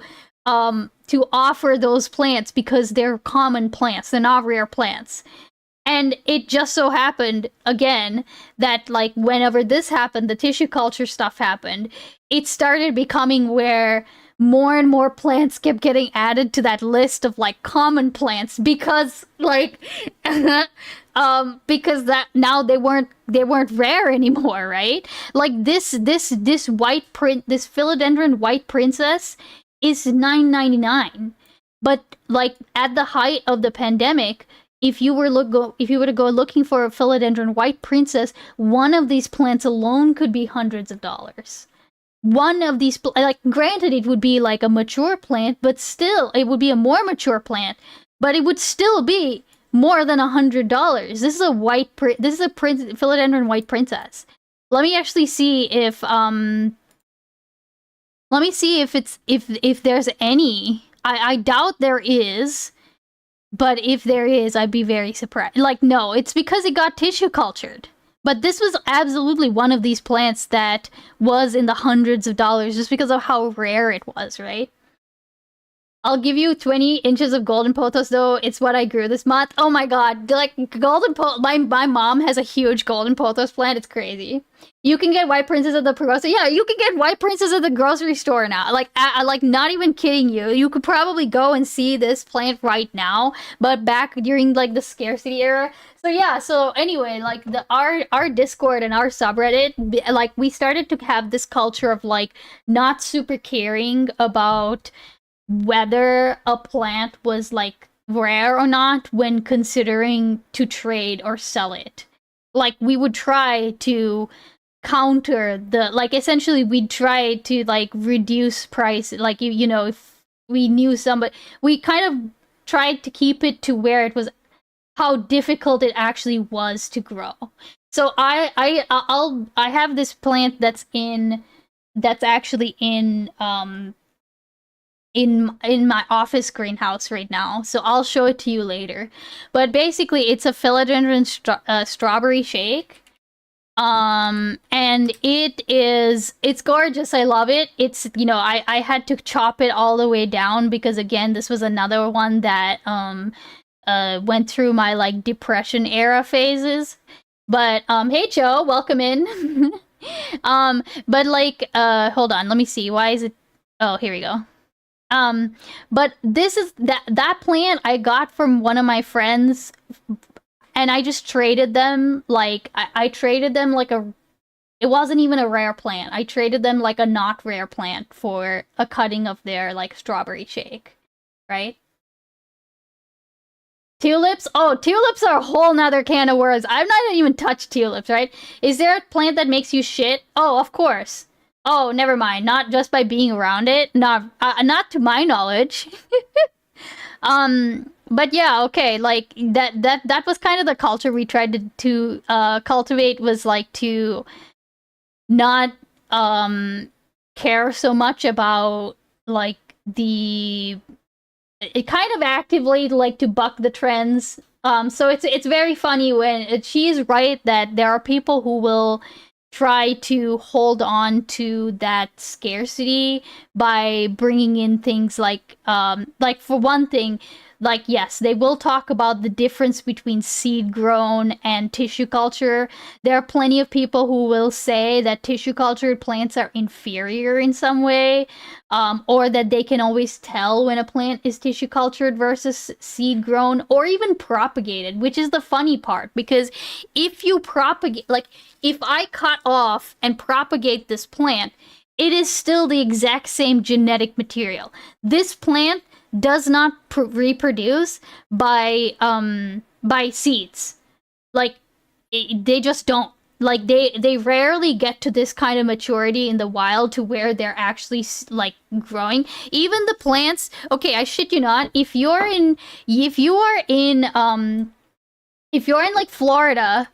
offer those plants because they're common plants, they're not rare plants. And it just so happened, again, that, like, whenever this happened, the tissue culture stuff happened, it started becoming where more and more plants kept getting added to that list of, like, common plants because, like, because that now they weren't rare anymore, right? Like, this philodendron white princess is $9.99, but, like, at the height of the pandemic, if you were to go looking for a philodendron white princess, one of these plants alone could be hundreds of dollars. One of these, like, granted, it would be like a mature plant, but still, it would be a more mature plant, but it would still be more than $100. This is a philodendron white princess. Let me actually see if if there's any. I doubt there is, but if there is, I'd be very surprised. Like, no, it's because it got tissue cultured. But this was absolutely one of these plants that was in the hundreds of dollars just because of how rare it was, right? I'll give you 20 inches of golden pothos, though. It's what I grew this month. Oh my god. Like, my mom has a huge golden pothos plant. It's crazy. You can get white princess at the Progresso. Yeah, you can get white princess at the grocery store now. Like, like, not even kidding you. You could probably go and see this plant right now. But back during, like, the scarcity era. So yeah, so anyway, like, our Discord and our subreddit, like, we started to have this culture of, like, not super caring about whether a plant was like rare or not when considering to trade or sell it. Like, we would try to counter the, like, essentially we'd try to like reduce price. Like, you know, if we knew somebody, we kind of tried to keep it to where it was, how difficult it actually was to grow. So I have this plant that's actually in my office greenhouse right now, so I'll show it to you later. But basically, it's a philodendron strawberry shake, and it's gorgeous. I love it. It's, you know, I had to chop it all the way down because, again, this was another one that went through my like depression era phases. But hey Joe, welcome in. But like hold on, let me see. Why is it? Oh, here we go. But this is that plant I got from one of my friends, and I just traded them. Like, I traded them like it wasn't even a rare plant. I traded them like a not rare plant for a cutting of their like strawberry shake, right? Tulips? Oh, tulips are a whole nother can of worms. I've not even touched tulips, right? Is there a plant that makes you shit? Oh, of course. Oh, never mind. Not just by being around it. Not to my knowledge. But yeah, okay. Like, that was kind of the culture we tried to cultivate, was like to not care so much about like it kind of actively like to buck the trends. So it's very funny when she's right that there are people who will try to hold on to that scarcity by bringing in things like for one thing, like, yes, they will talk about the difference between seed grown and tissue culture. There are plenty of people who will say that tissue cultured plants are inferior in some way, or that they can always tell when a plant is tissue cultured versus seed grown or even propagated, which is the funny part, because if you propagate, like, if I cut off and propagate this plant, it is still the exact same genetic material. This plant does not reproduce by seeds. Like, they just don't. Like, they rarely get to this kind of maturity in the wild to where they're actually like growing. Even the plants, okay, I shit you not, if you're in like Florida,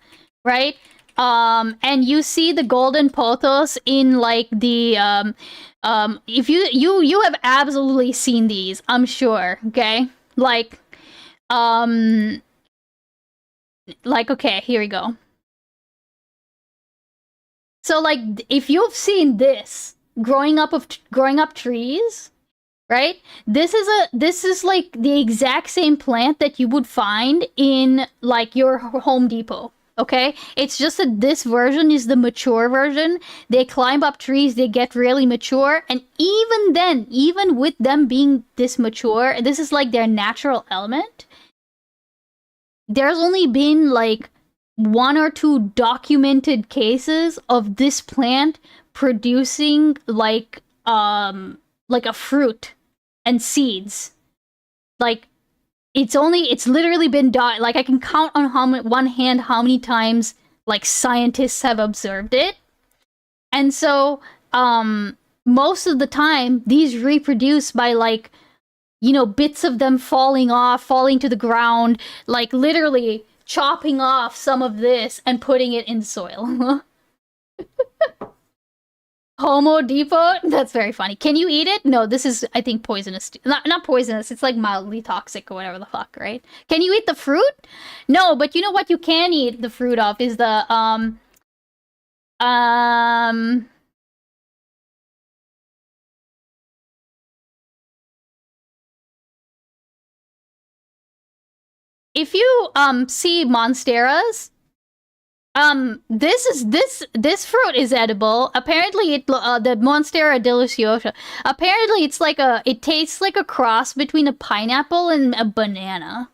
right? And you see the golden pothos in like the if you have absolutely seen these, I'm sure, okay? Like okay, here we go. So like, if you've seen this growing up trees, right? This is like the exact same plant that you would find in like your Home Depot. Okay, it's just that this version is the mature version. They climb up trees, they get really mature, and even then, even with them being this mature, this is like their natural element. There's only been like 1 or 2 documented cases of this plant producing like a fruit and seeds. Like, it's literally been like, I can count on one hand how many times like scientists have observed it. And so most of the time these reproduce by like you know, bits of them falling off, falling to the ground, like literally chopping off some of this and putting it in soil. Homo Depot? That's very funny. Can you eat it? No, this is, I think, poisonous. Not poisonous, it's like mildly toxic or whatever the fuck, right? Can you eat the fruit? No, but you know what you can eat the fruit of is the, if you, see monsteras, this fruit is edible. Apparently, the Monstera deliciosa. Apparently, it tastes like a cross between a pineapple and a banana.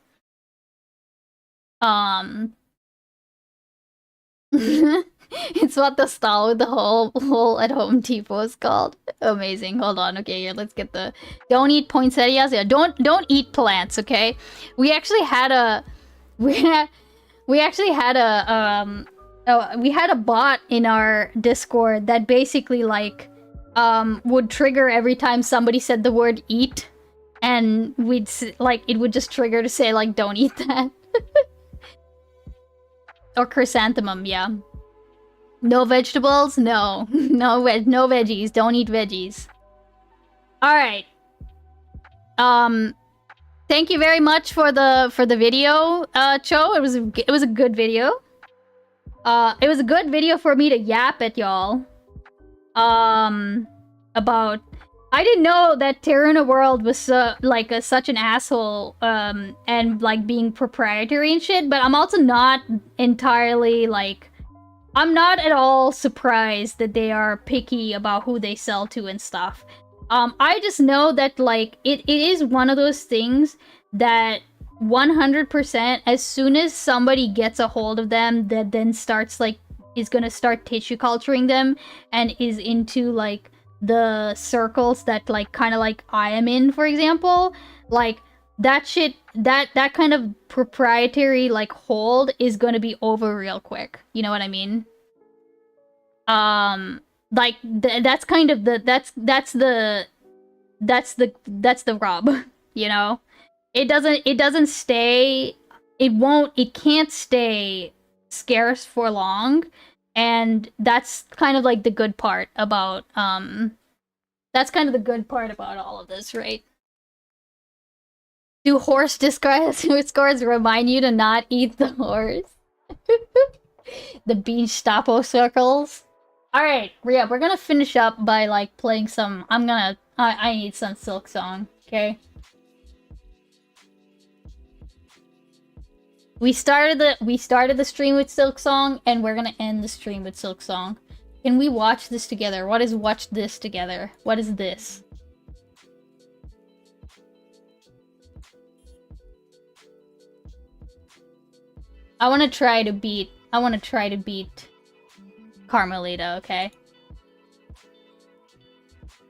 It's what the stall with the hole at Home Depot is called. Amazing. Hold on. Okay, here, let's get the... Don't eat poinsettias. Yeah, don't eat plants, okay? We actually had a... We actually had a, we had a bot in our Discord that basically, like, would trigger every time somebody said the word eat. And we'd, like, it would just trigger to say, like, don't eat that. Or chrysanthemum, yeah. No vegetables? No. No veggies. Don't eat veggies. Alright. Thank you very much for the video, Cho. It was a good video. It was a good video for me to yap at y'all. About... I didn't know that Terruna World was such an asshole, and like being proprietary and shit, but I'm also not entirely like... I'm not at all surprised that they are picky about who they sell to and stuff. I just know that, like, it is one of those things that 100%, as soon as somebody gets a hold of them, that then starts, like, is gonna start tissue culturing them, and is into, like, the circles that, like, kind of like I am in, for example, like, that shit, that kind of proprietary, like, hold is gonna be over real quick. You know what I mean? Like, that's kind of the, that's the rub, you know? It doesn't stay, it can't stay scarce for long, and that's kind of like the good part about, that's kind of the good part about all of this, right? Do horse discords remind you to not eat the horse? The beach stapo circles? Alright, yeah, we're gonna finish up by, like, playing some... I need some Silk Song, okay? We started the stream with Silk Song, and we're gonna end the stream with Silk Song. Can we watch this together? What is watch this together? What is this? I wanna try to beat Carmelita, okay?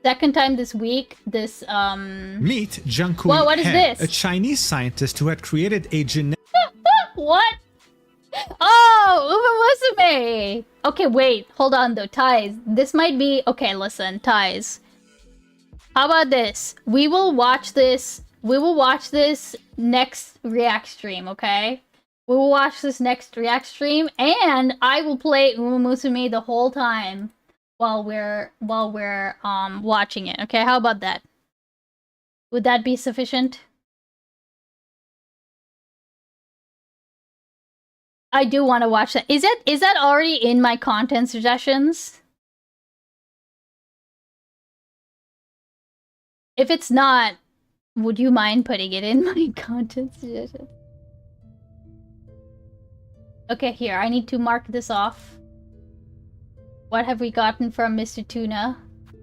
Second time this week, this, Meet Jiankui Whoa, what is He, this? a Chinese scientist who had created a genetic... What? Oh, Uma Musume! Okay, wait, hold on though, Ties. This might be... Okay, listen, Ties. How about this? We will watch this next React stream, okay? We will watch this next React stream, and I will play Uma Musume the whole time while we're watching it. Okay, how about that? Would that be sufficient? I do want to watch that. Is that already in my content suggestions? If it's not, would you mind putting it in my content suggestions? Okay, here, I need to mark this off. What have we gotten from Mr. Tuna?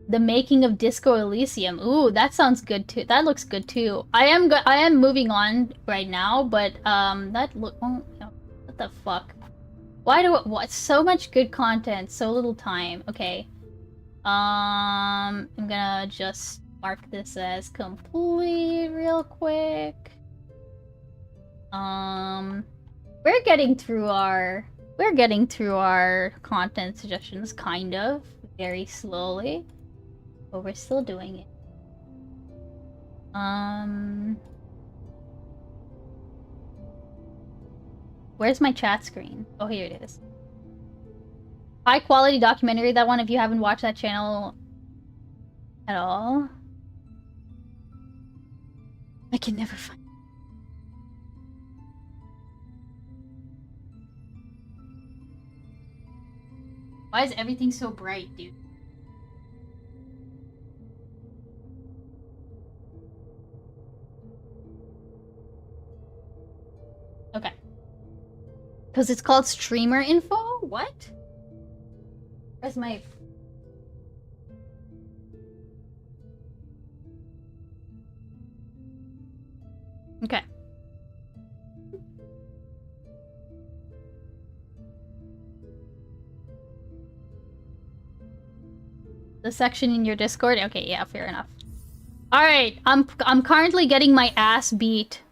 The making of Disco Elysium. Ooh, that sounds good too. That looks good too. I am moving on right now, but that look. Oh, what the fuck? Why do it? What? So much good content, so little time. Okay. I'm gonna just mark this as complete real quick. We're getting through our content suggestions, kind of, very slowly, but we're still doing it. Where's my chat screen? Oh, here it is. High quality documentary, that one, if you haven't watched that channel at all. I can never find. Why is everything so bright, dude? Okay. Because it's called streamer info? What? Where's my... Okay. The section in your Discord? Okay, yeah, fair enough. Alright, I'm currently getting my ass beat.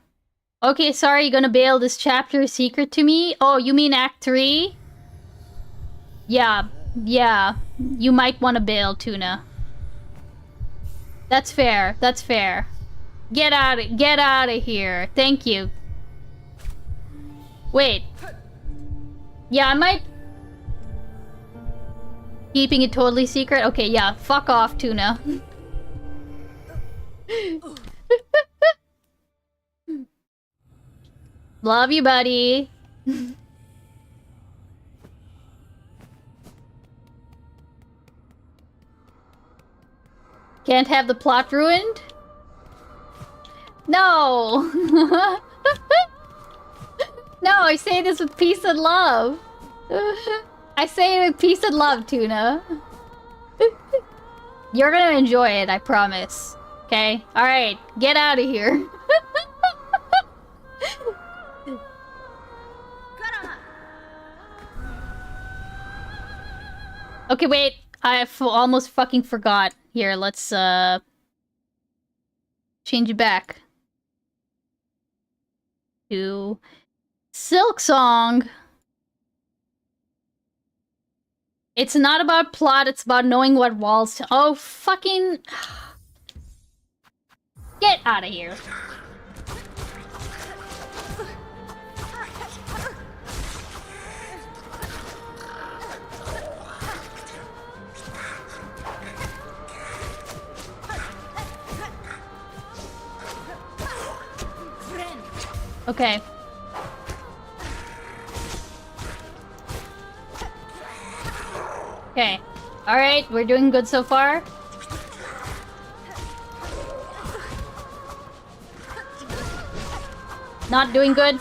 Okay, sorry, you gonna bail this chapter secret to me? Oh, you mean Act 3? Yeah, yeah. You might want to bail, Tuna. That's fair, that's fair. Get out of here. Thank you. Wait. Yeah, I might... Keeping it totally secret? Okay, yeah. Fuck off, Tuna. Love you, buddy. Can't have the plot ruined? No! No, I say this with peace and love. I say it with peace and love, Tuna. You're gonna enjoy it, I promise. Okay? Alright, get out of here. Okay, wait. I almost fucking forgot. Here, let's, change it back. To Silk Song. It's not about plot, it's about knowing what walls to— oh, fucking... Get out of here. Okay. Okay. Alright, we're doing good so far. Not doing good.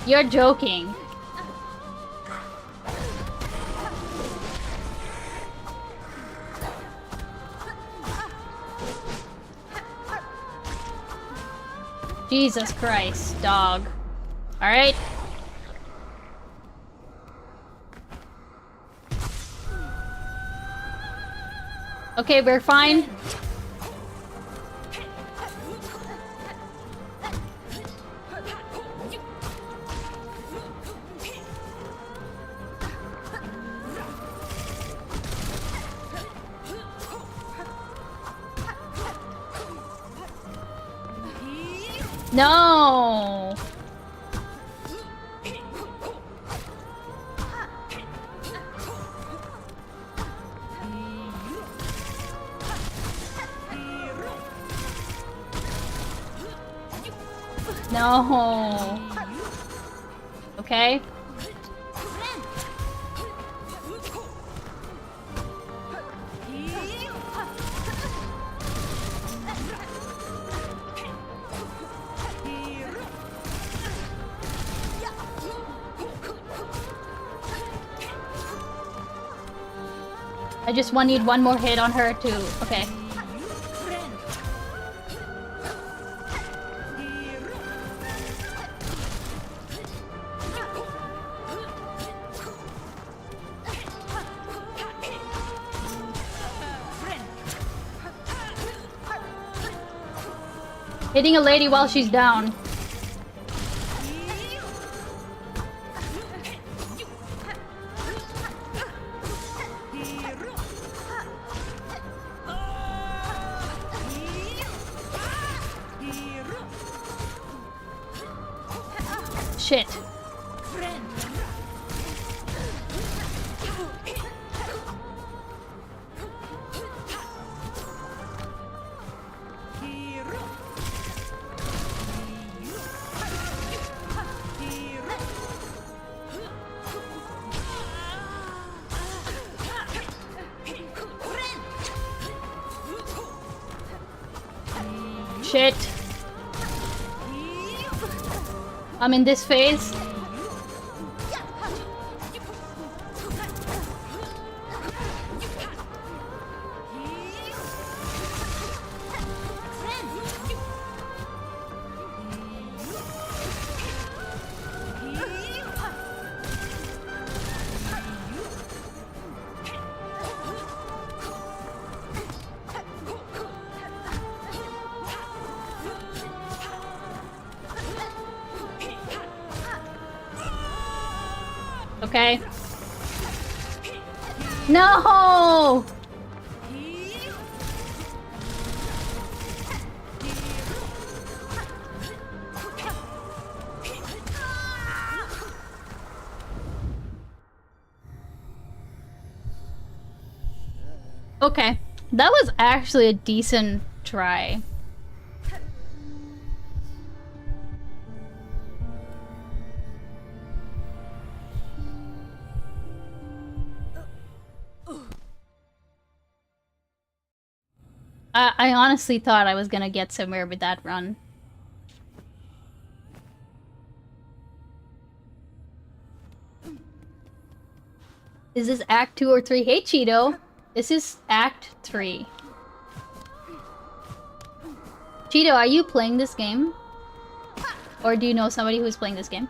You're joking. Jesus Christ, dog. Alright. Okay, we're fine. No! No. Okay. I just need one more hit on her too. Okay. Hitting a lady while she's down. Shit. Shit. I'm in this phase. Okay. No! Okay. That was actually a decent try. I honestly thought I was gonna get somewhere with that run. Is this Act 2 or 3? Hey, Cheeto! This is Act 3. Cheeto, are you playing this game? Or do you know somebody who's playing this game?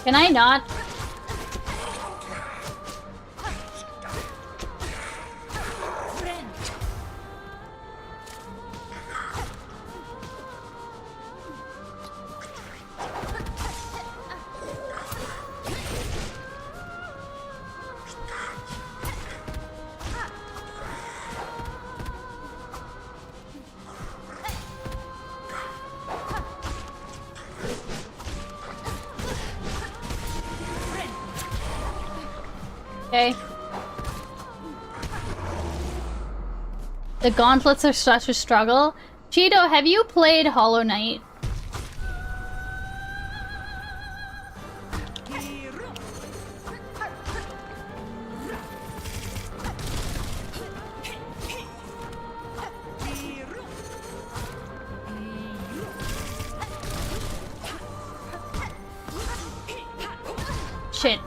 Can I not? Okay. The gauntlets are such a struggle. Cheeto, have you played Hollow Knight? Shit.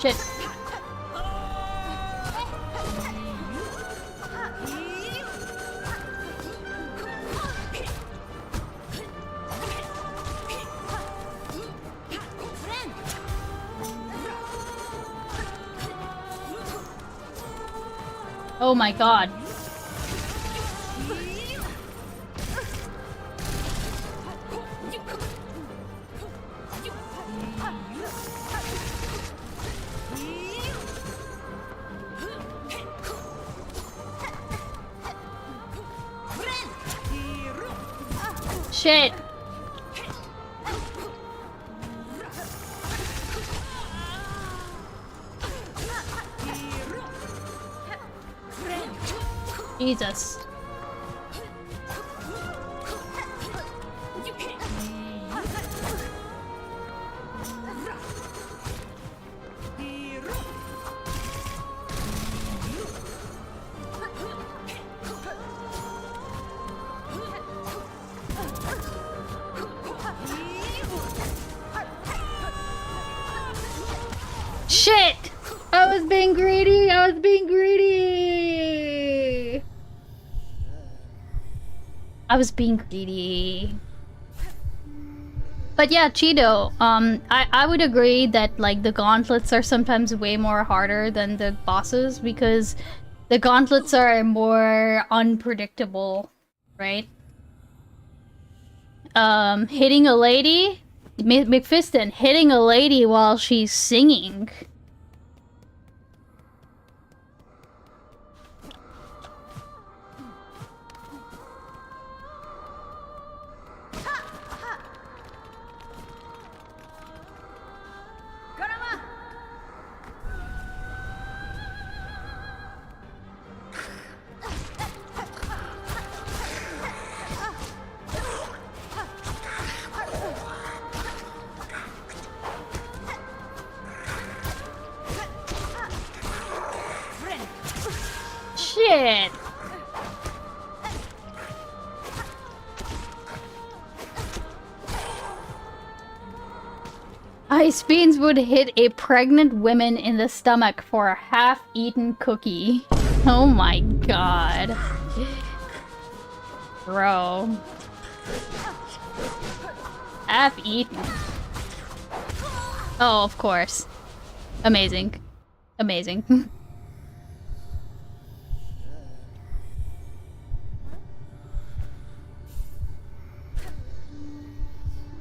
Shit. Oh my god. Shit. Jesus. Shit! I was being greedy! I was being greedy! I was being greedy. But yeah, Cheeto, I would agree that, like, the gauntlets are sometimes way more harder than the bosses because the gauntlets are more unpredictable, right? Hitting a lady? McFiston, hitting a lady while she's singing. Shit! Icebeans would hit a pregnant woman in the stomach for a half-eaten cookie. Oh my god. Bro. Half-eaten. Oh, of course. Amazing. Amazing.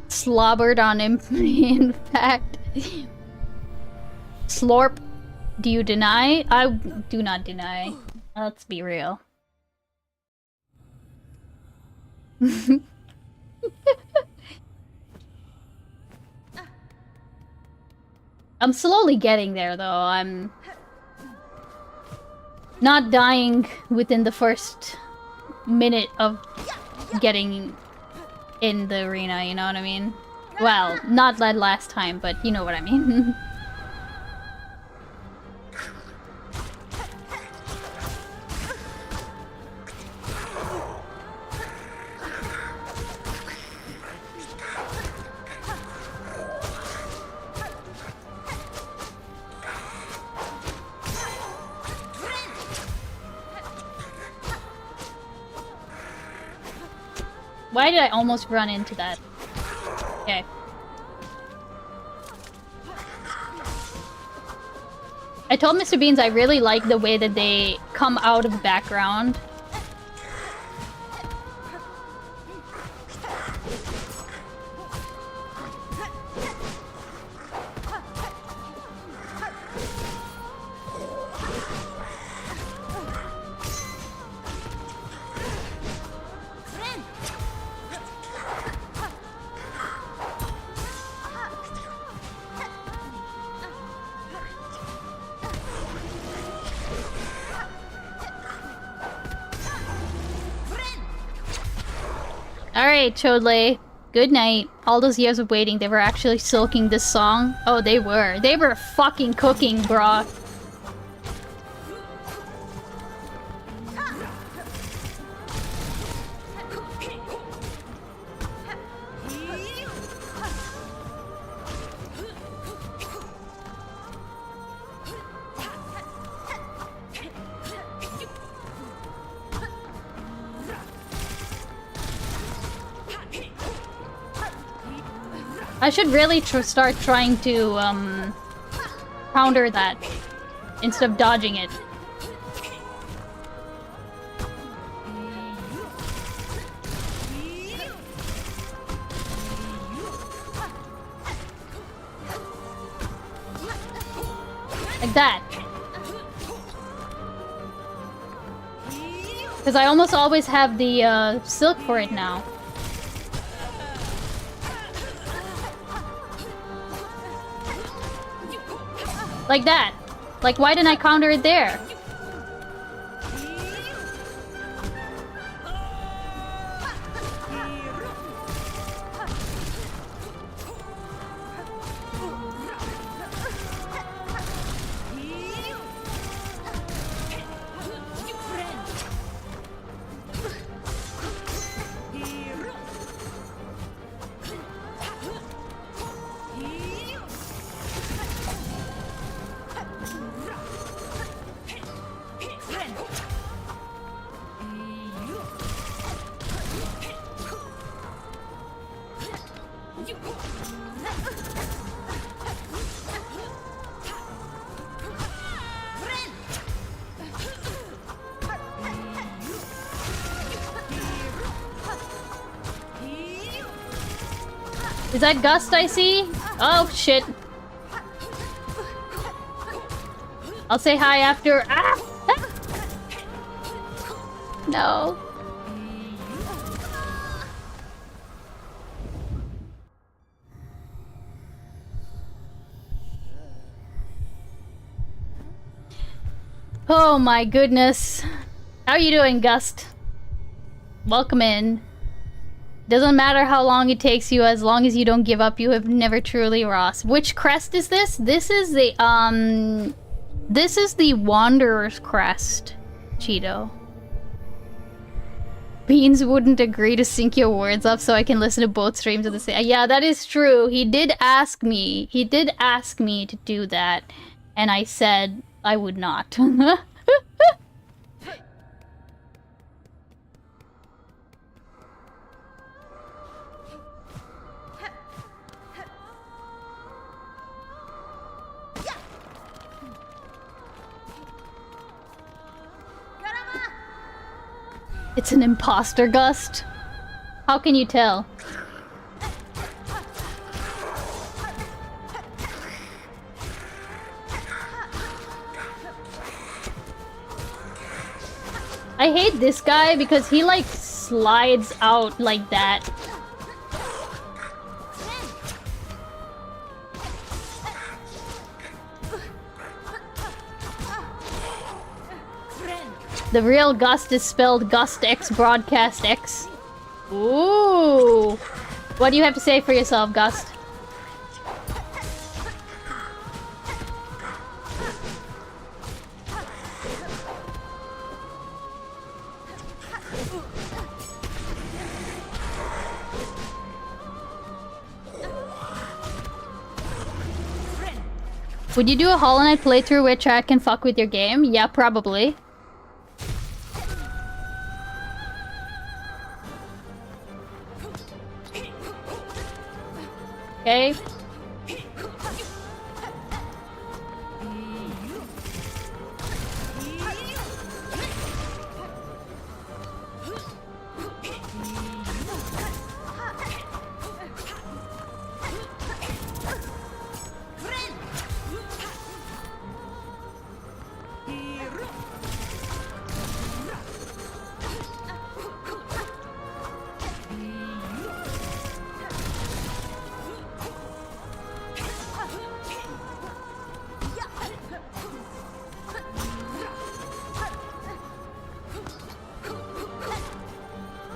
Slobbered on him, in fact. Slorp. Do you deny? I do not deny. Let's be real. I'm slowly getting there, though. I'm not dying within the first minute of getting in the arena, you know what I mean? Well, not that last time, but you know what I mean. Why did I almost run into that? Okay. I told Mr. Beans I really like the way that they come out of the background. Alright, Chodley. Good night. All those years of waiting, they were actually silking this song? Oh, they were. They were fucking cooking, brah. I should really start trying to, counter that instead of dodging it. Like that. Because I almost always have the, silk for it now. Like that. Like, why didn't I counter it there? Is that Gust I see? Oh, shit. I'll say hi after. Ah! No. Oh my goodness. How are you doing, Gust? Welcome in. Doesn't matter how long it takes you, as long as you don't give up, you have never truly lost. Which crest is this? This is the Wanderer's crest, Cheeto. Beans wouldn't agree to sync your words up so I can listen to both streams at the same. Yeah, that is true. He did ask me. He did ask me to do that, and I said I would not. It's an imposter, Gust. How can you tell? I hate this guy because he like slides out like that. The real Gust is spelled Gust X Broadcast X. Ooh. What do you have to say for yourself, Gust? Would you do a Hollow Knight playthrough where chat can fuck with your game? Yeah, probably. Okay.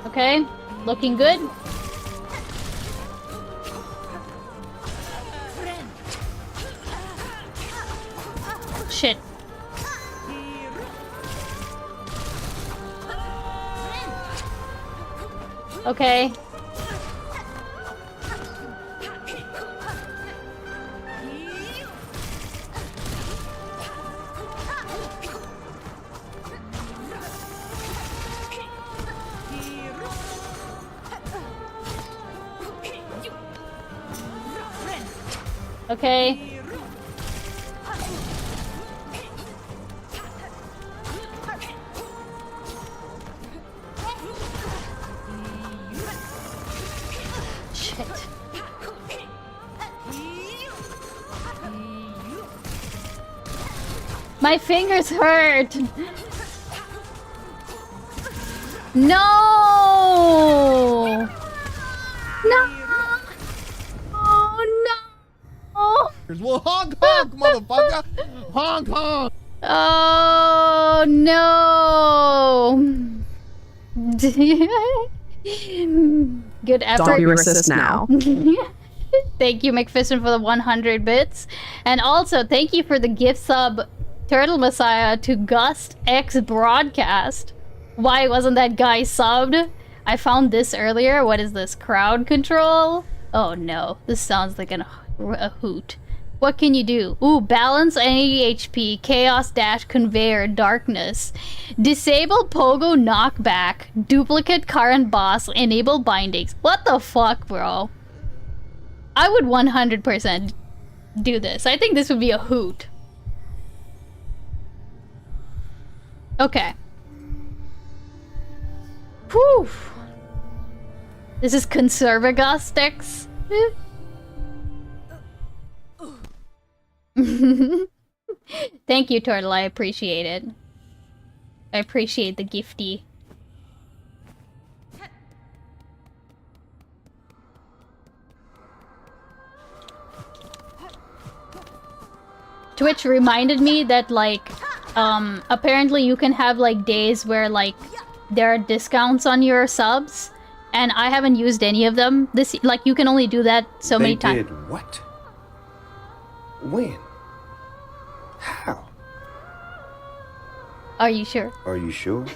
Okay, looking good. Shit. Okay. Okay. Shit. My fingers hurt. No. No. Oh no. Well, honk honk, motherfucker! Honk honk! Oh no! Good effort. Don't be racist now. Thank you, McFiston, for the 100 bits, and also thank you for the gift sub, Turtle Messiah, to Gust X Broadcast. Why wasn't that guy subbed? I found this earlier. What is this? Crowd control? Oh no, this sounds like a hoot. What can you do? Ooh, balance any HP, chaos dash conveyor, darkness. Disable pogo knockback, duplicate current boss, enable bindings. What the fuck, bro? I would 100% do this. I think this would be a hoot. Okay. Whew. This is conservagustics. Thank you, Turtle. I appreciate it. I appreciate the gifty. Twitch reminded me that, like, apparently you can have, like, days where, like, there are discounts on your subs, and I haven't used any of them. This, like, you can only do that so many times. They did what? When? How? Are you sure? Are you sure?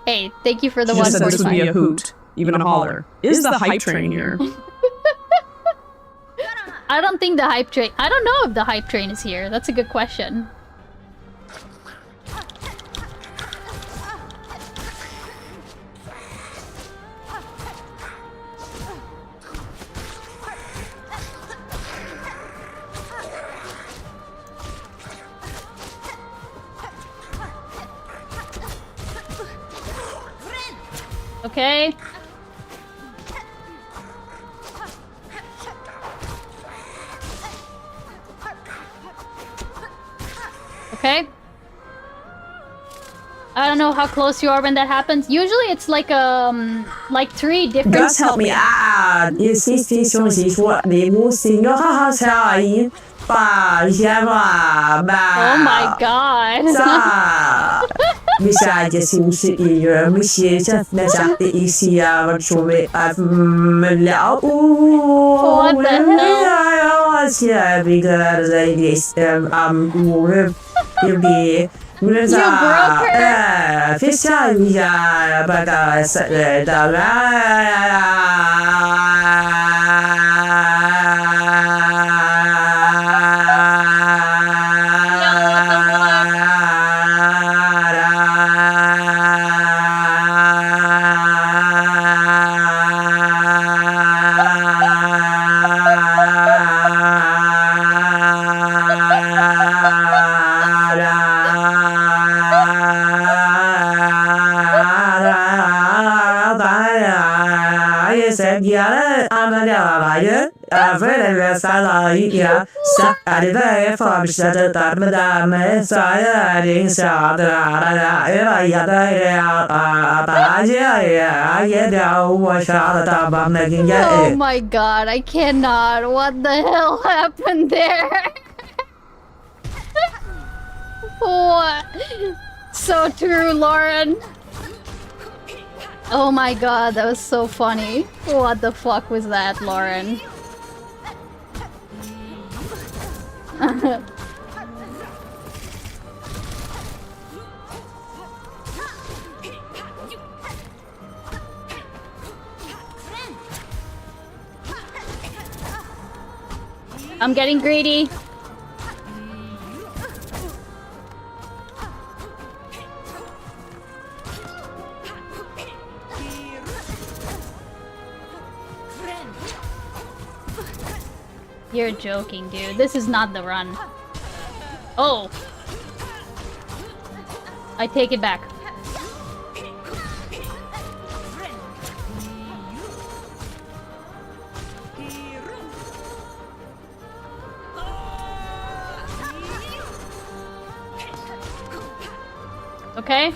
Hey, thank you for the She just said this would be a 145. hoot. Even a holler. Is the hype train here? I don't think the hype train... I don't know if the hype train is here. That's a good question. Okay. Okay. I don't know how close you are when that happens. Usually it's like 3 different... Gus, help me. You see, Oh my god. What You broke her? Oh my god, I cannot. What the hell happened there? What? So true, Lauren. Oh my god, that was so funny. What the fuck was that, Lauren? I'm getting greedy. You're joking, dude. This is not the run. Oh. I take it back. Okay.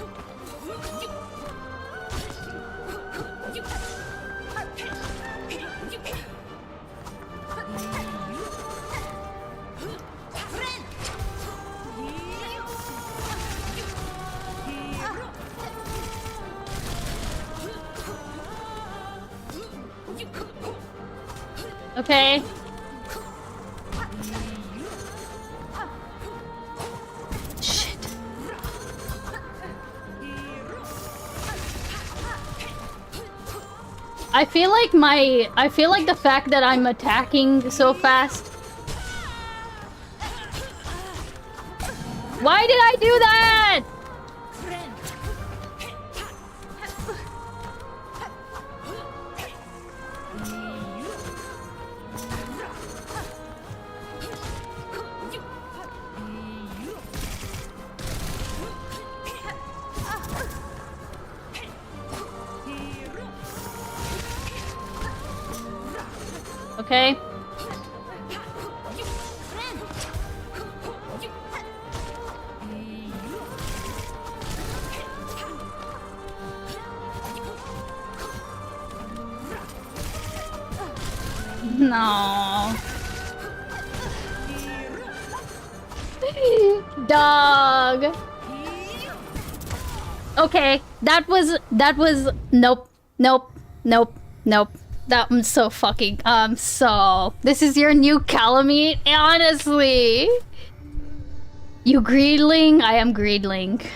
Okay. Shit. I feel like the fact that I'm attacking so fast. Why did I do that? Okay. No. Dog. Okay, that was nope, nope, nope, nope. That one's so fucking so this is your new Calamite, honestly. You greedling, I am greedling.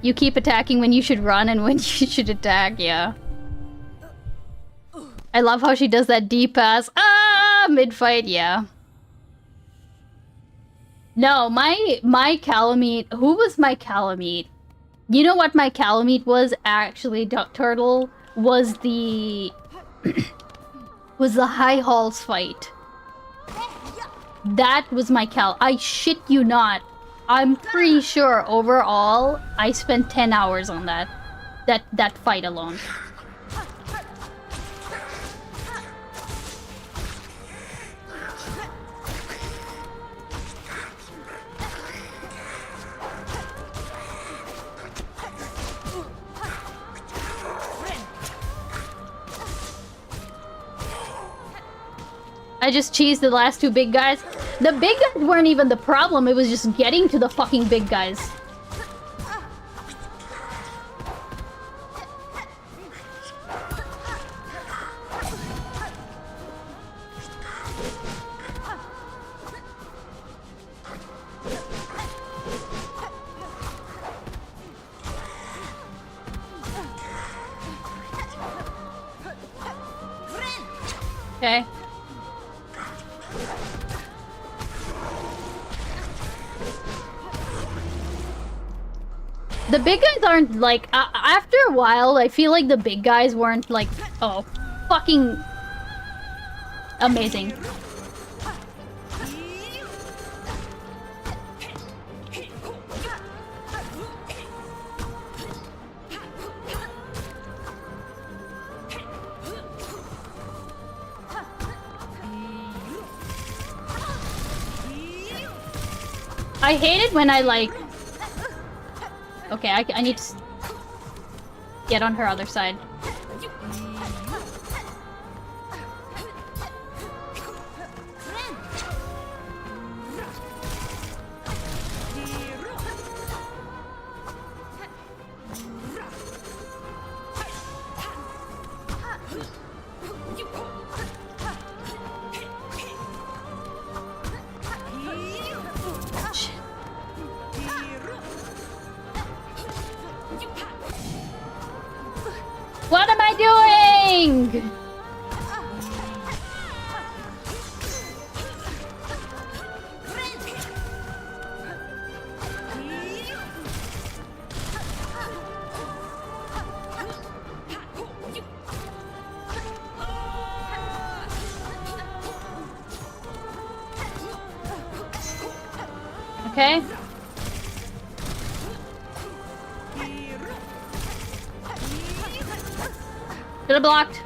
You keep attacking when you should run and when you should attack, yeah. I love how she does that D-pass. Ah, mid-fight, yeah. No, my Calamite, who was my Calamite? You know what my Calamite was actually, Duck Turtle? Was the... was the High Halls fight. That was my I shit you not. I'm pretty sure overall, I spent 10 hours on that fight alone. I just cheesed the last two big guys. The big guys weren't even the problem, it was just getting to the fucking big guys. Okay. The big guys aren't like after a while I feel like the big guys weren't like oh fucking amazing. I hate it when I like okay, I need to get on her other side. What am I doing? Okay. Should have blocked.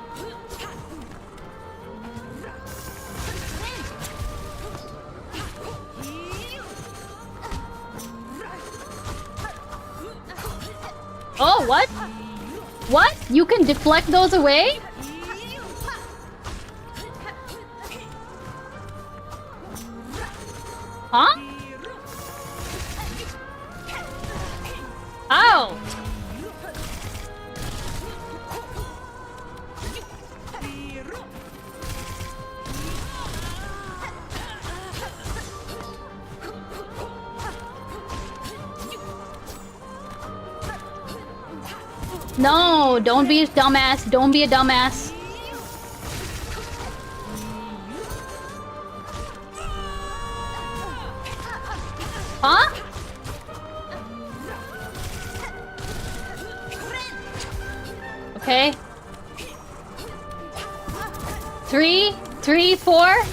Oh, what? What? You can deflect those away? Huh? Ow! No, don't be a dumbass. Don't be a dumbass. Huh? Okay. 3, 4.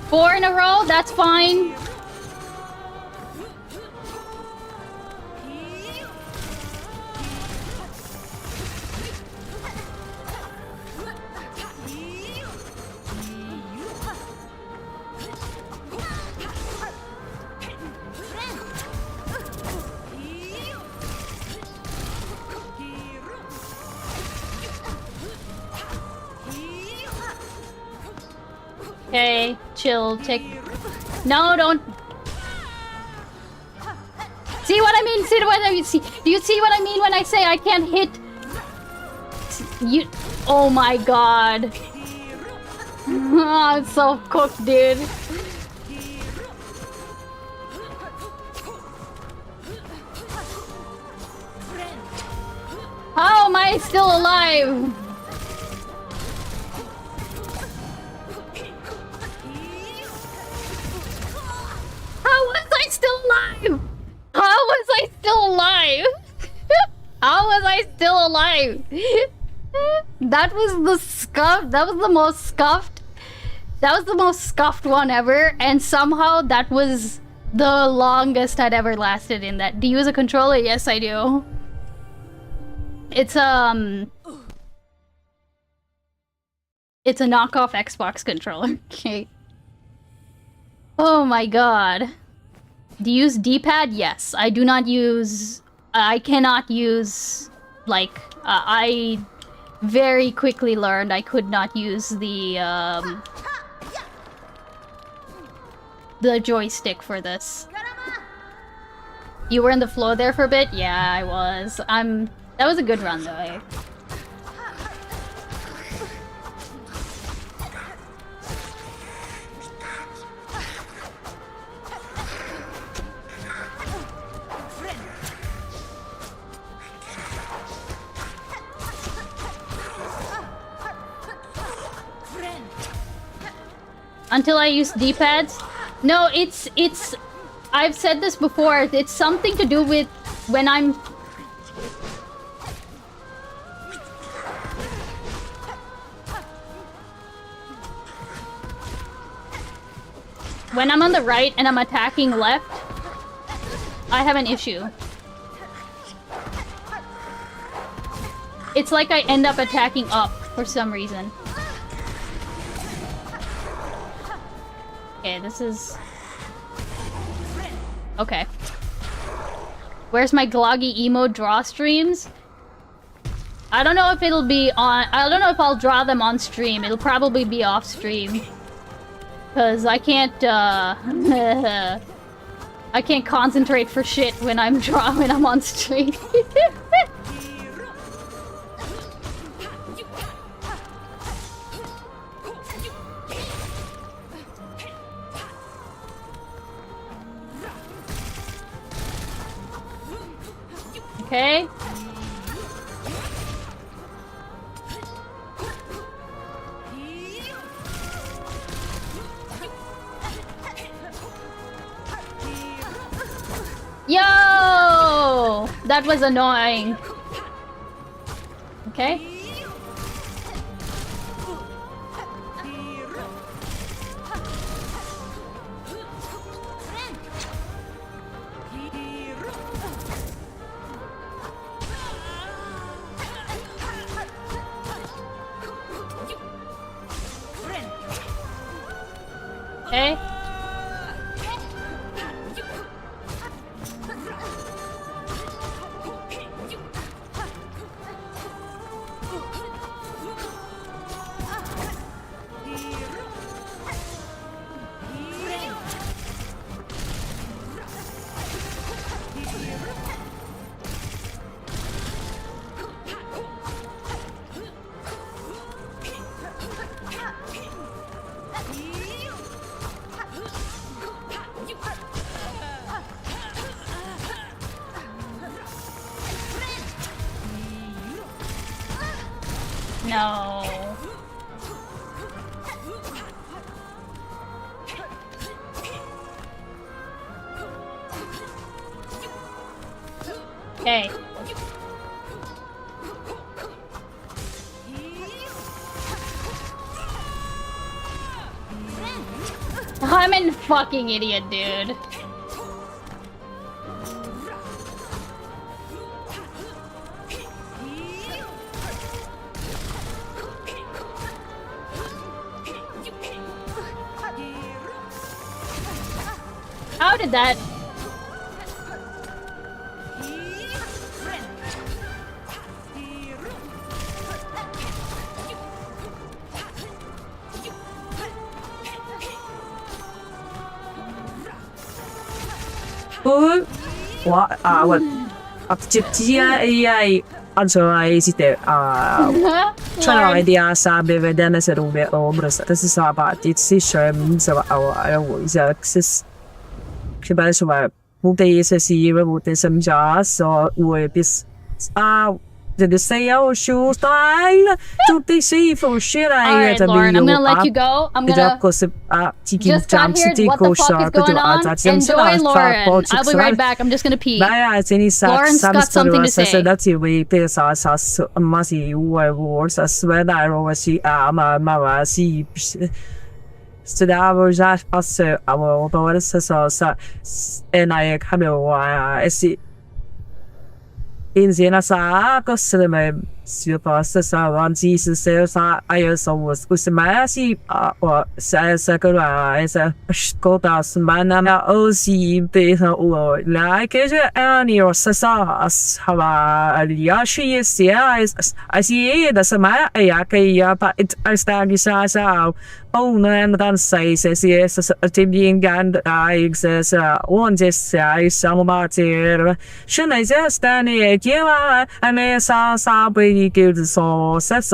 4 in a row, that's fine. Okay, chill, take... No, don't... See what I mean? See what I mean? Do you see what I mean when I say I can't hit? You... Oh my god. I'm so cooked, dude. How am I still alive? How was I still alive? How was I still alive? How was I still alive? That was the scuffed. That was the most scuffed. That was the most scuffed one ever, and somehow that was the longest I'd ever lasted in that. Do you use a controller? Yes, I do. It's a knockoff Xbox controller. Okay. Oh my god. Do you use D-pad? Yes. I do not use... I cannot use... Like, I very quickly learned I could not use the joystick for this. You were in the flow there for a bit? Yeah, I was. That was a good run, though. Until I use D-pads? No, it's... I've said this before. It's something to do with when I'm... When I'm on the right and I'm attacking left, I have an issue. It's like I end up attacking up for some reason. Okay, this is... Okay. Where's my gloggy emo draw streams? I don't know if it'll be on... I don't know if I'll draw them on stream. It'll probably be off stream. Because I can't, I can't concentrate for shit when I'm when I'm on stream. Okay. Yo! That was annoying. Okay. Okay. No. Okay. I'm an fucking idiot, dude. How did that? esiste c'è una idea sabe vedere se dove obras das ist aber die sicher aber auch ist ja ich weiß schon mal wo der ist sie wo der sind ja so wo bis the sale show style to the see for shit Alright, Lauren, I'm gonna let you go. I'm gonna just got here. What the fuck is going on? Enjoy, Lauren. I'll be right back. I'm just gonna pee. Lauren's got something to say. That's we this masi words as well I always mama see so that was just also our boys so and I come over see in Siena sa cosa me si passa sa avanti se sa io so was ma si o sa cosa esa scotta semana o si besa o la che ani o sa hava aliashi sia I see da sama ya che ya pa sta di sa oh no dan sai se si es attimbing and I exist on this I some mater should I just stand Kiva and sa gives so sets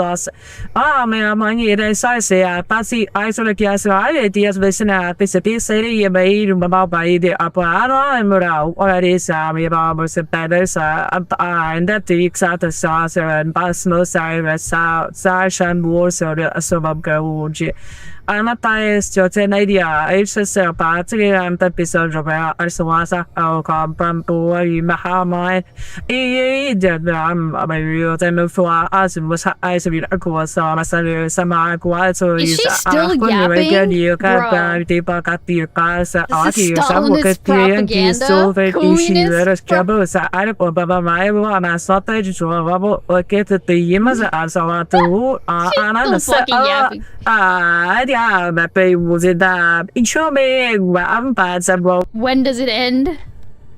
me money they say Patsy isolate yes ideas listen at this city made about by the apparano and morale already Sammy about better and that the exact sauce and Basmo Cyrus Sashan Wars or the suburb Garuji. Anataes Joten idea, it's a party and episode of Arsawasa, our Comprampo, Mahamai, I'm a real time for us was Icebeans, Aquas, Sama, so is she still yapping? You can't deep cut your cars, Stalinist propaganda? Let us trouble, I don't know about my one, I saw that you will get the Yimas as I want to, She's still fucking yapping. Yeah, was it intro me when does it end?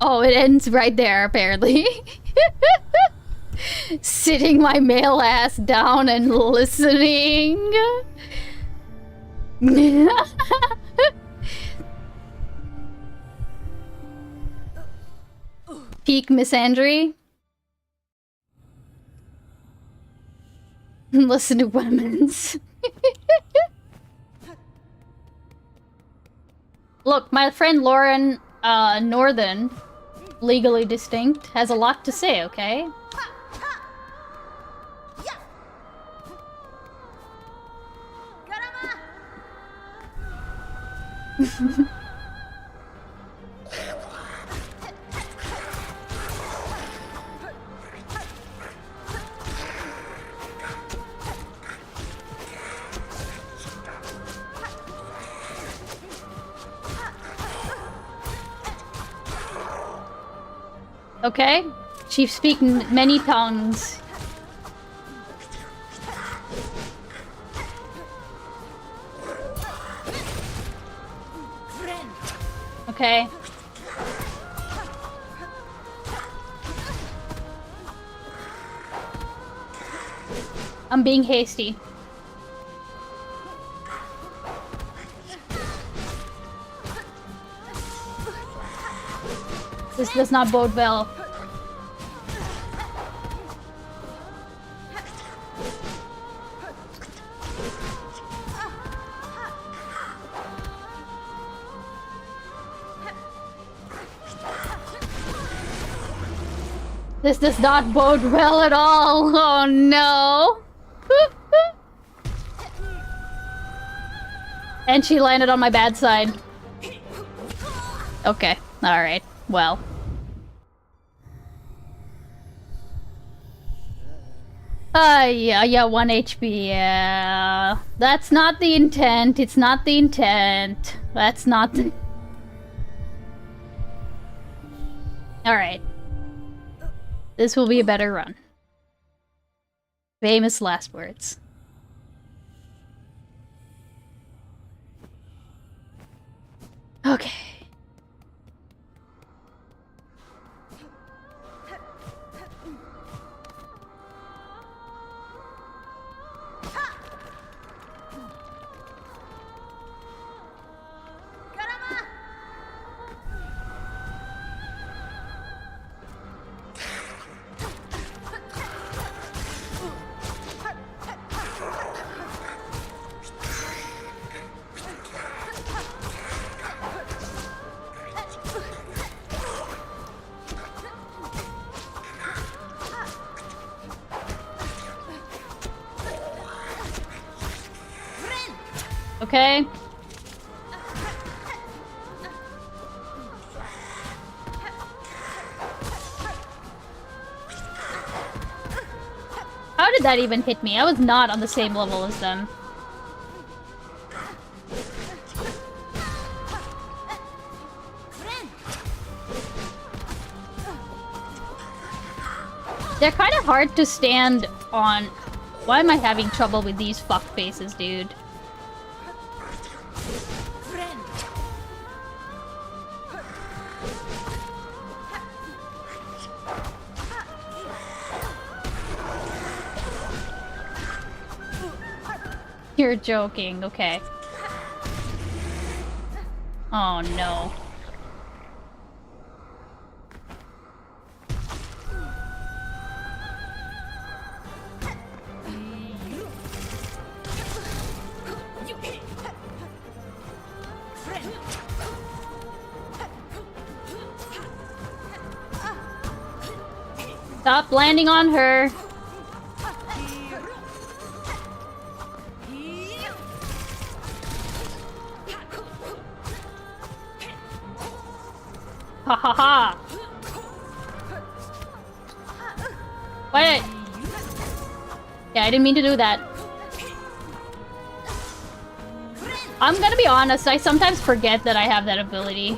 Oh, it ends right there apparently. Sitting my male ass down and listening. Peak misandry. Listen to women's. Look, my friend Lauren Northern, legally distinct, has a lot to say, okay? Okay, she speaks many tongues. Okay. I'm being hasty. This does not bode well. This does not bode well at all. Oh no. And she landed on my bad side. Okay, alright. Well. Yeah, 1 HP, yeah. That's not the intent, it's not the intent. That's not the... Alright. This will be a better run. Famous last words. Okay. Okay. How did that even hit me? I was not on the same level as them. They're kind of hard to stand on. Why am I having trouble with these fuck faces, dude? You're joking, okay. Oh no. Stop landing on her. Ha ha ha. Wait. Yeah, I didn't mean to do that. I'm gonna be honest, I sometimes forget that I have that ability.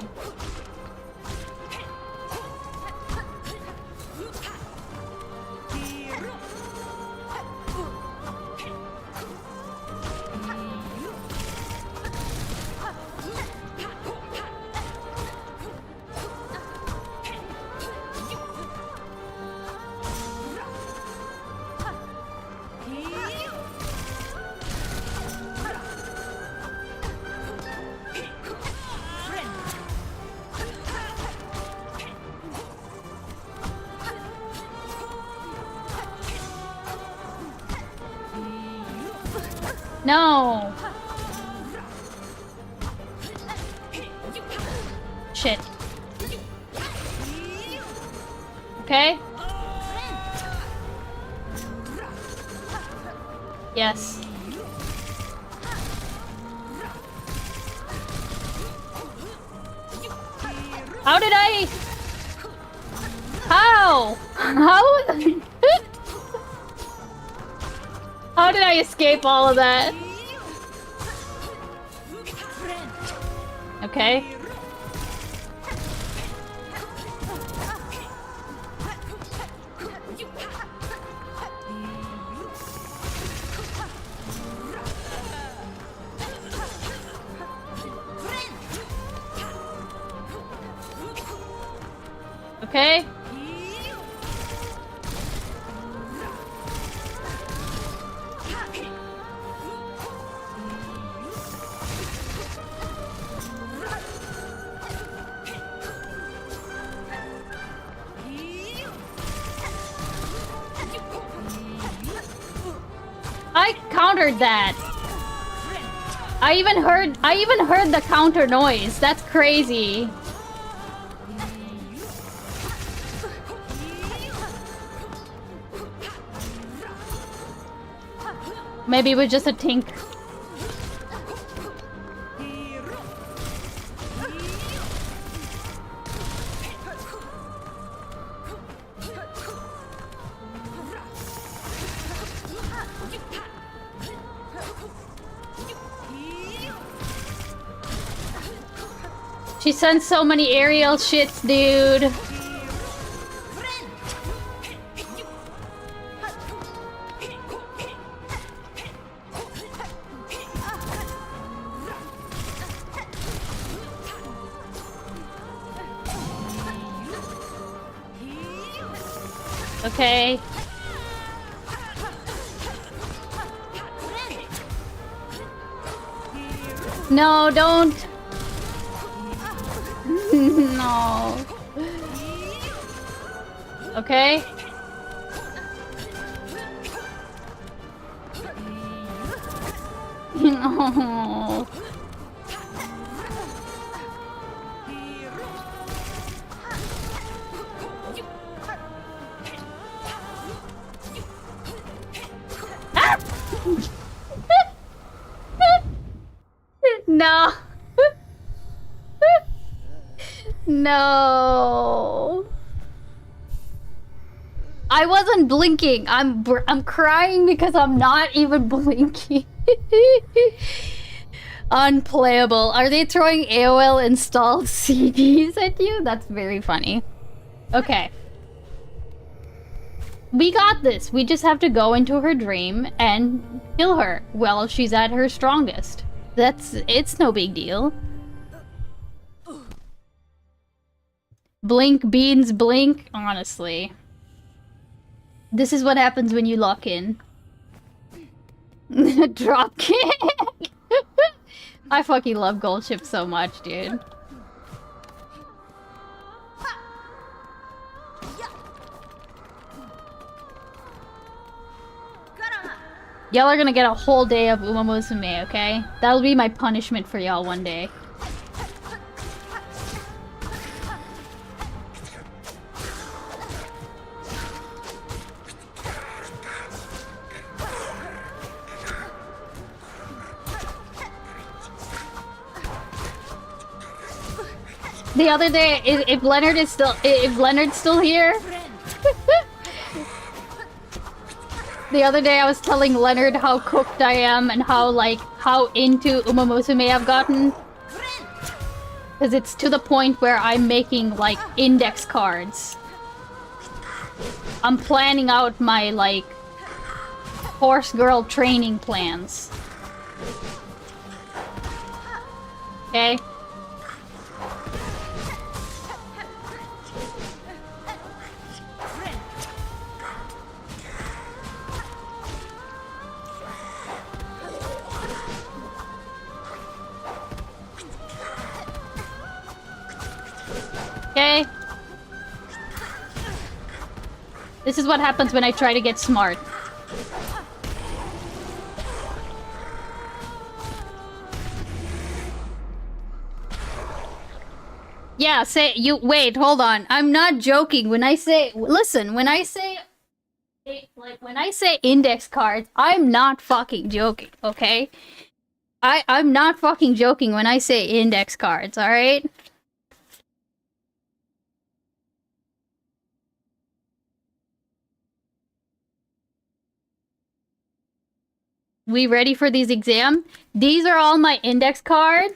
No! Shit. Okay? Yes. How did I... How? How? How did I escape all of that? Okay. Okay. I countered that. I even heard the counter noise. That's crazy. Maybe it was just a tink. She sends so many aerial shits, dude. Okay. No, don't. No. Okay. No. No. No. I wasn't blinking. I'm crying because I'm not even blinking. Unplayable. Are they throwing AOL installed CDs at you? That's very funny. Okay. We got this. We just have to go into her dream and kill her while she's at her strongest. It's no big deal. Blink, beans, blink. Honestly. This is what happens when you lock in. Drop kick. I fucking love gold ships so much, dude. Y'all are gonna get a whole day of Uma Musume, okay? That'll be my punishment for y'all one day. The other day, if Leonard's still here. The other day I was telling Leonard how cooked I am and how into Uma Musume I've gotten. Because it's to the point where I'm making like index cards. I'm planning out my like horse girl training plans. Okay? Okay. This is what happens when I try to get smart. Yeah, wait, hold on. I'm not joking. When I say, listen, when I say index cards, I'm not fucking joking, okay? I'm not fucking joking when I say index cards, alright? We ready for these exam? These are all my index cards,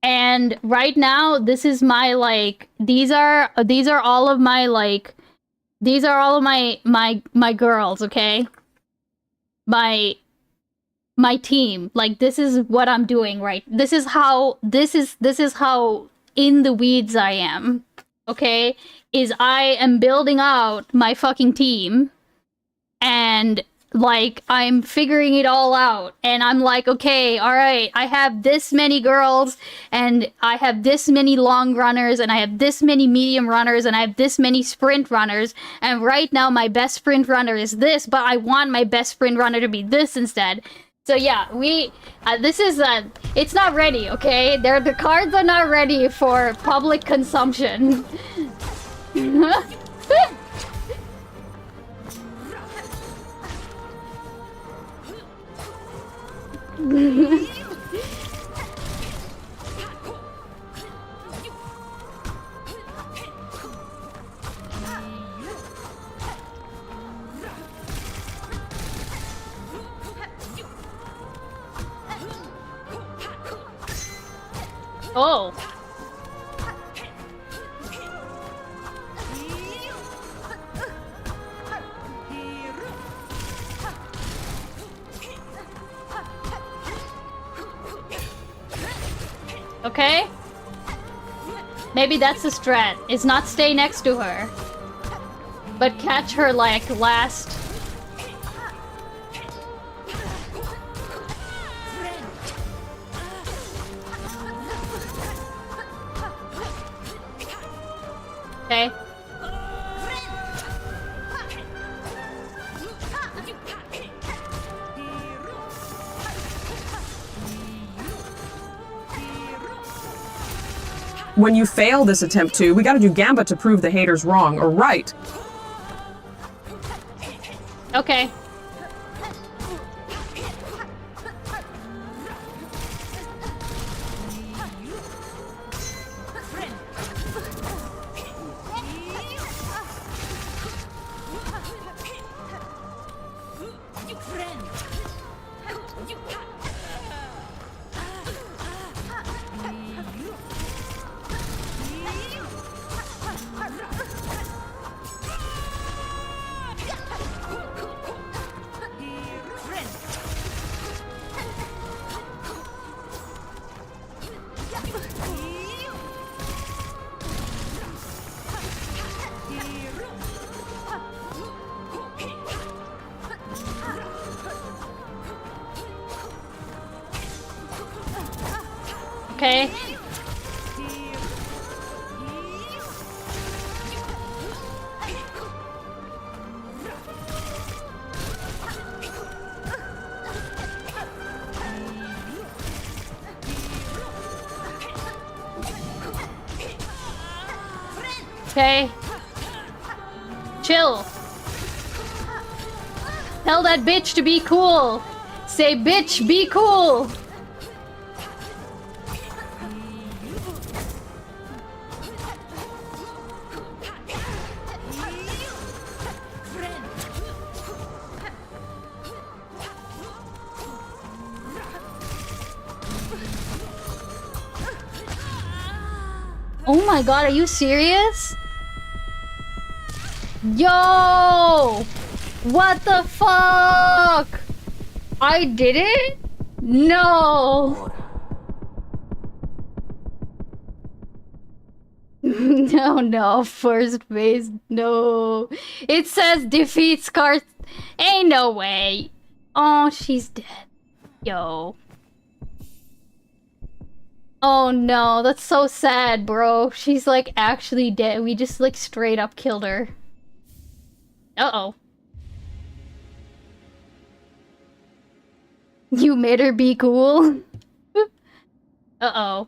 and right now this is my like these are all of my like these are all of my girls, okay? My team. Like this is what I'm doing right. This is how in the weeds I am. Okay? Is I am building out my fucking team, and like, I'm figuring it all out, and I'm like, okay, alright, I have this many girls, and I have this many long runners, and I have this many medium runners, and I have this many sprint runners, and right now my best sprint runner is this, but I want my best sprint runner to be this instead. So yeah, this is, it's not ready, okay? The cards are not ready for public consumption. Oh. Okay? Maybe that's the strat. Is not stay next to her, but catch her like last. Okay. When you fail this attempt to, we gotta do Gambit to prove the haters wrong or right. Okay. Okay. Okay. Chill. Tell that bitch to be cool. Say, bitch, be cool. Oh my god, are you serious? Yo! What the fuck? I did it? No! No, first base, no. It says defeat Scar. Ain't no way. Oh, she's dead. Yo. Oh no, that's so sad, bro. She's like actually dead. We just like straight up killed her. Uh-oh. You made her be cool? Uh-oh.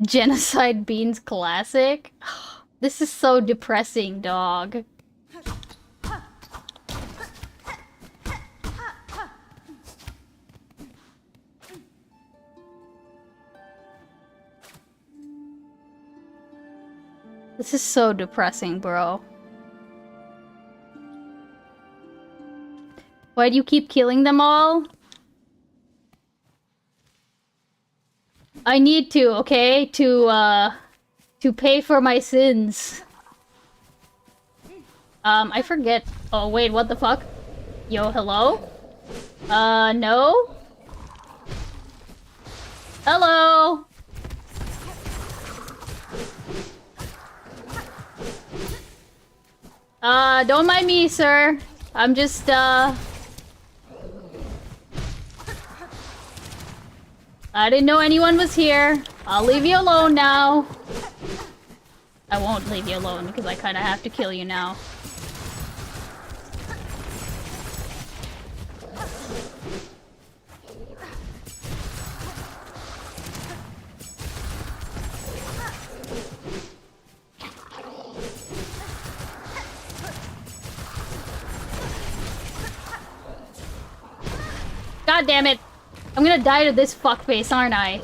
Genocide Beans Classic? This is so depressing, dog. This is so depressing, bro. Why do you keep killing them all? I need to, okay? To pay for my sins. I forget. Oh, wait, what the fuck? Yo, hello? No? Hello? Don't mind me, sir. I'm just, I didn't know anyone was here. I'll leave you alone now. I won't leave you alone because I kind of have to kill you now. God damn it. I'm gonna die to this fuckface, aren't I?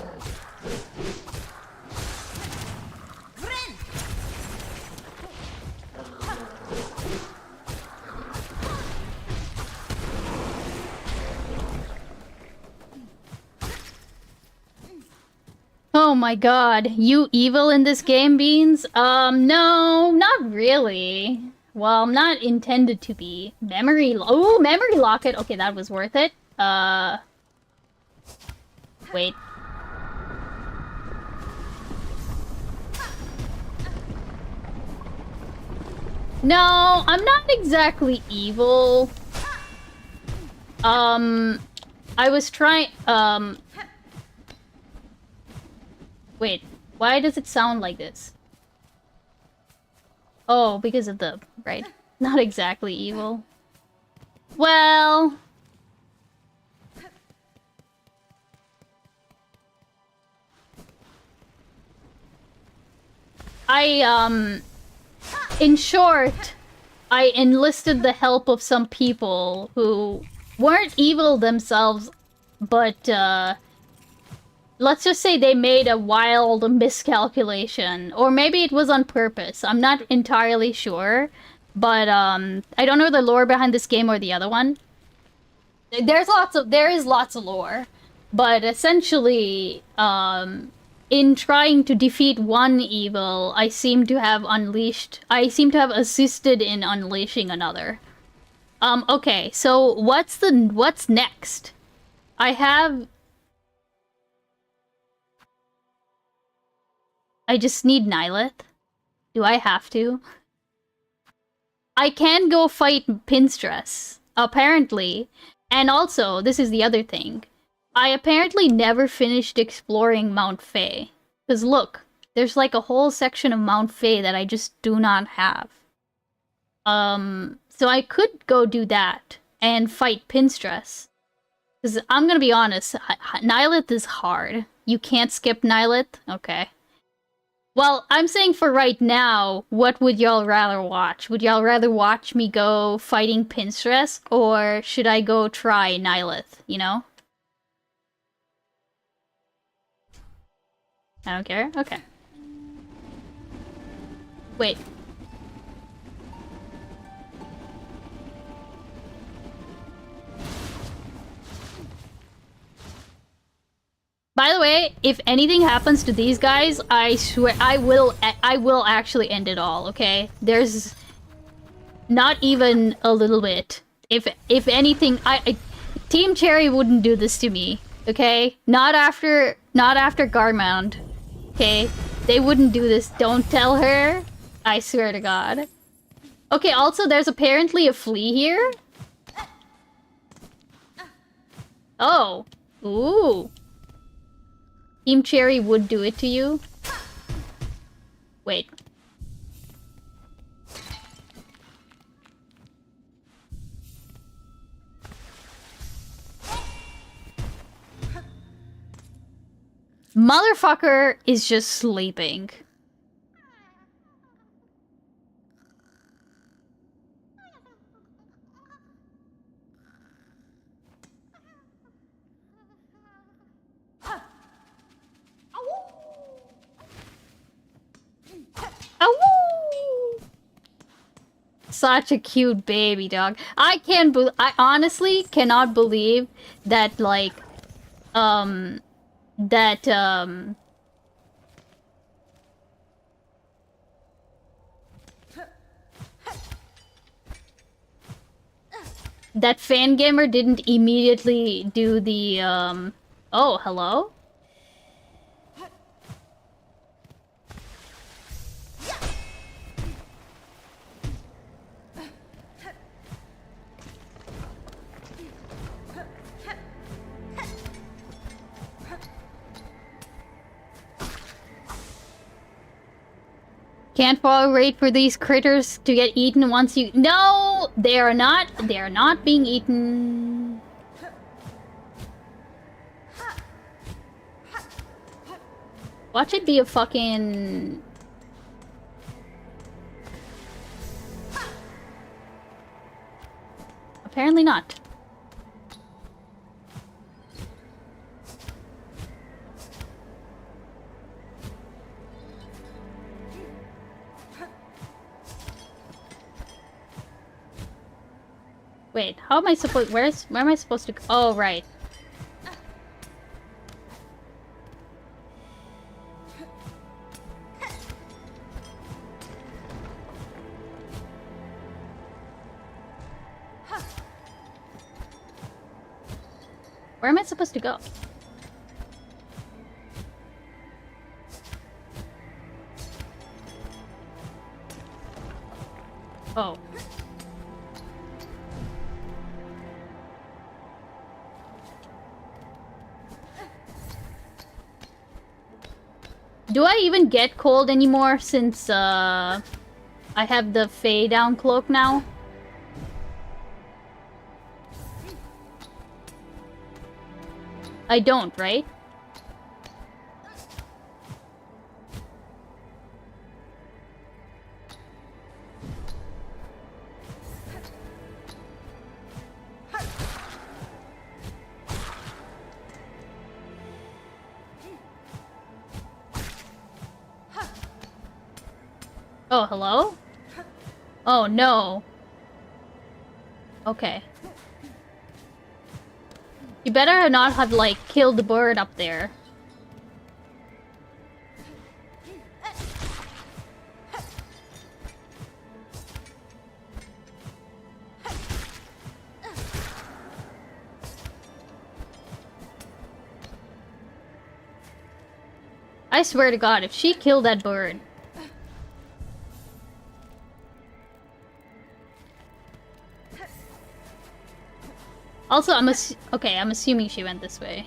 Oh my god. You evil in this game, Beans? No, not really. Well, I'm not intended to be. Memory locket. Okay, that was worth it. Wait. No, I'm not exactly evil. I was trying, wait, why does it sound like this? Oh, because of the, right. Not exactly evil. Well... in short, I enlisted the help of some people who weren't evil themselves, but, let's just say they made a wild miscalculation. Or maybe it was on purpose. I'm not entirely sure. But, I don't know the lore behind this game or the other one. There is lots of lore. But essentially, in trying to defeat one evil, I seem to have assisted in unleashing another. Okay, so what's next? I just need Nihilith. Do I have to? I can go fight Pinstress, apparently. And also, this is the other thing. I apparently never finished exploring Mount Fae. Because look, there's like a whole section of Mount Fae that I just do not have. So I could go do that and fight Pinstress. Because I'm gonna be honest, Nihilith is hard. You can't skip Nihilith? Okay. Well, I'm saying for right now, what would y'all rather watch? Would y'all rather watch me go fighting Pinstress, or should I go try Nihilith, you know? I don't care? Okay. Wait. By the way, if anything happens to these guys, I swear I will actually end it all, okay? There's not even a little bit. If anything, Team Cherry wouldn't do this to me, okay? Not after Garmond. Okay? They wouldn't do this. Don't tell her. I swear to God. Okay, also there's apparently a flea here. Oh. Ooh. Team Cherry would do it to you? Wait. Motherfucker is just sleeping. Such a cute baby dog. I honestly cannot believe that, like, that Fangamer didn't immediately do the, oh, hello? Can't tolerate for these critters to get eaten once you— No! They are not being eaten. Watch it be a fucking— Apparently not. Wait, how am I supposed— where am I supposed to— oh, right. Where am I supposed to go? Oh. Do I even get cold anymore since, I have the Fey down cloak now? I don't, right? Oh, hello? Oh, no. Okay. You better not have, like, killed the bird up there. I swear to God, if she killed that bird... Also, I'm assuming she went this way.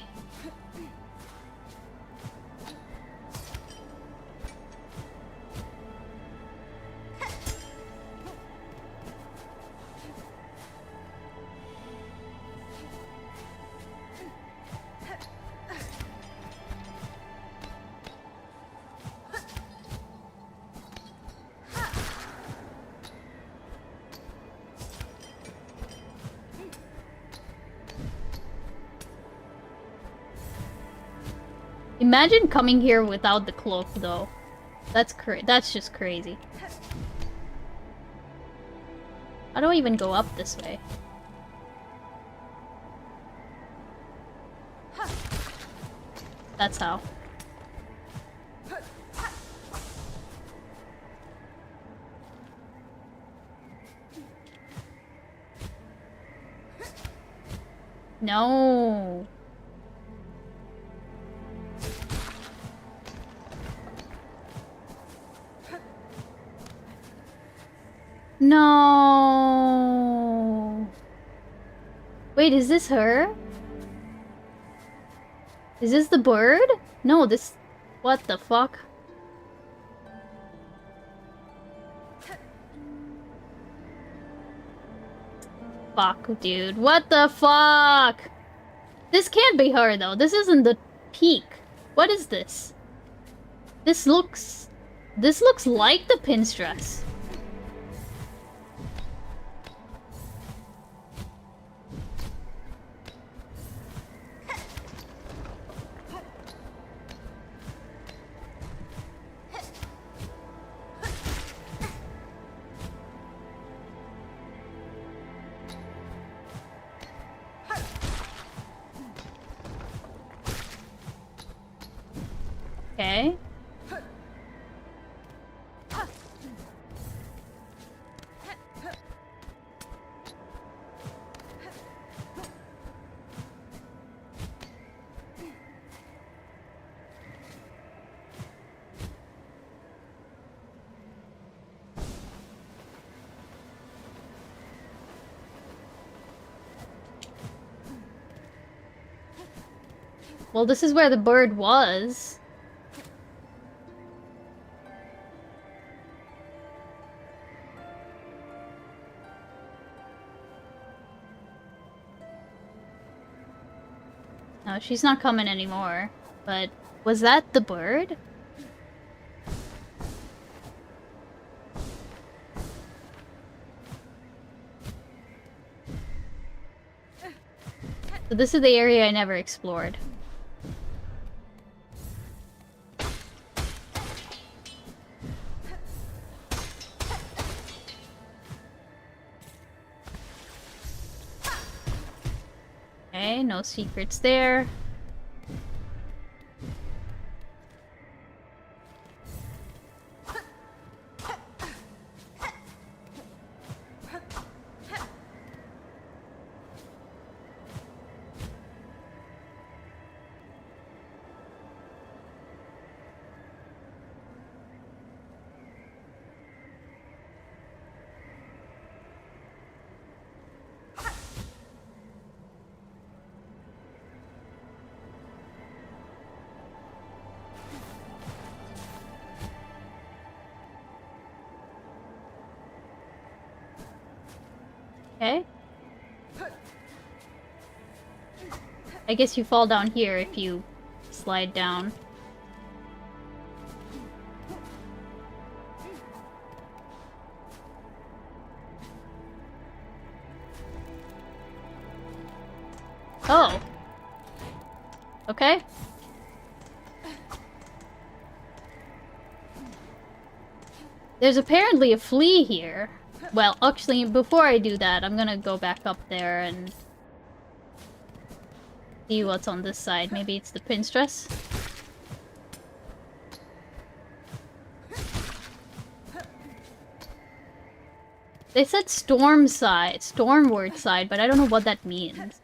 Imagine coming here without the cloak, though. That's just crazy. How do I even go up this way? That's how. No. No. Wait, is this her? Is this the bird? No, this... What the fuck? Fuck, dude. What the fuck? This can't be her, though. This isn't the peak. What is this? This looks like the pinstress. Okay. Well, this is where the bird was. No, she's not coming anymore. But was that the bird? So this is the area I never explored. Okay, no secrets there. Okay. I guess you fall down here if you slide down. Oh. Okay. There's apparently a flea here. Well, actually, before I do that, I'm gonna go back up there and see what's on this side. Maybe it's the pinstress. They said storm side, stormward side, but I don't know what that means.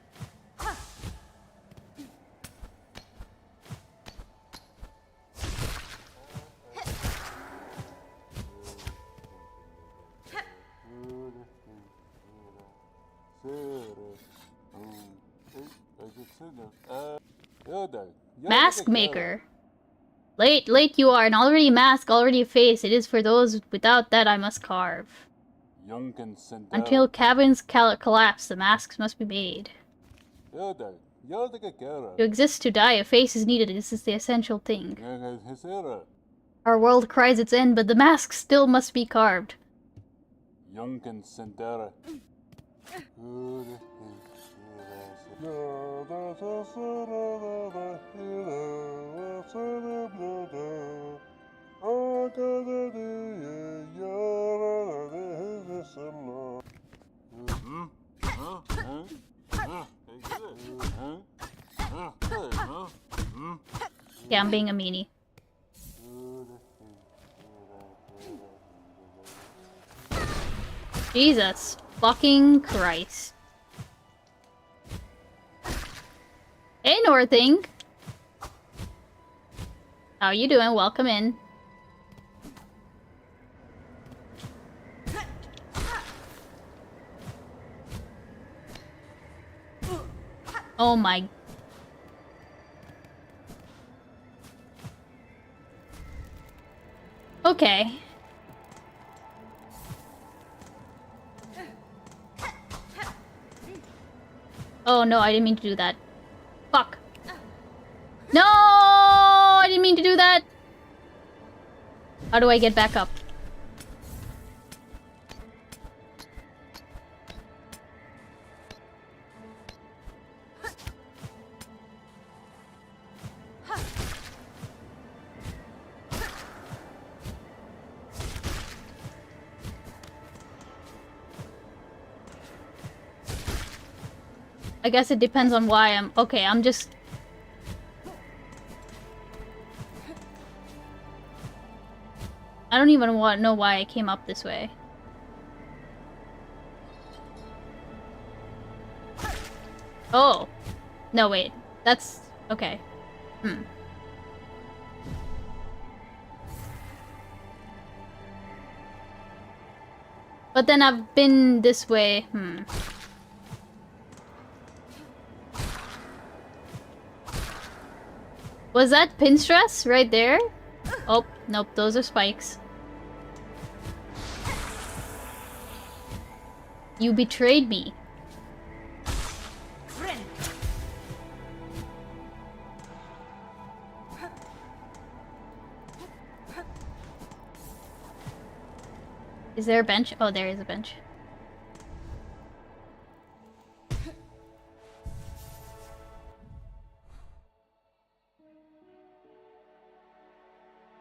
Mask maker. Late you are, and already a mask, already a face. It is for those without that I must carve. Until cabins collapse, the masks must be made. To exist, to die, a face is needed. This is the essential thing. Our world cries its end, but the mask still must be carved. Yeah, I'm being a meanie. Jesus fucking Christ. Hey, Northing. How you doing? Welcome in. Oh my. Okay. Oh no, I didn't mean to do that. Fuck. No, I didn't mean to do that. How do I get back up? I guess it depends on why I'm... Okay, I'm just... I don't even know why I came up this way. Oh. No, wait. That's... Okay. But then I've been this way. Was that pin stress right there? Oh, nope, those are spikes. You betrayed me. Is there a bench? Oh, there is a bench.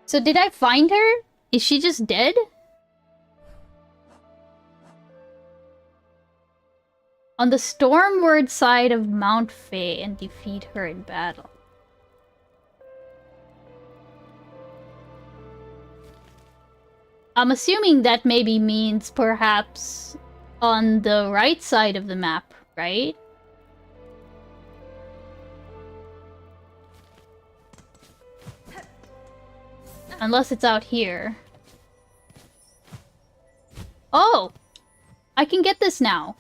So did I find her? Is she just dead? On the stormward side of Mount Fae and defeat her in battle. I'm assuming that maybe means perhaps on the right side of the map, right? Unless it's out here. Oh! I can get this now.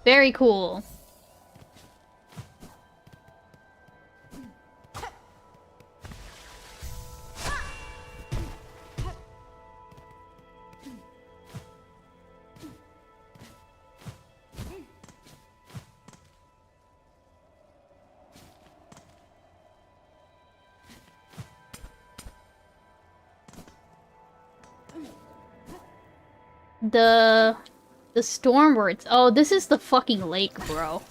Very cool. The stormwards. Oh, this is the fucking lake, bro.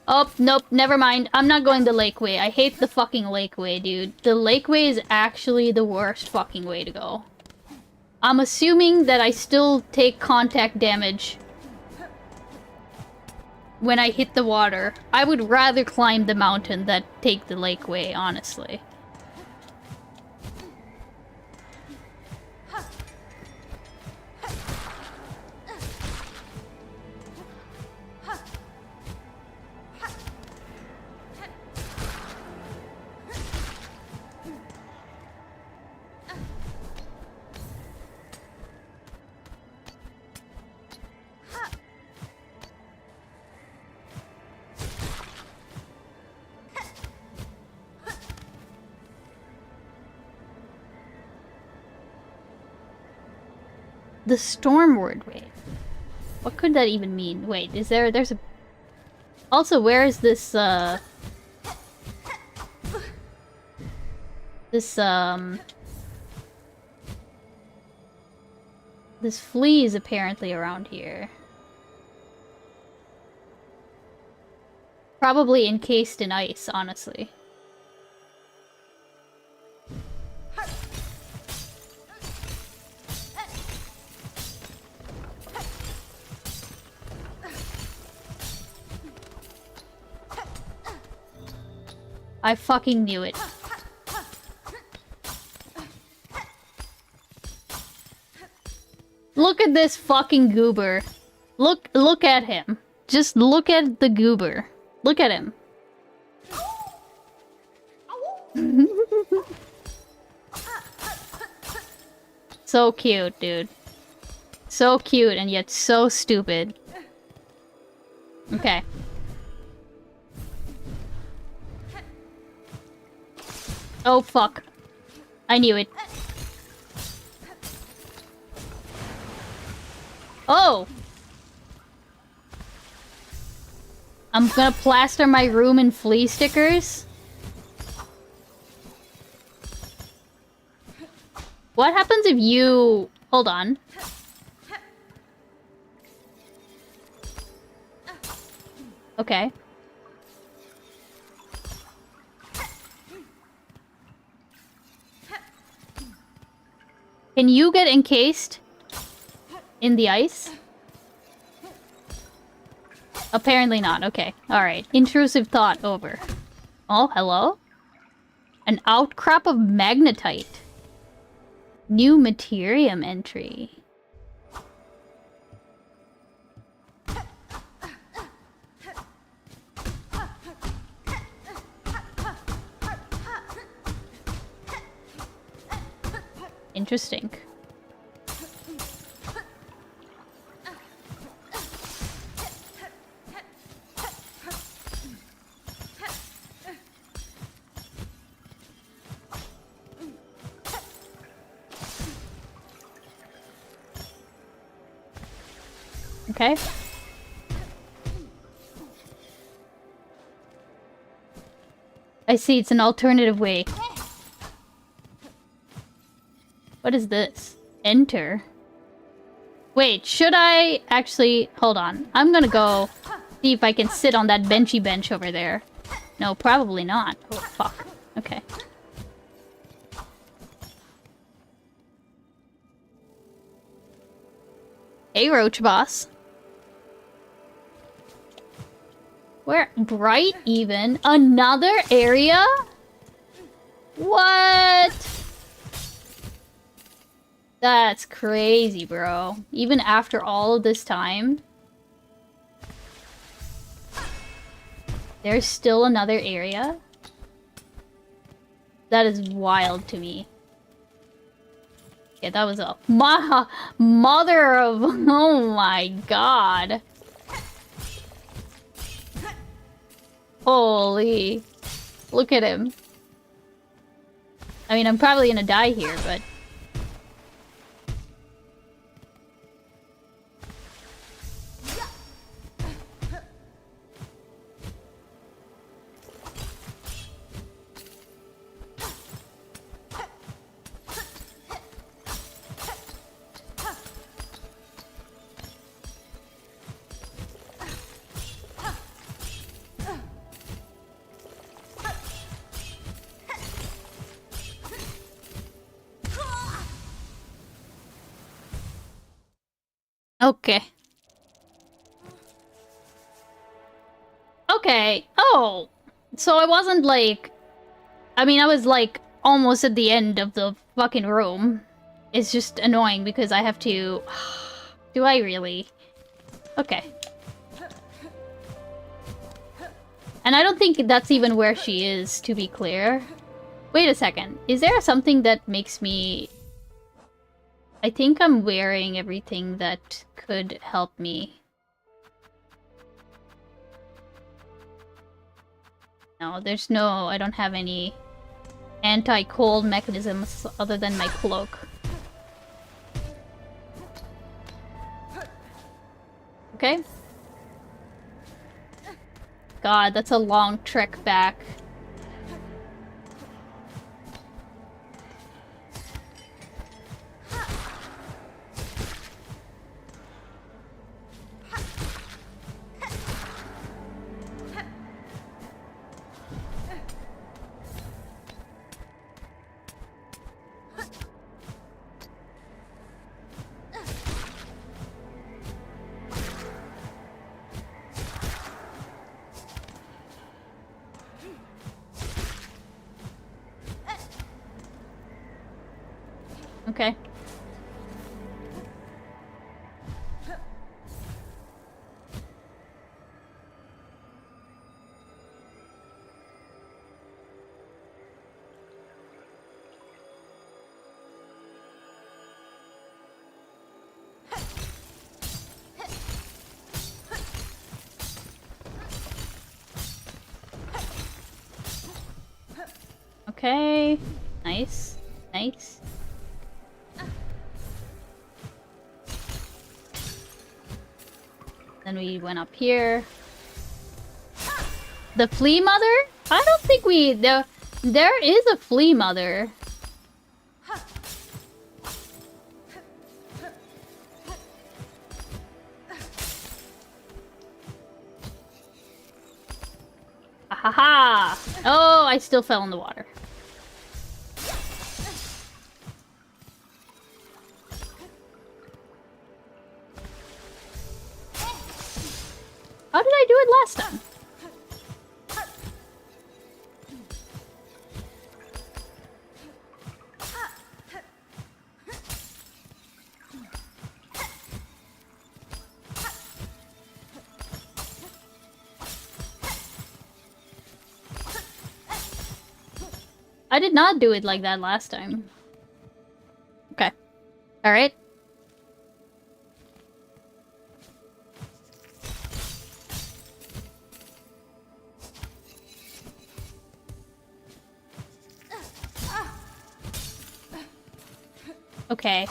Oh, nope, never mind. I'm not going the lake way. I hate the fucking lake way, dude. The lake way is actually the worst fucking way to go. I'm assuming that I still take contact damage when I hit the water. I would rather climb the mountain than take the lake way, honestly. the stormward wave. What could that even mean? Wait, there's a... Also, where is this, this flea is apparently around here. Probably encased in ice, honestly. I fucking knew it. Look at this fucking goober. Look at him. Just look at the goober. Look at him. So cute, dude. So cute and yet so stupid. Okay. Oh, fuck. I knew it. Oh! I'm gonna plaster my room in flea stickers? What happens if you... Hold on. Okay. Can you get encased in the ice? Apparently not. Okay. Alright. Intrusive thought over. Oh, hello? An outcrop of magnetite. New Materium entry. Interesting. Okay. I see, it's an alternative way. What is this? Enter. Wait, should I actually... Hold on. I'm gonna go see if I can sit on that benchy bench over there. No, probably not. Oh, fuck. Okay. Hey, Roach Boss. Where? Bright even? Another area? What? That's crazy, bro. Even after all of this time, there's still another area? That is wild to me. Yeah, that was a mother of... Oh my god. Holy. Look at him. I mean, I'm probably gonna die here, but... Okay. Okay. Oh! So I wasn't like... I mean, I was like almost at the end of the fucking room. It's just annoying because I have to... Do I really? Okay. And I don't think that's even where she is, to be clear. Wait a second. Is there something that makes me... I think I'm wearing everything that could help me. No, there's no... I don't have any anti-cold mechanisms other than my cloak. Okay. God, that's a long trek back. Okay. Okay. Nice. Nice. Then we went up here. The flea mother? I don't think there is a flea mother. Ahaha! Oh, I still fell in the water. How did I do it last time? I did not do it like that last time. Okay. Alright. Okay.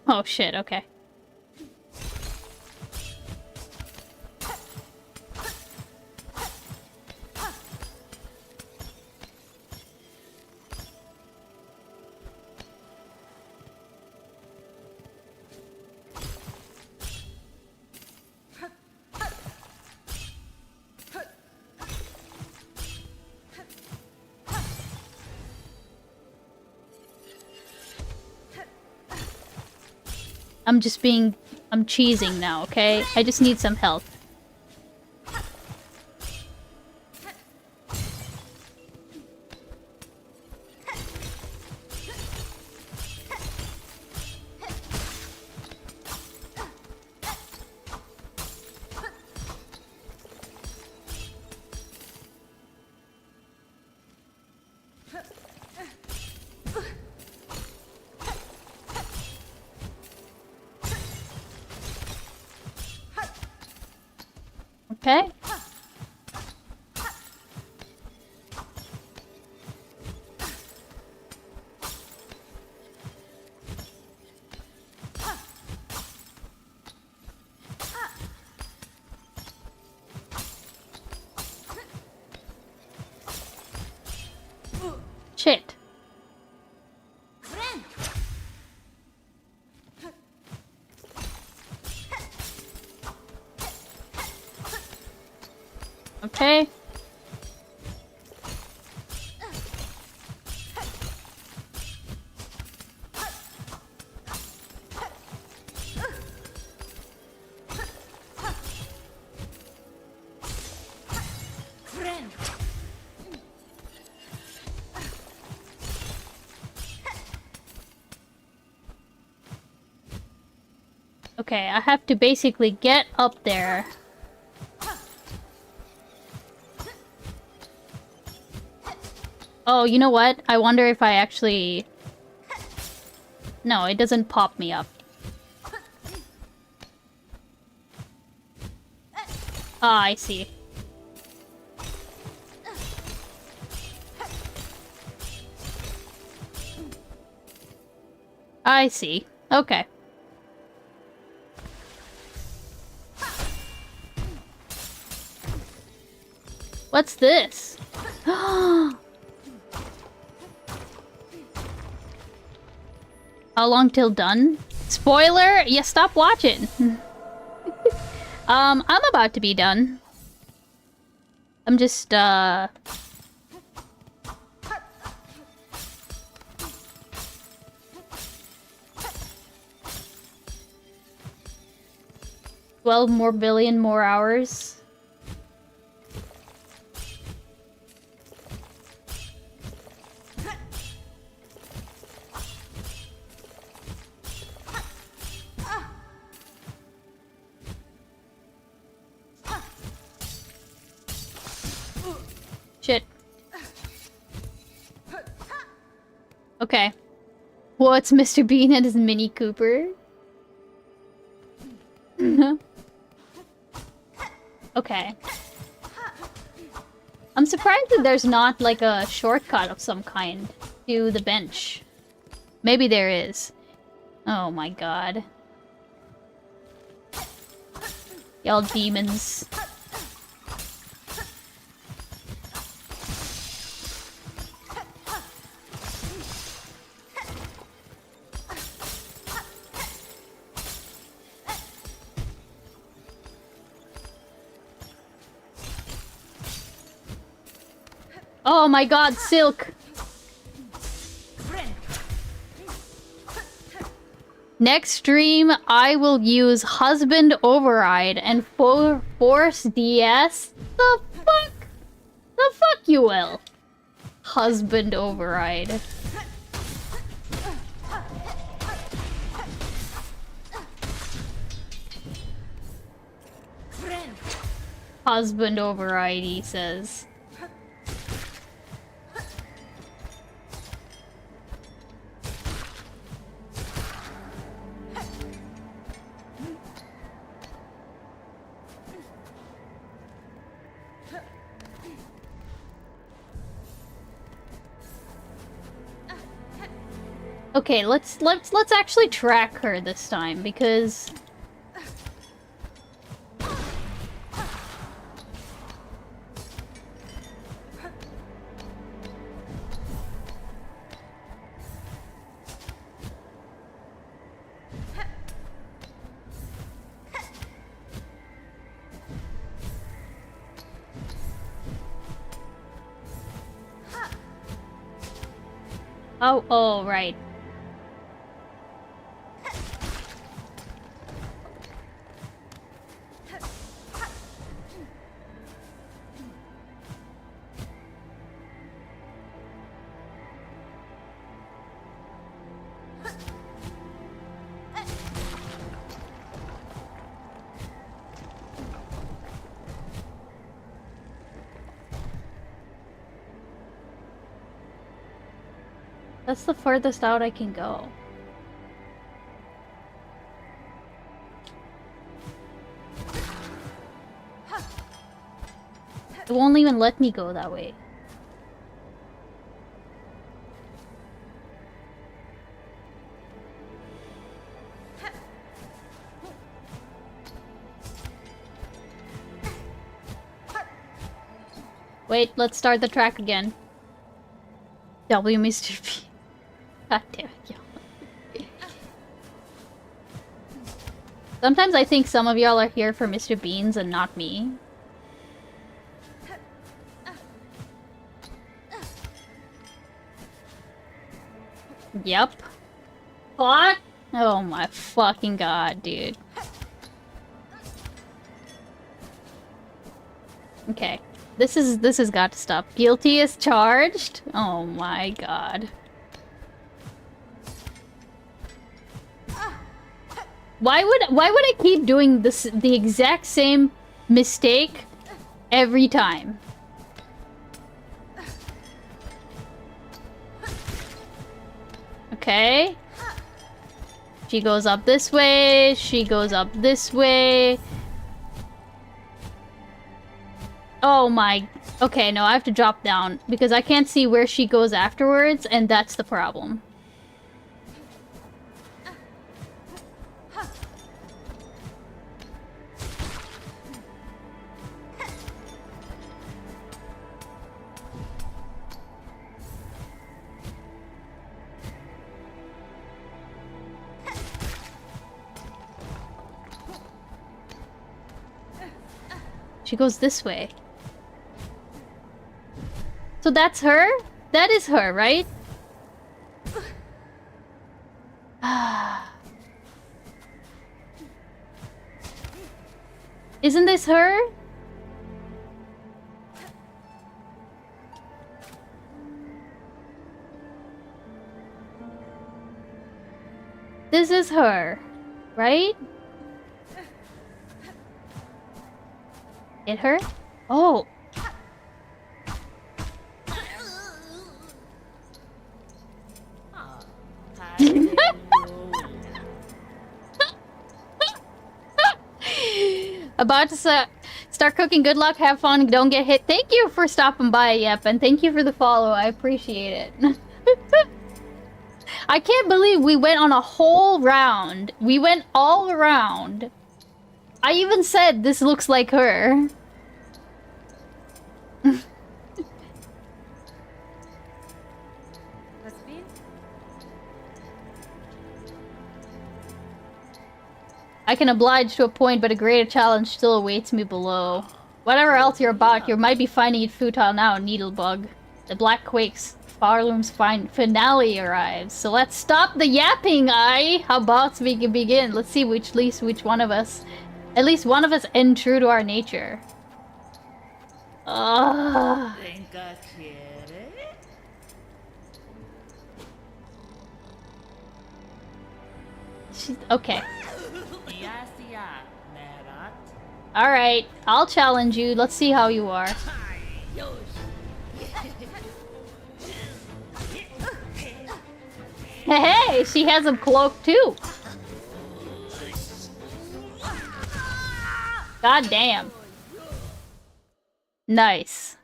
Oh shit, okay. I'm cheesing now, okay? I just need some help. Okay. Shit. Okay. Okay, I have to basically get up there. Oh, you know what? I wonder if I actually... No, it doesn't pop me up. Ah, I see. I see. Okay. What's this? How long till done? Spoiler? Yeah, stop watching. I'm about to be done. I'm just, 12 more billion more hours. Shit. Okay. What's Mr. Bean and his Mini Cooper? Okay. I'm surprised that there's not like a shortcut of some kind to the bench. Maybe there is. Oh my god. Y'all demons. Oh my god, Silk! Next stream, I will use Husband Override and Force DS? The fuck? The fuck you will. Husband Override. Husband Override, he says. Okay, let's actually track her this time because oh right. That's the furthest out I can go. It won't even let me go that way. Wait, let's start the track again. W Mr. P. God damn it, y'all. Sometimes I think some of y'all are here for Mr. Beans and not me. Yep. What? Oh my fucking god, dude. Okay. This has got to stop. Guilty as charged? Oh my god. Why would I keep doing this the exact same mistake every time? Okay. She goes up this way, she goes up this way. Oh my... Okay, no, I have to drop down because I can't see where she goes afterwards, and that's the problem. She goes this way. So that's her? That is her, right? Isn't this her? This is her, right? Hit her? Oh. About to start cooking. Good luck, have fun, don't get hit. Thank you for stopping by, Yep, and thank you for the follow. I appreciate it. I can't believe we went on a whole round. We went all around. I even said this looks like her. I can oblige to a point, but a greater challenge still awaits me below. Whatever else you're about, you might be finding it futile now, Needlebug. The Black Quake's Farloom's finale arrives. So let's stop the yapping, How about we can begin? Let's see which one of us, at least one of us, end true to our nature. She's okay. Alright, I'll challenge you. Let's see how you are. Hey, she has a cloak too. God damn. Nice.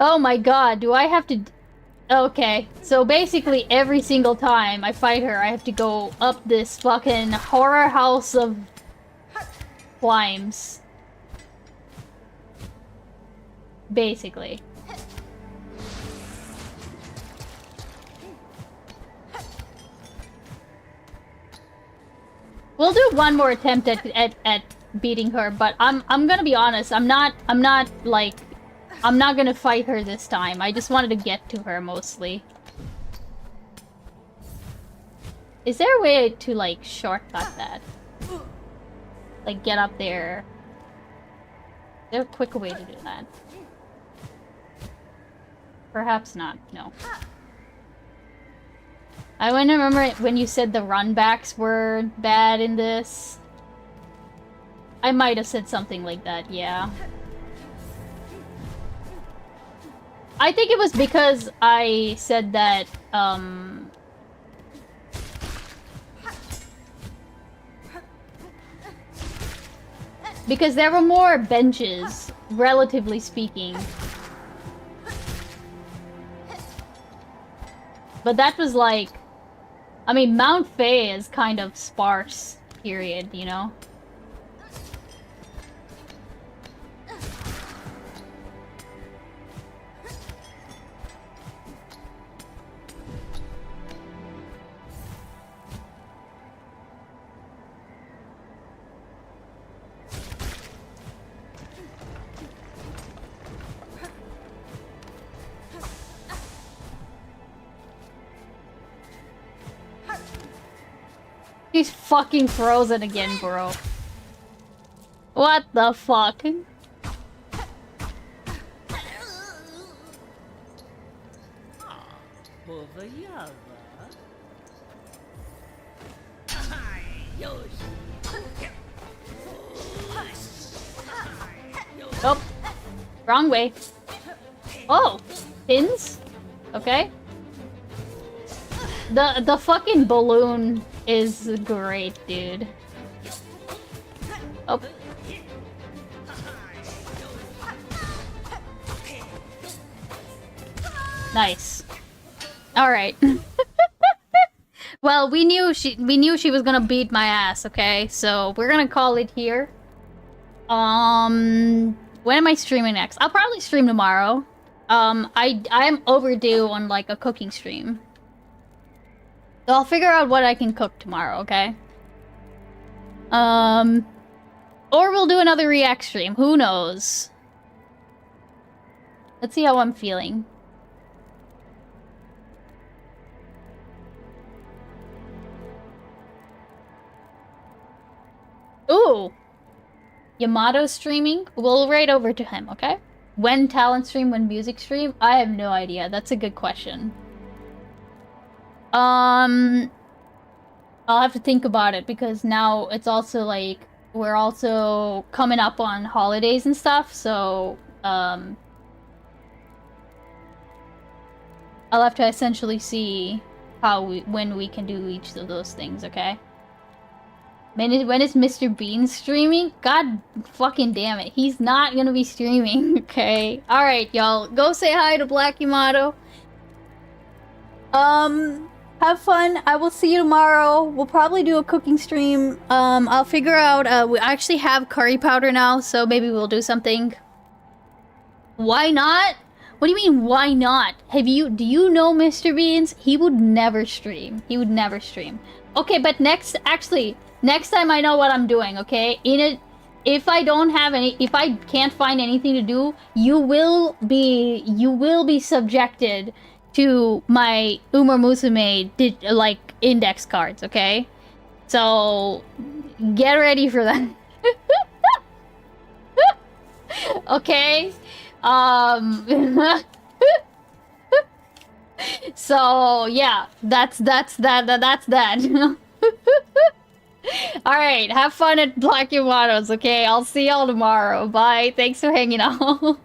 Oh my god, do I have to... Okay, so basically every single time I fight her, I have to go up this fucking horror house of climbs. Basically. We'll do one more attempt at beating her, but I'm gonna be honest, I'm not gonna fight her this time. I just wanted to get to her mostly. Is there a way to like shortcut that? Like get up there? Is there a quick way to do that? Perhaps not, no. I want to remember when you said the runbacks were bad in this. I might have said something like that, yeah. I think it was because I said that, because there were more benches, relatively speaking. But that was like... I mean, Mount Faye is kind of sparse, period, you know? He's fucking frozen again, bro. What the fuck? Oh, wrong way. Oh, pins? Okay. The fucking balloon is great, dude. Oh. Nice. All right. Well, we knew she was gonna beat my ass, okay? So we're gonna call it here. When am I streaming next? I'll probably stream tomorrow. I am overdue on like a cooking stream. So I'll figure out what I can cook tomorrow, okay? Or we'll do another react stream. Who knows? Let's see how I'm feeling. Ooh! Yamato streaming? We'll write over to him, okay? When talent stream, when music stream? I have no idea. That's a good question. I'll have to think about it because now it's also like we're also coming up on holidays and stuff, so I'll have to essentially see when we can do each of those things, okay? When is Mr. Bean streaming? God fucking damn it. He's not gonna be streaming, okay? Alright, y'all. Go say hi to Black Yamato. Have fun. I will see you tomorrow. We'll probably do a cooking stream. I'll figure out, we actually have curry powder now, so maybe we'll do something. Why not? What do you mean, why not? Do you know Mr. Beans? He would never stream. He would never stream. Okay, but next time I know what I'm doing, okay? If I can't find anything to do, you will be subjected to my Uma Musume index cards, okay? So get ready for that. Okay? So yeah, that's that. Alright, have fun at Black Yamato's, okay? I'll see y'all tomorrow. Bye. Thanks for hanging out.